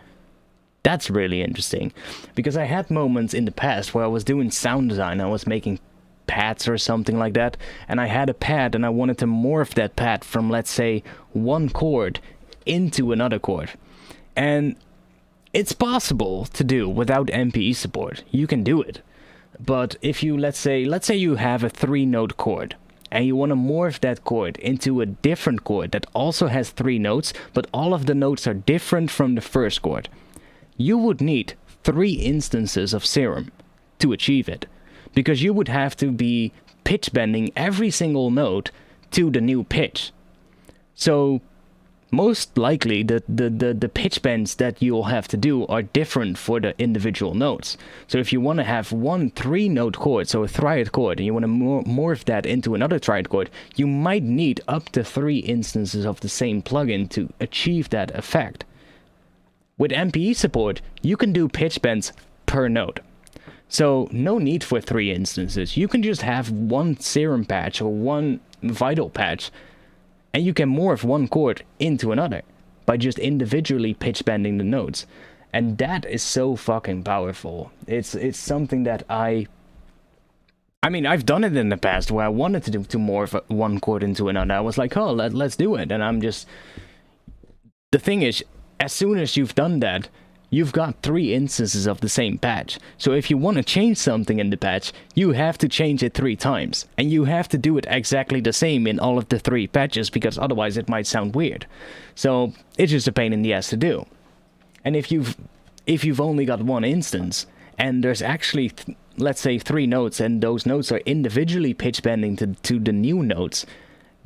that's really interesting, because I had moments in the past where I was doing sound design, I was making pads or something like that, and I had a pad and I wanted to morph that pad from, let's say, one chord into another chord, and it's possible to do without MPE support. You can do it, but if you let's say you have a 3-note chord and you want to morph that chord into a different chord that also has 3 notes, but all of the notes are different from the first chord, you would need 3 instances of Serum to achieve it, because you would have to be pitch bending every single note to the new pitch. So most likely the pitch bends that you'll have to do are different for the individual notes. So if you want to have one 3-note chord, so a triad chord, and you want to morph that into another triad chord, you might need up to 3 instances of the same plugin to achieve that effect. With MPE support, you can do pitch bends per note. So no need for 3 instances. You can just have one Serum patch or one Vital patch, and you can morph one chord into another by just individually pitch bending the notes. And that is so fucking powerful. It's something that I mean, I've done it in the past where I wanted to morph one chord into another. I was like, oh, let's do it. And the thing is, as soon as you've done that, you've got 3 instances of the same patch. So if you want to change something in the patch, you have to change it 3 times. And you have to do it exactly the same in all of the 3 patches, because otherwise it might sound weird. So it's just a pain in the ass to do. And if you've only got 1 instance, and there's actually, let's say, 3 notes, and those notes are individually pitch bending to the new notes,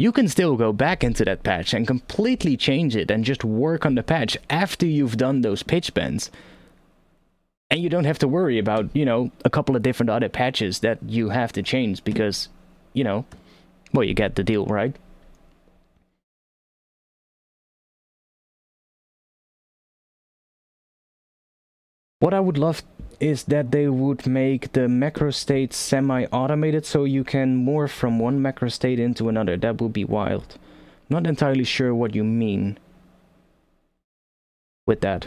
you can still go back into that patch and completely change it and just work on the patch after you've done those pitch bends. And you don't have to worry about, you know, a couple of different other patches that you have to change because, you know, well, you get the deal, right? What I would love is that they would make the macro state semi-automated so you can morph from one macro state into another. That would be wild. Not entirely sure what you mean with that.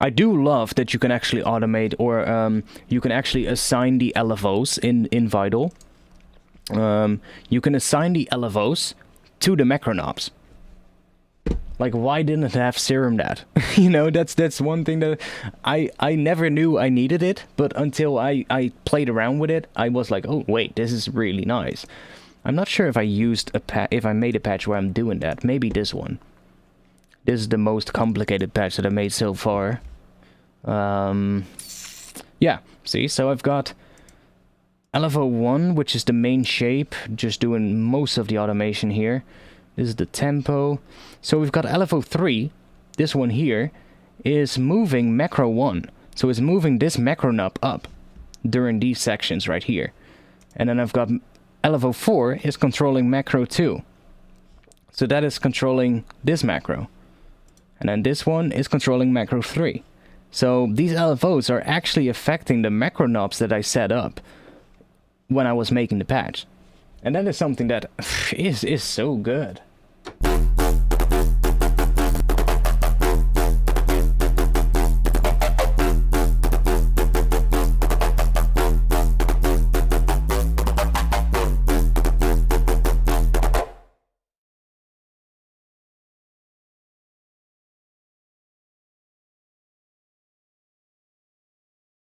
I do love that you can actually automate, or you can actually assign the LFOs in Vital. You can assign the LFOs to the macro knobs. Like, why didn't it have Serum that? You know, that's one thing that I never knew I needed it, but until I played around with it, I was like, oh wait, this is really nice. I'm not sure if I used if I made a patch where I'm doing that. Maybe this one. This is the most complicated patch that I made so far. Yeah, see, so I've got LFO1, which is the main shape, just doing most of the automation here. This is the tempo. So we've got LFO3, this one here, is moving macro 1. So it's moving this macro knob up during these sections right here. And then I've got LFO4 is controlling macro 2. So that is controlling this macro. And then this one is controlling macro 3. So these LFOs are actually affecting the macro knobs that I set up when I was making the patch. And that is something that is so good.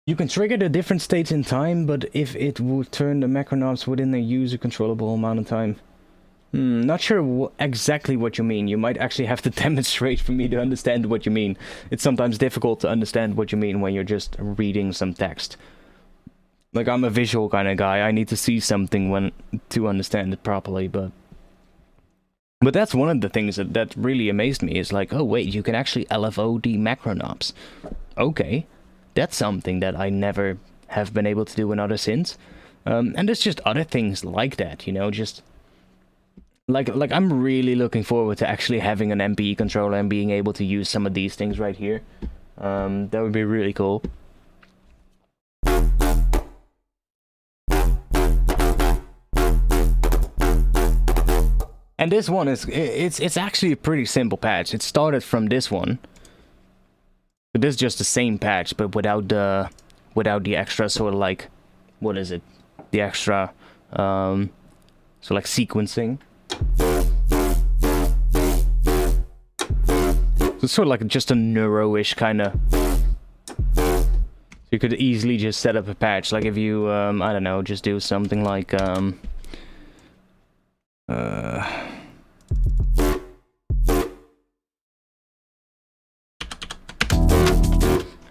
You can trigger the different states in time, but if it would turn the macro knobs within a user controllable amount of time. Not sure exactly what you mean. You might actually have to demonstrate for me to understand what you mean. It's sometimes difficult to understand what you mean when you're just reading some text. Like, I'm a visual kind of guy. I need to see something to understand it properly, but that's one of the things that really amazed me, is like, oh wait, you can actually LFO the macro knobs. Okay. That's something that I never have been able to do in other synths. And there's just other things like that, you know, just... Like I'm really looking forward to actually having an MPE controller and being able to use some of these things right here. That would be really cool. And this one it's actually a pretty simple patch. It started from this one. But this is just the same patch, but without the extra sort of like, what is it? The extra, so like sequencing. So it's sort of like just a neuro-ish kind of. So you could easily just set up a patch, like if you, I don't know, just do something like,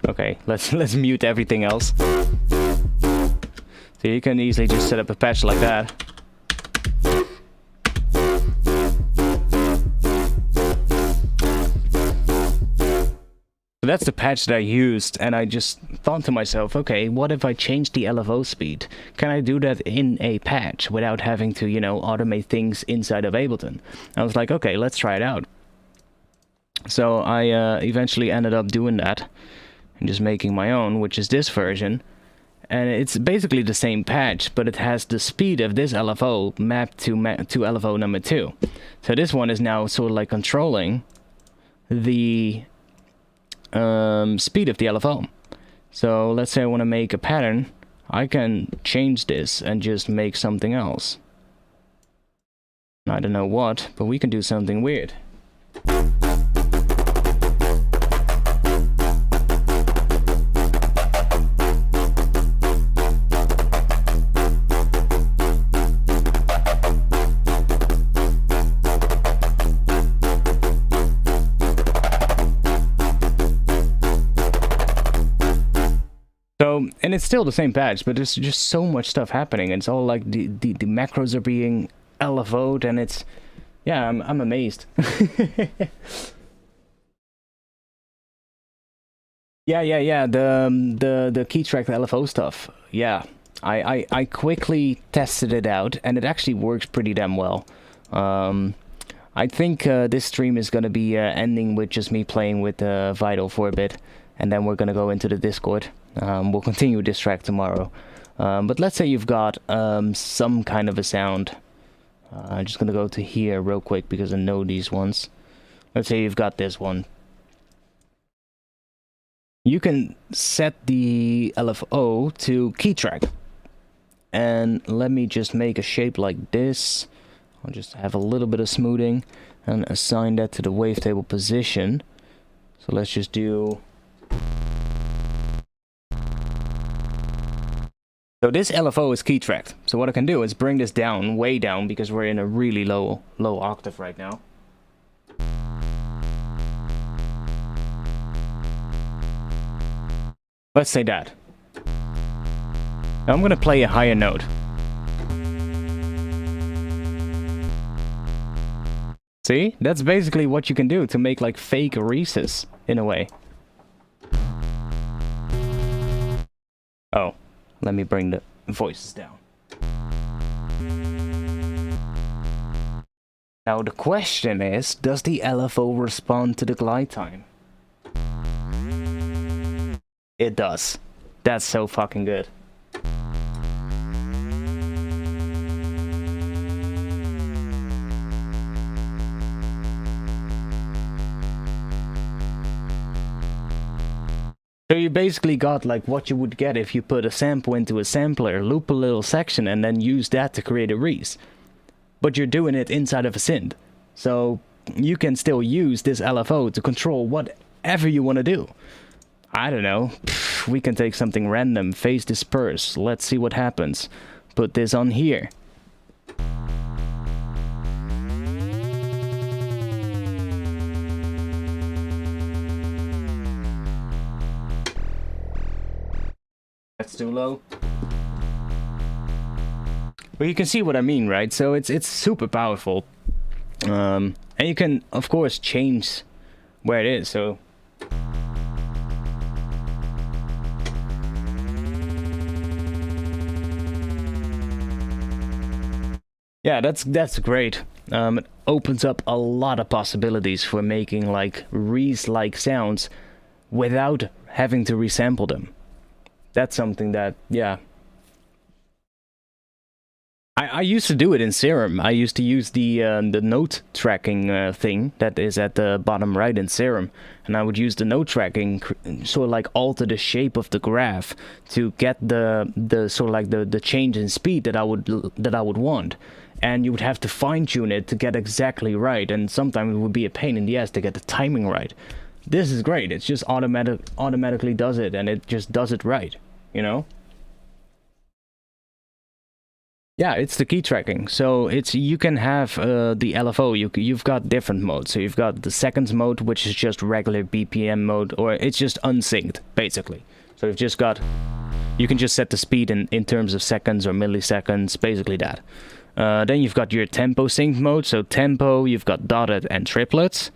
okay, let's mute everything else. So you can easily just set up a patch like that. So that's the patch that I used, and I just thought to myself, okay, what if I change the LFO speed? Can I do that in a patch without having to, you know, automate things inside of Ableton? I was like, okay, let's try it out. So I eventually ended up doing that and just making my own, which is this version. And it's basically the same patch, but it has the speed of this LFO mapped to LFO number 2. So this one is now sort of like controlling the speed of the LFO. So let's say I want to make a pattern, I can change this and just make something else. I don't know what, but we can do something weird. So, and it's still the same patch, but there's just so much stuff happening. It's all like the macros are being LFO'd, and it's, yeah, I'm amazed. Yeah. The key track LFO stuff. Yeah, I quickly tested it out, and it actually works pretty damn well. I think this stream is gonna be ending with just me playing with Vital for a bit, and then we're gonna go into the Discord. We'll continue this track tomorrow. But let's say you've got some kind of a sound. I'm just gonna go to here real quick because I know these ones. Let's say you've got this one. you can set the LFO to key track. And let me just make a shape like this. I'll just have a little bit of smoothing and assign that to the wavetable position. So let's just do... So this LFO is key tracked. So what I can do is bring this down, way down, because we're in a really low octave right now. Let's say that. Now I'm gonna play a higher note. See? That's basically what you can do to make like fake recess, in a way. Oh, let me bring the voices down. Now the question is, does the LFO respond to the glide time? It does. That's so fucking good. So you basically got like what you would get if you put a sample into a sampler, loop a little section, and then use that to create a res. But you're doing it inside of a synth. So you can still use this LFO to control whatever you want to do. I don't know. We can take something random, phase disperse. Let's see what happens. Put this on here. That's too low. But you can see what I mean, right? So it's super powerful. And you can, of course, change where it is. So yeah, that's great. It opens up a lot of possibilities for making like Reese-like sounds without having to resample them. That's something that, yeah. I used to do it in Serum. I used to use the note tracking thing that is at the bottom right in Serum, and I would use the note tracking, sort of like alter the shape of the graph to get the sort of like the change in speed that I would want, and you would have to fine tune it to get exactly right, and sometimes it would be a pain in the ass to get the timing right. This is great. It's just automatically does it, and it just does it right, you know? Yeah, it's the key tracking. So you can have the LFO. You've got different modes. So you've got the seconds mode, which is just regular BPM mode, or it's just unsynced basically. So you've just got, you can just set the speed in terms of seconds or milliseconds, basically that. Then you've got your tempo sync mode. So tempo, you've got dotted and triplets.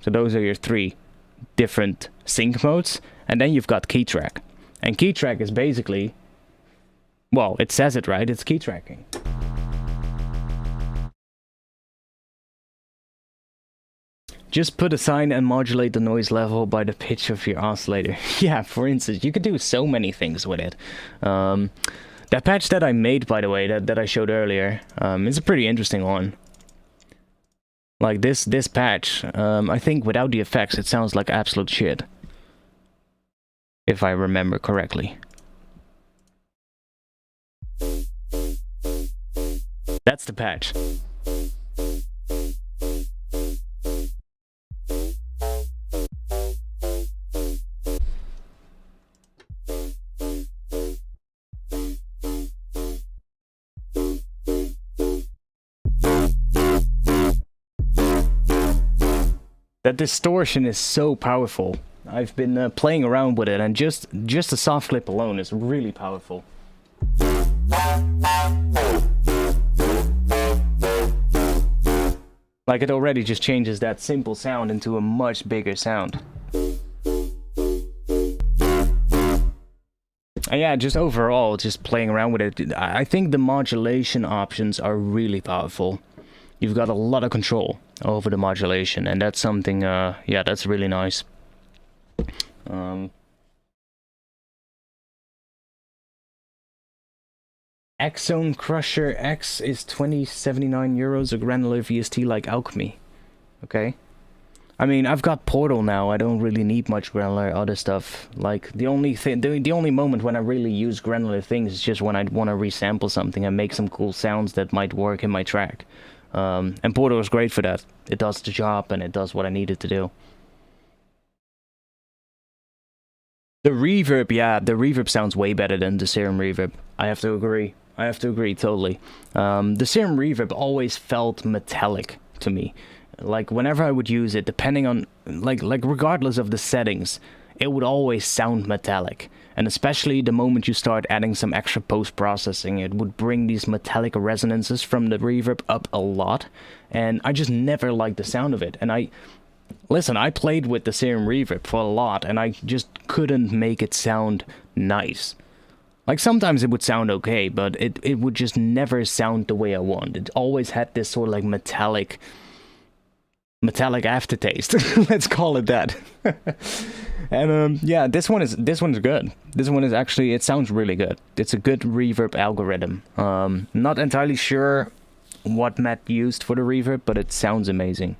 So those are your three different sync modes. And then you've got key track. And key track is basically, well, it says it right, it's key tracking. Just put a sign and modulate the noise level by the pitch of your oscillator. Yeah, for instance, you could do so many things with it. That patch that I made, by the way, that I showed earlier, is a pretty interesting one. Like this patch, I think without the effects it sounds like absolute shit. If I remember correctly. That's the patch. That distortion is so powerful. I've been playing around with it, and just the soft clip alone is really powerful. Like, it already just changes that simple sound into a much bigger sound. And yeah, just overall, just playing around with it, I think the modulation options are really powerful. You've got a lot of control over the modulation, and that's something, yeah, that's really nice. X-Zone Crusher X is 2079 euros, a granular VST like Alchemy. Okay. I mean, I've got Portal now. I don't really need much granular other stuff. Like the only thing, the only moment when I really use granular things is just when I want to resample something and make some cool sounds that might work in my track. And Portal is great for that. It does the job and it does what I need it to do. The reverb, yeah, the reverb sounds way better than the Serum reverb. I have to agree. I have to agree totally. The Serum reverb always felt metallic to me. Like whenever I would use it, depending on like regardless of the settings, it would always sound metallic. And especially the moment you start adding some extra post-processing, it would bring these metallic resonances from the reverb up a lot. And I just never liked the sound of it. And I played with the Serum reverb for a lot, and I just couldn't make it sound nice. Like sometimes it would sound okay, but it would just never sound the way I want. It always had this sort of like metallic aftertaste. Let's call it that. And yeah, this one's good. This one is actually, it sounds really good. It's a good reverb algorithm. Not entirely sure what Matt used for the reverb, but it sounds amazing.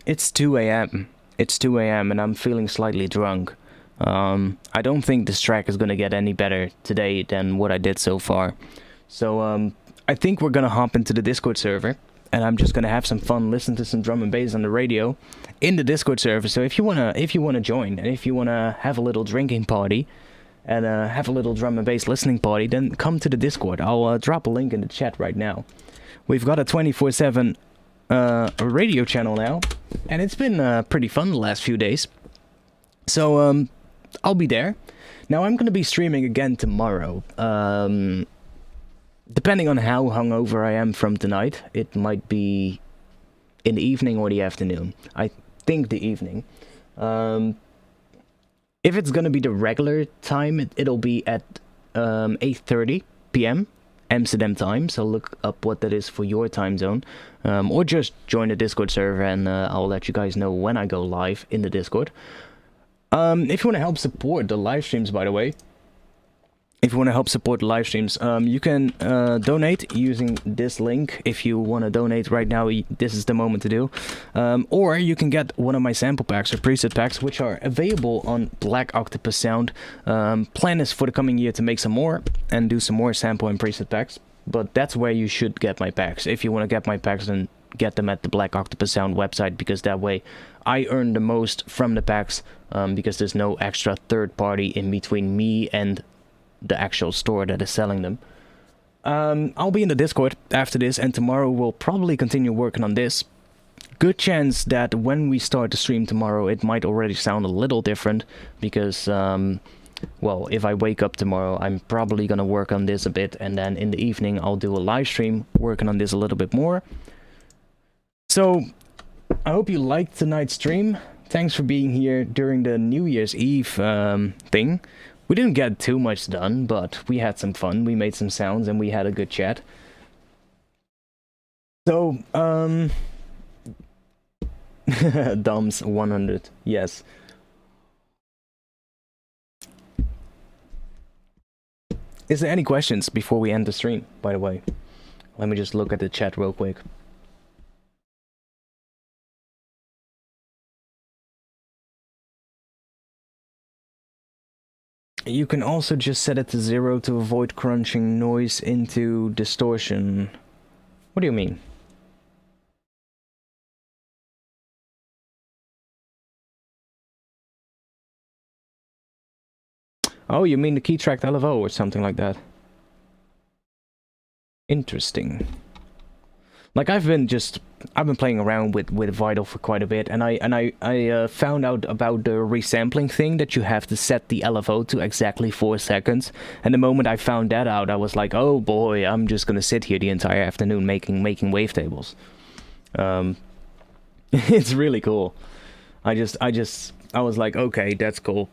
It's 2 a.m. It's 2 a.m. and I'm feeling slightly drunk. I don't think this track is gonna get any better today than what I did so far. So I think we're gonna hop into the Discord server, and I'm just gonna have some fun, listen to some drum and bass on the radio in the Discord server. So if you wanna join, and if you wanna have a little drinking party and have a little drum and bass listening party, then come to the Discord. I'll drop a link in the chat right now. We've got a 24/7 radio channel now, and it's been pretty fun the last few days. So I'll be there. Now I'm gonna be streaming again tomorrow. Depending on how hungover I am from tonight, it might be in the evening or the afternoon. I think the evening. If it's gonna be the regular time, it'll be at 8:30 p.m. Amsterdam time, so look up what that is for your time zone. Or just join the Discord server and I'll let you guys know when I go live in the Discord. If you want to help support the live streams, by the way, you can donate using this link. If you want to donate right now, this is the moment to do. Or you can get one of my sample packs or preset packs, which are available on Black Octopus Sound. Plan is for the coming year to make some more and do some more sample and preset packs. But that's where you should get my packs. If you want to get my packs, then get them at the Black Octopus Sound website, because that way I earn the most from the packs, because there's no extra third party in between me and the actual store that is selling them. I'll be in the Discord after this, and tomorrow we'll probably continue working on this. Good chance that when we start the stream tomorrow, it might already sound a little different, because well, if I wake up tomorrow, I'm probably gonna work on this a bit, and then in the evening I'll do a live stream working on this a little bit more. So I hope you liked tonight's stream. Thanks for being here during the New Year's Eve thing. We didn't get too much done, but we had some fun. We made some sounds and we had a good chat. So, Dom's 100, yes. Is there any questions before we end the stream, by the way? Let me just look at the chat real quick. You can also just set it to 0 to avoid crunching noise into distortion. What do you mean? Oh, you mean the key tracked LFO or something like that? Interesting. Like I've been playing around with Vital for quite a bit, and I found out about the resampling thing, that you have to set the LFO to exactly 4 seconds. And the moment I found that out, I was like, oh boy, I'm just gonna sit here the entire afternoon making wavetables. It's really cool. I was like, okay, that's cool.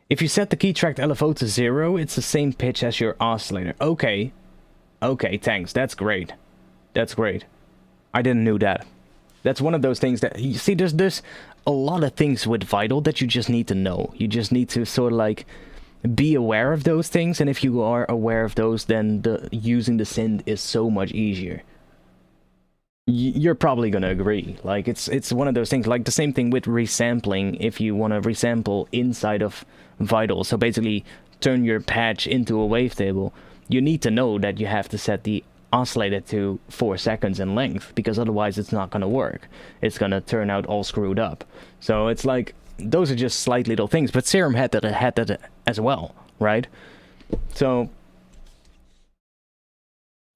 If you set the key tracked LFO to 0, it's the same pitch as your oscillator. Okay. Okay, thanks. That's great. That's great. I didn't know that. That's one of those things that, you see, there's a lot of things with Vital that you just need to know. You just need to sort of like be aware of those things, and if you are aware of those, then using the synth is so much easier. You're probably gonna agree. Like, it's one of those things, like the same thing with resampling. If you want to resample inside of Vital, so basically turn your patch into a wavetable, you need to know that you have to set the oscillator to 4 seconds in length, because otherwise it's not gonna work. It's gonna turn out all screwed up. So it's like, those are just slight little things, but Serum had that as well, right? So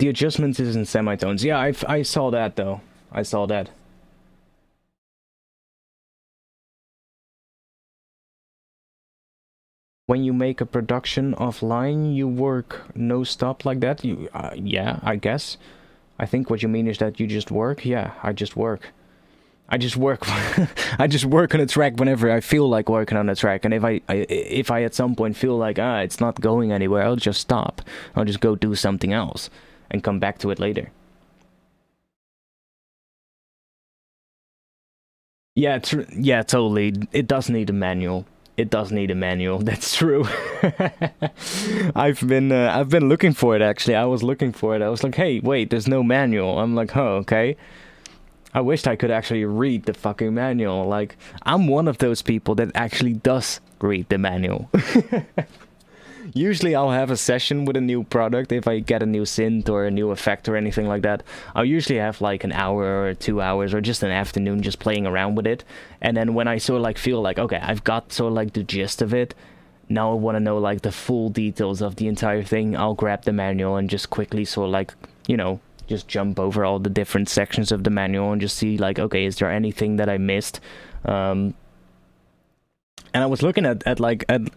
the adjustments is in semitones. Yeah, I saw that though. I saw that. When you make a production offline, you work no stop like that? Yeah, I guess. I think what you mean is that you just work. Yeah, I just work. I just work. I just work on a track whenever I feel like working on a track, and if I at some point feel like it's not going anywhere, I'll just stop. I'll just go do something else and come back to it later. Yeah, yeah, totally. It does need a manual. It does need a manual. That's true. I've been looking for it actually. I was looking for it. I was like, hey, wait, there's no manual. I'm like, oh, okay. I wished I could actually read the fucking manual. Like, I'm one of those people that actually does read the manual. Usually I'll have a session with a new product. If I get a new synth or a new effect or anything like that, I'll usually have like an hour or 2 hours or just an afternoon just playing around with it. And then when I sort of like feel like, okay, I've got sort of like the gist of it, now I want to know like the full details of the entire thing, I'll grab the manual and just quickly sort of like, you know, just jump over all the different sections of the manual and just see like, okay, is there anything that I missed? And I was looking at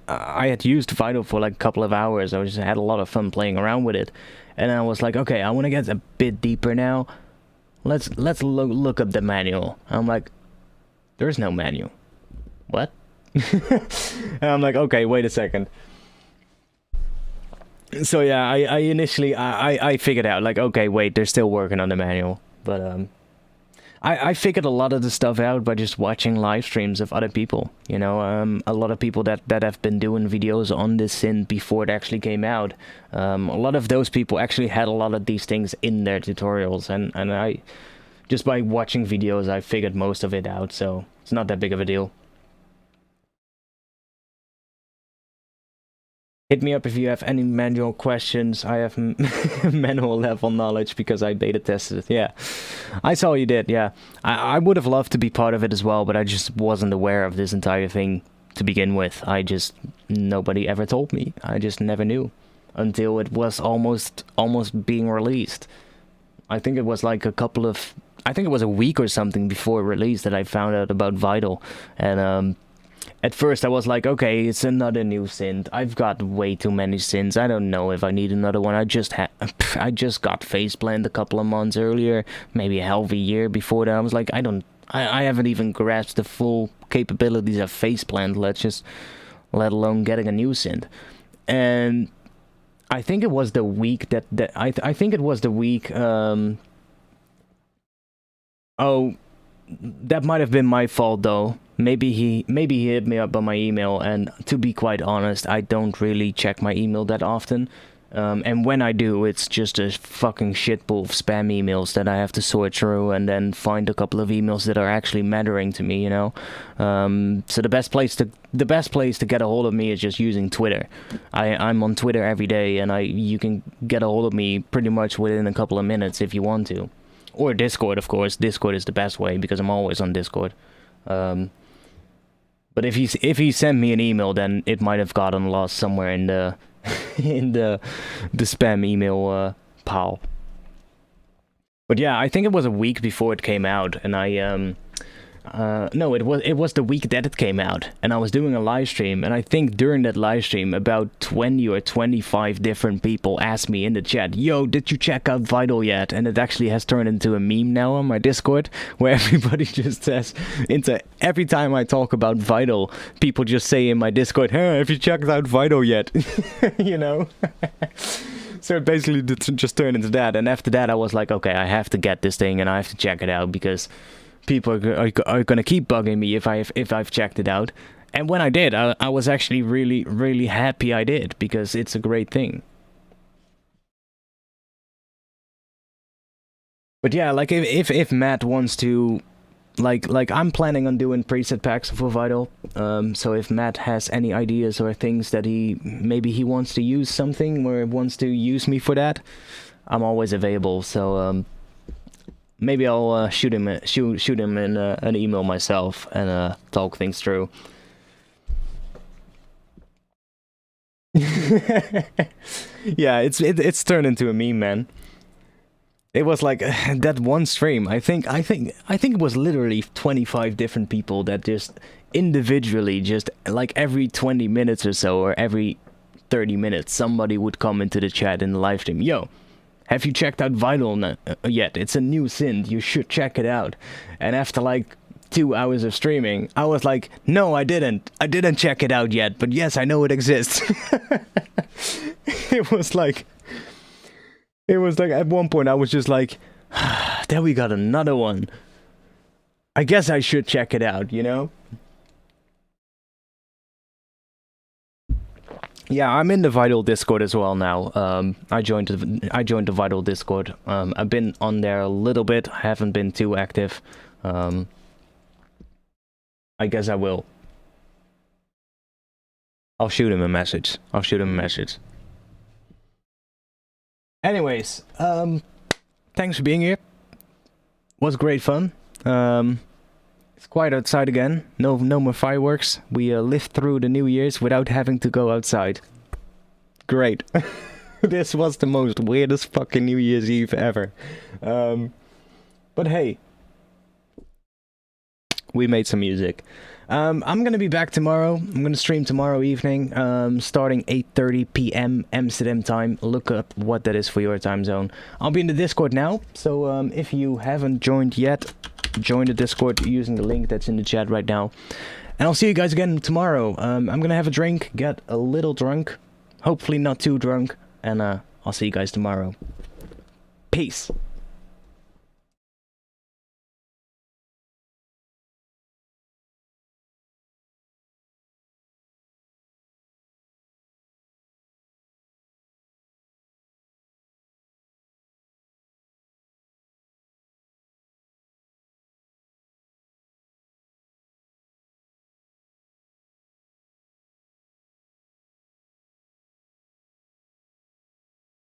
I had used Vital for like a couple of hours. I just had a lot of fun playing around with it, and I was like, okay, I want to get a bit deeper now. Let's look up the manual. I'm like, there's no manual. What? And I'm like, okay, wait a second. So yeah, I initially I figured out like, okay, wait, they're still working on the manual, but I figured a lot of the stuff out by just watching live streams of other people. You know, a lot of people that have been doing videos on this synth before it actually came out. A lot of those people actually had a lot of these things in their tutorials, and I just by watching videos I figured most of it out. So it's not that big of a deal. Hit me up if you have any manual questions. I have manual level knowledge because I beta tested it. Yeah, I saw you did. Yeah, I would have loved to be part of it as well, but I just wasn't aware of this entire thing to begin with. Nobody ever told me. I just never knew until it was almost being released. I think it was like I think it was a week or something before release that I found out about Vital, and at first I was like, okay, it's another new synth. I've got way too many synths. I don't know if I need another one. I just got Faceplant a couple of months earlier, maybe a hell of a year before that. I was like, I haven't even grasped the full capabilities of Faceplant, let alone getting a new synth. And I think it was the week I think it was the week, oh, that might have been my fault though. Maybe he hit me up on my email, and to be quite honest, I don't really check my email that often. And when I do, it's just a fucking shitpool of spam emails that I have to sort through and then find a couple of emails that are actually mattering to me, you know. So the best place to get a hold of me is just using Twitter. I'm on Twitter every day, and you can get a hold of me pretty much within a couple of minutes if you want to. Or Discord, of course. Discord is the best way because I'm always on Discord. But if he sent me an email, then it might have gotten lost somewhere in the the spam email pile. But yeah, I think it was a week before it came out, and no, it was the week that it came out, and I was doing a live stream, and I think during that live stream about 20 or 25 different people asked me in the chat, yo, did you check out Vital yet? And it actually has turned into a meme now on my Discord, where everybody just says, every time I talk about Vital, people just say in my Discord, hey, have you checked out Vital yet? You know? So it basically just turned into that, and after that I was like, okay, I have to get this thing and I have to check it out, because people are going to keep bugging me if I've checked it out, And when I did, I was actually really, really happy I did, because it's a great thing. But yeah, like if Matt wants to, like I'm planning on doing preset packs for Vital. So if Matt has any ideas or things that maybe he wants to use something or wants to use me for that, I'm always available. So maybe I'll shoot him in an email myself and talk things through. Yeah, it's turned into a meme, man. It was like that one stream. I think it was literally 25 different people that just individually, just like every 20 minutes or so, or every 30 minutes, somebody would come into the chat in the live stream. Yo, have you checked out Vital yet? It's a new synth. You should check it out. And after like 2 hours of streaming, I was like, no, I didn't check it out yet, but yes, I know it exists. It was like at one point I was just like, there we got another one. I guess I should check it out, you know? Yeah, I'm in the Vital Discord as well now. I joined the Vital Discord. I've been on there a little bit, haven't been too active. I guess I will. I'll shoot him a message. Anyways, thanks for being here. Was great fun. It's quiet outside again. No more fireworks. We lived through the New Year's without having to go outside. Great. This was the most weirdest fucking New Year's Eve ever. But hey, we made some music. I'm gonna be back tomorrow. I'm gonna stream tomorrow evening, starting 8:30 p.m. Amsterdam time. Look up what that is for your time zone. I'll be in the Discord now, so if you haven't joined yet, join the Discord using the link that's in the chat right now. And I'll see you guys again tomorrow. I'm gonna have a drink, get a little drunk, hopefully not too drunk, and I'll see you guys tomorrow. Peace.